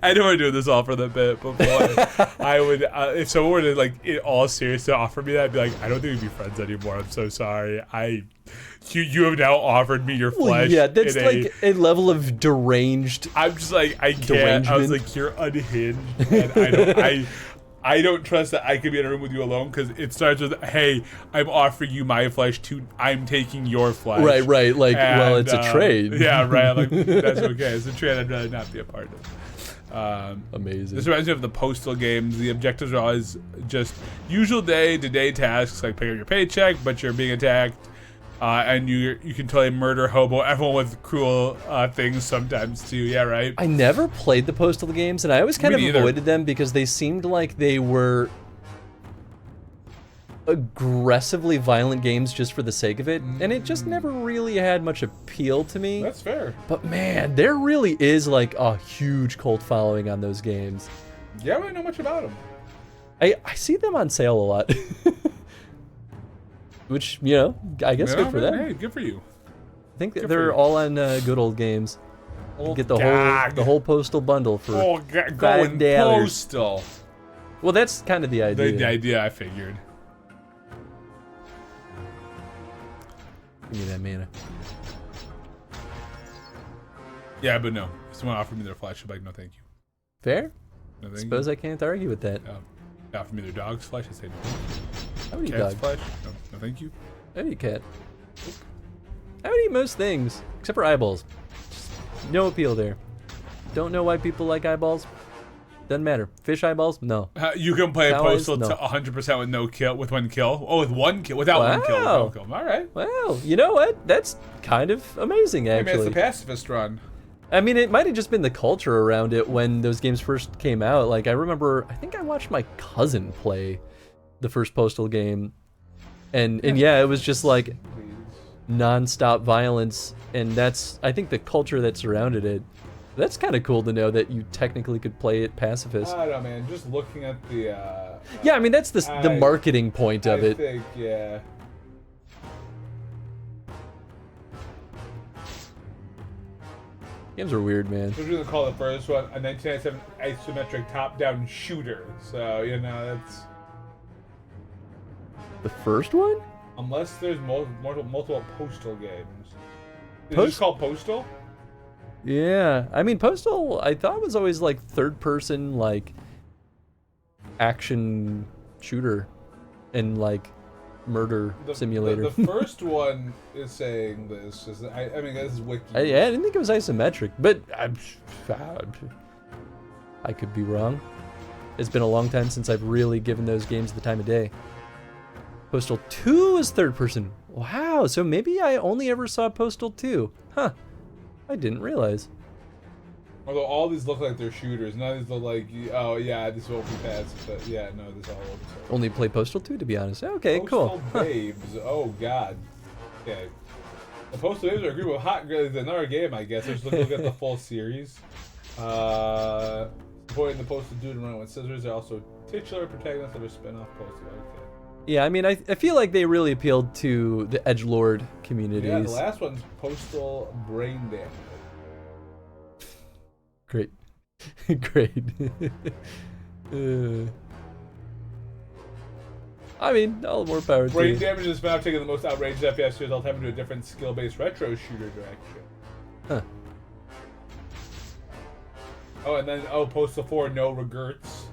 I know we're doing this all for the bit, but boy, I would if someone were to like in all seriousness offer me that, I'd be like, I don't think we'd be friends anymore. I'm so sorry. You have now offered me your flesh. Well, yeah, that's like a level of deranged. I'm just like I can't. I was like, you're unhinged, and I don't trust that I could be in a room with you alone because it starts with, hey, I'm offering you my flesh I'm taking your flesh. Right. Like, And, well, it's a trade. Yeah, right. Like, that's okay. It's a trade I'd rather not be a part of. Amazing. This reminds me of the postal games. The objectives are always just usual day-to-day tasks like picking up your paycheck, but you're being attacked. And you can totally murder hobo everyone with cruel things sometimes too. Yeah, right. I never played the postal games, and I always kind Me of neither. avoided them because they seemed like they were aggressively violent games just for the sake of it, and it just never really had much appeal to me. That's fair. But man, there really is like a huge cult following on those games. Yeah, I don't know much about them. I see them on sale a lot. Which, you know, I guess good for them. Hey, good for you. I think Good for they're you. all on Good Old Games. You get the whole postal bundle for going $5. postal. Well, that's kind of the idea. The idea I figured. Give me that mana. Yeah, but no. If someone offered me their flesh, I'd be like, no, thank you. Fair? No, thank Suppose you. I can't argue with that. They offered me their dog's flesh, I say no. I would eat Cat's dog. flesh? No, no, thank you. I would eat cat. I would eat most things, except for eyeballs. Just no appeal there. Don't know why people like eyeballs. Doesn't matter. Fish eyeballs? No. You can play Cow eyes? Postal No. to 100% with no kill, with 1 kill. Oh, with 1 kill, without 1 kill. With Wow. no kill. All right. Well, you know what? That's kind of amazing, Hey, man, it's actually. the pacifist run. I mean, it might have just been the culture around it when those games first came out. Like, I remember, I think I watched my cousin play the first Postal game. And yeah, it was just like non-stop violence. And that's, I think, the culture that surrounded it. That's kind of cool to know that you technically could play it pacifist. I don't know, man. Just looking at the... Yeah, I mean, that's the marketing point of it. I think, yeah. Games are weird, man. We're going to call the first one a 1997 isometric top-down shooter. So, you know, that's... The first one? Unless there's multiple Postal games. Is it Post- just called Postal? Yeah, I mean, Postal, I thought was always like third-person, like action shooter and like murder simulator. The first one is saying this. I mean, this is wiki. I didn't think it was isometric, but I could be wrong. It's been a long time since I've really given those games the time of day. Postal 2 is third-person. Wow, so maybe I only ever saw Postal 2. Huh. I didn't realize. Although all these look like they're shooters. None of these look like, oh yeah, this will be passive. But yeah, no, this all looks like... Only play Postal 2, to be honest. Okay, Postal cool. Babes. Oh god. Okay. The Postal Babes are a group of hot girls. Another game, I guess. Let's look at the full series. Supporting the Postal Dude and Running with Scissors. They're also titular protagonists of a spin-off Postal. Okay. Yeah, I mean, I feel like they really appealed to the edgelord communities. Yeah, the last one's Postal Brain Damage. Great. Great. I mean, all the more power to Brain you. Damage is now taking the most outrageous FPS series all time into a different skill-based retro shooter direction. Huh. Oh, and then, Postal 4, No Regrets.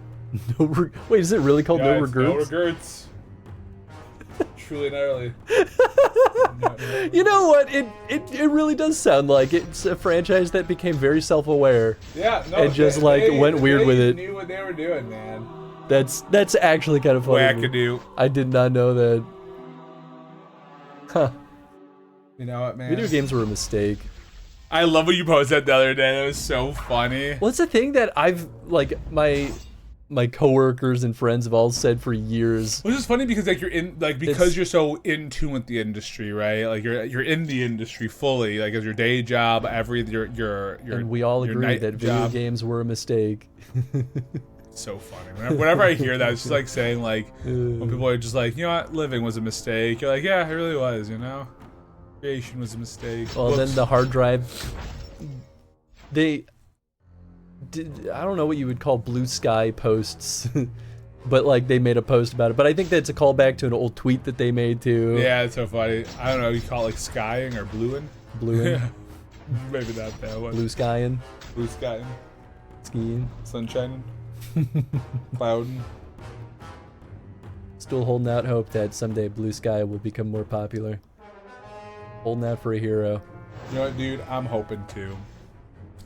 Wait, is it really called No it's No Regrets? Regrets. Truly gnarly. You know what? It really does sound like it's a franchise that became very self-aware. Yeah, no, and just went weird with it. They knew what they were doing, man. That's actually kind of funny. Wackadoo. I did not know that. Huh. You know what, man? Video games were a mistake. I love what you posted the other day. That was so funny. Well, it's a thing that I've, like, my coworkers and friends have all said for years. Which is funny because, like, you're so in tune with the industry, right? Like, you're in the industry fully, like, as your day job, your and we all agree night that video job. games were a mistake. So funny. Whenever I hear that, it's just like saying, like, when people are just like, you know what, living was a mistake. You're like, yeah, it really was, you know? Creation was a mistake. Well, then the hard drive, I don't know what you would call blue sky posts, but like they made a post about it. But I think that's a callback to an old tweet that they made too. Yeah, it's so funny. I don't know, you call it like skying or blueing? Blueing. Maybe not that one. Blue skying. Blue skying. Skiing. Sunshining. Clouding. Still holding out hope that someday blue sky will become more popular. Holding out for a hero. You know what, dude? I'm hoping to.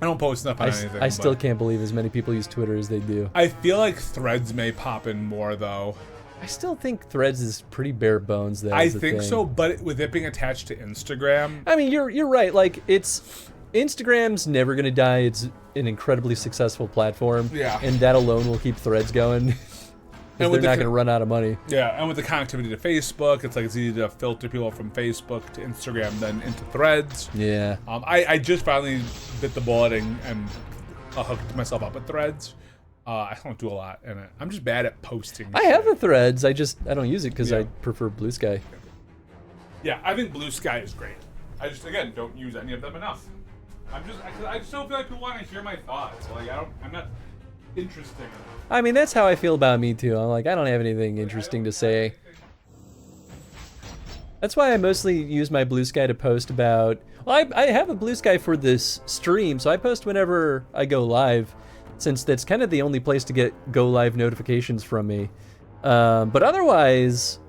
I don't post enough on anything. I still can't believe as many people use Twitter as they do. I feel like Threads may pop in more, though. I still think Threads is pretty bare bones, though. I think so, but with it being attached to Instagram... I mean, you're right. Like, Instagram's never going to die. It's an incredibly successful platform. Yeah. And that alone will keep Threads going. They're not going to run out of money. Yeah, and with the connectivity to Facebook, it's easy to filter people from Facebook to Instagram, then into Threads. Yeah. I just finally bit the bullet and hooked myself up with Threads. I don't do a lot in it. I'm just bad at posting. I have the Threads. I don't use it because I prefer Blue Sky. Yeah, I think Blue Sky is great. I just, again, don't use any of them enough. I just don't feel like people want to hear my thoughts. Like, I'm not interesting enough. I mean, that's how I feel about me too. I'm like, I don't have anything interesting to say. That's why I mostly use my Blue Sky to post about... Well, I have a Blue Sky for this stream, so I post whenever I go live, since that's kind of the only place to get go live notifications from me. But otherwise,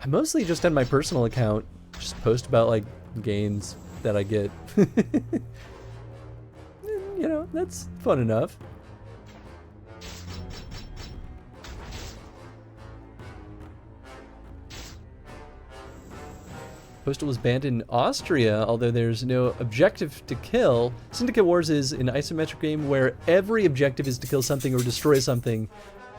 I mostly just on my personal account just post about like games that I get. You know, that's fun enough. Postal was banned in Austria, although there's no objective to kill. Syndicate Wars is an isometric game where every objective is to kill something or destroy something,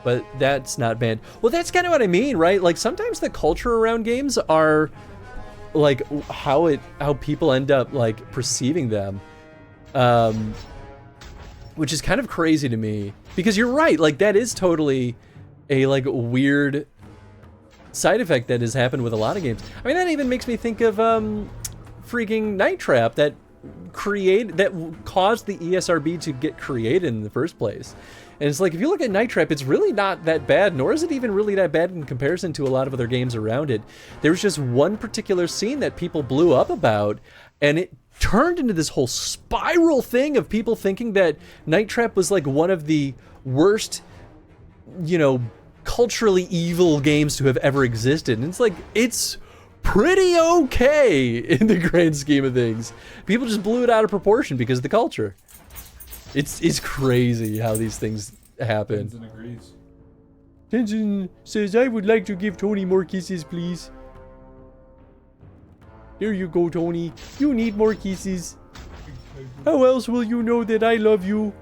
but that's not banned. Well, that's kind of what I mean, right? Like, sometimes the culture around games are, like, how people end up, like, perceiving them. Which is kind of crazy to me. Because you're right, like, that is totally a, like, weird side effect that has happened with a lot of games. I mean, that even makes me think of freaking Night Trap that caused the ESRB to get created in the first place. And it's like, if you look at Night Trap, it's really not that bad, nor is it even really that bad in comparison to a lot of other games around it. There was just one particular scene that people blew up about, and it turned into this whole spiral thing of people thinking that Night Trap was like one of the worst, you know, culturally evil games to have ever existed. And it's like, it's pretty okay in the grand scheme of things. People just blew it out of proportion because of the culture. It's crazy how these things happen. Tenzin agrees. Tenzin says, I would like to give Tony more kisses, please. There you go, Tony. You need more kisses. How else will you know that I love you?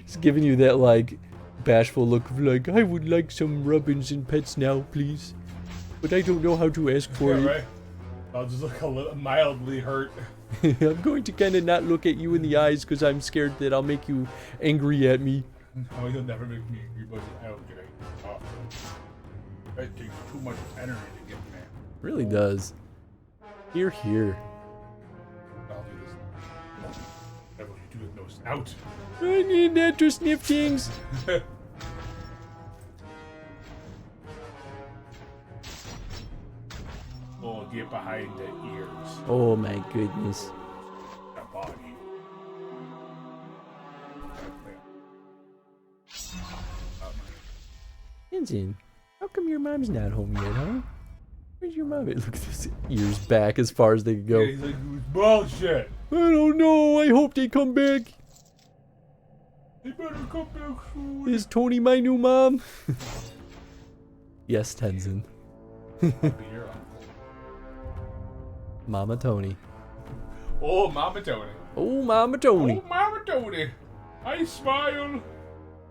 He's giving you that, like, bashful look of, like, I would like some rubbins and pets now, please. But I don't know how to ask for it. Right. I'll just look a little mildly hurt. I'm going to kind of not look at you in the eyes because I'm scared that I'll make you angry at me. No, you'll never make me angry, but I don't get angry. Oh, that takes too much energy to get mad. Really does. Here. I'll do this. That what you do with no snout. I need that to sniff things. Oh, get behind the ears. Oh my goodness. The body. Tenzin, how come your mom's not home yet, huh? Where's your mom? Look at his ears back as far as they can go. Yeah, he's like, bullshit. I don't know. I hope they come back. They better come back soon. Is Tony my new mom? Yes, Tenzin. Be your uncle. Mama Tony. Oh, Mama Tony. Oh, Mama Tony. Oh, Mama Tony. I smile.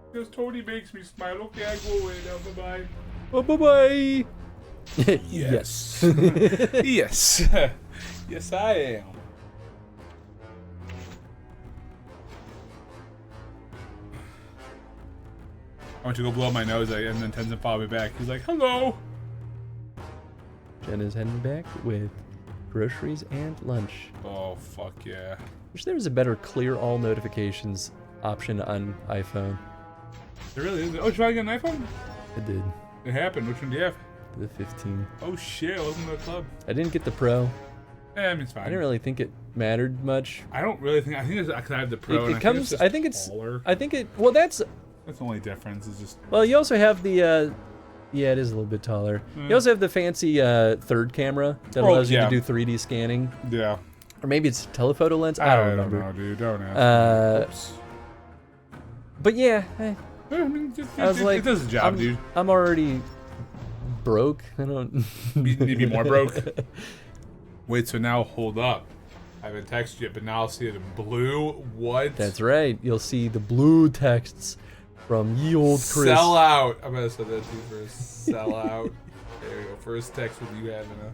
Because Tony makes me smile. Okay, I go away now. Bye-bye. Oh, bye-bye. Yes. Yes. Yes, I am. I went to go blow my nose, and then Tenzin followed me back. He's like, hello. Jenna's heading back with groceries and lunch. Oh, fuck yeah. Wish there was a better clear all notifications option on iPhone. There really is. Oh, did you get an iPhone? I did. It happened. Which one do you have? The 15. Oh, shit. Welcome to the club. I didn't get the Pro. Yeah, I mean, it's fine. I didn't really think it mattered much. I don't really think. I think it's because I have the Pro. It comes. I think it's. Taller. I think it. Well, that's the only difference. Is just. Well, you also have the. Yeah, it is a little bit taller. You also have the fancy third camera that allows you to do 3D scanning. Yeah. Or maybe it's telephoto lens. I don't remember. Know, dude. Don't ask. Oops. But yeah. I mean, I was like, it does the job, dude. I'm already broke. I don't. Need to be more broke. Wait, so now hold up. I haven't texted you, but now I'll see it in blue. What? That's right. You'll see the blue texts from ye old Chris. Sell out. I'm gonna send that to you first. Sell out. There you go. First text with you having a.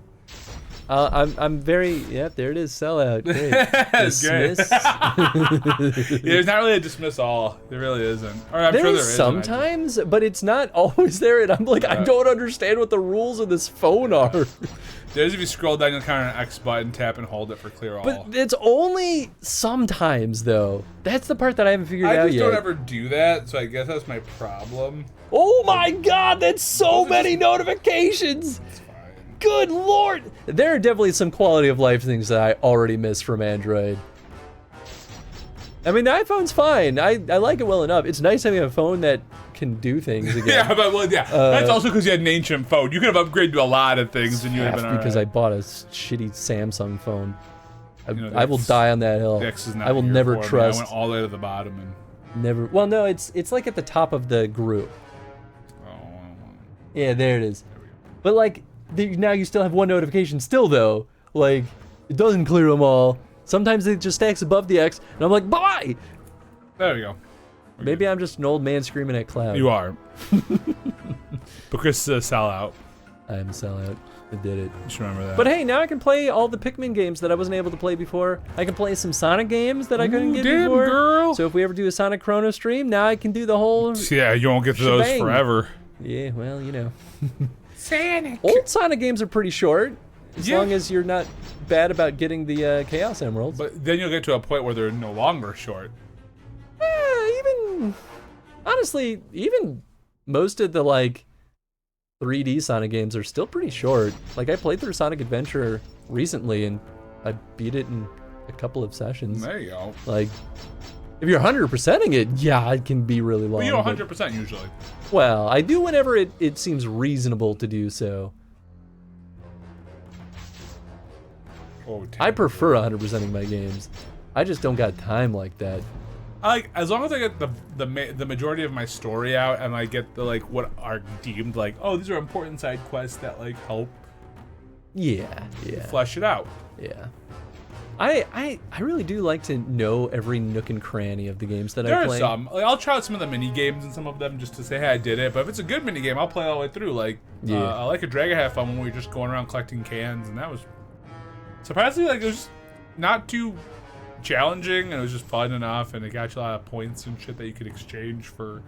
I'm very. Yep, there it is. Sell out. Great. Dismiss. Yeah, there's not really a dismiss all. There really isn't. Or I'm there sure is there is sometimes, but it's not always there. And I'm like, I don't understand what the rules of this phone are. There's if you scroll down, you'll kind of an X button, tap and hold it for clear all. But it's only sometimes, though. That's the part that I haven't figured out yet. I just don't ever do that, so I guess that's my problem. Oh my God, that's so many notifications. It's fine. Good Lord. There are definitely some quality of life things that I already miss from Android. I mean, the iPhone's fine. I like it well enough. It's nice having a phone that can do things again. Yeah, but well, yeah. That's also because you had an ancient phone. You could have upgraded to a lot of things, and you would have been because right. I bought a shitty Samsung phone. You know, I will die on that hill. The X is not I will never for me. trust. I went all the way to the bottom and never. Well, no, it's like at the top of the group. oh, Yeah, there it is. But like, now you still have one notification still though. Like, it doesn't clear them all. Sometimes it just stacks above the X, and I'm like, bye! There we go. Maybe I'm just an old man screaming at cloud. You are. But Chris is a sellout. I am a sellout. I did it. Just remember that. But hey, now I can play all the Pikmin games that I wasn't able to play before. I can play some Sonic games that I couldn't get damn, before. girl. So if we ever do a Sonic Chrono stream, now I can do the whole Yeah, you won't get to those shebang. forever. Yeah, well, you know. Sonic. Old Sonic games are pretty short, as Yeah. long as you're not bad about getting the Chaos Emeralds. But then you'll get to a point where they're no longer short. Even, honestly, even most of the, like, 3D Sonic games are still pretty short. Like, I played through Sonic Adventure recently, and I beat it in a couple of sessions. There you go. Like, if you're 100%ing it, yeah, it can be really long. But you don't 100% usually. Well, I do whenever it seems reasonable to do so. Oh, I prefer 100%ing my games. I just don't got time like that. I like, as long as I get the majority of my story out and I get the like what are deemed like, oh, these are important side quests that like help Yeah. flesh it out. Yeah. I really do like to know every nook and cranny of the games that There I are play. some. Like, I'll try out some of the mini games and some of them just to say, hey, I did it. But if it's a good mini game, I'll play all the way through. Like, Yeah. I like a Dragon had fun when we were just going around collecting cans, and that was surprisingly like it was not too challenging, and it was just fun enough, and it got you a lot of points and shit that you could exchange for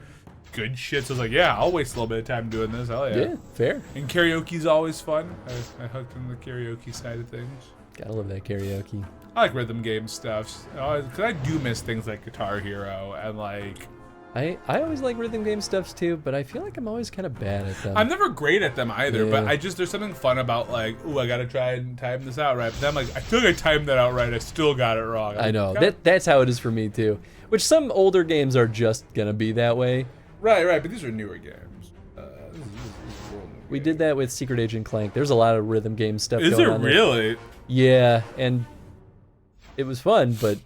good shit. So I was like, yeah, I'll waste a little bit of time doing this. Hell yeah. Yeah, fair. And karaoke's always fun. I hooked on the karaoke side of things. Gotta love that karaoke. I like rhythm game stuff, because I do miss things like Guitar Hero and like. I always like rhythm game stuffs too, but I feel like I'm always kind of bad at them. I'm never great at them either, but Yeah. there's something fun about like, ooh, I gotta try and time this out right. But then I'm like, I feel like I timed that out right. I still got it wrong. I know. God. That's how it is for me too. Which some older games are just gonna be that way. Right, but these are newer games. This is We did that with Secret Agent Clank. There's a lot of rhythm game stuff Is going there on there. really? Yeah, and it was fun, but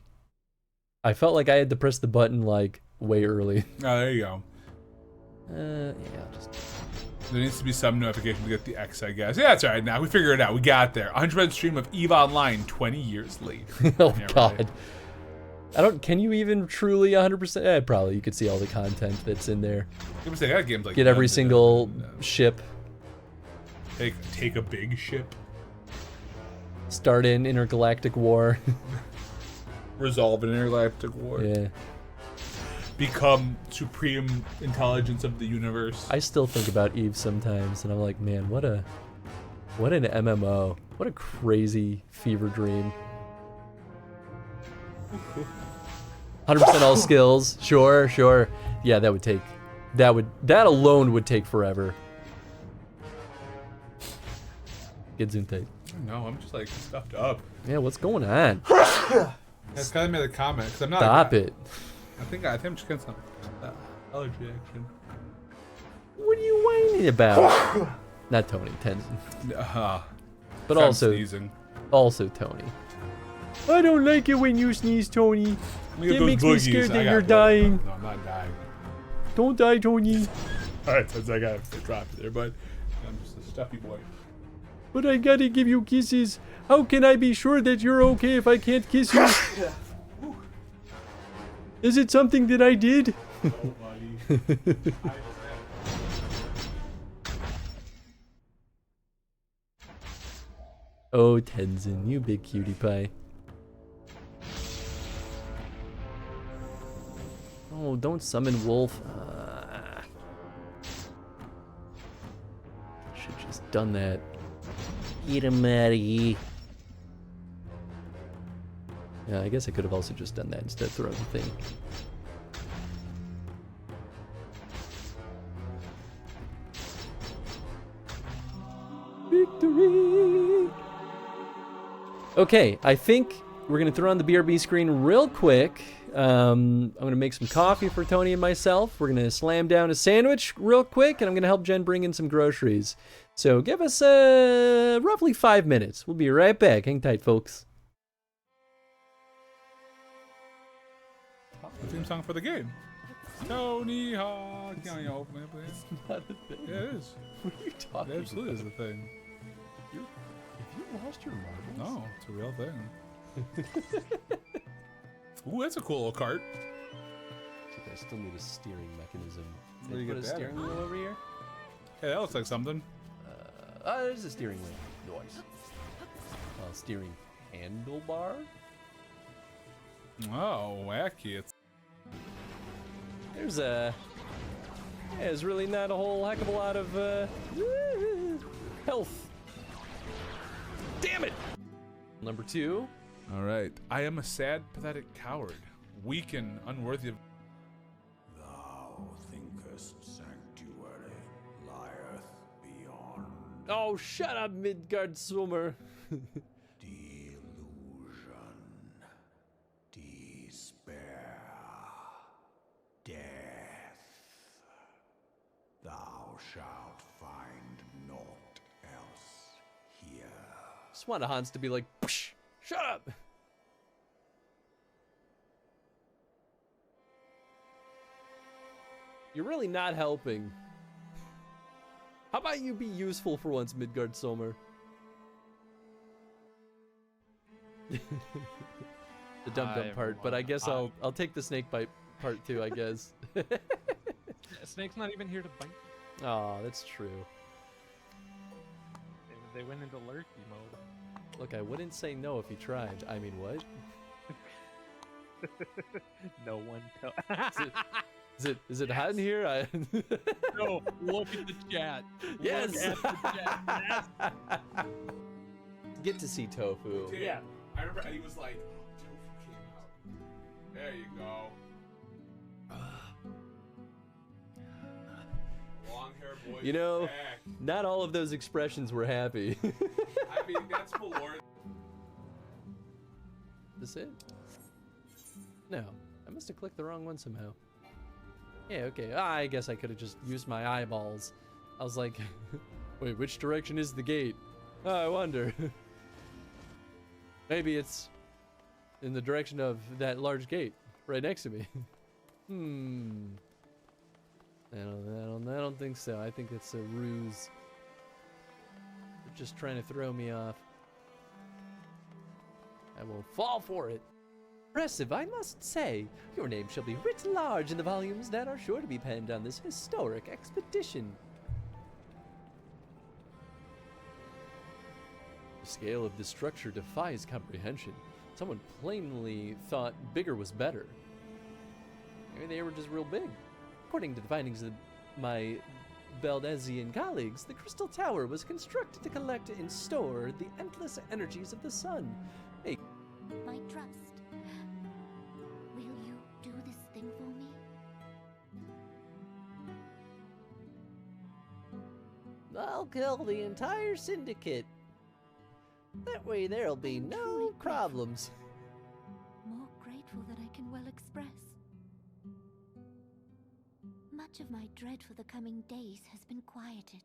I felt like I had to press the button like way early. Oh, there you go. Yeah, I'll just... There needs to be some notification to get the X, I guess. Yeah, that's all right. Now we figure it out. We got there. 100% stream of EVE Online 20 years later. Oh Yeah, God. Right. Can you even truly 100%? Probably you could see all the content that's in there. I got games like Get every Guns single and, ship. take a big ship. Start an intergalactic war. Resolve an intergalactic war. Yeah. Become supreme intelligence of the universe. I still think about EVE sometimes, and I'm like, man, what an MMO. What a crazy fever dream. 100% all skills. Sure. Yeah, that alone would take forever. Gesundheit. No, I'm just like stuffed up. Yeah, what's going on? That's kind of made a comment because I'm not. Stop it. I think I'm just getting some allergy action. What are you whining about? Not Tony, Tenzin. But I'm also sneezing. Also Tony. I don't like it when you sneeze, Tony. It makes me scared that you're dying. No, I'm not dying. Don't die, Tony. Alright, since I got to drop it there, but I'm just a stuffy boy. But I gotta give you kisses. How can I be sure that you're okay if I can't kiss you? Is it something that I did? Oh, Tenzin, you big cutie pie. Oh, don't summon Wolf. Should just done that. Get him out of here. Yeah, I guess I could have also just done that instead of throwing the thing. Victory! Okay, I think we're gonna throw on the BRB screen real quick. I'm gonna make some coffee for Tony and myself. We're gonna slam down a sandwich real quick, and I'm gonna help Jen bring in some groceries. So give us roughly 5 minutes. We'll be right back. Hang tight, folks. The theme song for the game. Tony Hawk. Can you open it, please? Not a thing. Yeah, it is. What are you talking It absolutely is a thing. lost your marbles? No, it's a real thing. Ooh, that's a cool little cart. I still need a steering mechanism. Where do you Put get a that steering at? wheel over here? Hey, that looks like something. There's a steering wheel. Nice. Steering handlebar? Oh, wacky. It's There's there's really not a whole heck of a lot of health. Damn it! Number 2. all right. I am a sad, pathetic coward, weak and unworthy of. Thou thinkest sanctuary lieth beyond Oh, shut up, Midgard Swimmer. delusion, despair, death. Thou shalt find naught else here. Just wanted Hans to be like, Psh, shut up. You're really not helping. How about you be useful for once, Midgard Sommer? The dumb part, but I guess I'll take the snake bite part too, I guess. Snake's not even here to bite. Oh, that's true. They went into lurky mode. Look, I wouldn't say no if he tried. I mean, what? No one tell. Is it hot in here? No, look at the chat. Yes. Look at the chat. Yes. Get to see Tofu. Yeah. I remember he was like, Tofu came out. There you go. Long hair boy. You know, back. not all of those expressions were happy. I mean, that's Malort. This it? No, I must have clicked the wrong one somehow. Yeah, okay. I guess I could have just used my eyeballs. I was like, wait, which direction is the gate? Oh, I wonder. Maybe it's in the direction of that large gate right next to me. I don't think so. I think it's a ruse. They're just trying to throw me off. I will fall for it. Impressive, I must say. Your name shall be writ large in the volumes that are sure to be penned on this historic expedition. The scale of this structure defies comprehension. Someone plainly thought bigger was better. Maybe they were just real big. According to the findings of my Baldezian colleagues, the Crystal Tower was constructed to collect and store the endless energies of the sun. My trust. Will you do this thing for me? I'll kill the entire syndicate. That way there'll be I'm no truly grateful. problems. More grateful than I can well express. Much of my dread for the coming days has been quieted.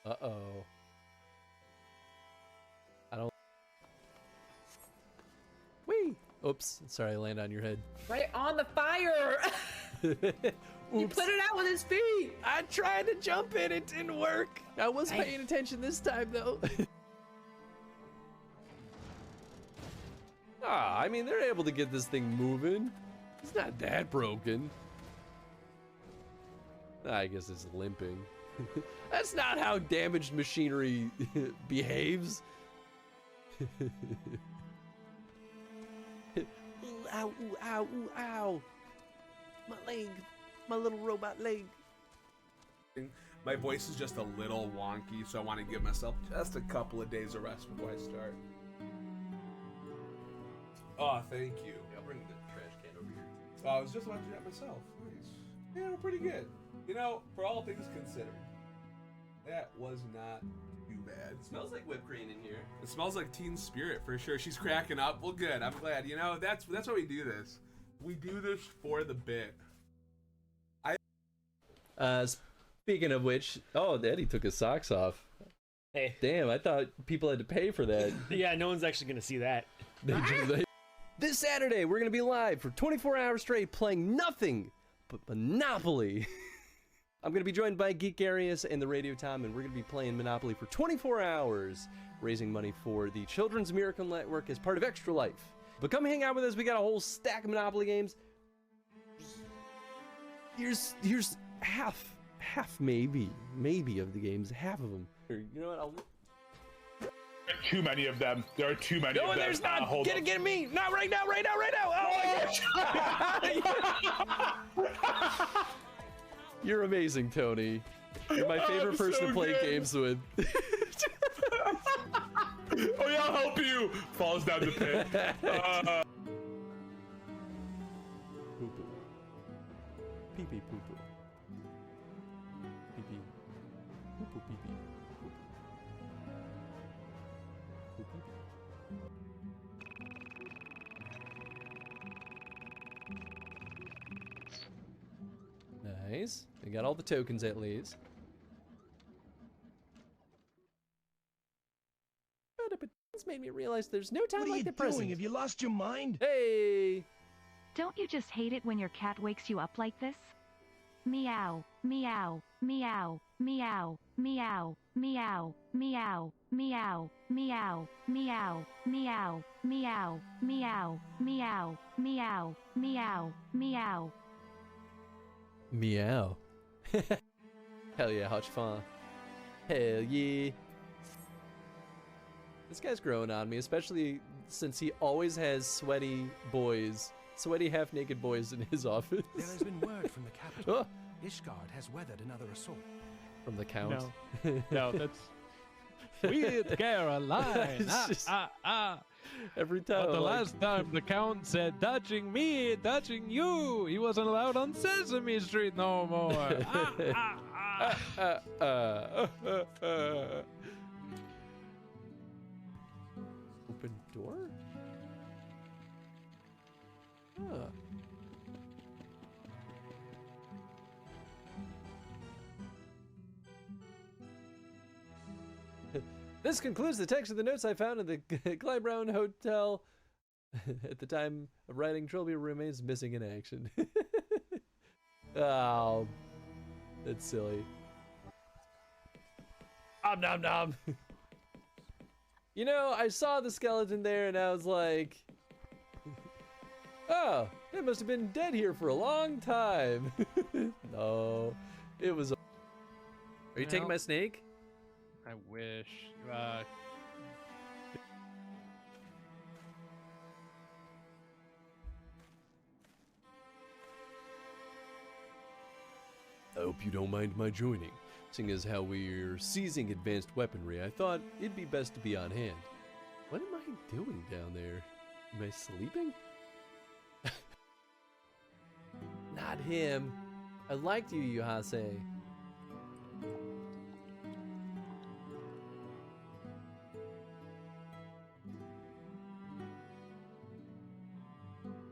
Uh-oh. I don't... Whee! Oops, sorry, I landed on your head. Right on the fire! He Oops. put it out with his feet! I tried to jump in, it didn't work. I was Hey. paying attention this time, though. I mean, they're able to get this thing moving. It's not that broken. I guess it's limping. That's not how damaged machinery behaves. Ooh, ow, ooh, ow, ooh, ow. My leg. My little robot leg. My voice is just a little wonky, so I want to give myself just a couple of days of rest before I start. Oh, thank you. I'll bring the trash can over here. Oh, I was just about to do that myself. Nice. Yeah, we're pretty good. You know, for all things considered, that was not too bad. It smells like whipped cream in here. It smells like Teen Spirit for sure. She's cracking up. Well, good. I'm glad. You know, that's why we do this. We do this for the bit. Speaking of which, oh, Daddy took his socks off. Hey. Damn, I thought people had to pay for that. Yeah, no one's actually gonna see that. This Saturday, we're gonna be live for 24 hours straight playing nothing but Monopoly. I'm going to be joined by Geek Arius and the Radio Tom, and we're going to be playing Monopoly for 24 hours, raising money for the Children's Miracle Network as part of Extra Life. But come hang out with us. We got a whole stack of Monopoly games. Here's half maybe of the games, half of them. You know what? There are too many of them. There are too many of them. No, there's not. Get me. Not right now. Oh my gosh. You're amazing, Tony. You're my favorite person to play games with. Oh yeah, I'll help you. Falls down the pit. Poo poo. Pee pee poo poo. Pee pee. Poo poo pee pee. Poo poo. Nice. We got all the tokens at least. It's made me realize there's no time like the present. What are you doing? Have you lost your mind? Hey! Don't you just hate it when your cat wakes you up like this? Meow, meow, meow, meow, meow, meow, meow, meow, meow, meow, meow, meow, meow, meow, meow, meow, meow. Meow. Hell yeah, how's fun? Hell yeah. This guy's growing on me, especially since he always has sweaty half-naked boys in his office. There has been word from the capital. Ishgard has weathered another assault. From the Count? No, that's... Sweet Caroline! Every time. But the last time the Count said, touching me, touching you, he wasn't allowed on Sesame Street no more. Open door? Huh. This concludes the text of the notes I found in the Clyde Brown Hotel at the time of writing. Trilby remains missing in action. Oh, that's silly. Om nom nom. You know, I saw the skeleton there and I was like, oh, it must have been dead here for a long time. No, it was. Are you taking my snake? I wish. I hope you don't mind my joining. Seeing as how we're seizing advanced weaponry, I thought it'd be best to be on hand. What am I doing down there? Am I sleeping? Not him. I liked you, Yuhase.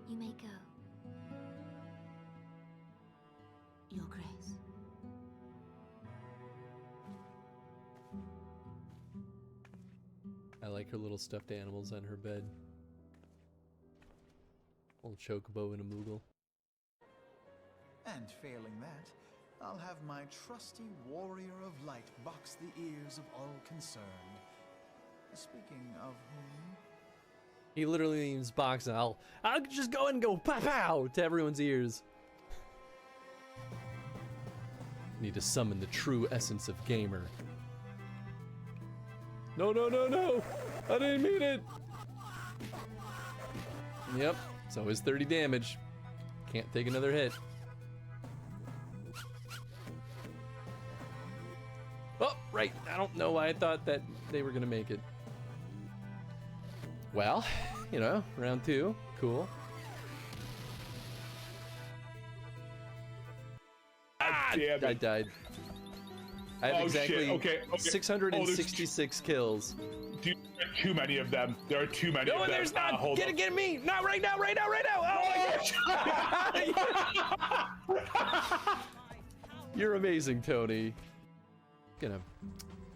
You may go. Your Grace. I like her little stuffed animals on her bed. Old chocobo and a moogle. And failing that, I'll have my trusty warrior of light box the ears of all concerned. Speaking of whom... He literally means box. I'll just go and go pow pow to everyone's ears. Need to summon the true essence of gamer. No, no, no, no! I didn't mean it! Yep, it's always 30 damage. Can't take another hit. Oh, right. I don't know why I thought that they were gonna make it. Well, you know, round 2. Cool. Damn it. I died. I have exactly okay. 666 kills. Too many of them. There are too many of them. No, there's not. Get me. Not right now. Oh my gosh. You're amazing, Tony. I'm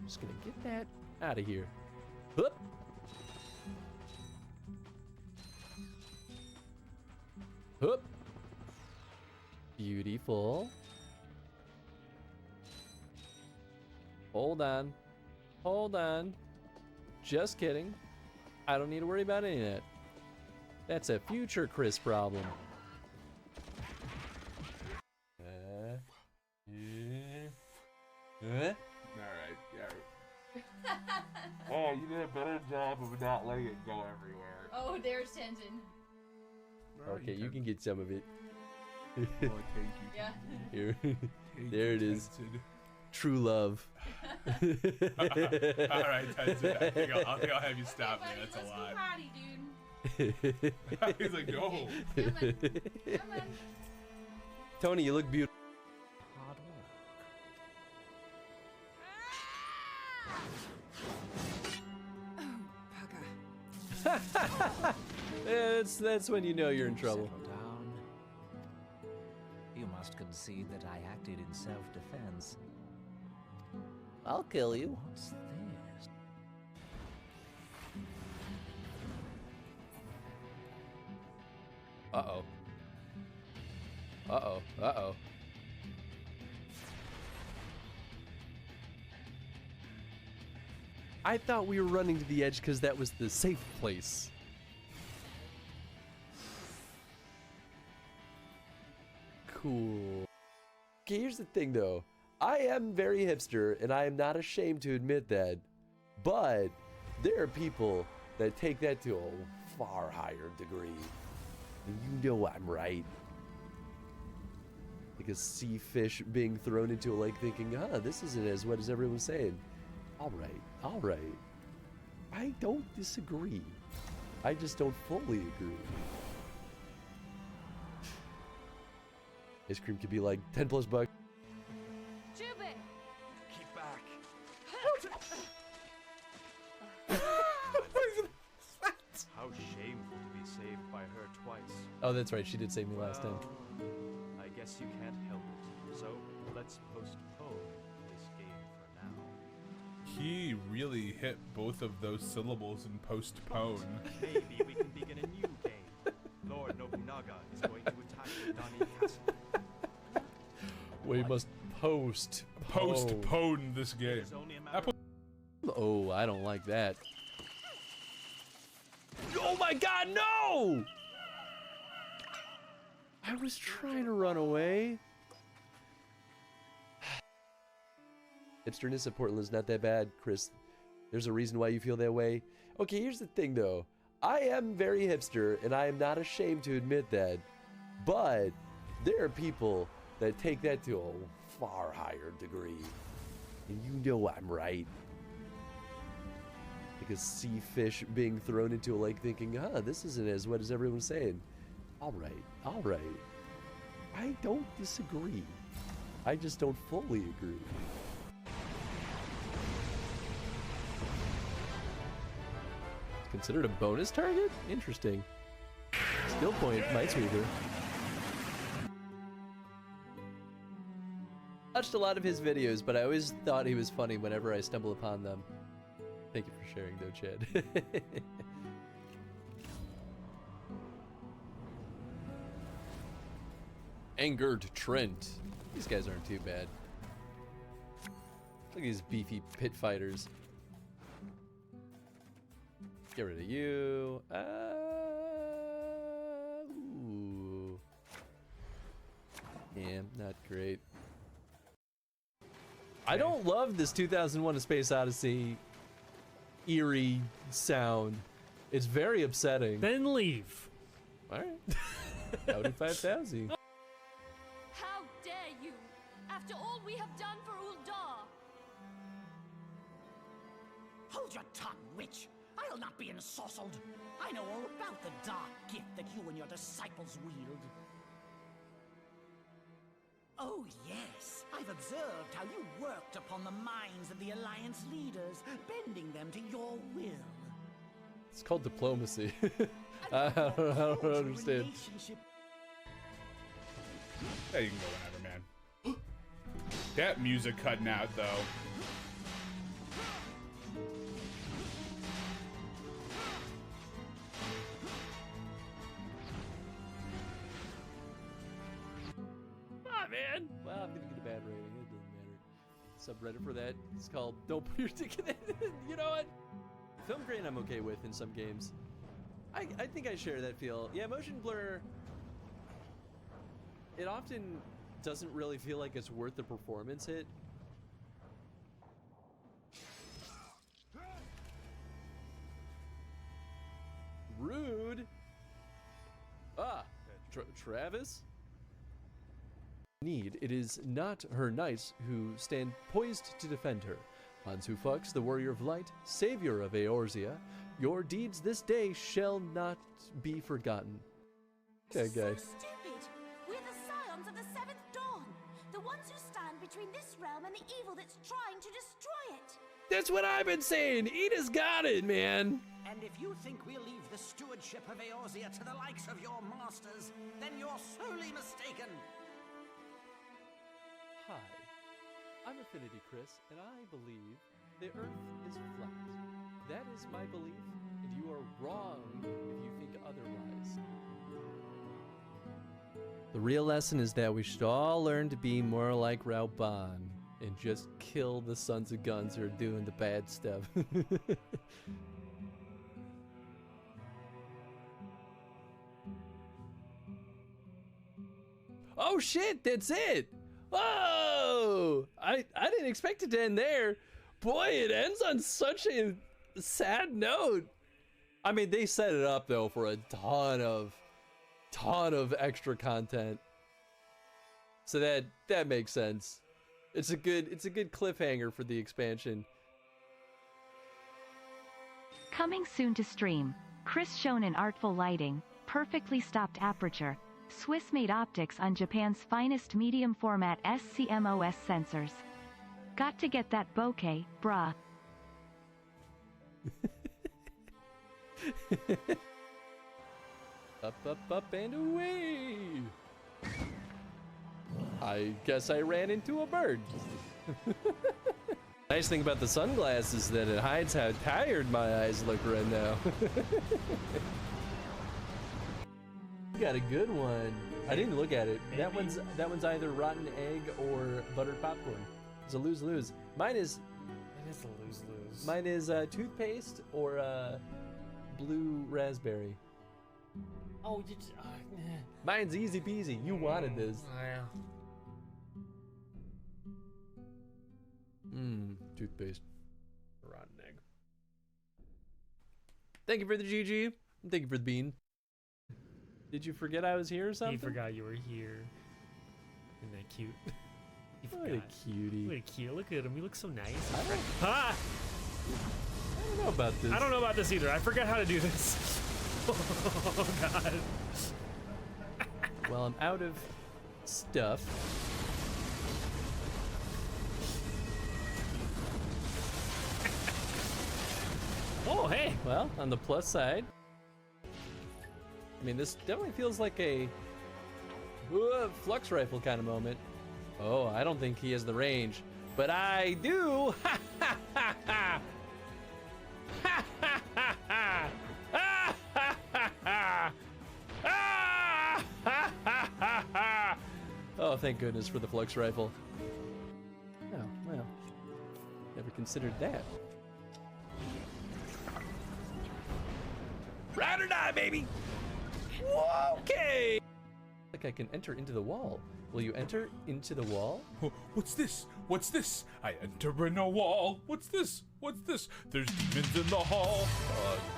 just gonna get that out of here. Whoop. Whoop. Beautiful. Hold on. Hold on. Just kidding. I don't need to worry about any of that. That's a future Chris problem. Alright, yeah. Oh, you did a better job of not letting it go everywhere. Oh, there's Tenzin. Okay, you can get some of it. Oh, thank you. Yeah. Here. There it is. True love. Alright, Tenzin, I think I'll have you stop me. That's a lot. Party, dude. He's like, no. Come on. Come on. Tony, you look beautiful. Hard work. That's when you know you're in trouble. Settle down. You must concede that I acted in self-defense. I'll kill you. What's this? Uh-oh. Uh-oh. Uh-oh. I thought we were running to the edge because that was the safe place. Cool. Okay, here's the thing though. I am very hipster and I am not ashamed to admit that. But there are people that take that to a far higher degree. And you know I'm right. Like a sea fish being thrown into a lake thinking, this isn't as wet as everyone's saying. All right. I don't disagree. I just don't fully agree. Ice cream could be like 10 plus bucks. Jubin! Keep back. How shameful to be saved by her twice. Oh, that's right. She did save me last time. I guess you can't help it. So let's postpone this game for now. He really hit both of those syllables in postpone. Maybe we can begin a new game. Lord Nobunaga is going to attack the Dani Castle. We must postpone this game. Oh, I don't like that. Oh my god, no! I was trying to run away. Hipsterness of Portland is not that bad, Chris. There's a reason why you feel that way. Okay, here's the thing though. I am very hipster and I am not ashamed to admit that. But there are people that take that to a far higher degree. And you know I'm right. Like a sea fish being thrown into a lake thinking, this isn't as wet as everyone's saying. All right. I don't disagree. I just don't fully agree. It's considered a bonus target? Interesting. Skill point, Minesweeper. Watched a lot of his videos, but I always thought he was funny whenever I stumble upon them. Thank you for sharing though, Chad. Angered Trent. These guys aren't too bad. Look at these beefy pit fighters. Get rid of you. Ooh. Yeah, not great. I don't love this 2001: A Space Odyssey eerie sound. It's very upsetting. Then leave. Alright. Audi 5000. How dare you! After all we have done for Uldar! Hold your tongue, witch! I'll not be ensorcelled. I know all about the dark gift that you and your disciples wield. Oh, yes. I've observed how you worked upon the minds of the Alliance leaders, bending them to your will. It's called diplomacy. I don't understand. Yeah, you can go whenever, man. That music cutting out, though. Man. Well, I'm gonna get a bad rating. It doesn't matter. subreddit for that. It's called "Don't Put Your Dick in It." You know what? Film grain I'm okay with in some games. I think I share that feel. Yeah, motion blur. It often doesn't really feel like it's worth the performance hit. Rude. Ah, Travis? Need, it is not her knights who stand poised to defend her. Hans who fucks, the warrior of light, savior of Eorzea, your deeds this day shall not be forgotten. Okay, guys. So stupid! We're the scions of the Seventh Dawn, the ones who stand between this realm and the evil that's trying to destroy it. That's what I've been saying! Edith's got it, man! And if you think we'll leave the stewardship of Eorzea to the likes of your masters, then you're sorely mistaken. Hi, I'm AffinityChris, and I believe the Earth is flat. That is my belief, and you are wrong if you think otherwise. The real lesson is that we should all learn to be more like Rauban and just kill the sons of guns who are doing the bad stuff. Oh shit, that's it! Whoa! I didn't expect it to end there. Boy, it ends on such a sad note. I mean, they set it up though for a ton of extra content. So that makes sense. It's a good cliffhanger for the expansion. Coming soon to stream. Chris shown in artful lighting, perfectly stopped aperture, Swiss-made optics on Japan's finest medium format SCMOS sensors. Got to get that bokeh, bruh. Up and away. I guess I ran into a bird. Nice thing about the sunglasses is that it hides how tired my eyes look right now. You got a good one. I didn't look at it. That one's either rotten egg or buttered popcorn. It's a lose-lose. Mine is. It is a lose-lose. Mine is toothpaste or blue raspberry. Oh, you just, Mine's easy peasy. You wanted this. Yeah. Toothpaste. Rotten egg. Thank you for the GG. Thank you for the bean. Did you forget I was here or something? He forgot you were here. Isn't that cute? You What forgot. a cutie. What a cute. Look at him. He looks so nice. I don't know about this. I don't know about this either. I forgot how to do this. Oh, God. Well, I'm out of stuff. Oh, hey. Well, on the plus side, I mean, this definitely feels like a flux rifle kind of moment. Oh, I don't think he has the range, but I do. Ha ha ha ha. Ha ha ha ha. Ah, ha ha ha. Ah, ha ha ha ha. Oh, thank goodness for the flux rifle. Oh, well, never considered that. Ride or die, baby! Okay! Like I can enter into the wall. Will you enter into the wall? Oh, what's this? What's this? I enter in a wall. What's this? What's this? There's demons in the hall.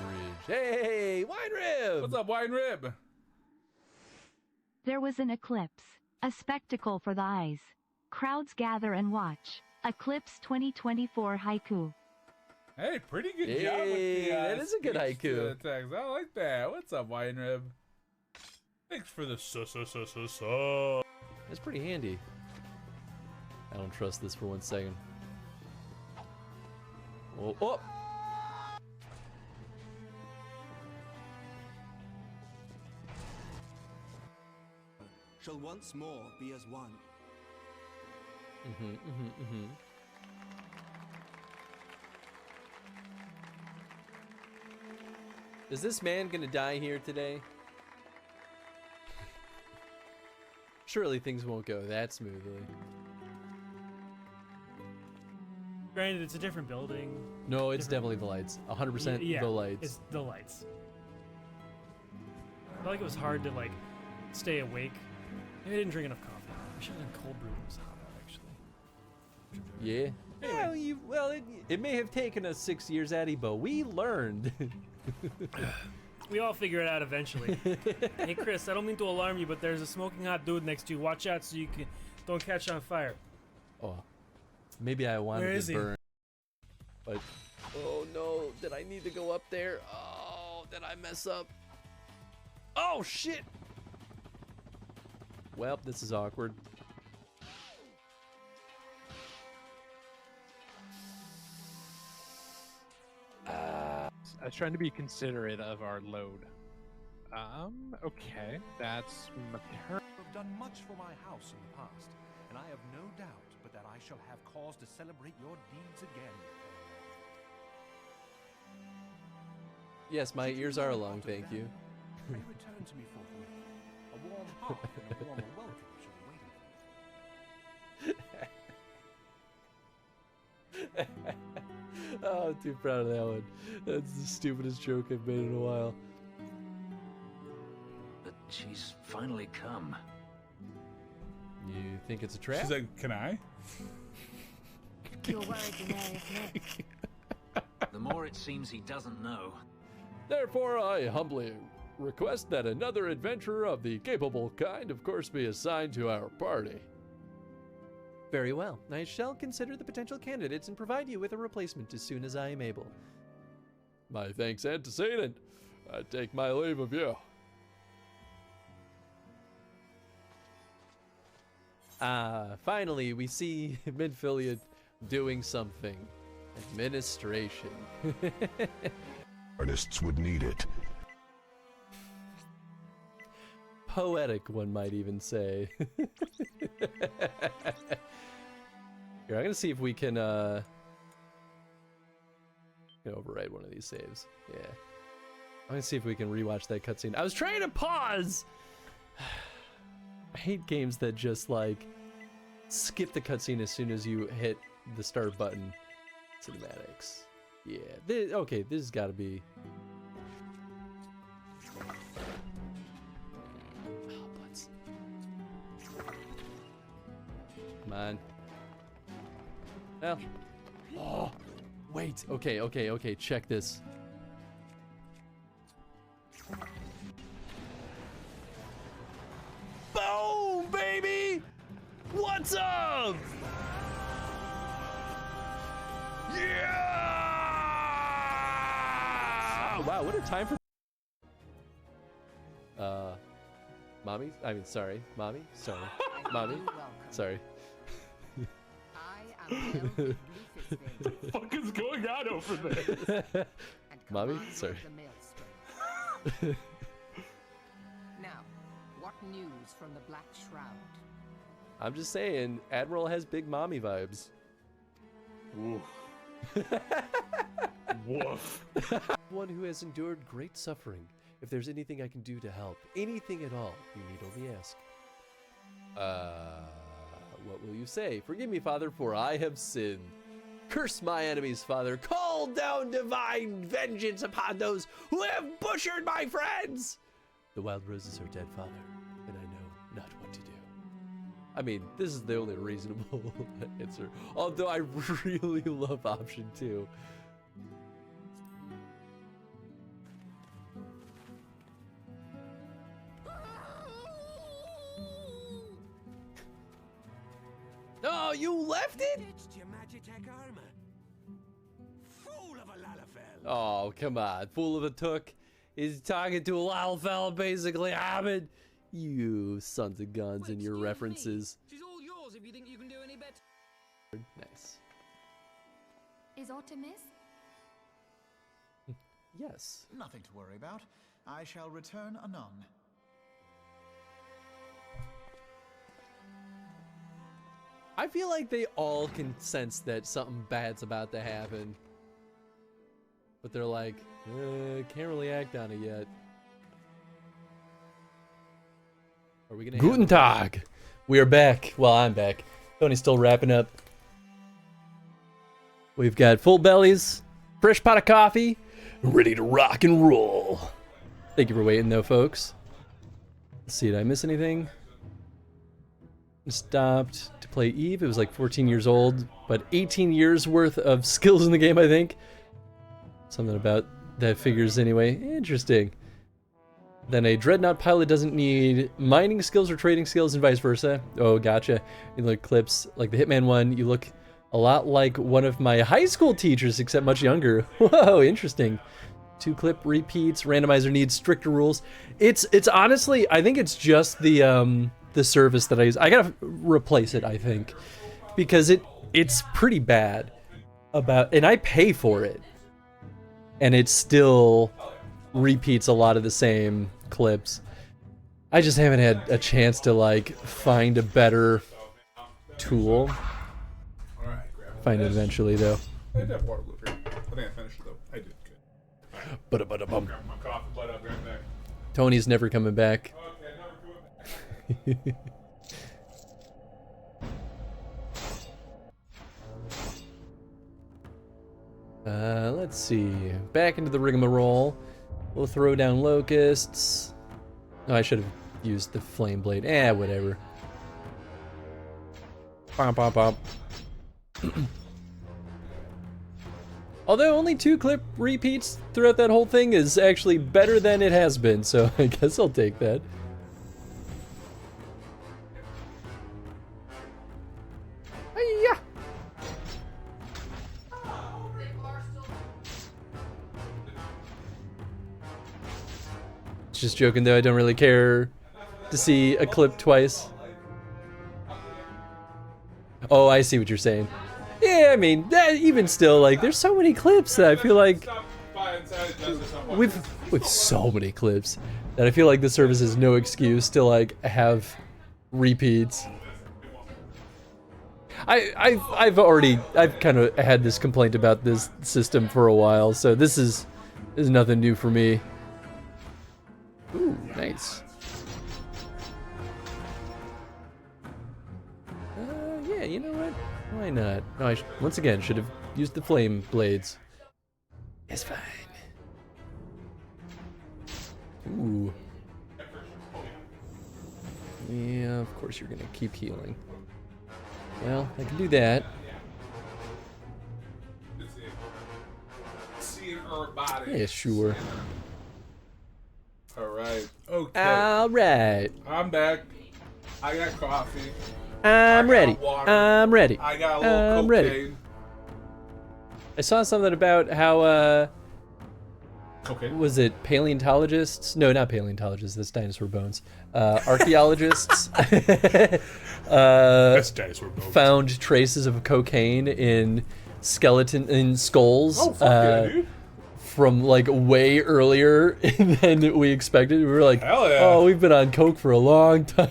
Bridge. Hey, Wine Rib! What's up, Wine Rib? There was an eclipse, a spectacle for the eyes. Crowds gather and watch. Eclipse 2024 haiku. Hey, pretty good job with the that is a good speech haiku. text. I like that. What's up, Wine Rib? Thanks for the That's pretty handy. I don't trust this for 1 second. Oh, oh! Shall once more be as one. Is this man gonna die here today? Surely things won't go that smoothly. Granted, it's a different building. No, it's definitely the lights. 100% Yeah, the lights. It's the lights. I felt like it was hard to like stay awake. Maybe I didn't drink enough coffee. I should have done cold brew when it was hot out, actually. Yeah. Well, it may have taken us 6 years, Addy, but we learned. We all figure it out eventually. Hey, Chris, I don't mean to alarm you, but there's a smoking hot dude next to you. Watch out so you don't catch on fire. Oh, maybe I wanted Where to is he? burn. But, oh no, did I need to go up there? Oh, did I mess up? Oh, shit! Well, this is awkward. I was trying to be considerate of our load. Okay, that's maternal. Have done much for my house in the past, and I have no doubt but that I shall have cause to celebrate your deeds again. Yes, my ears are long, thank you. Pray return to me forthwith. A warm heart and a warmer welcome shall be waiting for you. Oh, I'm too proud of that one. That's the stupidest joke I've made in a while. But she's finally come. You think it's a trap? She's like, can I? You're worried the mayor is next. The more it seems he doesn't know. Therefore, I humbly request that another adventurer of the capable kind, of course, be assigned to our party. Very well. I shall consider the potential candidates and provide you with a replacement as soon as I am able. My thanks antecedent. I take my leave of you. Finally, we see Midfilia doing something. Administration. Artists would need it. Poetic, one might even say. Here, I'm gonna see if we can override one of these saves. Yeah. I'm gonna see if we can rewatch that cutscene. I was trying to pause! I hate games that just like skip the cutscene as soon as you hit the start button. Cinematics. Yeah. Okay, this has gotta be. Oh, butts. Come on. Well. Oh, wait. Okay. Check this. Boom, baby! What's up? Yeah! Wow, what a time for. Mommy? I mean, sorry. Mommy? Sorry. Mommy? Sorry. What the fuck is going on over there? Mommy? Sorry. Now, what news from the Black Shroud? I'm just saying, Admiral has big mommy vibes. Woof. Woof. One who has endured great suffering. If there's anything I can do to help, anything at all, you need only ask. What will you say? Forgive me, Father, for I have sinned. Curse my enemies, Father. Call down divine vengeance upon those who have butchered my friends. The wild roses are dead, Father, and I know not what to do. I mean, this is the only reasonable answer. Although I really love option 2. Oh, you left it? Ditched your Magitech armor. Fool of a Lalafell. Oh, come on. Fool of a Took is talking to a Lalafell, basically. Ahmed, you sons of guns and your references. She's all yours if you think you can do any better. Nice. Is Artemis? Yes. Nothing to worry about. I shall return anon. I feel like they all can sense that something bad's about to happen. But they're like, can't really act on it yet. Are we gonna Guten Tag! We are back. Well, I'm back. Tony's still wrapping up. We've got full bellies, fresh pot of coffee, ready to rock and roll. Thank you for waiting, though, folks. Let's see, did I miss anything? Stopped to play Eve. It was like 14 years old, but 18 years worth of skills in the game, I think. Something about that figures anyway. Interesting. Then a Dreadnought pilot doesn't need mining skills or trading skills and vice versa. Oh, gotcha. You look clips like the Hitman one. You look a lot like one of my high school teachers, except much younger. Whoa, interesting. 2 clip repeats. Randomizer needs stricter rules. It's honestly, I think it's just the service that I use. I gotta replace it, I think, because it's pretty bad and I pay for it, and it still repeats a lot of the same clips. I just haven't had a chance to like find a better tool. Find it eventually, though. I did have water blue. I think I finished it though. I did good. But Grab my coffee, but I'll grab that. Tony's never coming back. Let's see. Back into the rigmarole. We'll throw down locusts. Oh, I should have used the flame blade. Whatever. Bop, bop, bop. Although only 2 clip repeats throughout that whole thing is actually better than it has been, so I guess I'll take that. Hiya! Just joking though, I don't really care to see a clip twice. Oh, I see what you're saying. Yeah, I mean, even still, like, there's so many clips that I feel like we've so many clips that I feel like the service is no excuse to like have repeats. I've kind of had this complaint about this system for a while, so this is nothing new for me. Ooh, nice. Yeah, you know what? Why not? No, I once again should have used the flame blades. It's fine. Ooh. Yeah, of course you're gonna keep healing. Well, I can do that. Yeah, sure. Alright. Okay. Alright. I'm back. I got coffee. I'm ready. I'm ready. I got a little cocaine. Ready. I saw something about how cocaine? Was it paleontologists? No, not paleontologists. That's dinosaur bones. Archaeologists. That's dinosaur bones. Found traces of cocaine in skulls. Oh, fuck yeah, dude. From like way earlier than we expected. We were like, hell yeah. Oh, we've been on coke for a long time.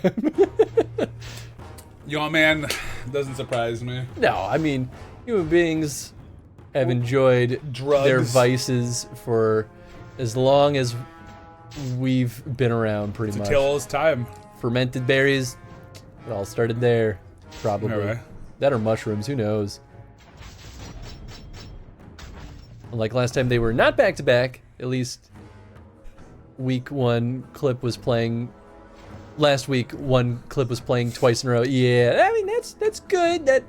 Yo, man, doesn't surprise me. No, I mean, human beings have enjoyed drugs, their vices for as long as we've been around, pretty much. Until it's time. Fermented berries, it all started there, probably. Right. That or mushrooms, who knows? Like last time they were not back to back, at least week 1 clip was playing. Last week 1 clip was playing twice in a row. Yeah, I mean that's good. That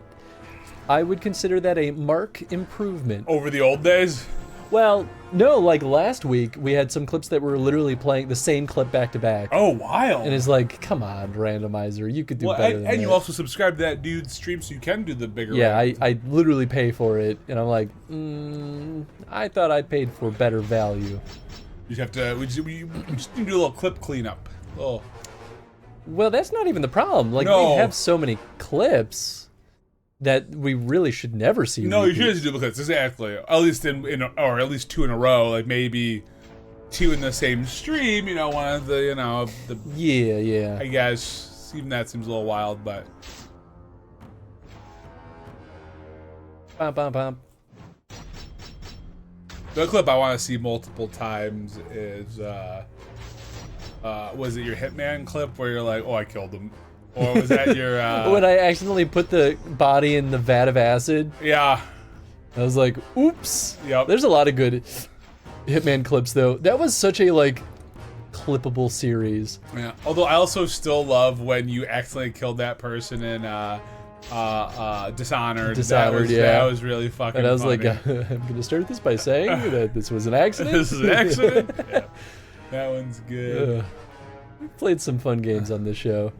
I would consider that a marked improvement over the old days. Well, no, like last week we had some clips that were literally playing the same clip back to back. Oh, wild! And it's like, come on, randomizer, you could do better than that. And you also subscribe to that dude's stream so you can do the bigger. Yeah, I literally pay for it, and I'm like, I thought I paid for better value. You just have to. We just need to do a little clip cleanup. Oh. Well, that's not even the problem. Like, we have so many clips that we really should never see. No, you should do duplicates, exactly. At least or at least 2 in a row. Like maybe 2 in the same stream. You know, one of the the. Yeah. I guess even that seems a little wild, but. Bum, bum, bum. The clip I want to see multiple times is. Was it your Hitman clip where you're like, oh, I killed him? Or was that your... When I accidentally put the body in the vat of acid? Yeah. I was like, oops. Yep. There's a lot of good Hitman clips though. That was such a like clippable series. Yeah. Although I also still love when you accidentally killed that person in Dishonored. Dishonored, That was really fucking And I was funny. like, I'm gonna start this by saying that this was an accident. This is an accident? Yeah. That one's good. We played some fun games on this show.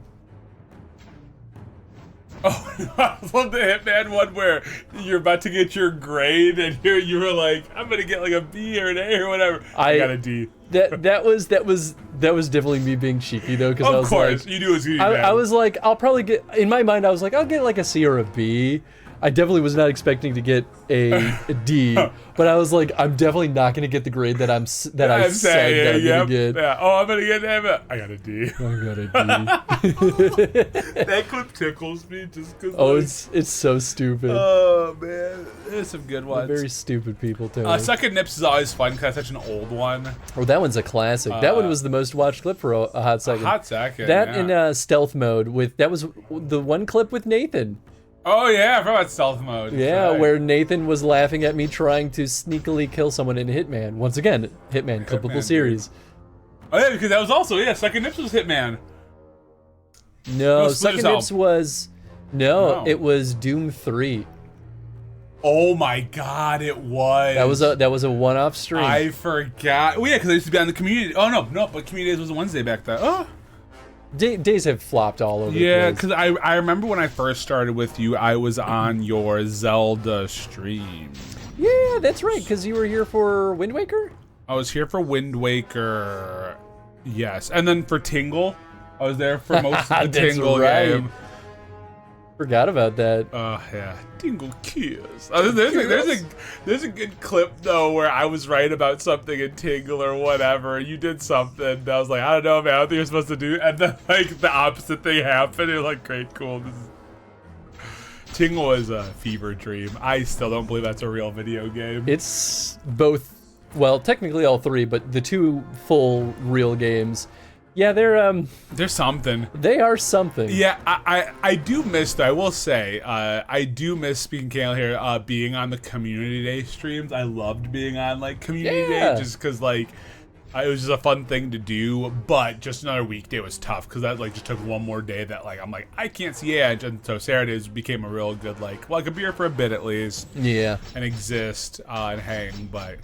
Oh, I love the Hitman one where you're about to get your grade and you were like, I'm gonna get like a B or an A or whatever. I got a D. That was definitely me being cheeky though, because I was course, like, you do as you I was like, I'll probably get, in my mind I was like, I'll get like a C or a B. I definitely was not expecting to get a D, but I was like, I'm definitely not going to get the grade that I said that I'm going to get. Yeah. Oh, I'm going to get that. I got a D. I got a D. That clip tickles me just because. Oh, it's so stupid. Oh man, there's some good ones. Very stupid people too. Second Nips is always fun because that's such an old one. Oh, that one's a classic. That one was the most watched clip for a hot second. A hot second. That in stealth mode that was the one clip with Nathan. Oh yeah, I forgot about stealth mode. Yeah, right. where Nathan was laughing at me trying to sneakily kill someone in Hitman. Once again, Hitman clippable series. Oh yeah, because that was also Second Nips was Hitman. No, Second Nips was it was Doom 3. Oh my god, it was. That was a one-off stream. I forgot. Oh yeah, because I used to be on the community. Oh no, but Community Days was a Wednesday back then. Oh. Days have flopped all over. Yeah, the place. because I remember when I first started with you, I was on your Zelda stream. Yeah, that's right, because you were here for Wind Waker? I was here for Wind Waker, yes. And then for Tingle, I was there for most of the Tingle game. Forgot about that. Yeah, Tingle Kiss. There's a good clip though where I was right about something in Tingle or whatever. You did something. And I was like, I don't know, man. I don't think you're supposed to do. And then like the opposite thing happened. You're like, great, cool. Tingle is a fever dream. I still don't believe that's a real video game. It's both. Well, technically all three, but the two full real games. Yeah, they're something. They are something. Yeah, I do miss, I will say, I do miss, speaking Kale here, being on the Community Day streams. I loved being on, like, Community Day, just because, like, it was just a fun thing to do, but just another weekday was tough, because that, like, just took one more day that, like, I'm like, I can't see Edge, and so Saturdays became a real good, like, well, I could be here for a bit at least. Yeah. And exist, and hang, but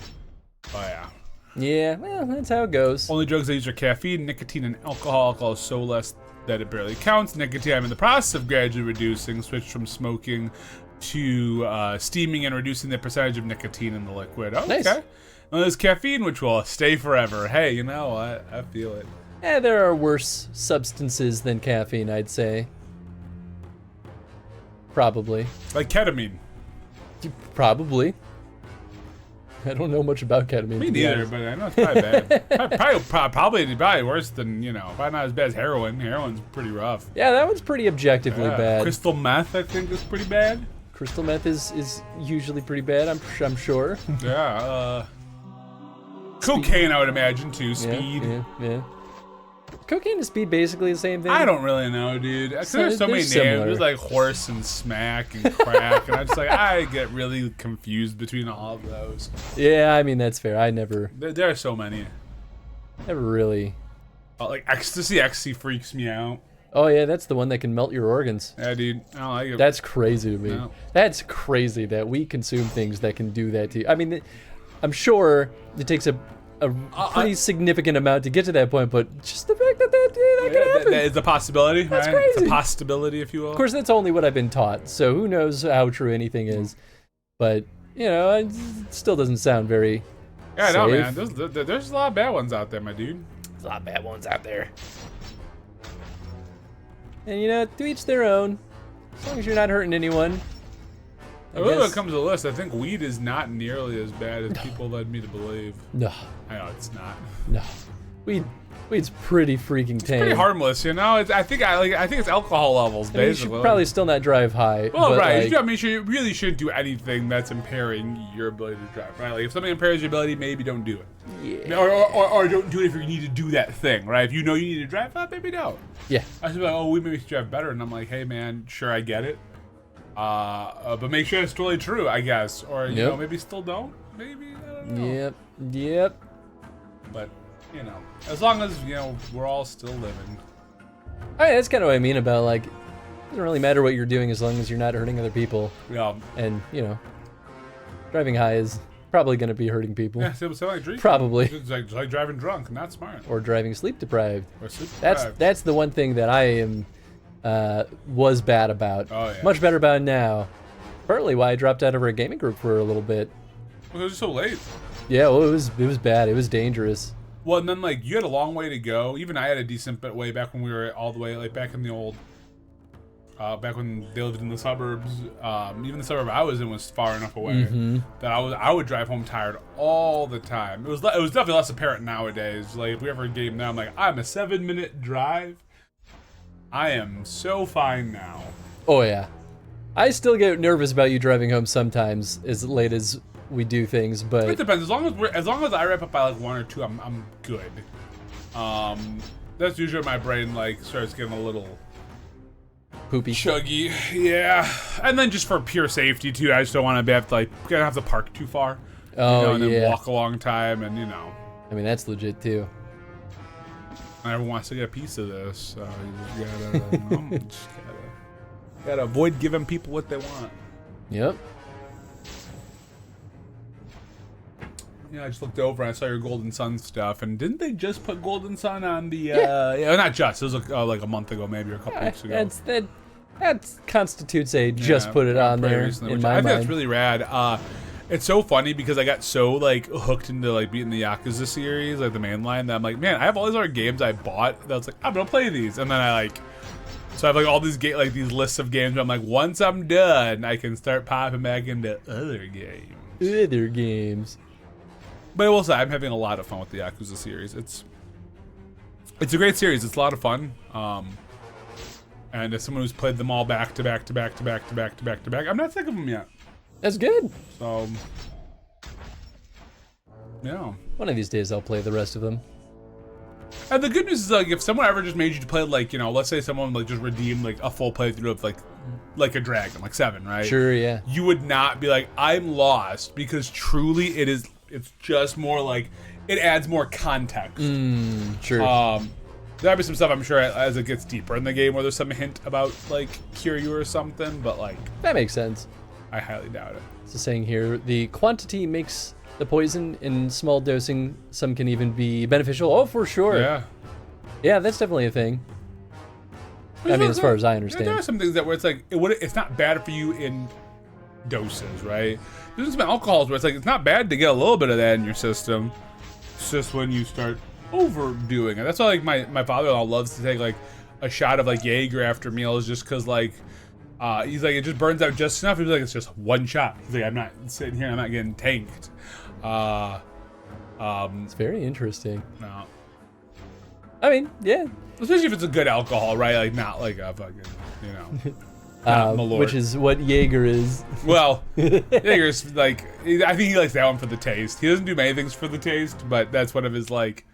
yeah. Yeah, well, that's how it goes. Only drugs I use are caffeine, nicotine, and alcohol. Alcohol is so less that it barely counts. Nicotine I'm in the process of gradually reducing. Switched from smoking to steaming and reducing the percentage of nicotine in the liquid. Okay. Nice. And there's caffeine, which will stay forever. Hey, you know, I feel it. Yeah, there are worse substances than caffeine, I'd say. Probably. Like ketamine. Probably. I don't know much about ketamine. Me neither, but I know it's probably bad. probably worse than, you know, probably not as bad as heroin. Heroin's pretty rough. Yeah, that one's pretty objectively bad. Crystal meth, I think, is pretty bad. Crystal meth is usually pretty bad, I'm sure. Yeah, cocaine, I would imagine, too. Speed. Yeah. Cocaine and speed basically the same thing? I don't really know, dude. So There's so many names. similar. There's like horse and smack and crack, and I'm just like, I get really confused between all of those. Yeah, I mean, that's fair. I never... There are so many. Never really... like ecstasy. Ecstasy freaks me out. Oh yeah, that's the one that can melt your organs. Yeah, dude. I don't like it. That's crazy to me. No. That's crazy that we consume things that can do that to you. I mean, I'm sure it takes a pretty significant amount to get to that point, but just the fact that can happen. That is a possibility, That's right? It's crazy. a possibility, if you will. Of course, that's only what I've been taught, so who knows how true anything is. But, you know, it still doesn't sound very Yeah, no, safe. man. There's a lot of bad ones out there, my dude. There's a lot of bad ones out there. And, you know, to each their own. As long as you're not hurting anyone. I When it guess. comes to the list, I think weed is not nearly as bad as people led me to believe. No. I know it's not. No. Weed's pretty freaking tame. Pretty harmless, you know. I think it's alcohol levels, I mean, you basically. should probably still not drive high. Well, but, right. like, I mean, you really shouldn't do anything that's impairing your ability to drive, right? Like, if something impairs your ability, maybe don't do it. Yeah. Or don't do it if you need to do that thing, right? If you know you need to drive, maybe don't. Yeah. I should be like, oh, we maybe should drive better, and I'm like, hey, man, sure, I get it. But make sure it's totally true, I guess. Or, you Yep. know, maybe still don't. Maybe, I don't know. Yep. But, you know, as long as, you know, we're all still living. That's kind of what I mean about, like, it doesn't really matter what you're doing as long as you're not hurting other people. Yeah. And, you know, driving high is probably going to be hurting people. Yeah, same like drinking. Probably. It's like driving drunk, not smart. Or driving sleep deprived. Or sleep deprived. That's the one thing that I am was bad about. Oh, yeah. Much better about now. Partly why I dropped out of our gaming group for a little bit. Well, it was so late. Yeah, well, it was bad. It was dangerous. Well, and then, like, you had a long way to go. Even I had a decent bit way back when we were all the way, like, back in the old, back when they lived in the suburbs. Even the suburb I was in was far enough away that I would drive home tired all the time. It was definitely less apparent nowadays. Like, if we ever game now, I'm like, I'm a 7-minute drive. I am so fine now. Oh, yeah. I still get nervous about you driving home sometimes as late as we do things, but It depends. As long as I wrap up by like 1 or 2, I'm good. That's usually when my brain like starts getting a little poopy, chuggy. Yeah, and then just for pure safety too, I just don't want to have to park too far. Oh, you know, and then yeah. walk a long time, and you know. I mean, that's legit too. Everyone wants to get a piece of this, so you just gotta avoid giving people what they want. Yep. Yeah, I just looked over and I saw your Golden Sun stuff, and didn't they just put Golden Sun on the? Yeah, not just. It was like a month ago, maybe, or a couple weeks ago. That constitutes a just put it on there recently, in which my I think mind. that's really rad. It's so funny because I got so like hooked into like beating the Yakuza series, like the main line, that I'm like, man, I have all these other games I bought that I was like, I'm gonna play these, and then I like. So I have like all these these lists of games where I'm like, once I'm done, I can start popping back into other games. But I will say, I'm having a lot of fun with the Yakuza series. It's a great series. It's a lot of fun. And as someone who's played them all back to back to back to back to back to back to back, I'm not sick of them yet. That's good. So, yeah. One of these days I'll play the rest of them. And the good news is, like, if someone ever just made you to play, like, you know, let's say someone like just redeemed like a full playthrough of like a dragon, like 7, right? Sure, yeah. You would not be like, I'm lost, because truly it's just more like it adds more context. Sure. There'll be some stuff I'm sure as it gets deeper in the game where there's some hint about like Kiryu or something, but like that makes sense. I highly doubt it. It's a saying here: the quantity makes the poison. In small dosing, some can even be beneficial. Oh, for sure. Yeah. Yeah, that's definitely a thing. I mean, as far as I understand. There are some things that where it's like it's not bad for you in doses, right? There's some alcohols where it's like it's not bad to get a little bit of that in your system. It's just when you start overdoing it. That's why like my father-in-law loves to take like a shot of like Jaeger after meals, just because like he's like, it just burns out just enough. He's like, it's just one shot. He's like, I'm not sitting here, I'm not getting tanked. It's very interesting. No. I mean, yeah. Especially if it's a good alcohol, right? Like not like a fucking, you know. Malort. Which is what Jaeger is. Well, Jaeger's like, I think he likes that one for the taste. He doesn't do many things for the taste, but that's one of his like.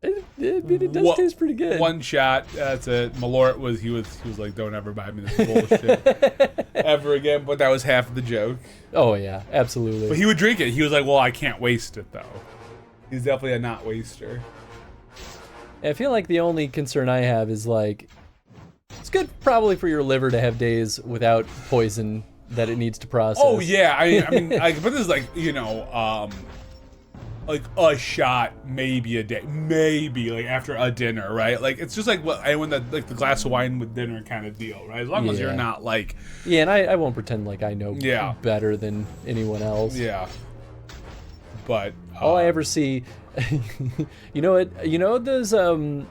It does taste pretty good. One shot, that's it. Malort was he was like, don't ever buy me this bullshit ever again. But that was half of the joke. Oh yeah, absolutely. But he would drink it. He was like, well, I can't waste it though. He's definitely a not waster. I feel like the only concern I have is like, it's good probably for your liver to have days without poison that it needs to process. Oh yeah, I mean, but this is like, you know, like a shot, maybe a day, maybe like after a dinner, right? Like it's just like what anyone that like the glass of wine with dinner kind of deal, right? As long as you're not like. Yeah, and I won't pretend like I know better than anyone else. Yeah. But all I ever see, you know what? You know those on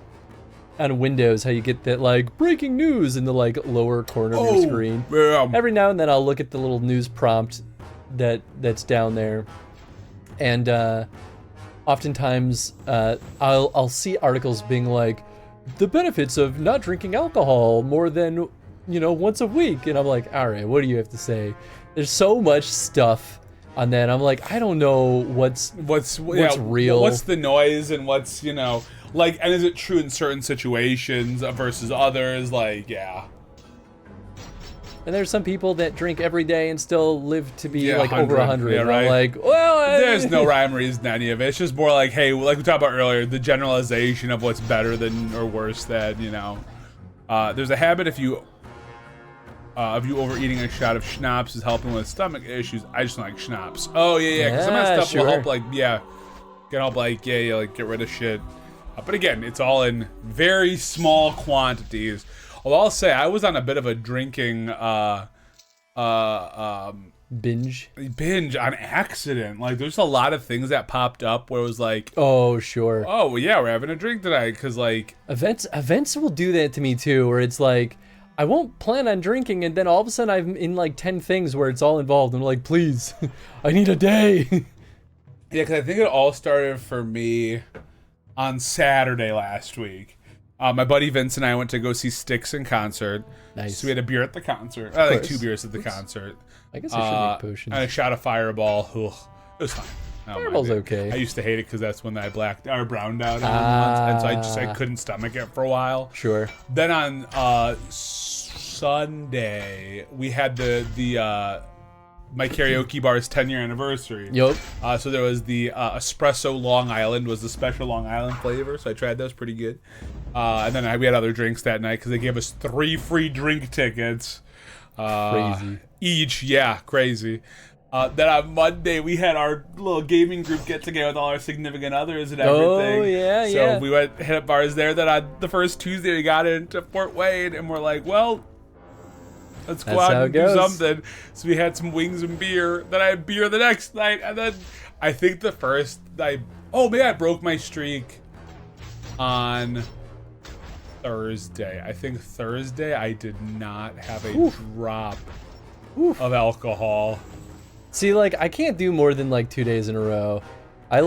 Windows how you get that like breaking news in the like lower corner of your screen. Yeah. Every now and then I'll look at the little news prompt that's down there, and oftentimes I'll see articles being like, the benefits of not drinking alcohol more than once a week, and I'm like, all right, what do you have to say? There's so much stuff on that. I'm like, I don't know what's real, what's the noise, and what's like, and is it true in certain situations versus others? Like, yeah. And there's some people that drink every day and still live to be Yeah, like over 100. Yeah, right. I'm like, well, there's no rhyme or reason to any of it. It's just more like, hey, like we talked about earlier, the generalization of what's better than or worse than, you know. There's a habit of you overeating a shot of schnapps is helping with stomach issues. I just don't like schnapps. Oh yeah. Because some of that stuff will help, like, can help, like, like get rid of shit. But again, it's all in very small quantities. Although I'll say I was on a bit of a drinking binge on accident. Like, there's a lot of things that popped up where it was like, oh sure, oh yeah, we're having a drink tonight, because like events will do that to me too, where it's like I won't plan on drinking, and then all of a sudden I'm in like 10 things where it's all involved. I'm like, please, I need a day. Yeah, because I think it all started for me on Saturday last week. My buddy Vince and I went to go see Styx in concert. Nice. So we had a beer at the concert. I like 2 beers at the concert. I guess I should make potions. And a shot of Fireball. Ugh, it was fine. Fireball's okay. I used to hate it because that's when I browned out on once, and so I couldn't stomach it for a while. Sure. Then on Sunday we had my karaoke bar's 10-year anniversary. Yep. So there was the espresso Long Island was the special Long Island flavor, so I tried those, pretty good. And then we had other drinks that night because they gave us 3 free drink tickets. Crazy. Each, yeah, crazy. Then on Monday we had our little gaming group get together with all our significant others and everything. Oh yeah, so we went hit up bars there. Then on the first Tuesday we got into Fort Wayne, and we're like, well, let's go out and do something. So we had some wings and beer. Then I had beer the next night. And then I think the first night, I broke my streak on Thursday. I think Thursday I did not have a drop of alcohol. See, like, I can't do more than like 2 days in a row. I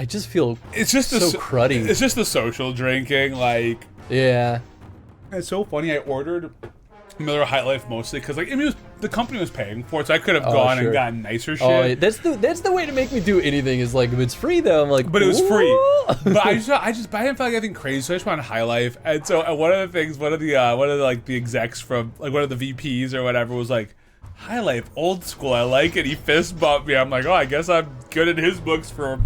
just feel it's just so cruddy. It's just the social drinking, like. Yeah. It's so funny. I ordered Miller High Life mostly because, like, the company was paying for it, so I could have gone and gotten nicer shit. Oh, that's the way to make me do anything, is like, if it's free though, I'm like, but it was free. But I didn't feel like anything crazy, so I just wanted High Life. And so one of the execs from, like, one of the VPs or whatever was like, High Life, old school, I like it. He fist bumped me. I'm like, oh, I guess I'm good in his books for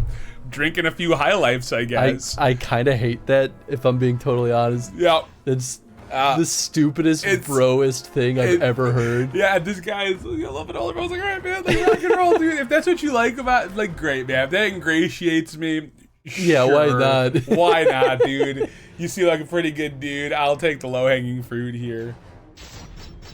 drinking a few High Lifes, I guess. I kind of hate that, if I'm being totally honest. Yeah. It's the stupidest, broest thing I've ever heard. Yeah, this guy is a little bit older. I was like, all right, man, like, rock and roll, dude. If that's what you like about it, like, great, man. If that ingratiates me, yeah, sure. Why not? Why not, dude? You seem like a pretty good dude. I'll take the low-hanging fruit here.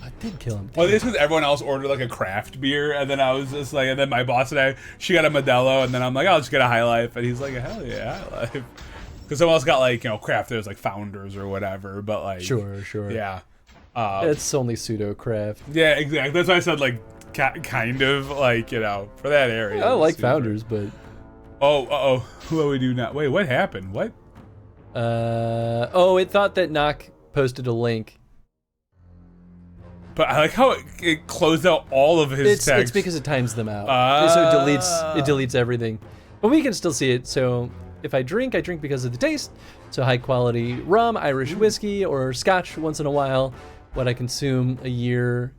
I did kill him. Well, this was everyone else ordered like a craft beer, and then I was just like, and then my boss and she got a Modelo, and then I'm like, I'll just get a High Life, and he's like, hell yeah, High Life. Because someone else got, like, craft, there's like Founders or whatever, but like, sure, yeah, it's only pseudo craft. Yeah, exactly. That's why I said, like, kind of, like, for that area. I like Founders, but what do we do now? Wait, what happened? What? It thought that Knock posted a link. But I like how it closed out all of his text. It's because it times them out. So it deletes everything. But we can still see it. So if I drink because of the taste. So high quality rum, Irish whiskey, or scotch once in a while. What I consume a year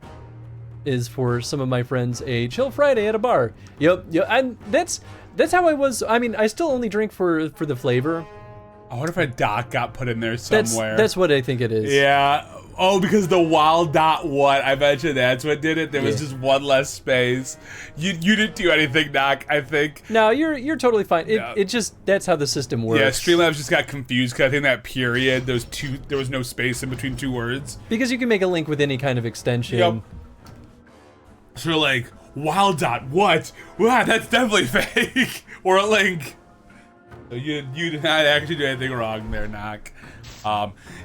is, for some of my friends, a chill Friday at a bar. Yep. And that's how I was. I mean, I still only drink for the flavor. I wonder if a dot got put in there somewhere. That's what I think it is. Yeah. Oh, because the wild dot what? I bet you that's what did it. There was just one less space. You didn't do anything, Doc, I think. No, you're totally fine. It just, that's how the system works. Yeah, Streamlabs just got confused because I think that period, there was no space in between 2 words. Because you can make a link with any kind of extension. Yep. So like, wild dot what? Wow, that's definitely fake. Or a link. So you did not actually do anything wrong there, Knock.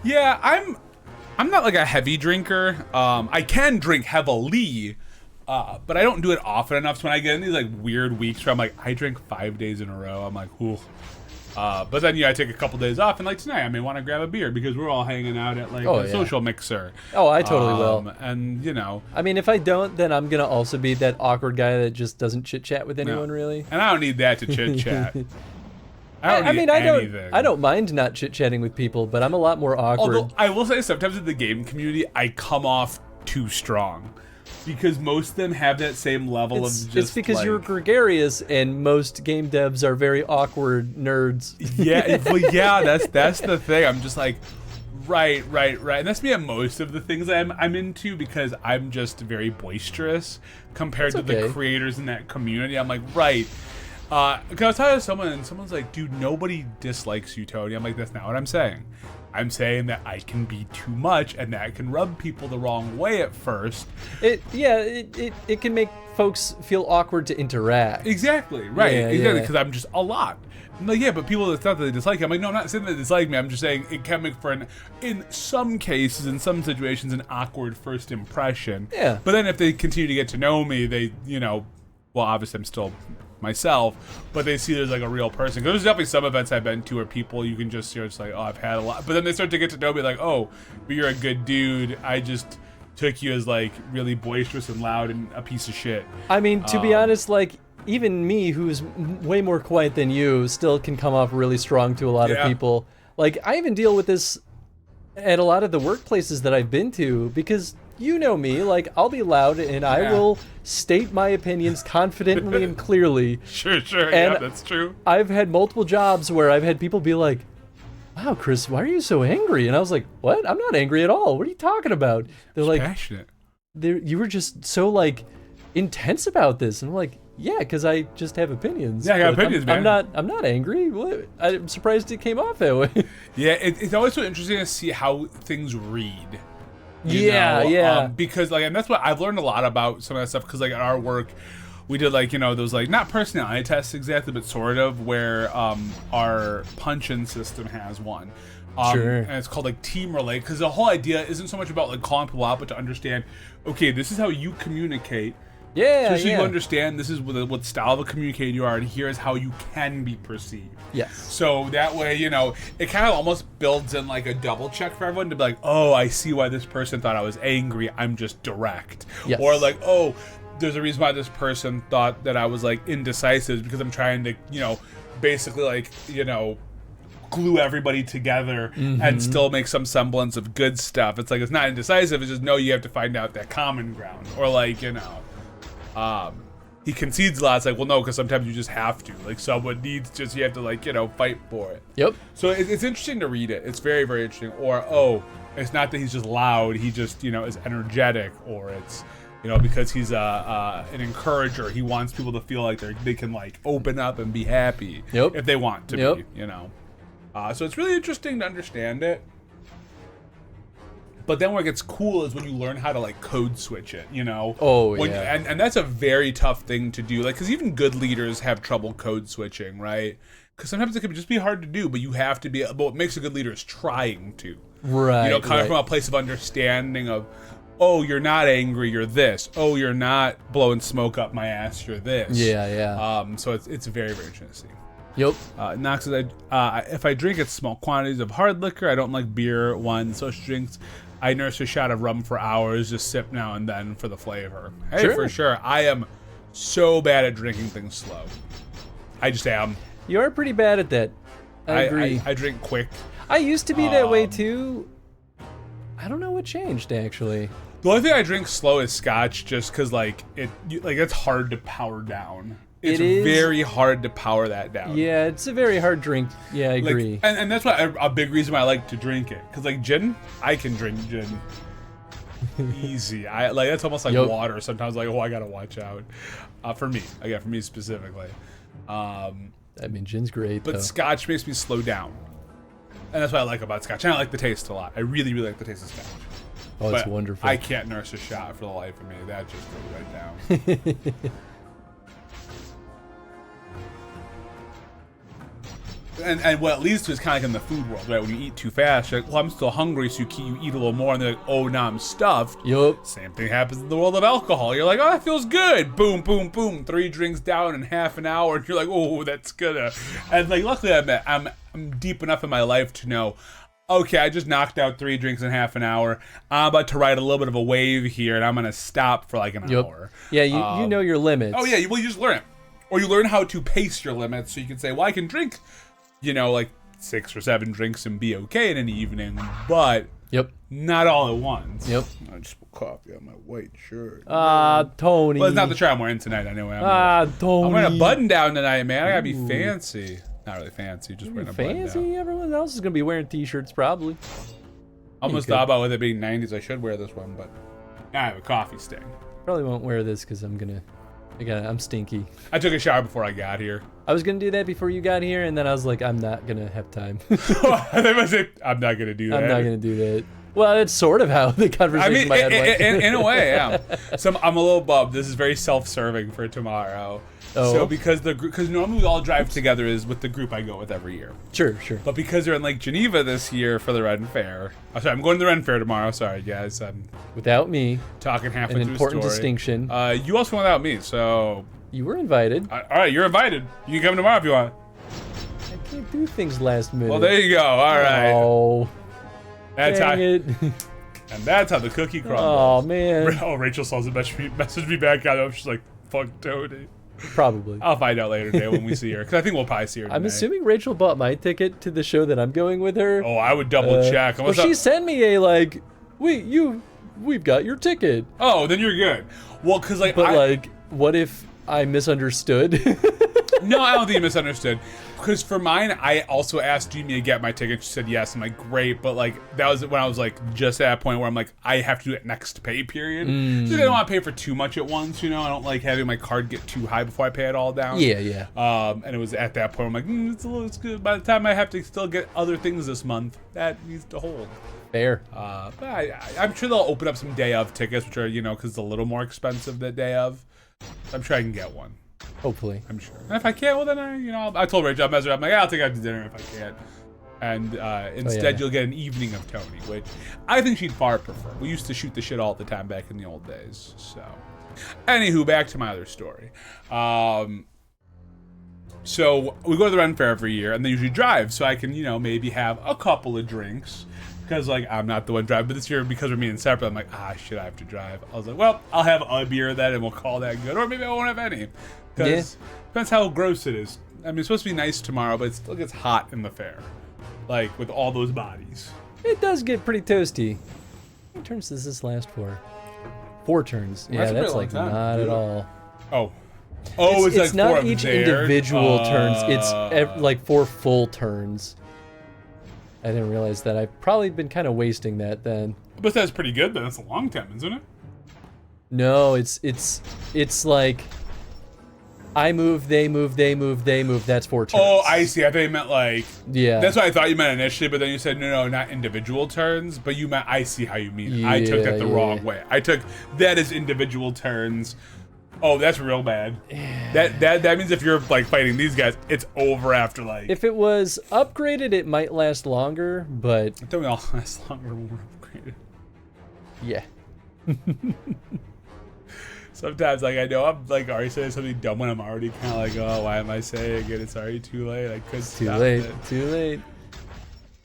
Yeah, I'm not like a heavy drinker. I can drink heavily, but I don't do it often enough. So when I get in these like weird weeks where I'm like, I drink 5 days in a row, I'm like, ooh. But then I take a couple days off, and like tonight I may want to grab a beer because we're all hanging out at like a social mixer. Oh, I totally will. And I mean, if I don't, then I'm gonna also be that awkward guy that just doesn't chit chat with anyone really. And I don't need that to chit chat. I don't mind not chit-chatting with people, but I'm a lot more awkward. Although I will say sometimes in the game community, I come off too strong. Because most of them have that same level of just it's because you're gregarious and most game devs are very awkward nerds. Yeah, well, yeah, that's the thing. I'm just like, right. And that's me at most of the things I'm into because I'm just very boisterous compared to the creators in that community. I'm like, right. Because I was talking to someone and someone's like, dude, nobody dislikes you, Tony. I'm like, that's not what I'm saying. I'm saying that I can be too much and that can rub people the wrong way at first. It can make folks feel awkward to interact. Exactly, right. Yeah, exactly, because I'm just a lot. I'm like, yeah, but people, it's not that they dislike you. I'm like, no, I'm not saying that they dislike me. I'm just saying it can make for in some cases, in some situations, an awkward first impression. Yeah. But then if they continue to get to know me, they, well, obviously I'm still myself, but they see there's like a real person. Because there's definitely some events I've been to where people you can just just like, oh, I've had a lot, but then they start to get to know me like, oh, but you're a good dude. I just took you as like really boisterous and loud and a piece of shit. I mean, to be honest, like even me, who's way more quiet than you, still can come off really strong to a lot of people. Like I even deal with this at a lot of the workplaces that I've been to because. You know me, like I'll be loud and I will state my opinions confidently and clearly. Sure, And yeah, that's true. I've had multiple jobs where I've had people be like, wow, Chris, why are you so angry? And I was like, what? I'm not angry at all. What are you talking about? They're like, passionate. You were just so like intense about this. And I'm like, yeah, because I just have opinions. Yeah, I got opinions, man. I'm not angry. What? I'm surprised it came off that way. Yeah, it's always so interesting to see how things read. Yeah. Because like, and that's what I've learned a lot about some of that stuff. Because like at our work, we did like those like not personality tests exactly, but sort of where our punch-in system has one. Sure. And it's called like team relate because the whole idea isn't so much about like calling people out, but to understand, okay, this is how you communicate. Yeah, so you understand this is what style of communicator you are, and here is how you can be perceived. Yes. So that way, it kind of almost builds in like a double check for everyone to be like, oh, I see why this person thought I was angry. I'm just direct. Yes. Or like, oh, there's a reason why this person thought that I was like indecisive because I'm trying to, basically like, glue everybody together and still make some semblance of good stuff. It's like, it's not indecisive. It's just, no, you have to find out that common ground. Or like, he concedes a lot. It's like, well, no, because sometimes you just have to. Like, someone needs you have to, like, fight for it. Yep. So it's interesting to read it. It's very, very interesting. Or, oh, it's not that he's just loud. He just, is energetic. Or it's, because he's an encourager. He wants people to feel like they can, like, open up and be happy. Yep. If they want to be, So it's really interesting to understand it. But then what gets cool is when you learn how to like code switch it, Oh, yeah. And that's a very tough thing to do. Like, because even good leaders have trouble code switching, right? Because sometimes it can just be hard to do, but you have to be. But what makes a good leader is trying to. Right. Coming from a place of understanding of, oh, you're not angry, you're this. Oh, you're not blowing smoke up my ass, you're this. Yeah. So it's very, very interesting. Yep. Knox says, if I drink it small quantities of hard liquor, I don't like beer, wine, social drinks. I nurse a shot of rum for hours, just sip now and then for the flavor. Hey, sure. For sure. I am so bad at drinking things slow. I just am. You are pretty bad at that. I agree. I drink quick. I used to be that way too. I don't know what changed actually. The only thing I drink slow is scotch, just because it's hard to power down. It's very hard to power that down. Yeah, it's a very hard drink. Yeah, I agree. And that's why a big reason why I like to drink it. Because like gin, I can drink gin easy. That's almost like water. Sometimes like, oh, I gotta watch out. For me, for me specifically. I mean, gin's great. But though. scotch makes me slow down, and that's what I like about scotch. And I like the taste a lot. I really, really like the taste of scotch. Oh, it's wonderful. I can't nurse a shot for the life of me. That just goes right down. And what it leads to is kind of like in the food world, right? When you eat too fast, you're like, well, I'm still hungry, so you eat a little more, and they're like, oh, now I'm stuffed. Yup. Same thing happens in the world of alcohol. You're like, oh, that feels good. Boom, boom, boom. 3 drinks down in half an hour, and you're like, oh, that's gonna. And like, luckily, I'm deep enough in my life to know, okay, I just knocked out 3 drinks in half an hour. I'm about to ride a little bit of a wave here, and I'm gonna stop for like an hour. Yeah, you know your limits. Oh yeah, well, you just learn it, or you learn how to pace your limits, so you can say, well, I can drink. Like 6 or 7 drinks and be okay in an evening, but not all at once. Yep. I just put coffee on my white shirt. Tony. Well, it's not the shirt I'm wearing tonight anyway. Tony. I'm wearing a button down tonight, man. I gotta be fancy. Not really fancy, just wearing a button down. Fancy? Everyone else is gonna be wearing t-shirts probably. Almost thought about with it being 90s, I should wear this one, but I have a coffee stain. Probably won't wear this because I'm stinky. I took a shower before I got here. I was gonna do that before you got here, and then I was like, I'm not gonna have time. I'm not gonna do that. I'm not gonna do that. Well, that's sort of how the conversation in my head went. in a way, yeah. So I'm a little bummed. This is very self-serving for tomorrow. Oh. So because normally we all drive together is with the group I go with every year. Sure. But because they're in Lake Geneva this year for the Ren Fair. Oh, sorry, I'm going to the Ren Fair tomorrow. Sorry, guys. I'm without me. Talking halfway through An important distinction. You also went without me, so. You were invited. All right, you're invited. You can come tomorrow if you want. I can't do things last minute. Well, there you go. All right. Oh. That's dang it. And that's how the cookie crumbles. Oh, man. Oh, Rachel saw the message me back out. I was just like, fuck Tony. Probably. I'll find out later today when we see her, because I think we'll probably see her tonight. I'm assuming Rachel bought my ticket to the show that I'm going with her. Oh, I would double check. Well, she sent me a like, we've got your ticket. Oh, then you're good. Well, because what if I misunderstood? No, I don't think you misunderstood. Because for mine, I also asked Jamie to get my ticket. She said yes. I'm like, great. But like, that was when I was like, just at that point where I'm like, I have to do it next pay period. So I don't want to pay for too much at once. You know, I don't like having my card get too high before I pay it all down. Yeah. And it was at that point where I'm like, it's good. By the time I have to still get other things this month, that needs to hold. Fair. But I'm sure they'll open up some day of tickets, which are, because it's a little more expensive the day of. I'm sure I can get one. Hopefully. I'm sure. And if I can't, well then I told Rachel, I'm like, I'll take her out to dinner if I can't. And instead you'll get an evening of Tony, which I think she'd far prefer. We used to shoot the shit all the time back in the old days. So, anywho, back to my other story. So we go to the Ren Fair every year, and they usually drive, so I can, maybe have a couple of drinks. Because, I'm not the one driving. But this year, because we're meeting separate, I'm like, shit, I have to drive. I was like, well, I'll have a beer then, and we'll call that good. Or maybe I won't have any. Because depends how gross it is. I mean, it's supposed to be nice tomorrow, but it still gets hot in the fair. Like, with all those bodies. It does get pretty toasty. How many turns does this last for? 4 turns. Well, yeah, that's like not at all. Oh. It's like not 4 of each there. individual turns. It's like 4 full turns. I didn't realize that. I've probably been kind of wasting that then. But that's pretty good then. That's a long time, isn't it? No, it's like I move, they move, they move, they move. That's 4 turns. Oh, I see. I thought you meant like. Yeah. That's what I thought you meant initially, but then you said no, not individual turns. But you meant I see how you mean. I took that the wrong way. I took that as individual turns. Oh, that's real bad. That means if you're like fighting these guys, it's over after like. If it was upgraded, it might last longer, but. I think we all last longer when we're upgraded. Yeah. Sometimes, I know I'm like already saying something dumb when I'm already kind of like, oh, why am I saying it? It's already too late. I could stop it. Too late.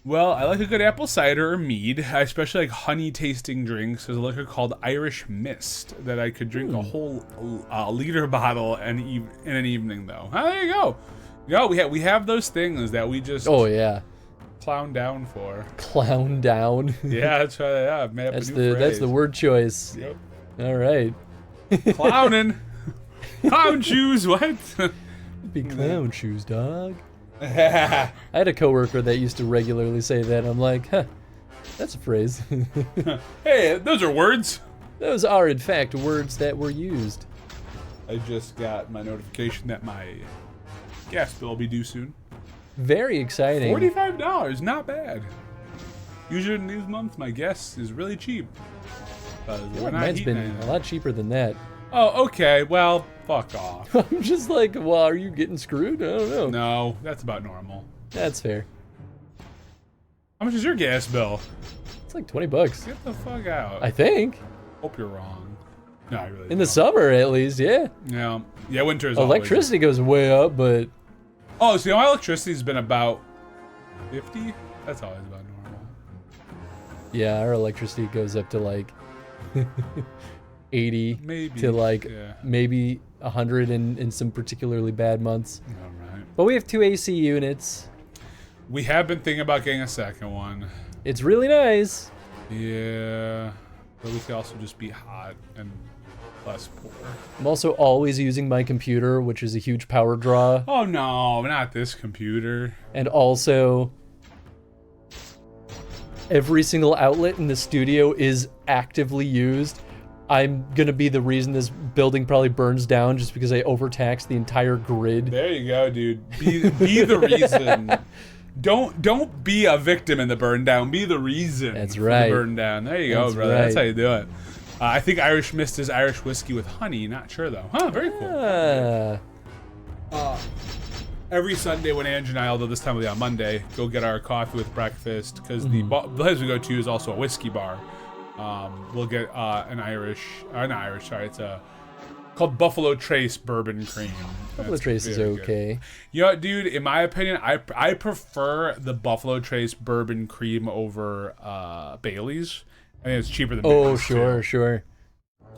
Well, I like a good apple cider or mead. I especially like honey tasting drinks. There's a liquor called Irish Mist that I could drink a whole liter bottle in an evening though. Oh, there you go. We have those things that we just clown down for. Clown down. Yeah, that's right. Yeah, I've made up a new phrase. That's the word choice. Yep. All right. Clowning. Clown shoes. What? It'd be clown shoes, dog. I had a coworker that used to regularly say that. I'm like, that's a phrase. Hey, those are words. Those are, in fact, words that were used. I just got my notification that my gas bill will be due soon. Very exciting. $45, not bad. Usually in these months, my gas is really cheap. Mine's been a lot cheaper than that. Oh, okay. Well, fuck off. I'm just like, well, are you getting screwed? I don't know. No, that's about normal. That's fair. How much is your gas bill? It's like $20. Get the fuck out. I think. Hope you're wrong. No, I really In the summer, at least, yeah. Yeah. Yeah, winter is electricity goes way up, but... Oh, so my electricity's been about 50? That's always about normal. Yeah, our electricity goes up to like 80 maybe, to like maybe 100 in some particularly bad months. All right. But we have 2 AC units. We have been thinking about getting a second one. It's really nice. Yeah. But we could also just be hot and less poor. I'm also always using my computer, which is a huge power draw. Oh no, not this computer. And also, every single outlet in the studio is actively used. I'm gonna be the reason this building probably burns down just because I overtaxed the entire grid. There you go, dude. Be the reason. Don't be a victim in the burn down. Be the reason. That's for right. The burn down. There you go, brother. Right. That's how you do it. I think Irish Mist is Irish whiskey with honey. Not sure though. Huh? Very cool. Every Sunday when Angie and I, although this time will be on Monday, go get our coffee with breakfast because the place we go to is also a whiskey bar. We'll get it's called Buffalo Trace Bourbon Cream. Buffalo Trace is okay. You know what, dude? In my opinion, I prefer the Buffalo Trace Bourbon Cream over Bailey's. I think it's cheaper than Bailey's. Oh, sure, sure.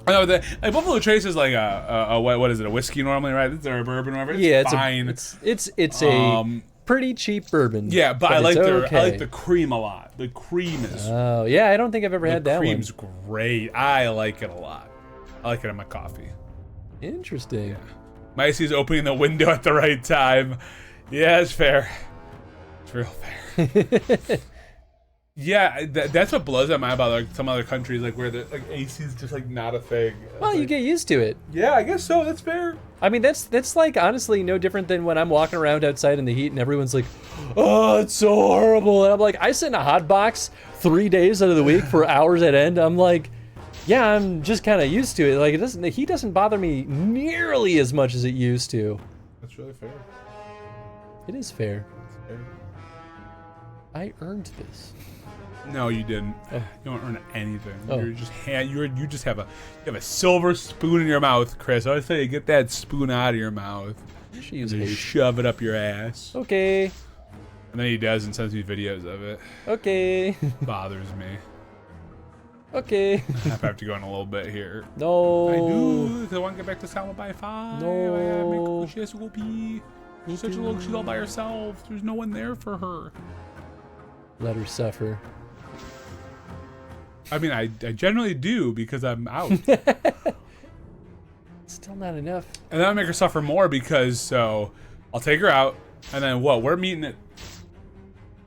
I know that like Buffalo Trace is like a what is it? A whiskey normally, right? It's a bourbon, whatever. It's fine. It's a pretty cheap bourbon. Yeah, but I like okay. I like the cream a lot. The cream is. Oh yeah, I don't think I've ever had that one. The cream's great. I like it a lot. I like it in my coffee. Interesting. Yeah. Micey's opening the window at the right time. Yeah, it's fair. It's real fair. Yeah, that's what blows my mind about like some other countries, like where the like AC is just like not a thing. Well, like, you get used to it. Yeah, I guess so. That's fair. I mean, that's like honestly no different than when I'm walking around outside in the heat and everyone's like, "Oh, it's so horrible," and I'm like, I sit in a hot box 3 days out of the week for hours at end. I'm like, yeah, I'm just kind of used to it. Like the heat doesn't bother me nearly as much as it used to. That's really fair. It is fair. It's fair. I earned this. No, you didn't. You don't earn anything. Oh. You're just you just have a silver spoon in your mouth, Chris. I always say, get that spoon out of your mouth. You should use and hate. shove it up your ass. Okay. And then he does and sends me videos of it. Okay. Bothers me. Okay. I have to go in a little bit here. No. I do, because I want to get back to Salma by 5. No. She has to go pee. She's such a little, she's all by herself. There's no one there for her. Let her suffer. I mean, I generally do because I'm out. Still not enough. And then I make her suffer more because, so, I'll take her out, and then what? We're meeting at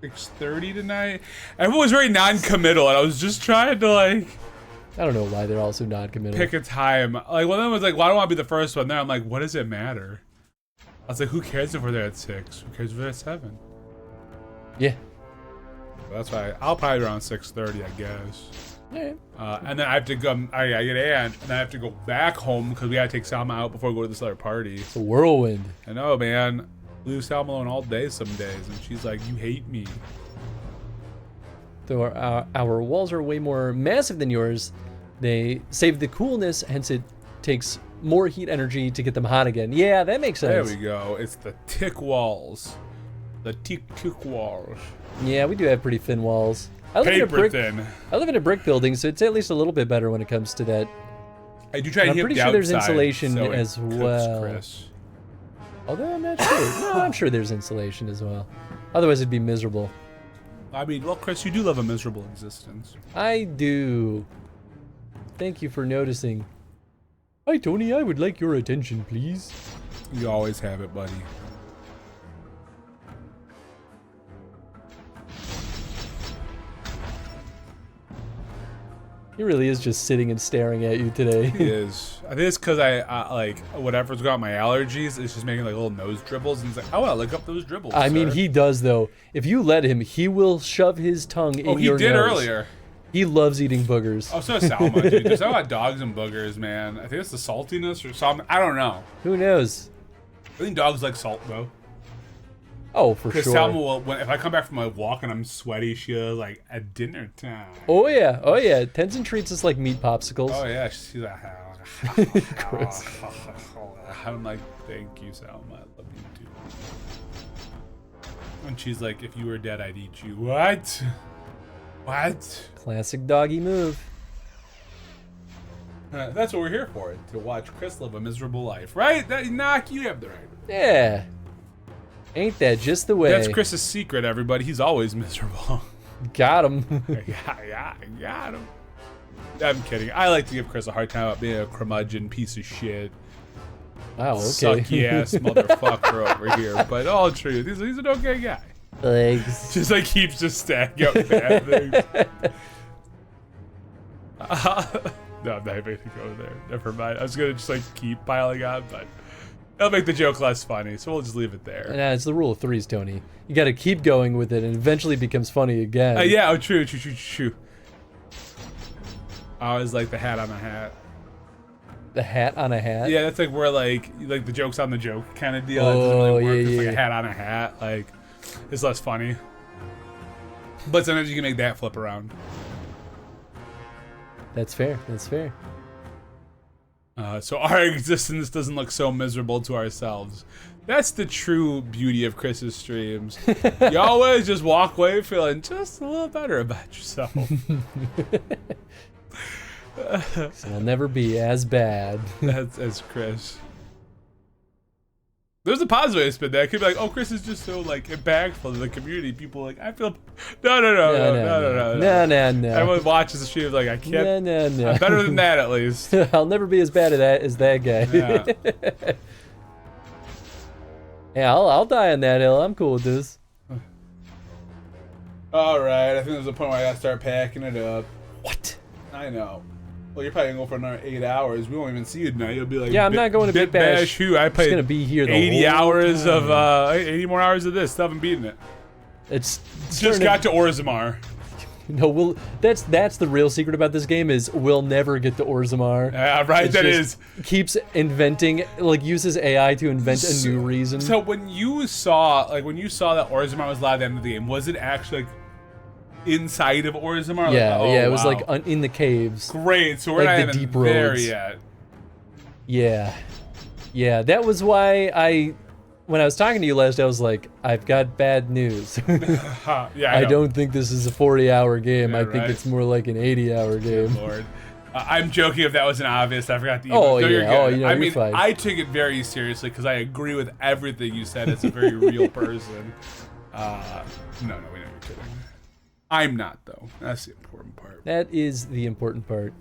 6:30 tonight. Everyone was very non-committal, and I was just trying to, like... I don't know why they're all so non-committal. Pick a time. Like, one of them was like, well, I don't want to be the first one there. I'm like, what does it matter? I was like, who cares if we're there at 6? Who cares if we're there at 7? Yeah. That's why I'll probably be around 6:30, I guess. Yeah. And then I have to go. I get Ann, and I have to go back home because we gotta take Salma out before we go to this other party. It's a whirlwind. I know, man. Leave Salma alone all day some days, and she's like, "You hate me." Though our walls are way more massive than yours, they save the coolness. Hence, it takes more heat energy to get them hot again. Yeah, that makes sense. There we go. It's the tick walls. The tick walls. Yeah, we do have pretty thin walls. I live thin. I live in a brick building, so it's at least a little bit better when it comes to that. I do try to I'm hit pretty the sure there's outside, insulation so it as cooks well. Chris. Although I'm not sure. No, I'm sure there's insulation as well. Otherwise, it'd be miserable. I mean, well, Chris, you do live a miserable existence. I do. Thank you for noticing. Hi, Tony. I would like your attention, please. You always have it, buddy. He really is just sitting and staring at you today. He is. I think it's because I like whatever's got my allergies. It's just making like little nose dribbles, and he's like, I want to lick up those dribbles. I mean, sir. he does though. If you let him, he will shove his tongue in your nose. Oh, he did earlier. He loves eating boogers. Oh, so does Salma, dude. There's something about dogs and boogers, man. I think it's the saltiness or something. I don't know. Who knows? I think dogs like salt though. Oh, for sure. Because Salma will, if I come back from a walk and I'm sweaty, she'll like at dinner time. Oh yeah, oh yeah. Tenzin treats us like meat popsicles. Oh yeah, she's like, Gross. I'm like, thank you, Salma. I love you too. And she's like, if you were dead, I'd eat you. What? What? Classic doggy move. That's what we're here for, to watch Chris live a miserable life, right? Knock, you have the right. Yeah. Ain't that just the way? That's Chris's secret, everybody. He's always miserable. Got him. yeah, got him. I'm kidding. I like to give Chris a hard time about being a curmudgeon piece of shit. Wow, okay. Sucky ass motherfucker over here. But all truth, he's an okay guy. Thanks. Just like keeps just stacking up bad things. No, I'm not going to go there. Never mind. I was going to just like keep piling on, but that'll make the joke less funny, so we'll just leave it there. Nah, it's the rule of threes, Tony. You got to keep going with it, and eventually it becomes funny again. Yeah, oh, true. I always like the hat on a hat. The hat on a hat? Yeah, that's like where like the joke's on the joke kind of deal. Oh, it doesn't really work. yeah, It's like yeah. a hat on a hat. Like, it's less funny. But sometimes you can make that flip around. That's fair. That's fair. So our existence doesn't look so miserable to ourselves. That's the true beauty of Chris's streams. You always just walk away feeling just a little better about yourself. So it'll never be as bad. As Chris. There's a positive way to spin that. It could be like, oh, Chris is just so like impactful to the community. People are like, I feel no. Everyone watches the stream like, I can't. No. I'm better than that at least. I'll never be as bad as that guy. Yeah. Yeah, I'll die on that hill. I'm cool with this. All right, I think there's a point where I gotta start packing it up. What? I know. Well, you're probably gonna go for another 8 hours. We won't even see you tonight. You'll be like, yeah, I'm not going to Bit Bash. Who I played? Gonna be here the 80 whole hours time. of 80 more hours of this. Still haven't beaten it. It's just got to Orzammar. No, that's the real secret about this game is we'll never get to Orzammar. Yeah, right. It's that just is. Keeps inventing, like uses AI to invent a new reason. So when you saw that Orzammar was live at the end of the game, was it actually like inside of Orzammar? Yeah, like, it was like in the caves. Great. So we're like not the even deep there roads. yet. Yeah. That was why when I was talking to you last, I was like, I've got bad news. Yeah, I don't think this is a 40-hour game. Yeah, I think right. it's more like an 80-hour game. Lord. I'm joking if that wasn't obvious. I forgot the Oh, no, yeah. you're good. Oh, you know, I you're mean, fine. I took it very seriously because I agree with everything you said. It's a very real person. No, we know you're kidding. I'm not, though. That's the important part. That is the important part.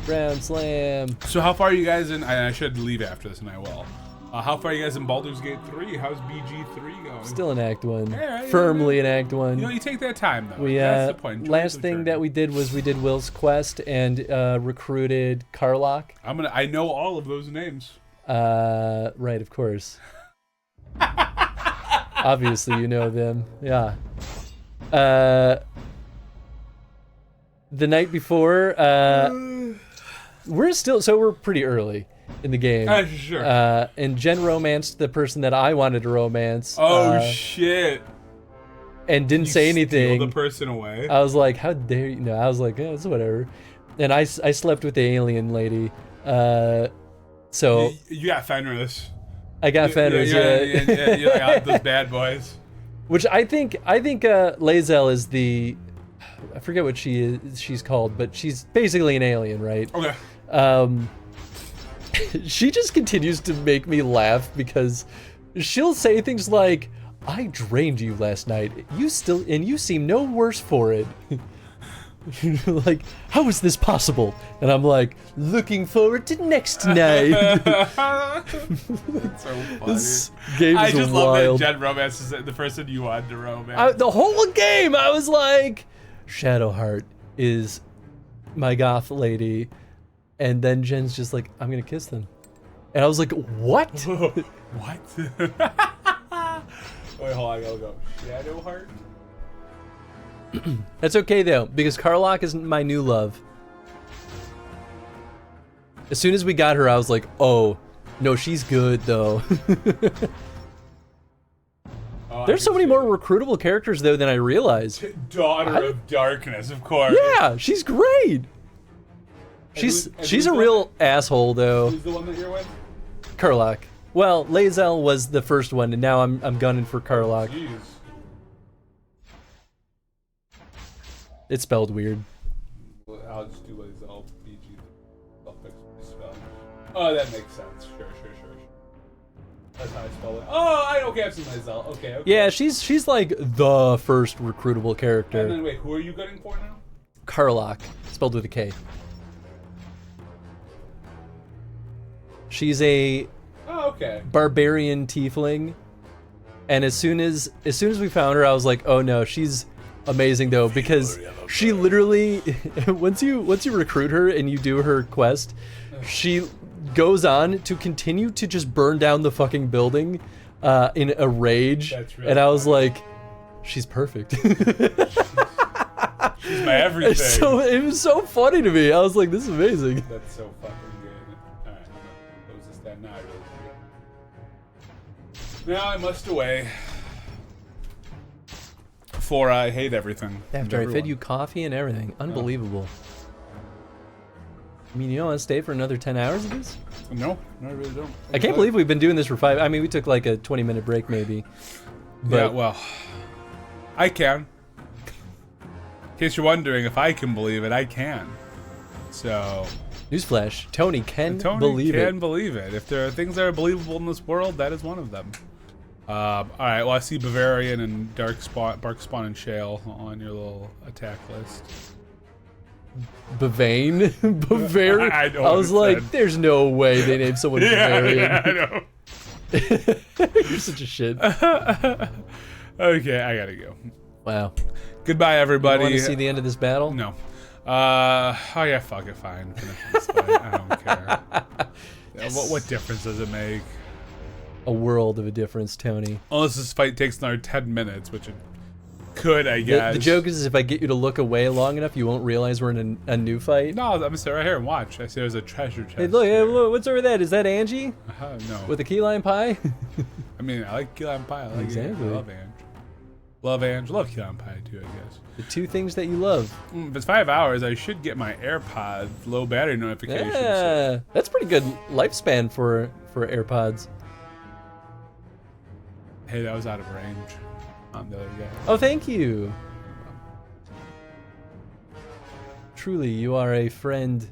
Ground slam. So how far are you guys in? I should leave after this, and I will. How far are you guys in Baldur's Gate 3? How's BG3 going? Still in Act 1. Yeah, Firmly in Act 1. You know, you take that time, though. We, That's the point. Enjoy last the thing journey. that we did was we did Will's Quest and recruited Karlach. I know all of those names. Right, of course. Obviously, you know them. Yeah. The night before, we're pretty early in the game. Sure. And Jen romanced the person that I wanted to romance. Oh, shit. And didn't say anything. Steal the person away. I was like, how dare you? No, I was like, it's whatever. And I slept with the alien lady. So You got Fenris. I got Fenris. Yeah, you got those bad boys. Which I think Lae'zel is the, I forget what she's called, but she's basically an alien, right? Okay. She just continues to make me laugh because she'll say things like, I drained you last night. You seem no worse for it. Like, how is this possible? And I'm like, looking forward to next night. That's so funny. This game is I just wild. love that Jen romance is the person you wanted to romance. The whole game, I was like, Shadowheart is my goth lady. And then Jen's just like, I'm going to kiss them. And I was like, what? What? Wait, hold on, I gotta go. Shadowheart? That's okay though, because Karlach is my new love. As soon as we got her, I was like, oh, no, she's good though. There's so many more recruitable characters though than I realized. Daughter of Darkness, of course. Yeah, she's great. She's a real asshole though. Who's the one that you're with? Karlach. Well, Lae'zel was the first one, and now I'm gunning for Karlach. Jeez. It's spelled weird. I'll just do Lae'zel, BG. I'll fix the spelling. Oh, that makes sense. Sure. That's how I spell it. Oh, okay, I've seen myself. Okay. Yeah, she's like the first recruitable character. And then wait, who are you gunning for now? Karlach, spelled with a K. She's a barbarian tiefling, and as soon as we found her, I was like, oh no, she's amazing though, because she literally once you recruit her and you do her quest, she goes on to continue to just burn down the fucking building in a rage. That's really and I was like, she's perfect. She's my everything. So it was so funny to me. I was like, this is amazing. That's so fucking good. Alright, I'm gonna close this down now. I really do. Now I must away. For I hate everything. After I fed you coffee and everything. Unbelievable. I mean, you don't want to stay for another 10 hours of this? No, I really don't. I can't believe we've been doing this for 5. I mean, we took like a 20-minute break maybe. But yeah, well, I can. In case you're wondering if I can believe it, I can. So... Newsflash, Tony can believe it. Tony can believe it. If there are things that are believable in this world, that is one of them. Alright, well I see Bavarian and Darkspawn and Shale on your little attack list. Bavane? Bavarian? I was like, there's no way they named someone Bavarian. Yeah, I know. You're such a shit. Okay, I gotta go. Wow. Goodbye, everybody. You want to see the end of this battle? No. Oh yeah, fuck it, fine. Finish this fight. I don't care. Yes. What difference does it make? A world of a difference, Tony. Unless this fight takes another 10 minutes, which it could, I guess. The joke is if I get you to look away long enough, you won't realize we're in a new fight. No, I'm gonna sit right here and watch. I see there's a treasure chest. Hey, look, what's over that? Is that Angie? No. With a key lime pie? I mean, I like key lime pie. I like Exactly. Ange. I love Ange. Love Ange. Love key lime pie too, I guess. The two things that you love. If it's 5 hours, I should get my AirPods low battery notifications. Yeah, that's pretty good lifespan for AirPods. Hey, that was out of range. I'm the other guy. Oh, thank you. Truly, you are a friend.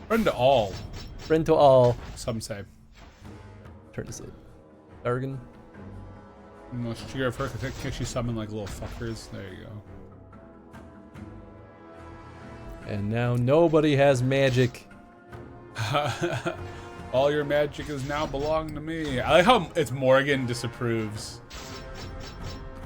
Friend to all. Friend to all. Some say. Turn to sit. Argon. Most trigger of her can she summon like little fuckers? There you go. And now nobody has magic. All your magic is now belong to me. I like how it's Morgan disapproves.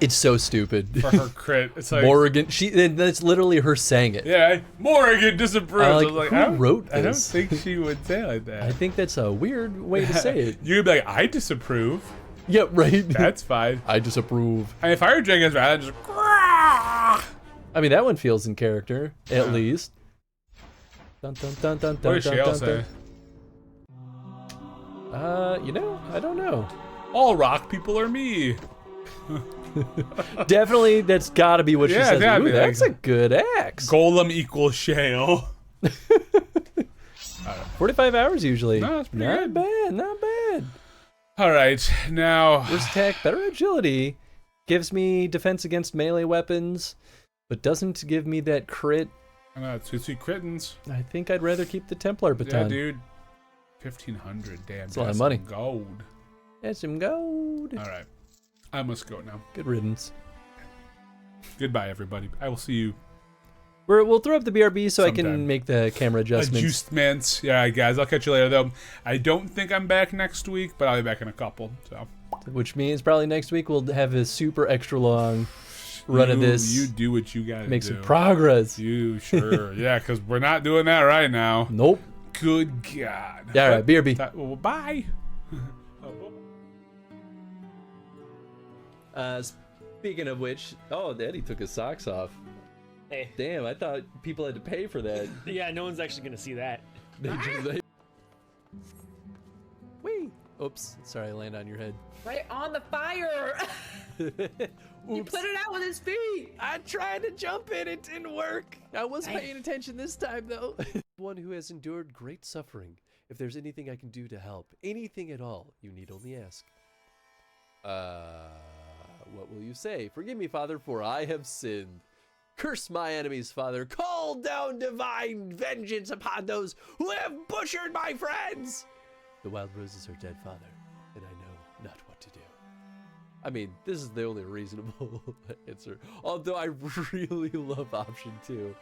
It's so stupid. For her crit. It's like Morgan. That's literally her saying it. Yeah, Morgan disapproves. I was like, who wrote this? I don't think she would say like that. I think that's a weird way to say it. You'd be like, I disapprove. Yeah, right. That's fine. I disapprove. I mean, Fire Dragon's rather just. I mean, that one feels in character, at least. Dun, dun, dun, dun, What dun, does dun, Shale dun, say? You know, I don't know. All rock people are me. Definitely, that's got to be what she says. Ooh, that's a good axe. Golem equals Shale. 45 hours usually. No, that's pretty not good. bad, not bad. All right, now. Worst attack, better agility. Gives me defense against melee weapons, but doesn't give me that crit. Sweet crittens. I think I'd rather keep the Templar baton. Yeah, dude. 1,500, damn. That's a lot of money. Gold. That's some gold. All right, I must go now. Good riddance. Goodbye, everybody. I will see you. We'll throw up the BRB so I sometime. can make the camera adjustments. Adjustments. Yeah, guys. I'll catch you later, though. I don't think I'm back next week, but I'll be back in a couple. So. Which means probably next week we'll have a super extra long run of this. You do what you gotta make do. some progress. You sure? Yeah, because we're not doing that right now. Nope. Good God. Yeah, all right. BRB. Well, bye. Speaking of which, oh, Daddy took his socks off. Hey. Damn, I thought people had to pay for that. Yeah, no one's actually gonna see that. Whee! Oops, sorry, I landed on your head. Right on the fire! You put it out with his feet! I tried to jump in, it didn't work. I was paying attention this time, though. One who has endured great suffering. If there's anything I can do to help, anything at all, you need only ask. What will you say? Forgive me, Father, for I have sinned. Curse my enemies, Father. Call down divine vengeance upon those who have butchered my friends. The wild roses are dead, Father, and I know I mean, this is the only reasonable answer. Although I really love option 2.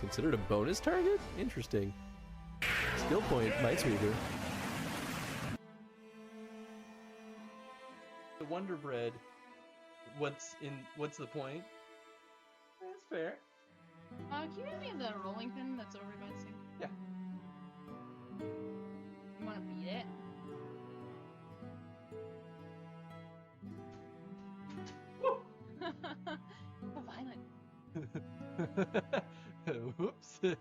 Considered a bonus target? Interesting. Skill point, Minesweeper. The Wonder Bread. What's the point? That's fair. Can you give me the rolling pin that's over by the sink? Yeah. You want to beat it? How violent. Whoops. Sorry,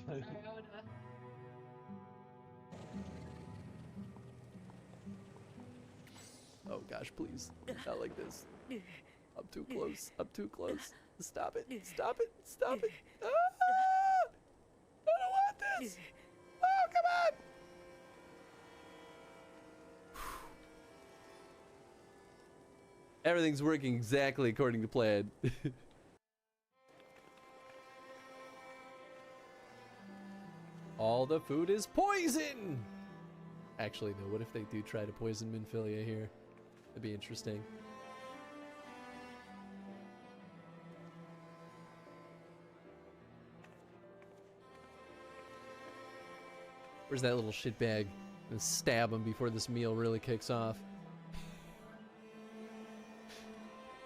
I would, Oh gosh, please. Not like this. I'm too close. I'm too close. Stop it. Stop it. Stop it. Ah! I don't want this. Oh, come on. Everything's working exactly according to plan. All the food is poison! Actually, though, what if they do try to poison Minfilia here? That'd be interesting. Where's that little shitbag? Gonna stab him before this meal really kicks off.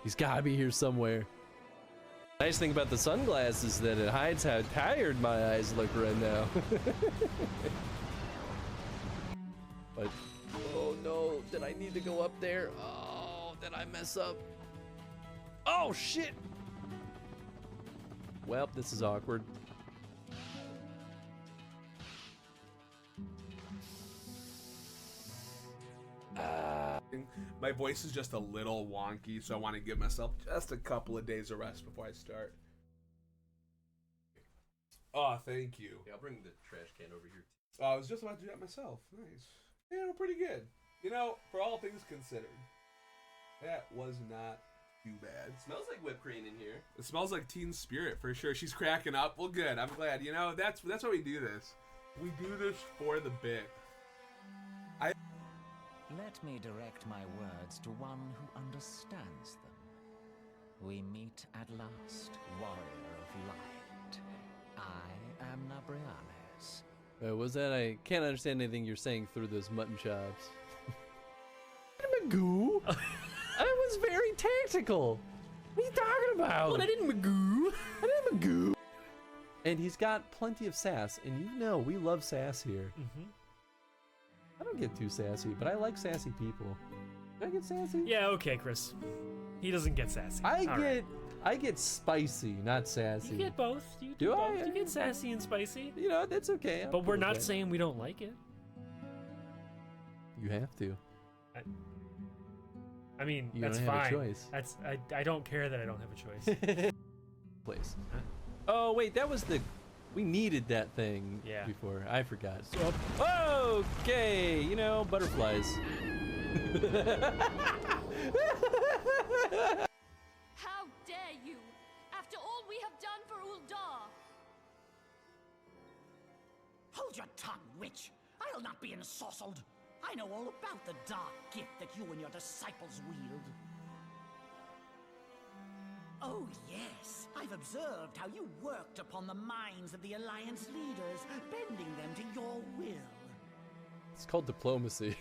He's gotta be here somewhere. Nice thing about the sunglasses is that it hides how tired my eyes look right now. But, oh no, did I need to go up there? Oh, did I mess up? Oh shit! Well, this is awkward. My voice is just a little wonky, so I want to give myself just a couple of days of rest before I start. Oh, thank you. Yeah, I'll bring the trash can over here. Oh, I was just about to do that myself. Nice. Yeah, we're pretty good. You know, for all things considered, that was not too bad. It smells like whipped cream in here. It smells like Teen Spirit for sure. She's cracking up. Well, good. I'm glad. You know, that's why we do this. We do this for the bit. Let me direct my words to one who understands them. We meet at last, warrior of light. I am Nabriales. What was that? I can't understand anything you're saying through those mutton chops. Magoo? I was very tactical. What are you talking about? Well, I didn't magoo. I didn't magoo. And he's got plenty of sass, and you know we love sass here. Mm-hmm. I don't get too sassy, but I like sassy people. Do I get sassy? Yeah, okay, Chris. He doesn't get sassy. I get spicy, not sassy. You get both. You do both. I? You get sassy and spicy. You know, that's okay. But we're not saying we don't like it. You have to. I mean, You that's don't have fine. a choice. I don't care that I don't have a choice. Place. Huh? Oh wait, that was the. We needed that thing Yeah. before. I forgot. Okay, you know, butterflies. How dare you! After all we have done for Uldar! Hold your tongue, witch! I'll not be ensorcelled. I know all about the dark gift that you and your disciples wield. Oh, yes. I've observed how you worked upon the minds of the Alliance leaders, bending them to your will. It's called diplomacy.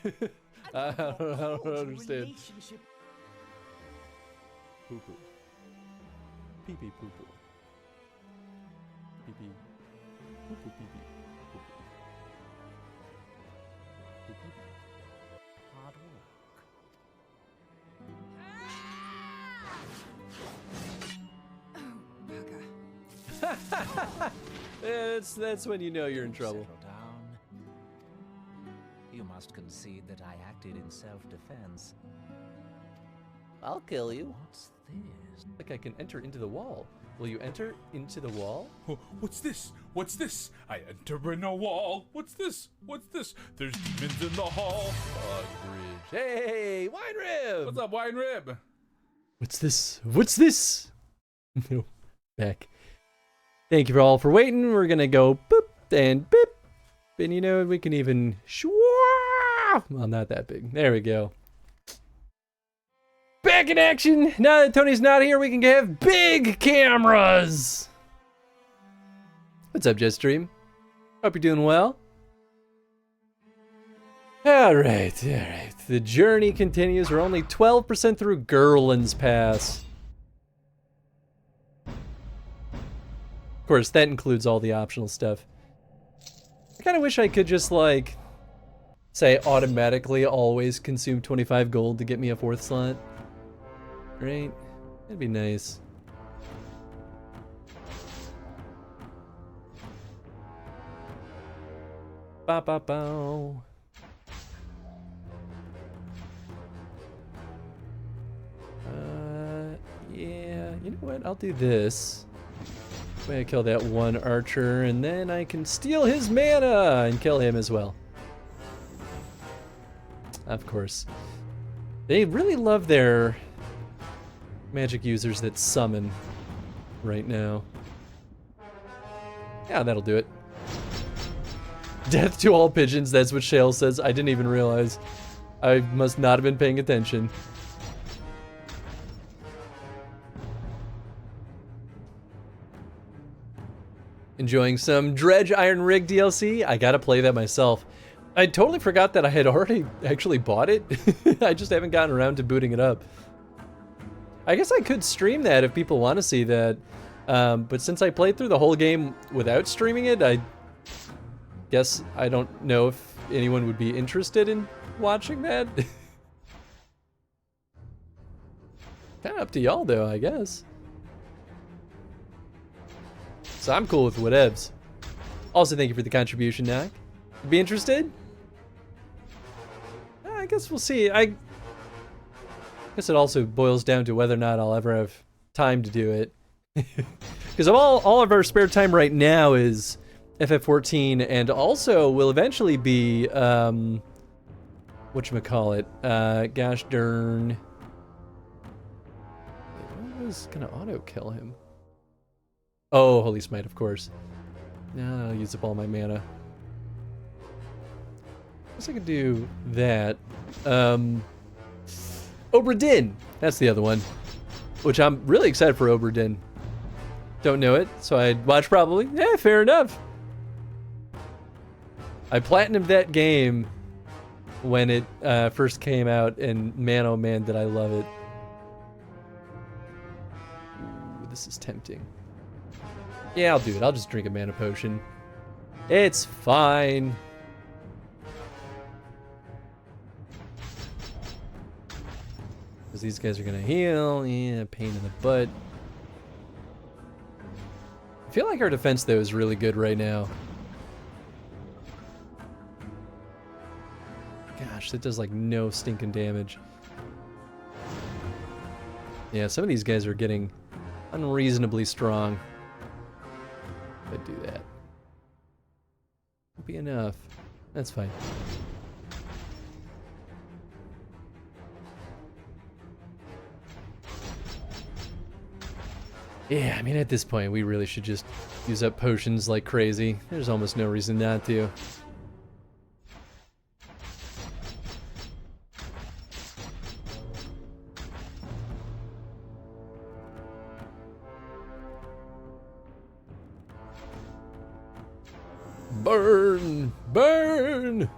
I don't understand. Relationship. Poo poo. Pee pee poo poo. Pee pee. Poo poo pee pee. Poo poo. Poo poo. Hard work. Yeah, that's when you know you're in trouble. Settle down. You must concede that I acted in self-defense. I'll kill you. What's this? Like I can enter into the wall. Will you enter into the wall? Oh, what's this? What's this? I enter in a wall. What's this? What's this? There's demons in the hall. Bridge. Hey, Wine Rib! What's up, Wine Rib? What's this? What's this? No. Back. Thank you all for waiting. We're gonna go boop. and beep. And you know, we can even well, not that big. There we go. Back in action. Now that Tony's not here, we can have big cameras. What's up, Jetstream? Hope you're doing well. All right. The journey continues. We're only 12% through Gerland's Pass. Of course, that includes all the optional stuff. I kind of wish I could just, like, say automatically always consume 25 gold to get me a 4th slot. Right? That'd be nice. Ba-ba-bow. Yeah, you know what? I'll do this. I'm gonna kill that one archer, and then I can steal his mana and kill him as well. Of course. They really love their magic users that summon right now. Yeah, that'll do it. Death to all pigeons, that's what Shale says. I didn't even realize. I must not have been paying attention. Enjoying some Dredge Iron Rig DLC? I gotta play that myself. I totally forgot that I had already actually bought it. I just haven't gotten around to booting it up. I guess I could stream that if people want to see that. But since I played through the whole game without streaming it, I guess I don't know if anyone would be interested in watching that. Kind of up to y'all though, I guess. So I'm cool with whatevs. Also, thank you for the contribution, Knock. Be interested? I guess we'll see. I guess it also boils down to whether or not I'll ever have time to do it. Because all of our spare time right now is FF14, and also will eventually be whatchamacallit, gosh darn. I was gonna auto kill him. Oh, Holy Smite, of course. No, I'll use up all my mana. I guess I could do that. Obra Dinn, that's the other one. Which I'm really excited for Obra Dinn. Don't know it, so I'd watch probably. Yeah, fair enough. I platinumed that game when it first came out, and man oh man did I love it. Ooh, this is tempting. Yeah, I'll do it. I'll just drink a mana potion. It's fine. Because these guys are gonna heal. Yeah, pain in the butt. I feel like our defense, though, is really good right now. Gosh, that does, like, no stinking damage. Yeah, some of these guys are getting unreasonably strong. I'd do that. Won't be enough. That's fine. Yeah, I mean, at this point, we really should just use up potions like crazy. There's almost no reason not to. Burn! Burn!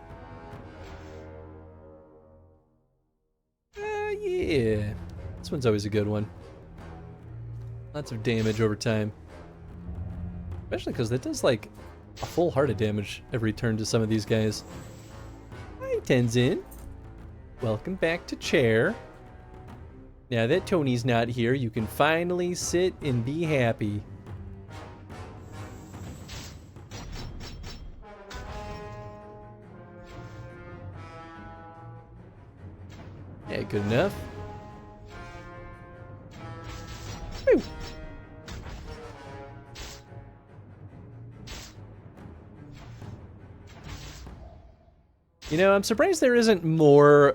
Yeah. This one's always a good one. Lots of damage over time. Especially because that does like a full heart of damage every turn to some of these guys. Hi, Tenzin. Welcome back to chair. Now that Tony's not here, you can finally sit and be happy. Yeah, good enough. Woo. You know, I'm surprised there isn't more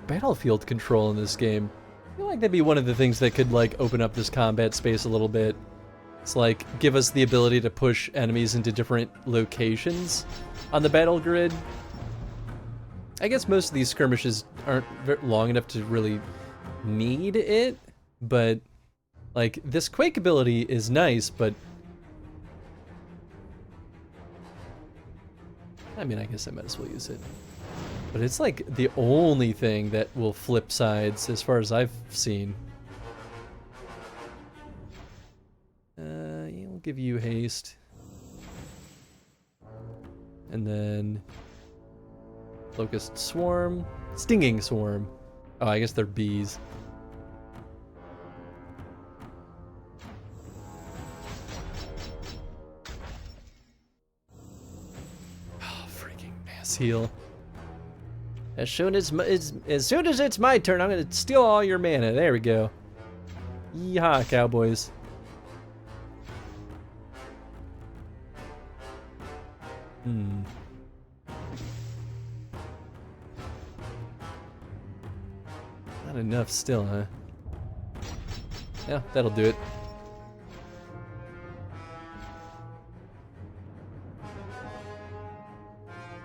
battlefield control in this game. I feel like that'd be one of the things that could like open up this combat space a little bit. It's like, give us the ability to push enemies into different locations on the battle grid. I guess most of these skirmishes aren't long enough to really need it, but like this Quake ability is nice, but I mean, I guess I might as well use it. But it's like the only thing that will flip sides as far as I've seen. I'll give you haste. And then Locust Swarm. Stinging Swarm. Oh, I guess they're bees. Oh, freaking mass heal. As soon as it's my turn, I'm gonna steal all your mana. There we go. Yeehaw, cowboys. Not enough still, huh? Yeah, that'll do it.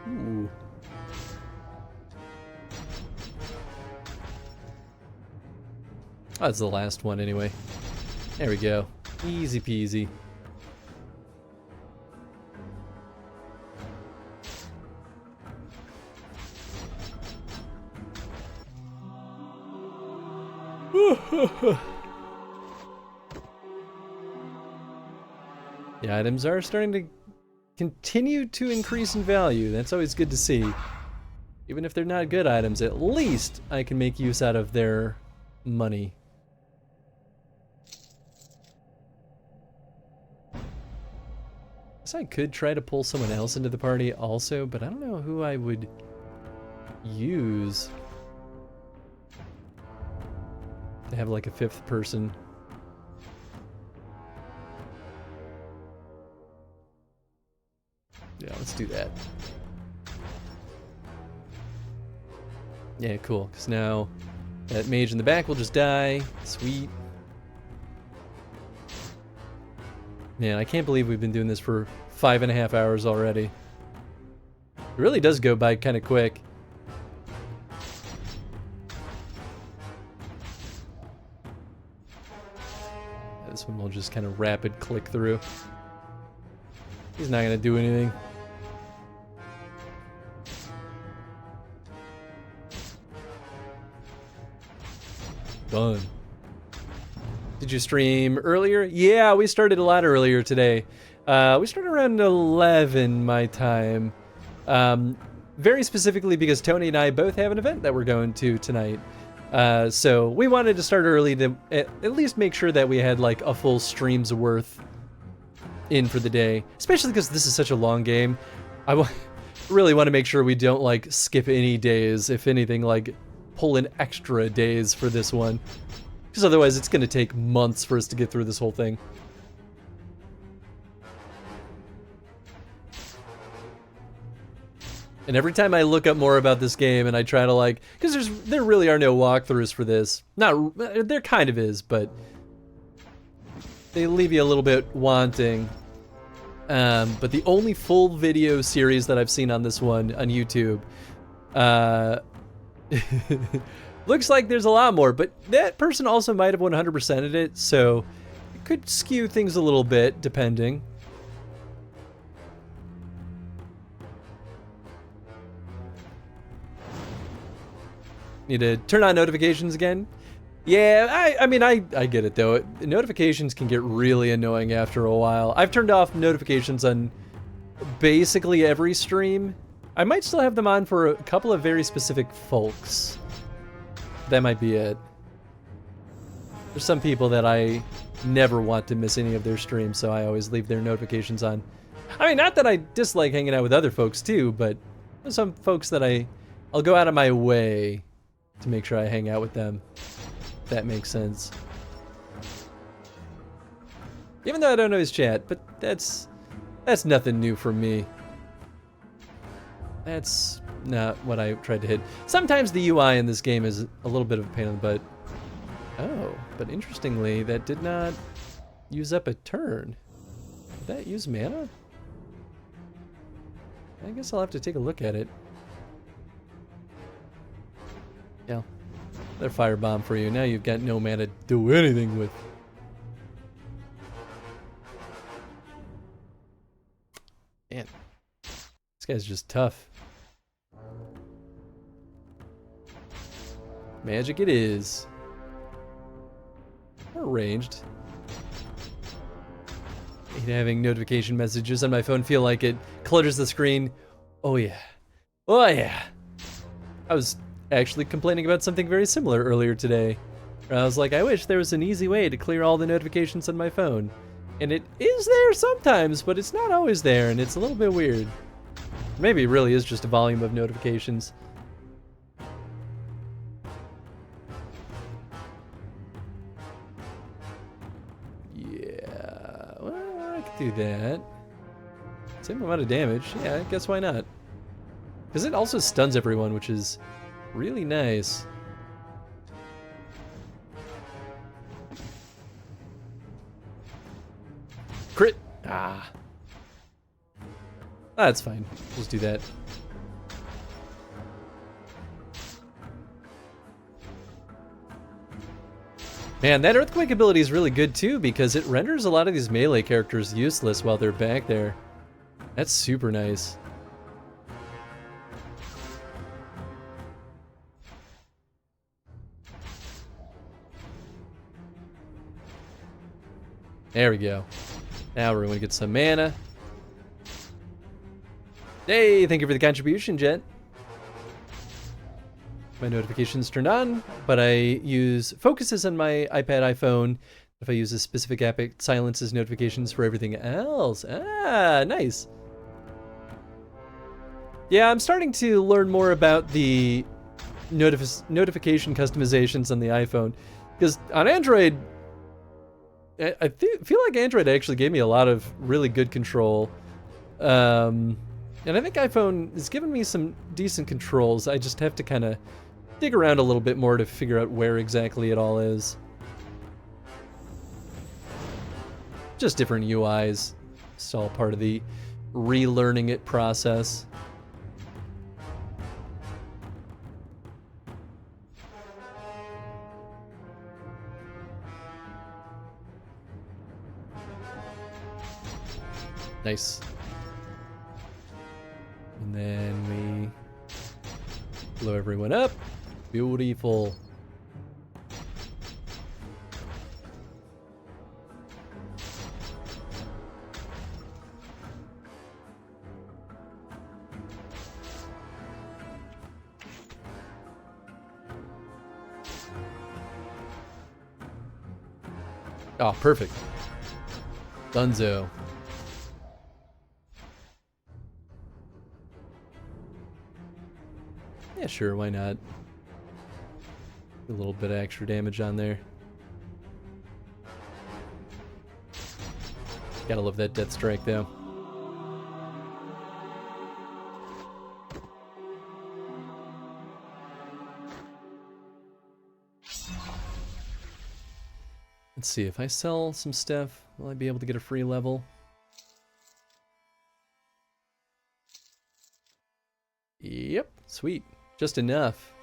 Ooh. Oh, that's the last one anyway. There we go. Easy peasy. The items are starting to continue to increase in value. That's always good to see. Even if they're not good items, at least I can make use out of their money. Guess I could try to pull someone else into the party also, but I don't know who I would use to have like a fifth person. Yeah, let's do that. Yeah, cool, because now that mage in the back will just die. Sweet. Man, I can't believe we've been doing this for 5.5 hours already. It really does go by kind of quick. This one will just kind of rapid click through. He's not gonna do anything. Done. Did you stream earlier? Yeah, we started a lot earlier today. We started around 11 my time. Very specifically because Tony and I both have an event that we're going to tonight. So we wanted to start early to at least make sure that we had like a full stream's worth in for the day. Especially because this is such a long game. I really want to make sure we don't like skip any days. If anything, like pull in extra days for this one. Because otherwise it's going to take months for us to get through this whole thing. And every time I look up more about this game and I try to like, because there really are no walkthroughs for this. Not, there kind of is, but they leave you a little bit wanting. But the only full video series that I've seen on this one on YouTube, looks like there's a lot more, but that person also might have 100%ed it, so it could skew things a little bit, depending. Need to turn on notifications again? Yeah, I mean, I get it, though. Notifications can get really annoying after a while. I've turned off notifications on basically every stream. I might still have them on for a couple of very specific folks. That might be it. There's some people that I never want to miss any of their streams, so I always leave their notifications on. I mean, not that I dislike hanging out with other folks too, but there's some folks that I'll go out of my way to make sure I hang out with them. If that makes sense. Even though I don't know his chat, but that's nothing new for me. That's not what I tried to hit. Sometimes the UI in this game is a little bit of a pain in the butt. Oh, but interestingly, that did not use up a turn. Did that use mana? I guess I'll have to take a look at it. Yeah. Another firebomb for you. Now you've got no mana to do anything with. Man. This guy's just tough. Magic it is. Or ranged. Having notification messages on my phone feel like it clutters the screen. Oh yeah. Oh yeah. I was actually complaining about something very similar earlier today. I was like, I wish there was an easy way to clear all the notifications on my phone. And it is there sometimes, but it's not always there, and it's a little bit weird. Maybe it really is just a volume of notifications. Yeah, well, I could do that. Same amount of damage. Yeah, I guess why not? Because it also stuns everyone, which is really nice. Crit! Ah. That's fine. Just do that. Man, that Earthquake ability is really good too because it renders a lot of these melee characters useless while they're back there. That's super nice. There we go. Now we're going to get some mana. Hey, thank you for the contribution, Jet. My notifications turned on, but I use focuses on my iPad, iPhone. If I use a specific app, it silences notifications for everything else. Ah, nice. Yeah, I'm starting to learn more about the notification customizations on the iPhone. Because on Android, I feel like Android actually gave me a lot of really good control. And I think iPhone has given me some decent controls. I just have to kind of dig around a little bit more to figure out where exactly it all is. Just different UIs. It's all part of the relearning it process. Nice. And then we blow everyone up. Beautiful. Oh, perfect. Dunzo. Yeah, sure, why not? A little bit of extra damage on there. Gotta love that death strike, though. Let's see, if I sell some stuff, will I be able to get a free level? Yep, sweet. Just enough.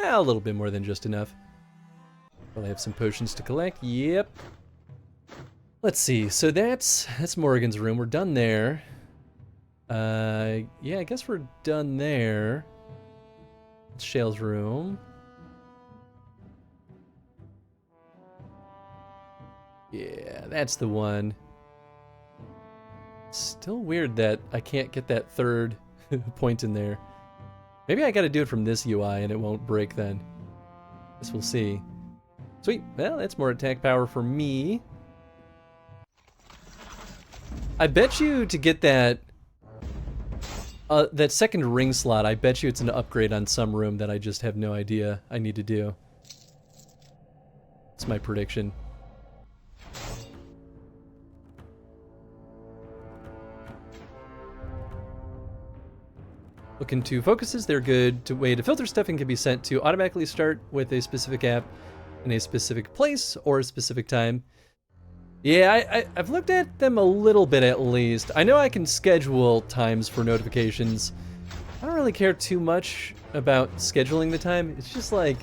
A little bit more than just enough. Probably have some potions to collect. Yep. Let's see. So that's Morrigan's room. We're done there. Yeah, I guess we're done there. It's Shale's room. Yeah, that's the one. Still weird that I can't get that third point in there. Maybe I gotta do it from this UI and it won't break then. Guess we'll see. Sweet. Well, that's more attack power for me. I bet you to get that that second ring slot, I bet you it's an upgrade on some room that I just have no idea I need to do. It's my prediction. Look into focuses, they're good to way to filter stuff and can be sent to automatically start with a specific app in a specific place or a specific time. Yeah, I've looked at them a little bit at least. I know I can schedule times for notifications. I don't really care too much about scheduling the time. It's just like,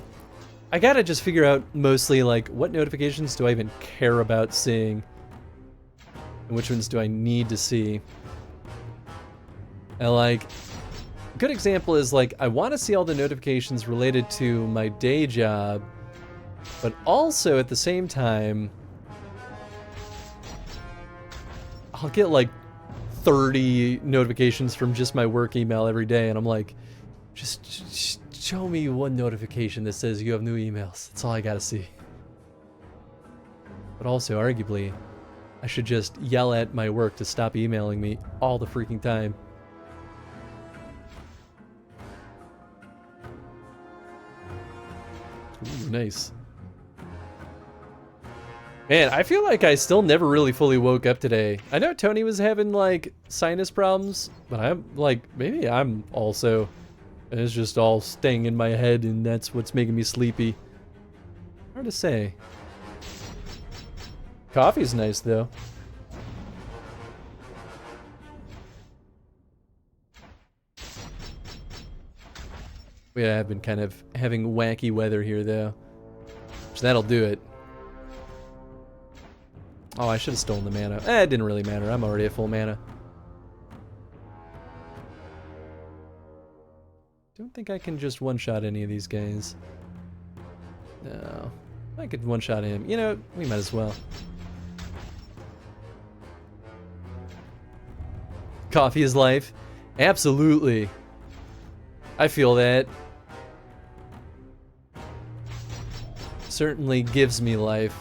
I gotta just figure out mostly like what notifications do I even care about seeing and which ones do I need to see. And like, a good example is like, I want to see all the notifications related to my day job, but also at the same time, I'll get like 30 notifications from just my work email every day, and I'm like, just show me one notification that says you have new emails. That's all I gotta see. But also, arguably, I should just yell at my work to stop emailing me all the freaking time. Ooh, nice. Man, I feel like I still never really fully woke up today. I know Tony was having, like, sinus problems, but I'm, like, maybe I'm also. And it's just all staying in my head, and that's what's making me sleepy. Hard to say. Coffee's nice, though. Yeah, I've been kind of having wacky weather here, though. So that'll do it. Oh, I should have stolen the mana. It didn't really matter. I'm already at full mana. Don't think I can just one-shot any of these guys. No. I could one-shot him. You know, we might as well. Coffee is life. Absolutely. I feel that. Certainly gives me life.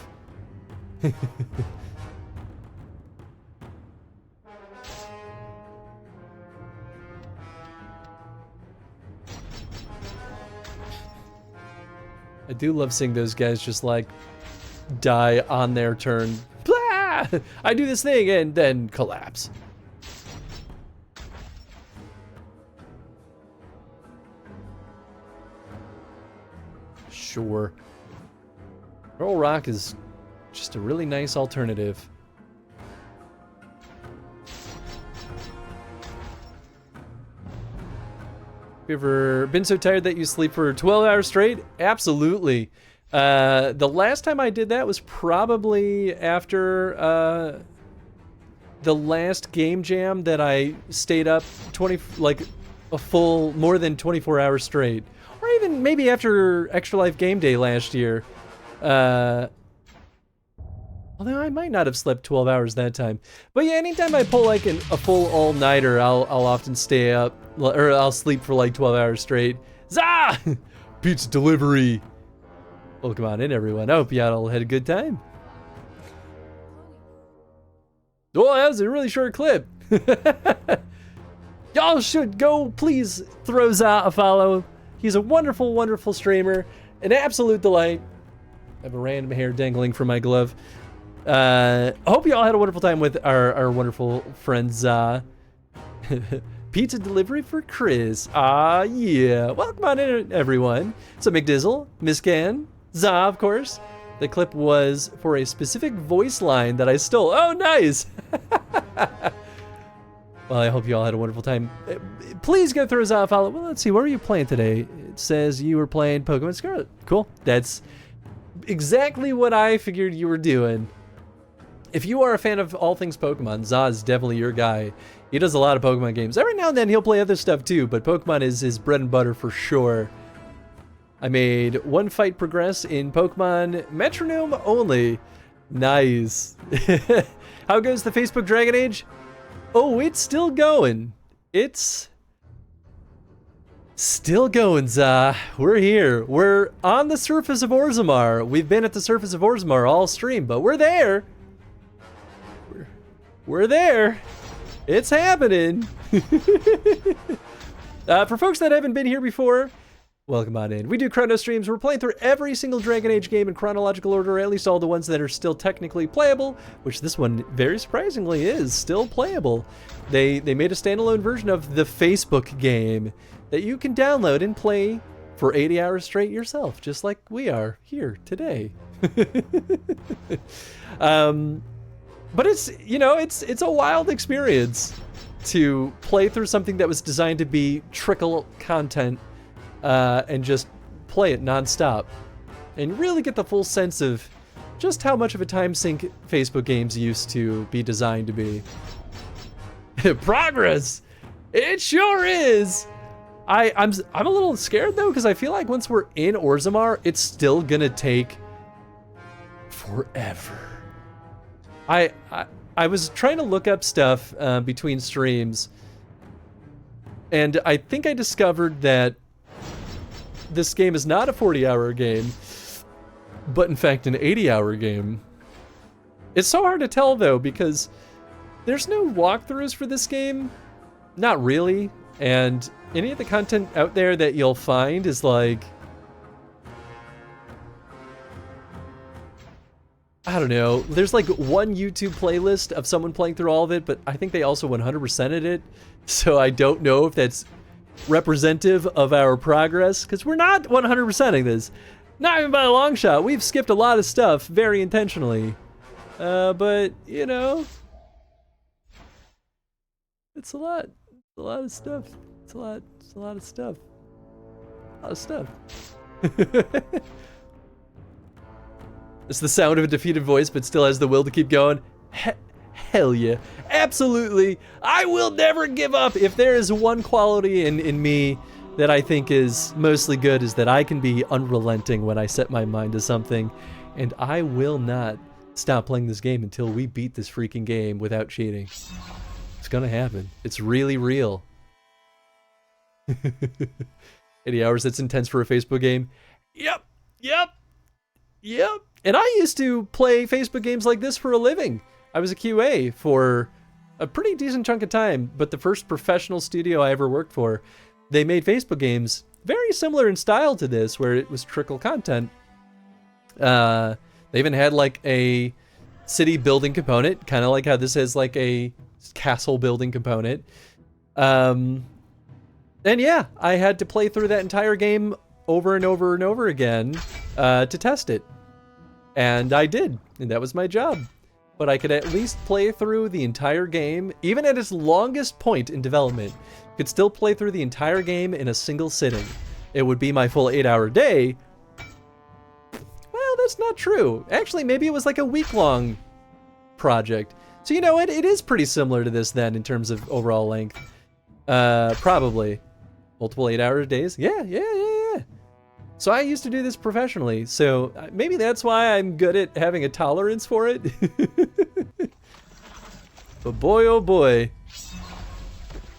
I do love seeing those guys just like die on their turn. Blah! I do this thing and then collapse. Sure. Pearl Rock is just a really nice alternative. Have you ever been so tired that you sleep for 12 hours straight? Absolutely. The last time I did that was probably after the last game jam that I stayed up a full more than 24 hours straight. Or even maybe after Extra Life Game Day last year. Although I might not have slept 12 hours that time. But yeah, anytime I pull like a full all-nighter, I'll often stay up, or I'll sleep for like 12 hours straight. Zah! Pizza delivery! Welcome on in, everyone. I hope you all had a good time. Oh, that was a really short clip. Y'all should go, please throw Zah a follow. He's a wonderful, wonderful streamer. An absolute delight. I have a random hair dangling from my glove. I hope you all had a wonderful time with our wonderful friend Zah. Pizza delivery for Chris. Ah, yeah. Welcome on in, everyone. So McDizzle, Miss Can, Zah, of course. The clip was for a specific voice line that I stole. Oh, nice. Well, I hope you all had a wonderful time. Please go through Zah a follow. Well, let's see. What were you playing today? It says you were playing Pokemon Scarlet. Cool. That's exactly what I figured you were doing. If you are a fan of all things Pokemon, Zah is definitely your guy. He does a lot of Pokemon games. Every now and then he'll play other stuff too, but Pokemon is his bread and butter for sure. I made one fight progress in Pokemon Metronome only. Nice. How goes the Facebook Dragon Age? Oh, it's still going. It's still going, Zah. We're here. We're on the surface of Orzammar. We've been at the surface of Orzammar all stream, but we're there. We're there. It's happening. For folks that haven't been here before, welcome on in. We do chrono streams. We're playing through every single Dragon Age game in chronological order, or at least all the ones that are still technically playable, which this one, very surprisingly, is still playable. They made a standalone version of the Facebook game that you can download and play for 80 hours straight yourself, just like we are here today. But it's, you know, it's a wild experience to play through something that was designed to be trickle content and just play it nonstop and really get the full sense of just how much of a time sink Facebook games used to be designed to be. Progress! It sure is! I'm a little scared though, because I feel like once we're in Orzammar, it's still gonna take forever. I was trying to look up stuff between streams, and I think I discovered that this game is not a 40-hour game, but in fact an 80-hour game. It's so hard to tell though, because there's no walkthroughs for this game. Not really. And any of the content out there that you'll find is like, I don't know. There's like one YouTube playlist of someone playing through all of it, but I think they also 100%ed it. So I don't know if that's representative of our progress, because we're not 100%ing this. Not even by a long shot. We've skipped a lot of stuff very intentionally. But, you know, it's a lot. It's a lot of stuff. It's a lot of stuff. A lot of stuff. It's the sound of a defeated voice, but still has the will to keep going. Hell yeah. Absolutely. I will never give up. If there is one quality in me that I think is mostly good, is that I can be unrelenting when I set my mind to something. And I will not stop playing this game until we beat this freaking game without cheating. It's gonna happen. It's really real. 80 hours, that's intense for a Facebook game. Yep. And I used to play Facebook games like this for a living. I was a QA for a pretty decent chunk of time, but the first professional studio I ever worked for, they made Facebook games very similar in style to this, where it was trickle content. They even had like a city building component, kind of like how this has like a castle building component. And yeah, I had to play through that entire game over and over and over again to test it. And I did, and that was my job. But I could at least play through the entire game, even at its longest point in development. Could still play through the entire game in a single sitting. It would be my full 8-hour day. Well, that's not true. Actually, maybe it was like a week-long project. So you know what? It is pretty similar to this then in terms of overall length. Probably. Multiple 8-hour days? Yeah. So I used to do this professionally, so maybe that's why I'm good at having a tolerance for it. But boy, oh boy.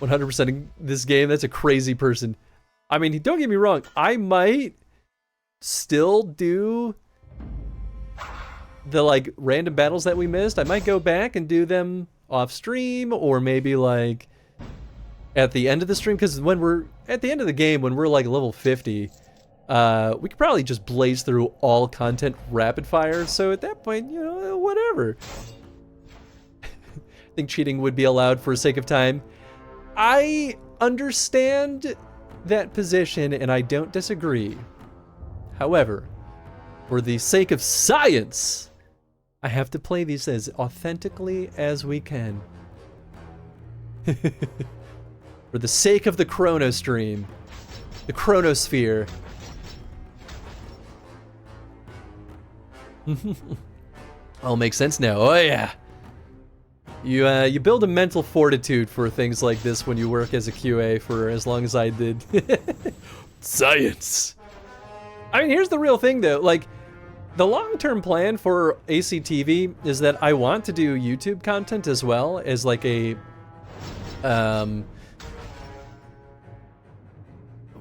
100%ing this game, that's a crazy person. I mean, don't get me wrong, I might still do the like random battles that we missed. I might go back and do them off stream, or maybe like at the end of the stream, because when we're at the end of the game, when we're like level 50, we could probably just blaze through all content rapid fire. So at that point, you know, whatever. I think cheating would be allowed for the sake of time. I understand that position and I don't disagree. However, for the sake of science, I have to play these as authentically as we can. For the sake of the chronostream, the chronosphere. All makes sense now. Oh yeah. You build a mental fortitude for things like this when you work as a QA for as long as I did. Science. I mean, here's the real thing though. Like, the long-term plan for ACTV is that I want to do YouTube content as well as like a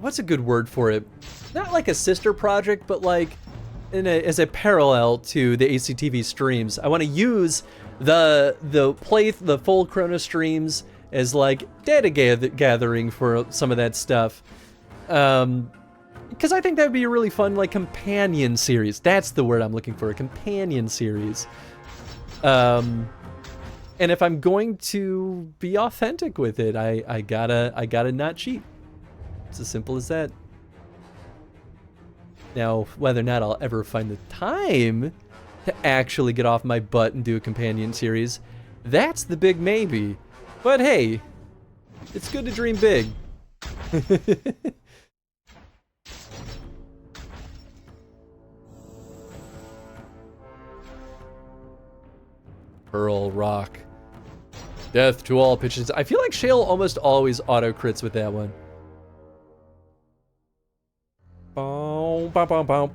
what's a good word for it? Not like a sister project, but like as a parallel to the ACTV streams. I want to use the full chrono streams as like data gathering for some of that stuff. Because I think that would be a really fun like companion series. That's the word I'm looking for, a companion series. And if I'm going to be authentic with it, I gotta not cheat. It's as simple as that. Now, whether or not I'll ever find the time to actually get off my butt and do a companion series. That's the big maybe. But hey, it's good to dream big. Pearl Rock. Death to all pitches. I feel like Shale almost always auto crits with that one. Boom, boom, boom, boom,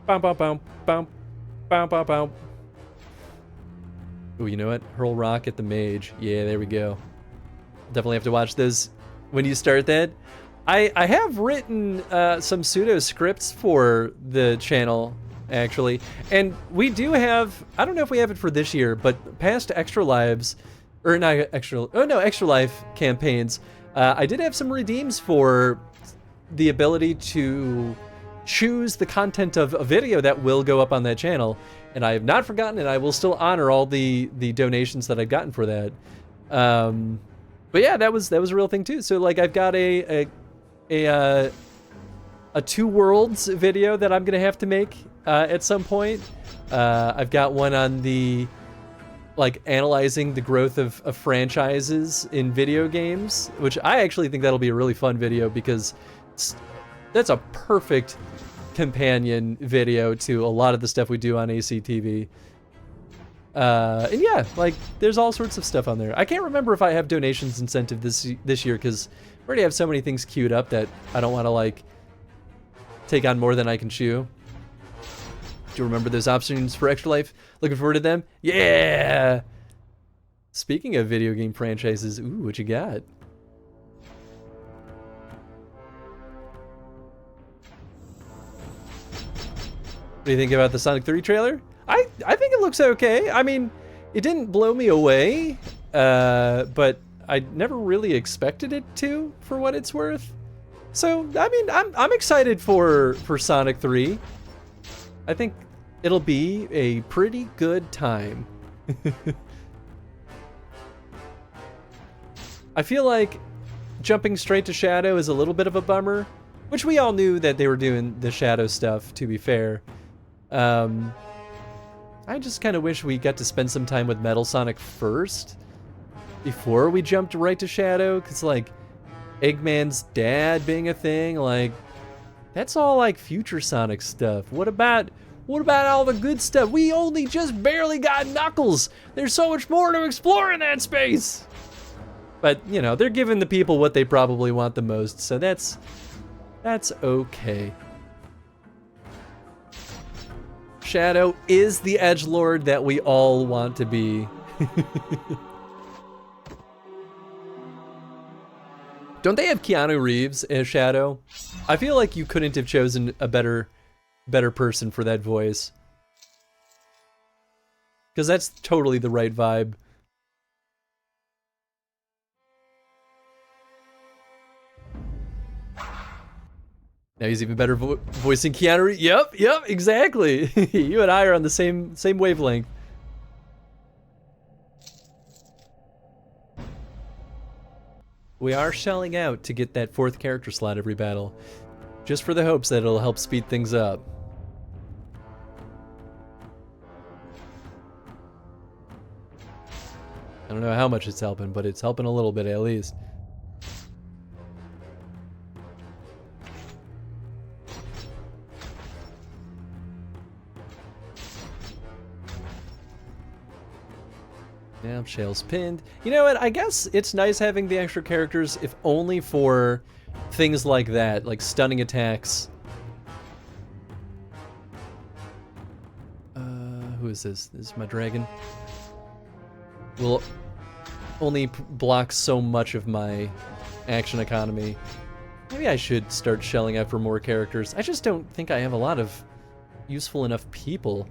boom, boom, boom, boom, boom, boom, boom. Ooh, you know what? Hurl Rock at the mage. Yeah, there we go. Definitely have to watch those when you start that. I have written some pseudo scripts for the channel, actually. And we do have, I don't know if we have it for this year, but past Extra Lives, or not Extra, oh no, Extra Life campaigns, I did have some redeems for the ability to choose the content of a video that will go up on that channel. And I have not forgotten, and I will still honor all the donations that I've gotten for that. But yeah, that was a real thing too. So like I've got a Two Worlds video that I'm gonna have to make at some point. I've got one on the like analyzing the growth of franchises in video games, which I actually think that'll be a really fun video because that's a perfect companion video to a lot of the stuff we do on ACTV. And yeah, like there's all sorts of stuff on there. I can't remember if I have donations incentive this year because I already have so many things queued up that I don't want to like take on more than I can chew. Do you remember those options for Extra Life? Looking forward to them? Yeah! Speaking of video game franchises, ooh, what you got? What do you think about the Sonic 3 trailer? I think it looks okay. I mean, it didn't blow me away, but I never really expected it to, for what it's worth. So, I mean, I'm excited for Sonic 3. I think it'll be a pretty good time. I feel like jumping straight to Shadow is a little bit of a bummer, which we all knew that they were doing the Shadow stuff, to be fair. I just kind of wish we got to spend some time with Metal Sonic first before we jumped right to Shadow, because like Eggman's dad being a thing, like that's all like future Sonic stuff. What about all the good stuff? We only just barely got Knuckles. There's so much more to explore in that space. But, you know, they're giving the people what they probably want the most, so that's okay. Shadow is the edgelord that we all want to be. Don't they have Keanu Reeves as Shadow? I feel like you couldn't have chosen a better person for that voice. Because that's totally the right vibe. Now he's even better voicing Keanu Reeves. Yep, exactly. You and I are on the same wavelength. We are shelling out to get that 4th character slot every battle, just for the hopes that it'll help speed things up. I don't know how much it's helping, but it's helping a little bit at least. Yeah, Shale's pinned. You know what? I guess it's nice having the extra characters, if only for things like that, like stunning attacks. Who is this? This is my dragon. Will only block so much of my action economy. Maybe I should start shelling out for more characters. I just don't think I have a lot of useful enough people.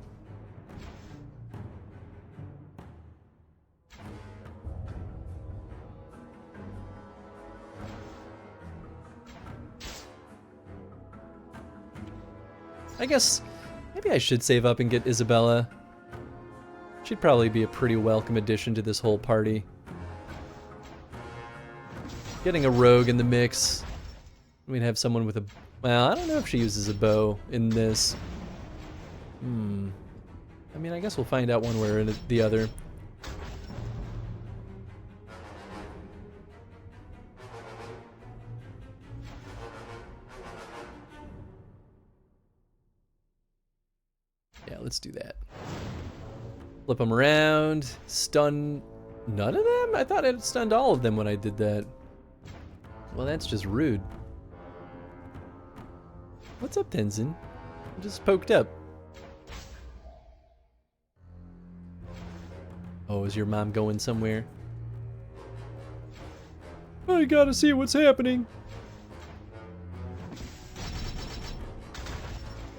I guess maybe I should save up and get Isabella. She'd probably be a pretty welcome addition to this whole party. Getting a rogue in the mix. We'd have someone with a... Well, I don't know if she uses a bow in this. I mean, I guess we'll find out one way or the other. Yeah, let's do that. Flip them around. Stun none of them? I thought it stunned all of them when I did that. Well, that's just rude. What's up, Tenzin? I'm just poked up. Oh, is your mom going somewhere? I gotta see what's happening.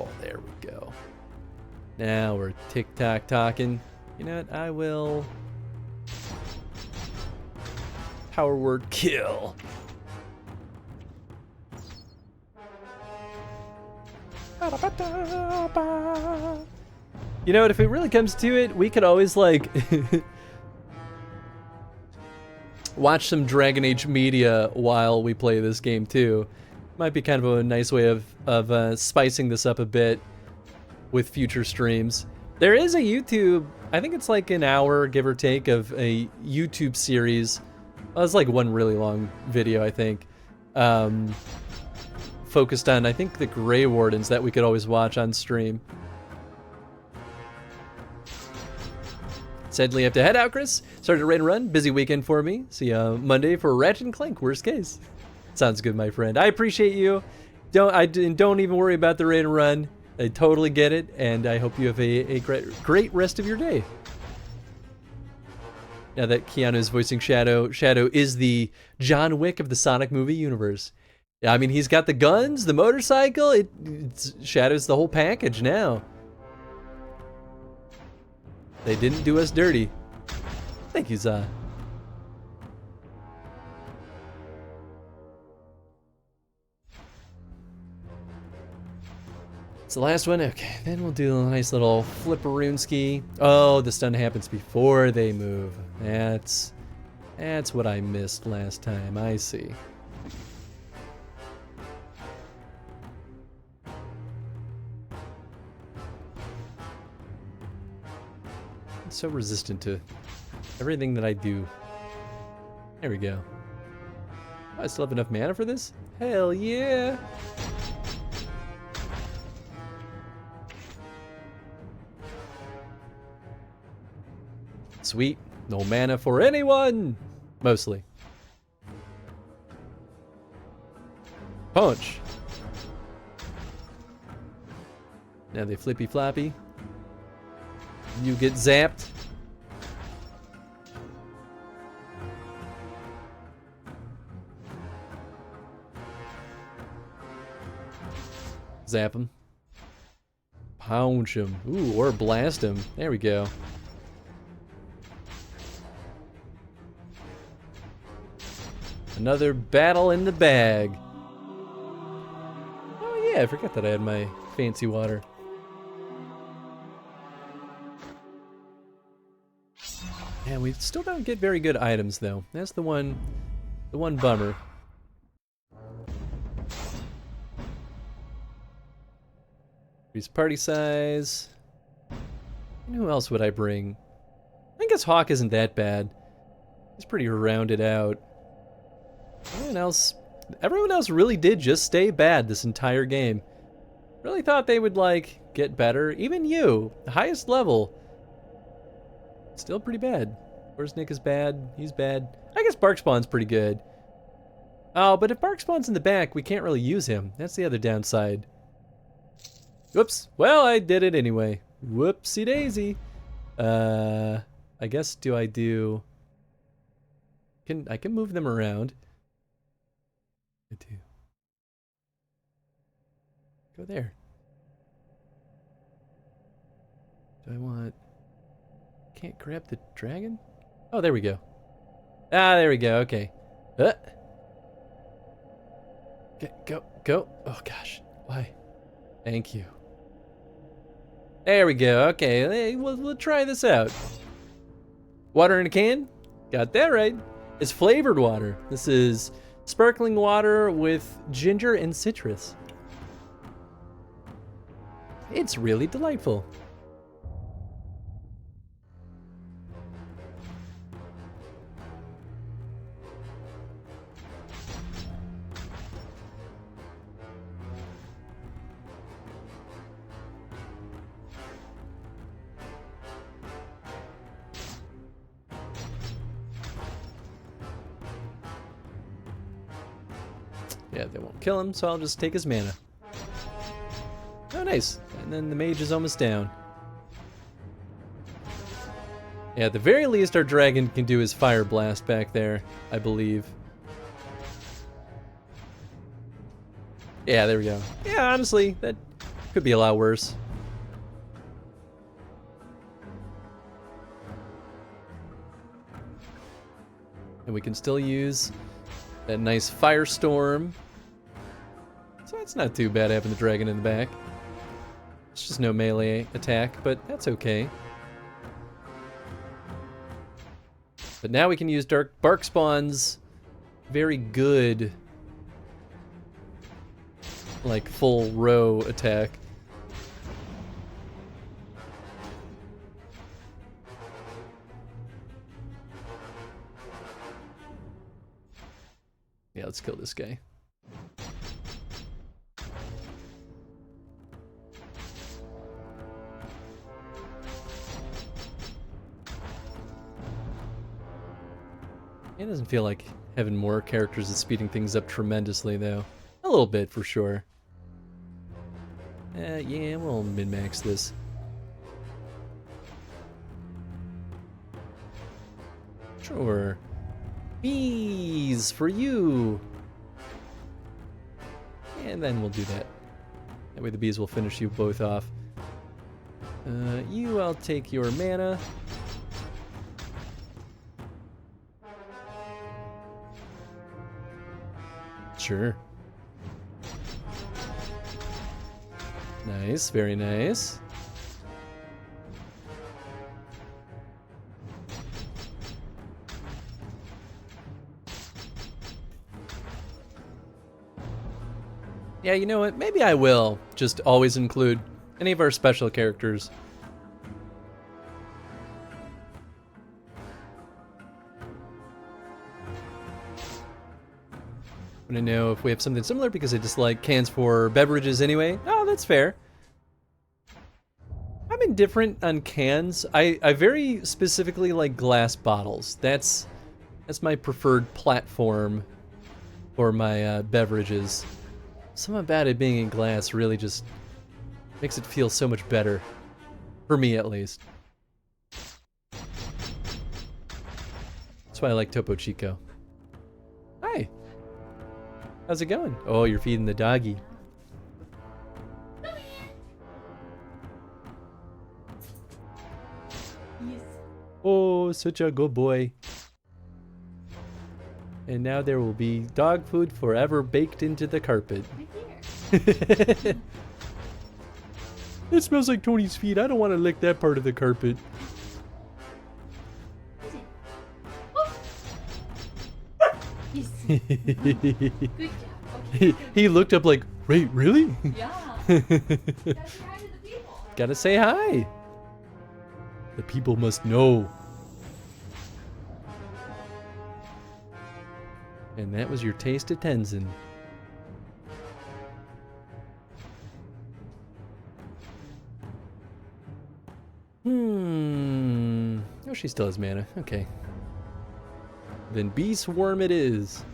Oh, there we go. Now we're tick-tock talking. You know what? I will... Power word kill. You know what, if it really comes to it, we could always, like, watch some Dragon Age media while we play this game, too. Might be kind of a nice way of spicing this up a bit with future streams. There is a YouTube, I think it's like an hour, give or take, of a YouTube series. Well, it's like one really long video, I think. Focused on, I think, the Grey Wardens that we could always watch on stream. Sadly, I have to head out, Chris. Started a raid and run. Busy weekend for me. See you Monday for Ratchet and Clank, worst case. Sounds good, my friend. I appreciate you. Don't even worry about the raid and run. I totally get it, and I hope you have a great rest of your day. Now that Keanu is voicing Shadow, Shadow is the John Wick of the Sonic movie universe. I mean, he's got the guns, the motorcycle. It's Shadow's the whole package now. They didn't do us dirty. Thank you, Za. It's the last one? Okay, then we'll do a nice little flipperoonski. Oh, the stun happens before they move. That's what I missed last time. I see. I'm so resistant to everything that I do. There we go. Oh, I still have enough mana for this? Hell yeah! Sweet. No mana for anyone! Mostly. Punch! Now they flippy floppy. You get zapped. Zap him. Pounce him. Ooh, or blast him. There we go. Another battle in the bag. Oh yeah, I forgot that I had my fancy water. Yeah, we still don't get very good items though. That's the one bummer. Increase party size. And who else would I bring? I guess Hawk isn't that bad. He's pretty rounded out. Everyone else really did just stay bad this entire game. Really thought they would, like, get better. Even you, the highest level, still pretty bad. Where's Nick is bad? He's bad. I guess Barkspawn's pretty good. Oh, but if Barkspawn's in the back, we can't really use him. That's the other downside. Whoops. Well, I did it anyway. Whoopsie daisy. I guess I can move them around. I do. Go there. Do I want... Can't grab the dragon? Oh, there we go. Ah, there we go. Okay. Okay, go. Oh, gosh. Why? Thank you. There we go. Okay, hey, we'll try this out. Water in a can? Got that right. It's flavored water. This is sparkling water with ginger and citrus. It's really delightful. Yeah, they won't kill him, so I'll just take his mana. Oh, nice. And then the mage is almost down. Yeah, at the very least, our dragon can do his fire blast back there, I believe. Yeah, there we go. Yeah, honestly, that could be a lot worse. And we can still use that nice firestorm. So that's not too bad having the dragon in the back. It's just no melee attack, but that's okay. But now we can use Bark Spawn's very good, like, full row attack. Yeah, let's kill this guy. It doesn't feel like having more characters is speeding things up tremendously, though. A little bit, for sure. Yeah, we'll min-max this. Sure. Bees for you! And then we'll do that. That way the bees will finish you both off. I'll take your mana. Sure. Nice, very nice. Yeah, you know what? Maybe I will just always include any of our special characters. I want to know if we have something similar because I just like cans for beverages anyway. Oh, that's fair. I'm indifferent on cans. I very specifically like glass bottles. That's my preferred platform for my beverages. Something about it being in glass really just makes it feel so much better. For me, at least. That's why I like Topo Chico. Hi. How's it going? Oh, you're feeding the doggy. Yes. Oh, such a good boy. And now there will be dog food forever baked into the carpet. It smells like Tony's feet. I don't want to lick that part of the carpet. Yes. Good job. Okay. He looked up like, wait, really? Yeah. Gotta say hi to the people. Gotta say hi. The people must know. And that was your taste of Tenzin. Oh, she still has mana. Okay. Then Bee Swarm it is.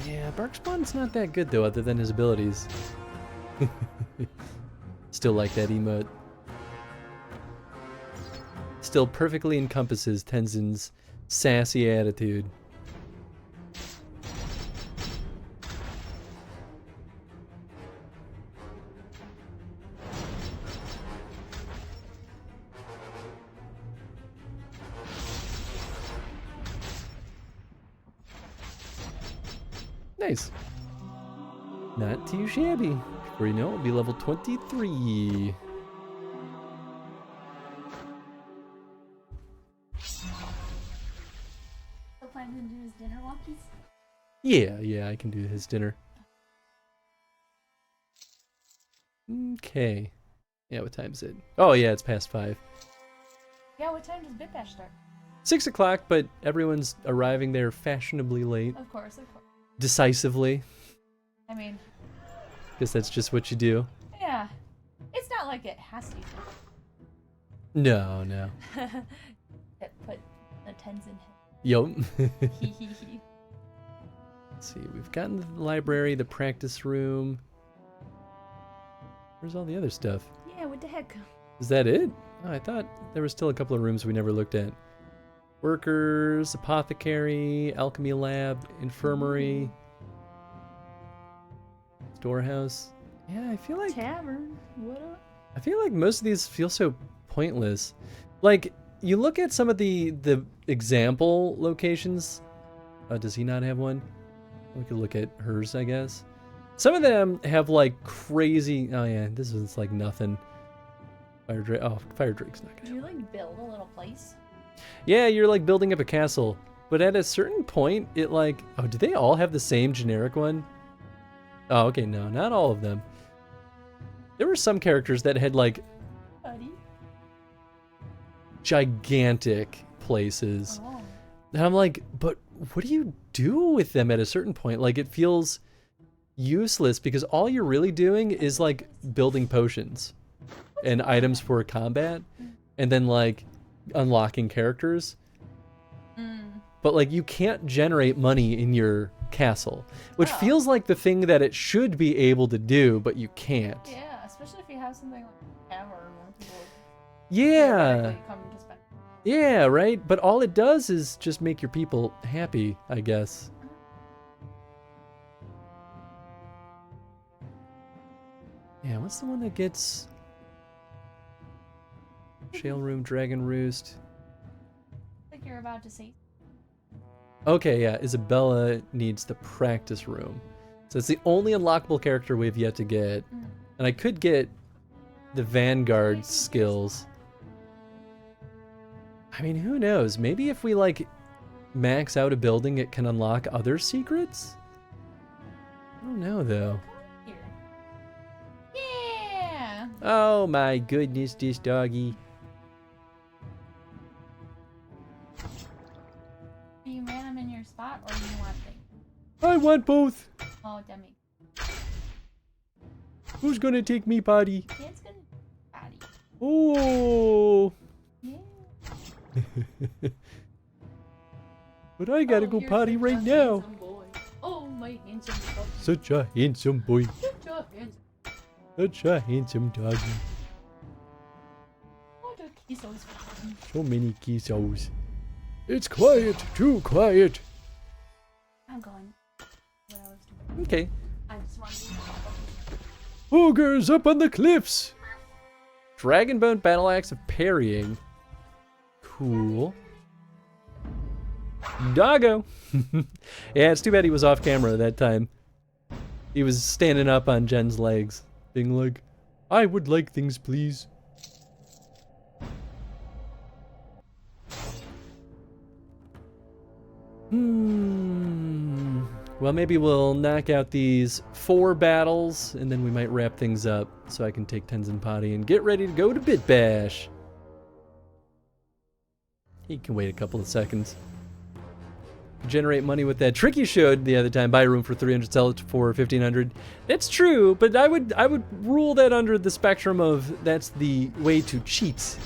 Yeah, Bark Spawn's not that good though, other than his abilities. Still like that emote. Still perfectly encompasses Tenzin's sassy attitude. Nice. Not too shabby. Before you know it, we'll be level 23. So planning to do his dinner walkies? Yeah, I can do his dinner. Okay. Yeah, what time is it? Oh yeah, it's past 5. Yeah, what time does Bit Bash start? 6 o'clock, but everyone's arriving there fashionably late. Of course, of course. Decisively. I mean, Guess that's just what you do. yeah. It's not like it has to be. No. That put the Tenzin Yup. Let's see, we've gotten the library, the practice room. Where's all the other stuff? Yeah, what the heck? Is that it? Oh, I thought there was still a couple of rooms we never looked at. Workers, apothecary, alchemy lab, infirmary, storehouse. Yeah, I feel like Tavern. What up? I feel like most of these feel so pointless. Like, you look at some of the example locations. Does he not have one? We could look at hers, I guess. Some of them have like crazy. Oh yeah, this one's like nothing. Fire Drake. Oh, Fire Drake's not gonna. Do you like build a little place? Yeah, you're like building up a castle, but at a certain point, it like. Oh, do they all have the same generic one? Oh, okay, no, not all of them. There were some characters that had like gigantic places. Oh. And I'm like, but what do you do with them at a certain point? Like, it feels useless because all you're really doing is like building potions and items for combat and then like unlocking characters. But like, you can't generate money in your castle, which feels like the thing that it should be able to do, but you can't. Yeah, especially if you have something like a tavern where people Yeah. theoretically come to spend. Yeah, right? But all it does is just make your people happy, I guess. Yeah, what's the one that gets... Shale Room, Dragon Roost. Like you're about to say. Okay, yeah, Isabella needs the practice room. So it's the only unlockable character we've yet to get. And I could get the Vanguard skills. I mean, who knows? Maybe if we, like, max out a building, it can unlock other secrets? I don't know, though. Yeah. Oh my goodness, this doggy. Do you man them in your spot or do you want things? I want both. Oh, dummy. Who's gonna take me potty? Kid's gonna potty. Oh. Yeah. But I gotta go you're potty such right a now. handsome boy. Oh, my handsome boy. Such a handsome boy. Such a handsome. Such a handsome doggy. Oh, the kissos. So many kissos. It's quiet, too quiet. I'm going. What I was doing. Okay. I just wanted to. Ogres up on the cliffs. Dragonbone battle axe of parrying. Cool. Doggo. Yeah, it's too bad he was off camera that time. He was standing up on Jen's legs, being like, I would like things, please. Well, maybe we'll knock out these 4 battles, and then we might wrap things up so I can take Tenzin Potty and get ready to go to Bit Bash. He can wait a couple of seconds. Generate money with that trick you showed the other time. Buy a room for 300, sell it for 1,500. That's true, but I would rule that under the spectrum of that's the way to cheat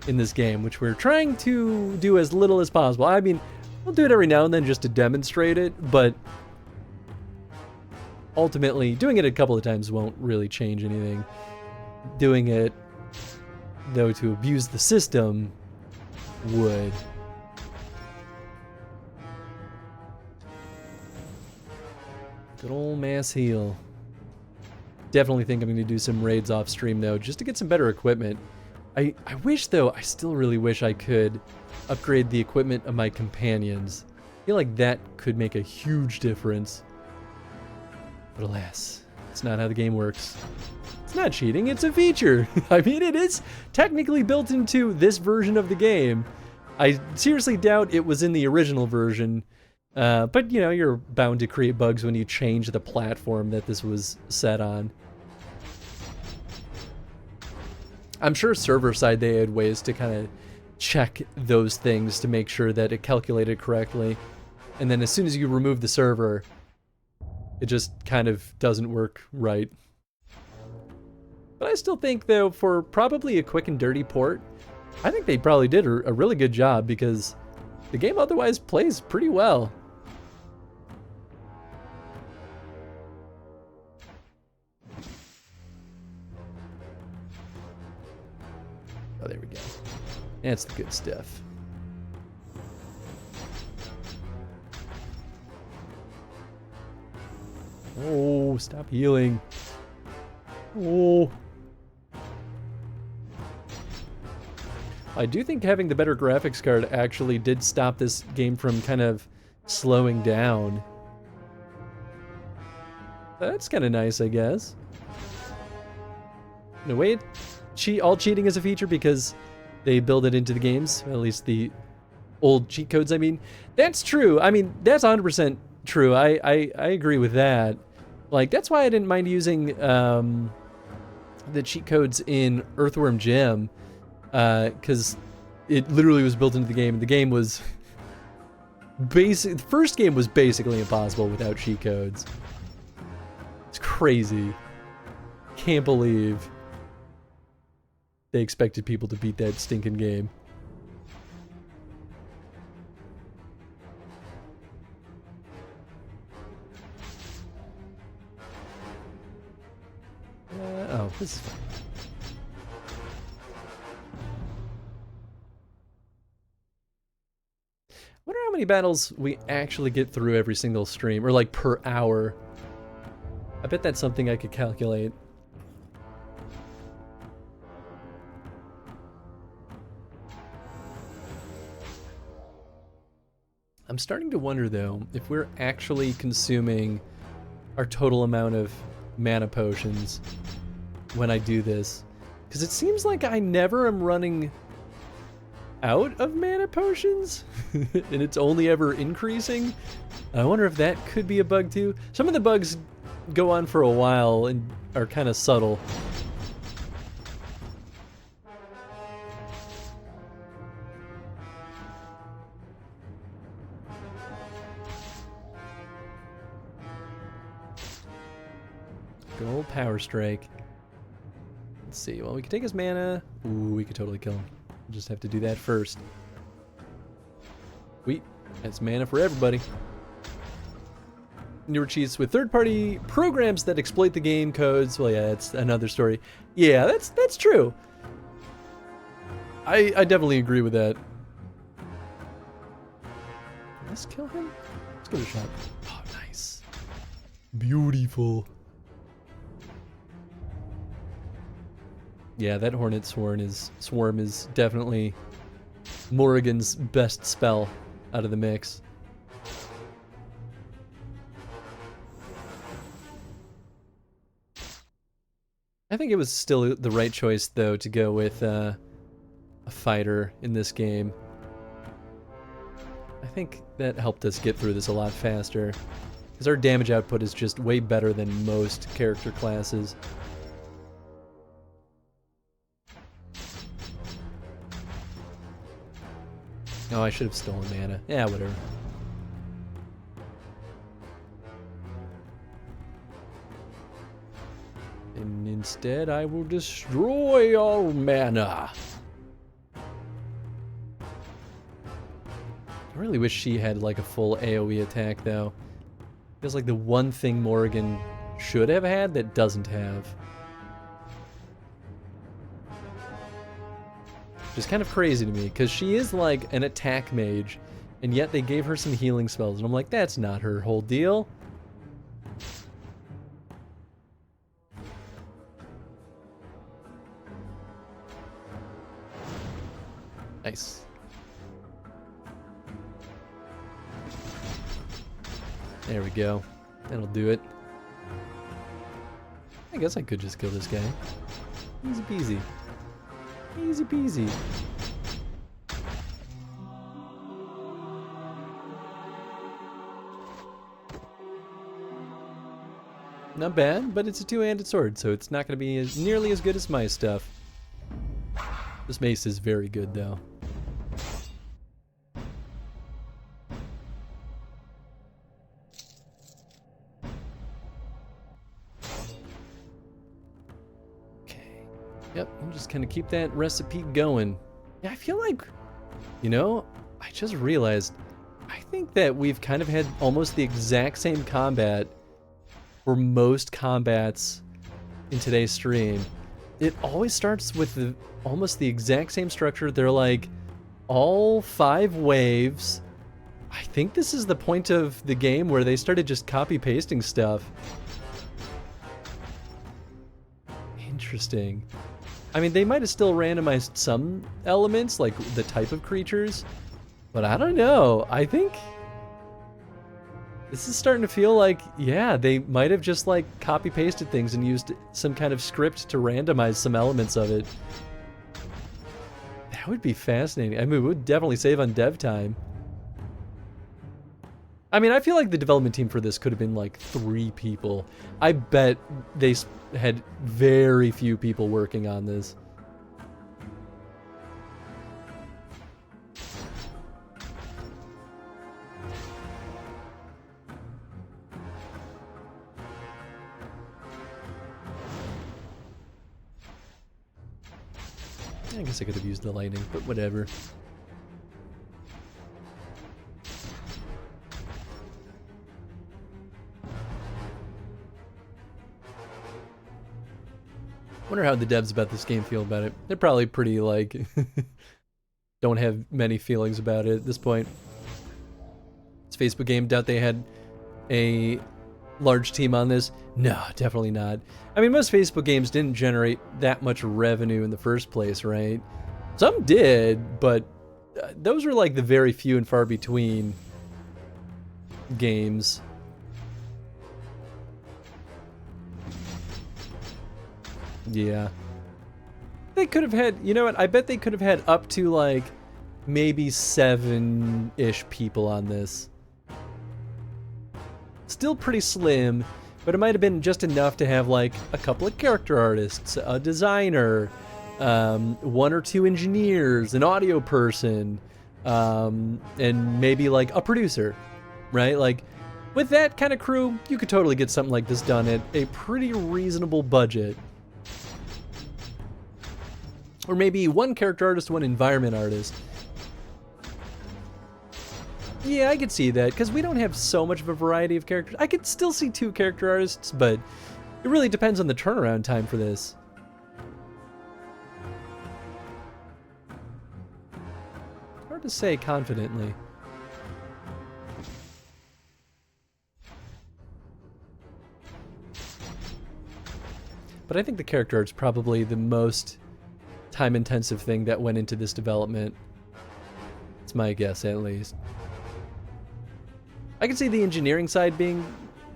in this game, which we're trying to do as little as possible. I mean, we'll do it every now and then just to demonstrate it, but ultimately, doing it a couple of times won't really change anything. Doing it, though, to abuse the system would. Good old mass heal. Definitely think I'm going to do some raids off stream, though, just to get some better equipment. I wish, though, I still really wish I could upgrade the equipment of my companions. I feel like that could make a huge difference. But alas, it's not how the game works. It's not cheating, it's a feature. I mean, it is technically built into this version of the game. I seriously doubt it was in the original version. But, you know, you're bound to create bugs when you change the platform that this was set on. I'm sure server side they had ways to kind of check those things to make sure that it calculated correctly. And then as soon as you remove the server, it just kind of doesn't work right. But I still think, though, for probably a quick and dirty port, I think they probably did a really good job because the game otherwise plays pretty well. Oh, there we go. That's the good stuff. Oh, stop healing. Oh. I do think having the better graphics card actually did stop this game from kind of slowing down. That's kind of nice, I guess. In a way, all cheating is a feature because they build it into the games, at least the old cheat codes, I mean. That's true. I mean, that's 100% true. I agree with that. Like, that's why I didn't mind using the cheat codes in Earthworm Jim, because it literally was built into the game. The game was the first game was basically impossible without cheat codes. It's crazy. Can't believe they expected people to beat that stinking game. Oh, this is fine. I wonder how many battles we actually get through every single stream, or like per hour. I bet that's something I could calculate. I'm starting to wonder, though, if we're actually consuming our total amount of mana potions when I do this. Because it seems like I never am running out of mana potions, and it's only ever increasing. I wonder if that could be a bug, too. Some of the bugs go on for a while and are kind of subtle. Good old Power Strike. Let's see. Well, we can take his mana. Ooh, we could totally kill him. We'll just have to do that first. Sweet. That's mana for everybody. Newer cheats with third-party programs that exploit the game codes. Well, yeah, that's another story. Yeah, that's true. I definitely agree with that. Let's kill him. Let's give it a shot. Oh, nice. Beautiful. Yeah, that Hornet Swarm is definitely Morrigan's best spell out of the mix. I think it was still the right choice, though, to go with a fighter in this game. I think that helped us get through this a lot faster, because our damage output is just way better than most character classes. Oh, I should have stolen mana. Yeah, whatever. And instead, I will destroy all mana. I really wish she had like a full AoE attack, though. Feels like the one thing Morrigan should have had that doesn't have. Which is kind of crazy to me, because she is like an attack mage, and yet they gave her some healing spells, and I'm like, that's not her whole deal. Nice. There we go. That'll do it. I guess I could just kill this guy. Easy peasy. Easy peasy. Not bad, but it's a two-handed sword, so it's not going to be nearly as good as my stuff. This mace is very good, though. Yep, I'm just gonna keep that recipe going. Yeah, I feel like, you know, I just realized, I think that we've kind of had almost the exact same combat for most combats in today's stream. It always starts with almost the exact same structure. They're like all 5 waves. I think this is the point of the game where they started just copy pasting stuff. Interesting. I mean, they might have still randomized some elements, like the type of creatures, but I don't know. I think this is starting to feel like, yeah, they might have just like copy pasted things and used some kind of script to randomize some elements of it. That would be fascinating. I mean, it would definitely save on dev time. I mean, I feel like the development team for this could have been like 3 people. I bet they had very few people working on this. I guess I could have used the lightning, but whatever. Wonder how the devs about this game feel about it. They're probably pretty, like, don't have many feelings about it at this point. It's a Facebook game. Doubt they had a large team on this. No, definitely not. I mean, most Facebook games didn't generate that much revenue in the first place, right? Some did, but those were like the very few and far between games. Yeah. They could have had, you know what, I bet they could have had up to like maybe 7-ish people on this. Still pretty slim, but it might have been just enough to have like a couple of character artists, a designer, 1 or 2 engineers, an audio person, and maybe like a producer, right? Like with that kind of crew, you could totally get something like this done at a pretty reasonable budget. Or maybe 1 character artist, 1 environment artist. Yeah, I could see that, because we don't have so much of a variety of characters. I could still see 2 character artists, but it really depends on the turnaround time for this. Hard to say confidently. But I think the character art's probably the most time-intensive thing that went into this development. It's my guess, at least. I can see the engineering side being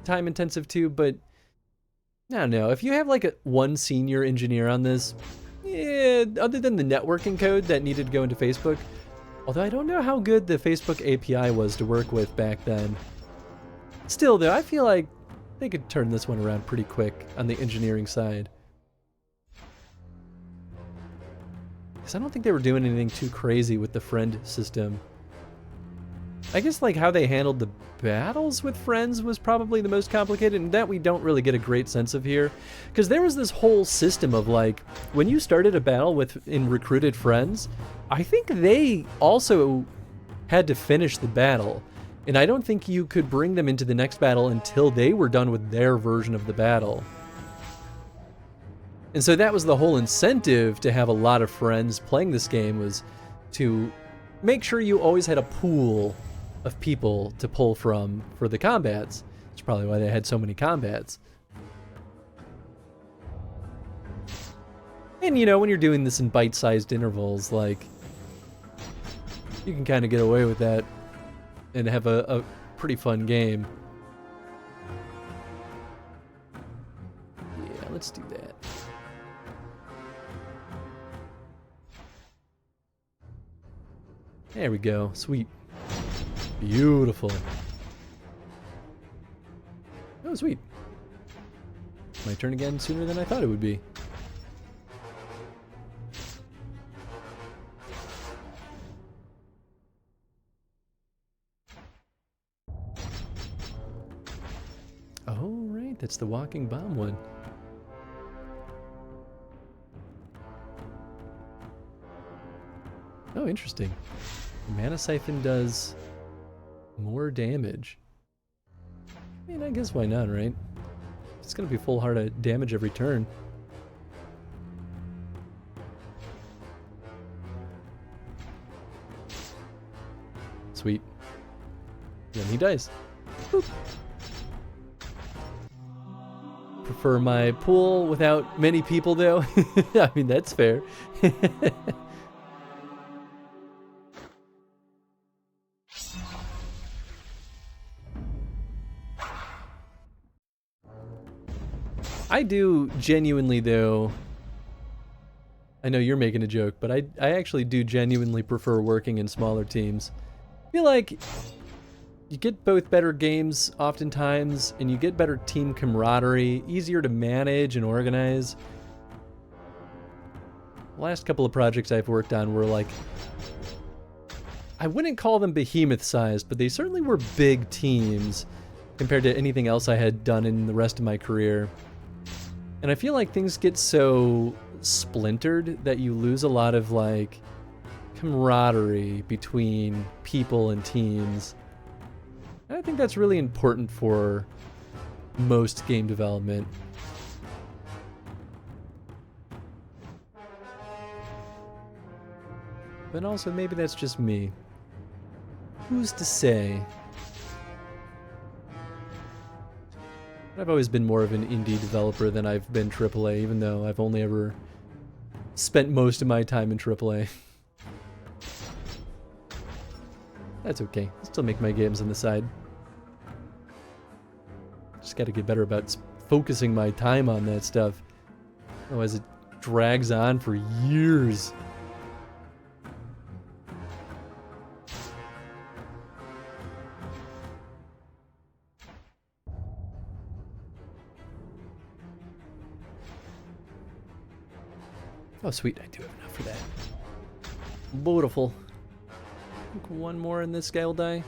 time-intensive too, but I don't know. If you have like 1 senior engineer on this, yeah, other than the networking code that needed to go into Facebook, although I don't know how good the Facebook API was to work with back then. Still, though, I feel like they could turn this one around pretty quick on the engineering side. Because I don't think they were doing anything too crazy with the friend system. I guess like how they handled the battles with friends was probably the most complicated, and that we don't really get a great sense of here. Because there was this whole system of like, when you started a battle in recruited friends, I think they also had to finish the battle. And I don't think you could bring them into the next battle until they were done with their version of the battle. And so that was the whole incentive to have a lot of friends playing this game, was to make sure you always had a pool of people to pull from for the combats. That's probably why they had so many combats. And you know, when you're doing this in bite-sized intervals, like, you can kind of get away with that and have a pretty fun game. Yeah, let's do that. There we go. Sweet. Beautiful. Oh, sweet. My turn again sooner than I thought it would be. Oh, right. That's the walking bomb one. Oh, interesting. Mana Siphon does more damage. I mean, I guess why not, right? It's gonna be full heart of damage every turn. Sweet. Then he dies. Boop. Prefer my pool without many people though. I mean, that's fair. I do genuinely though, I know you're making a joke, but I actually do genuinely prefer working in smaller teams. I feel like you get both better games oftentimes, and you get better team camaraderie, easier to manage and organize. The last couple of projects I've worked on were like, I wouldn't call them behemoth-sized, but they certainly were big teams compared to anything else I had done in the rest of my career. And I feel like things get so splintered that you lose a lot of like camaraderie between people and teams. I think that's really important for most game development. But also maybe that's just me. Who's to say? I've always been more of an indie developer than I've been AAA, even though I've only ever spent most of my time in AAA. That's okay. I still make my games on the side. Just gotta get better about focusing my time on that stuff. Otherwise it drags on for years. Oh sweet, I do have enough for that. Beautiful. I think one more and this guy will die.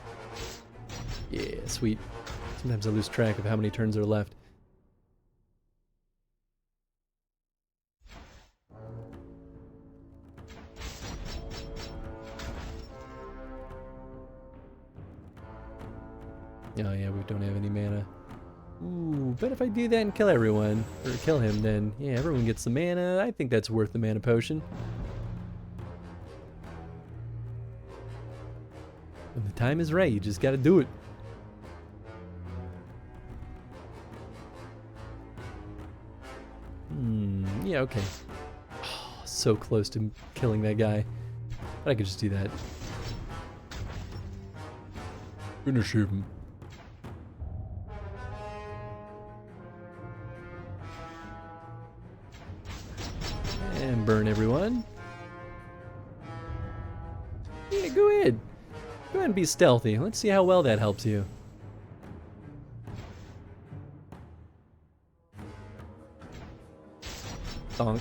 Yeah, sweet. Sometimes I lose track of how many turns are left. Oh yeah, we don't have any mana. Ooh, but if I do that and kill everyone, or kill him, then yeah, everyone gets the mana. I think that's worth the mana potion. When the time is right, you just gotta do it. Yeah, okay. Oh, so close to killing that guy. But I could just do that. Finish him. And burn everyone. Yeah, go ahead. Go ahead and be stealthy. Let's see how well that helps you. Bonk.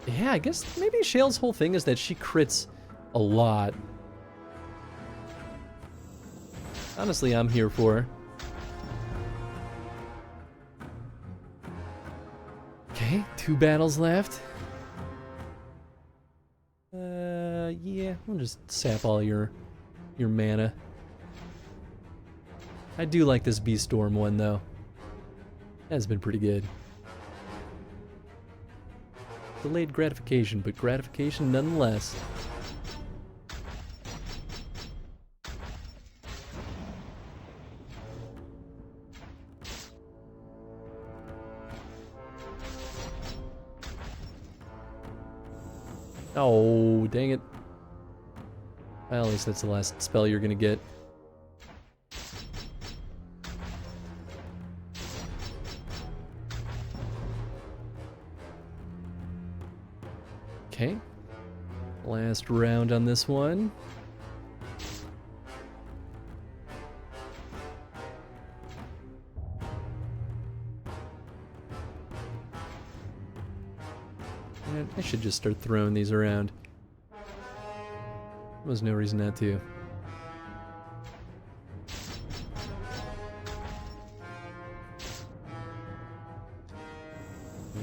Yeah, I guess maybe Shale's whole thing is that she crits a lot. Honestly, I'm here for her. Okay, 2 battles left. Yeah, we'll just sap all your mana. I do like this Bee Storm one though. That's been pretty good. Delayed gratification, but gratification nonetheless. Oh, dang it. Well, at least that's the last spell you're gonna get. Okay. Last round on this one. And I should just start throwing these around. There's no reason not to.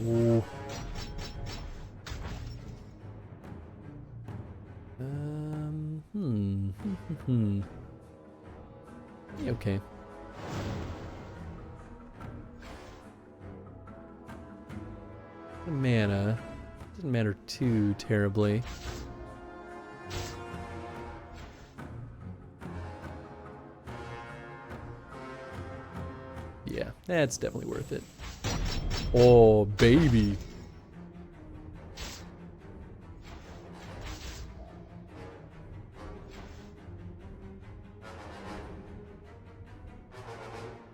Ooh. Okay. The mana doesn't matter too terribly. Yeah, that's definitely worth it. Oh, baby.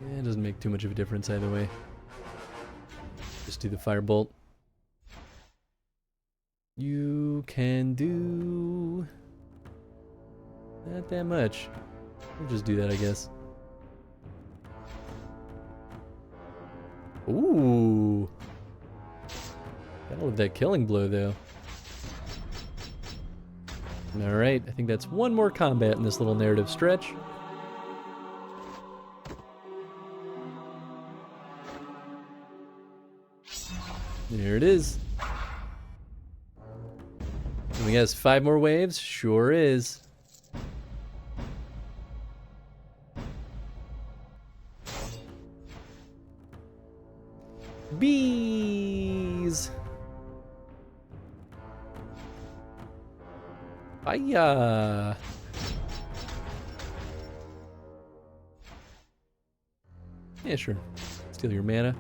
Yeah, it doesn't make too much of a difference either way. Just do the firebolt. You can do not that much. We'll just do that, I guess. Ooh. Gotta love that killing blow, though. Alright, I think that's one more combat in this little narrative stretch. There it is. And we guess 5 more waves? Sure is. Bees! Hiya! Yeah, sure. Steal your mana.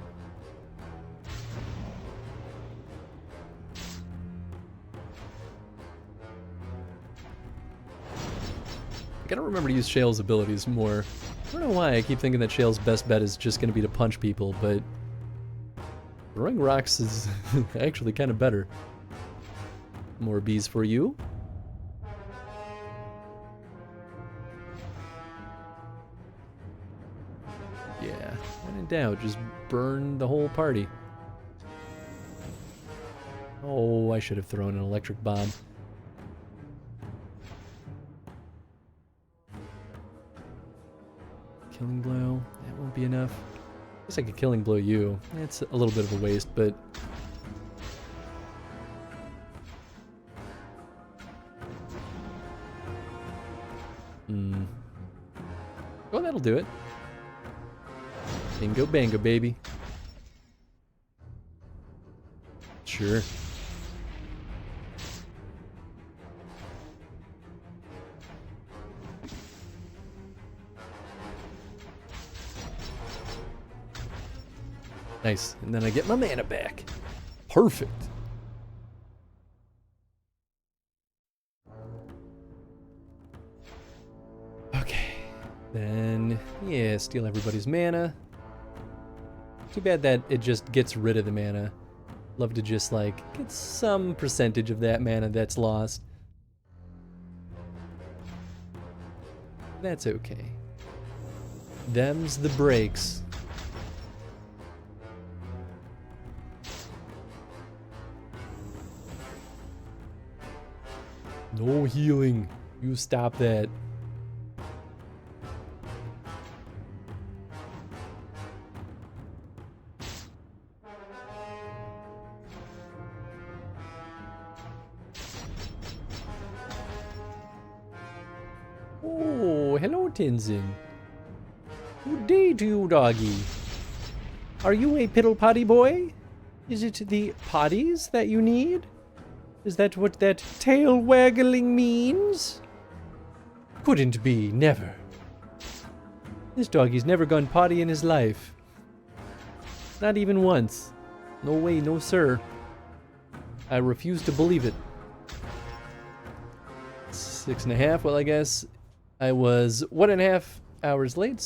I gotta remember to use Shale's abilities more. I don't know why I keep thinking that Shale's best bet is just gonna be to punch people, but throwing rocks is actually kind of better. More bees for you. Yeah, when in doubt, just burn the whole party. Oh, I should have thrown an electric bomb. Killing blow, that won't be enough. I guess I could killing blow you. It's a little bit of a waste, but... Oh, that'll do it. Bingo bango, baby. Sure. Nice, and then I get my mana back. Perfect. Okay, then, yeah, steal everybody's mana. Too bad that it just gets rid of the mana. Love to just, like, get some percentage of that mana that's lost. That's okay. Them's the breaks. No healing. You stop that. Oh, hello, Tenzin. Good day to you, doggy. Are you a piddle potty boy? Is it the potties that you need? Is that what that tail waggling means? Couldn't be, never. This doggy's never gone potty in his life. Not even once. No way, no sir. I refuse to believe it. 6.5, well I guess I was 1.5 hours late,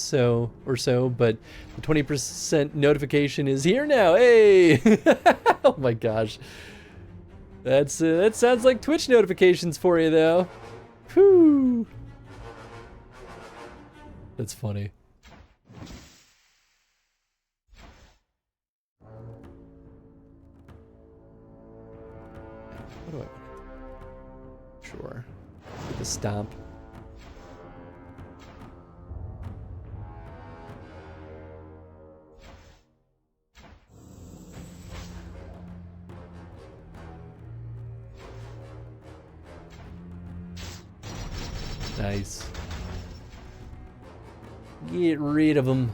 but the 20% notification is here now, hey! Oh my gosh. That sounds like Twitch notifications for you, though. Whew. That's funny. What do I want? Sure. Get the stomp. Nice. Get rid of them.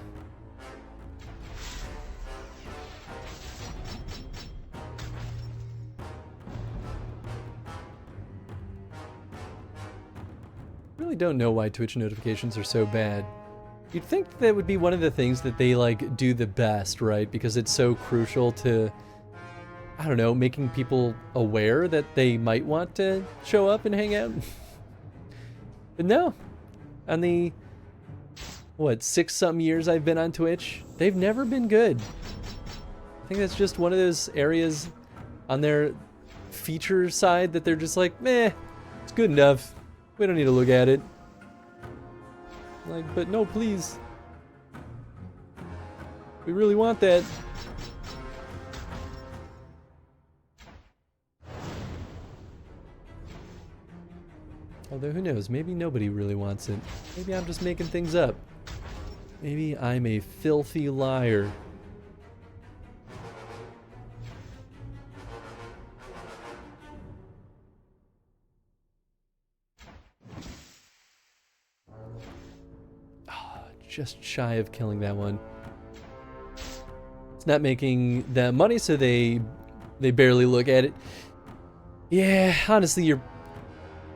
Really don't know why Twitch notifications are so bad. You'd think that would be one of the things that they like do the best, right? Because it's so crucial to, I don't know, making people aware that they might want to show up and hang out. But no, on the, what, 6-something years I've been on Twitch, they've never been good. I think that's just one of those areas on their feature side that they're just like, meh, it's good enough. We don't need to look at it. Like, but no, please. We really want that. Although, who knows? Maybe nobody really wants it. Maybe I'm just making things up. Maybe I'm a filthy liar. Just shy of killing that one. It's not making the money, so they barely look at it. Yeah, honestly, you're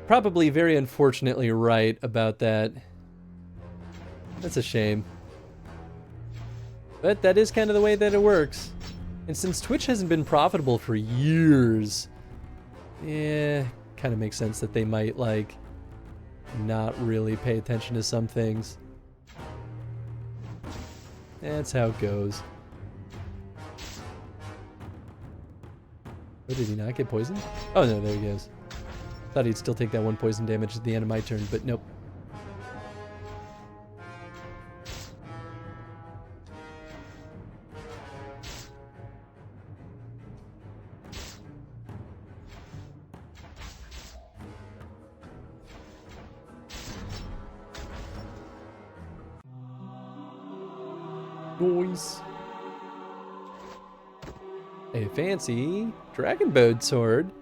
probably very unfortunately right about that. That's a shame. But that is kind of the way that it works. And since Twitch hasn't been profitable for years, yeah, kind of makes sense that they might, like, not really pay attention to some things. That's how it goes. Oh, did he not get poisoned? Oh no, there he goes. Thought he'd still take that 1 poison damage at the end of my turn, but nope. Noise. A fancy dragon bowed sword.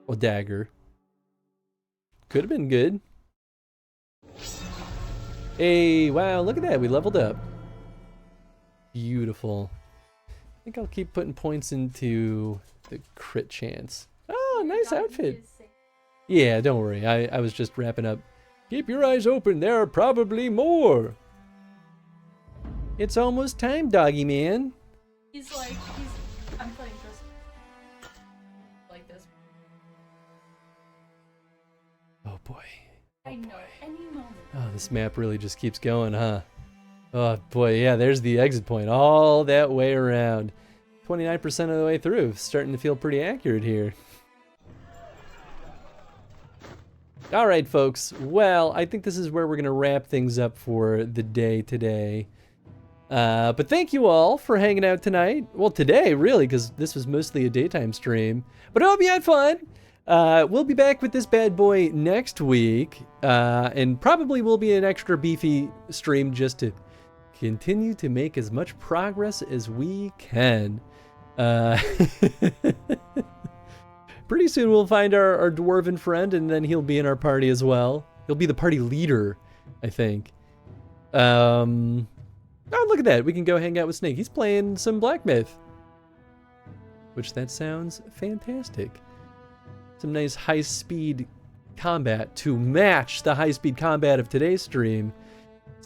Or dagger. Could have been good. Hey, wow, look at that. We leveled up. Beautiful. I think I'll keep putting points into the crit chance. Oh, nice outfit. Yeah, don't worry. I was just wrapping up. Keep your eyes open. There are probably more. It's almost time, doggy man. He's like, I'm playing Chris. Like this. Oh boy. I know, any moment. Oh, this map really just keeps going, huh? Oh boy, yeah, there's the exit point all that way around. 29% of the way through. Starting to feel pretty accurate here. All right, folks. Well, I think this is where we're going to wrap things up for the day today. But thank you all for hanging out tonight. Well, today, really, because this was mostly a daytime stream. But I hope you had fun. We'll be back with this bad boy next week. And probably will be an extra beefy stream just to continue to make as much progress as we can. Pretty soon we'll find our dwarven friend, and then he'll be in our party as well. He'll be the party leader, I think. Oh, look at that. We can go hang out with Snake. He's playing some Black Myth. Which, that sounds fantastic. Some nice high-speed combat to match the high-speed combat of today's stream.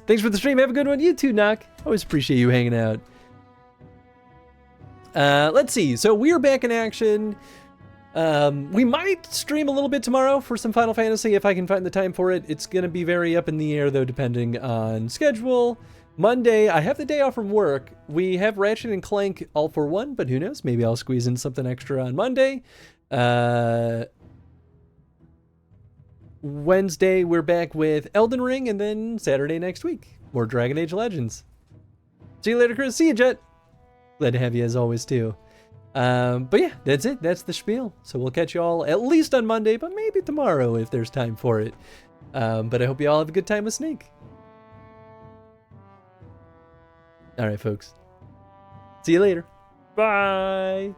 Thanks for the stream. Have a good one. You too, Knock. Always appreciate you hanging out. Let's see. So we're back in action. We might stream a little bit tomorrow for some Final Fantasy if I can find the time for it. It's going to be very up in the air, though, depending on schedule. Monday, I have the day off from work. We have Ratchet and Clank All for One, but who knows? Maybe I'll squeeze in something extra on Monday. Wednesday, we're back with Elden Ring, and then Saturday next week, more Dragon Age Legends. See you later, Chris. See you, Jet. Glad to have you as always, too. But yeah, that's it. That's the spiel. So we'll catch you all at least on Monday, but maybe tomorrow if there's time for it. But I hope you all have a good time with Snake. All right, folks. See you later. Bye.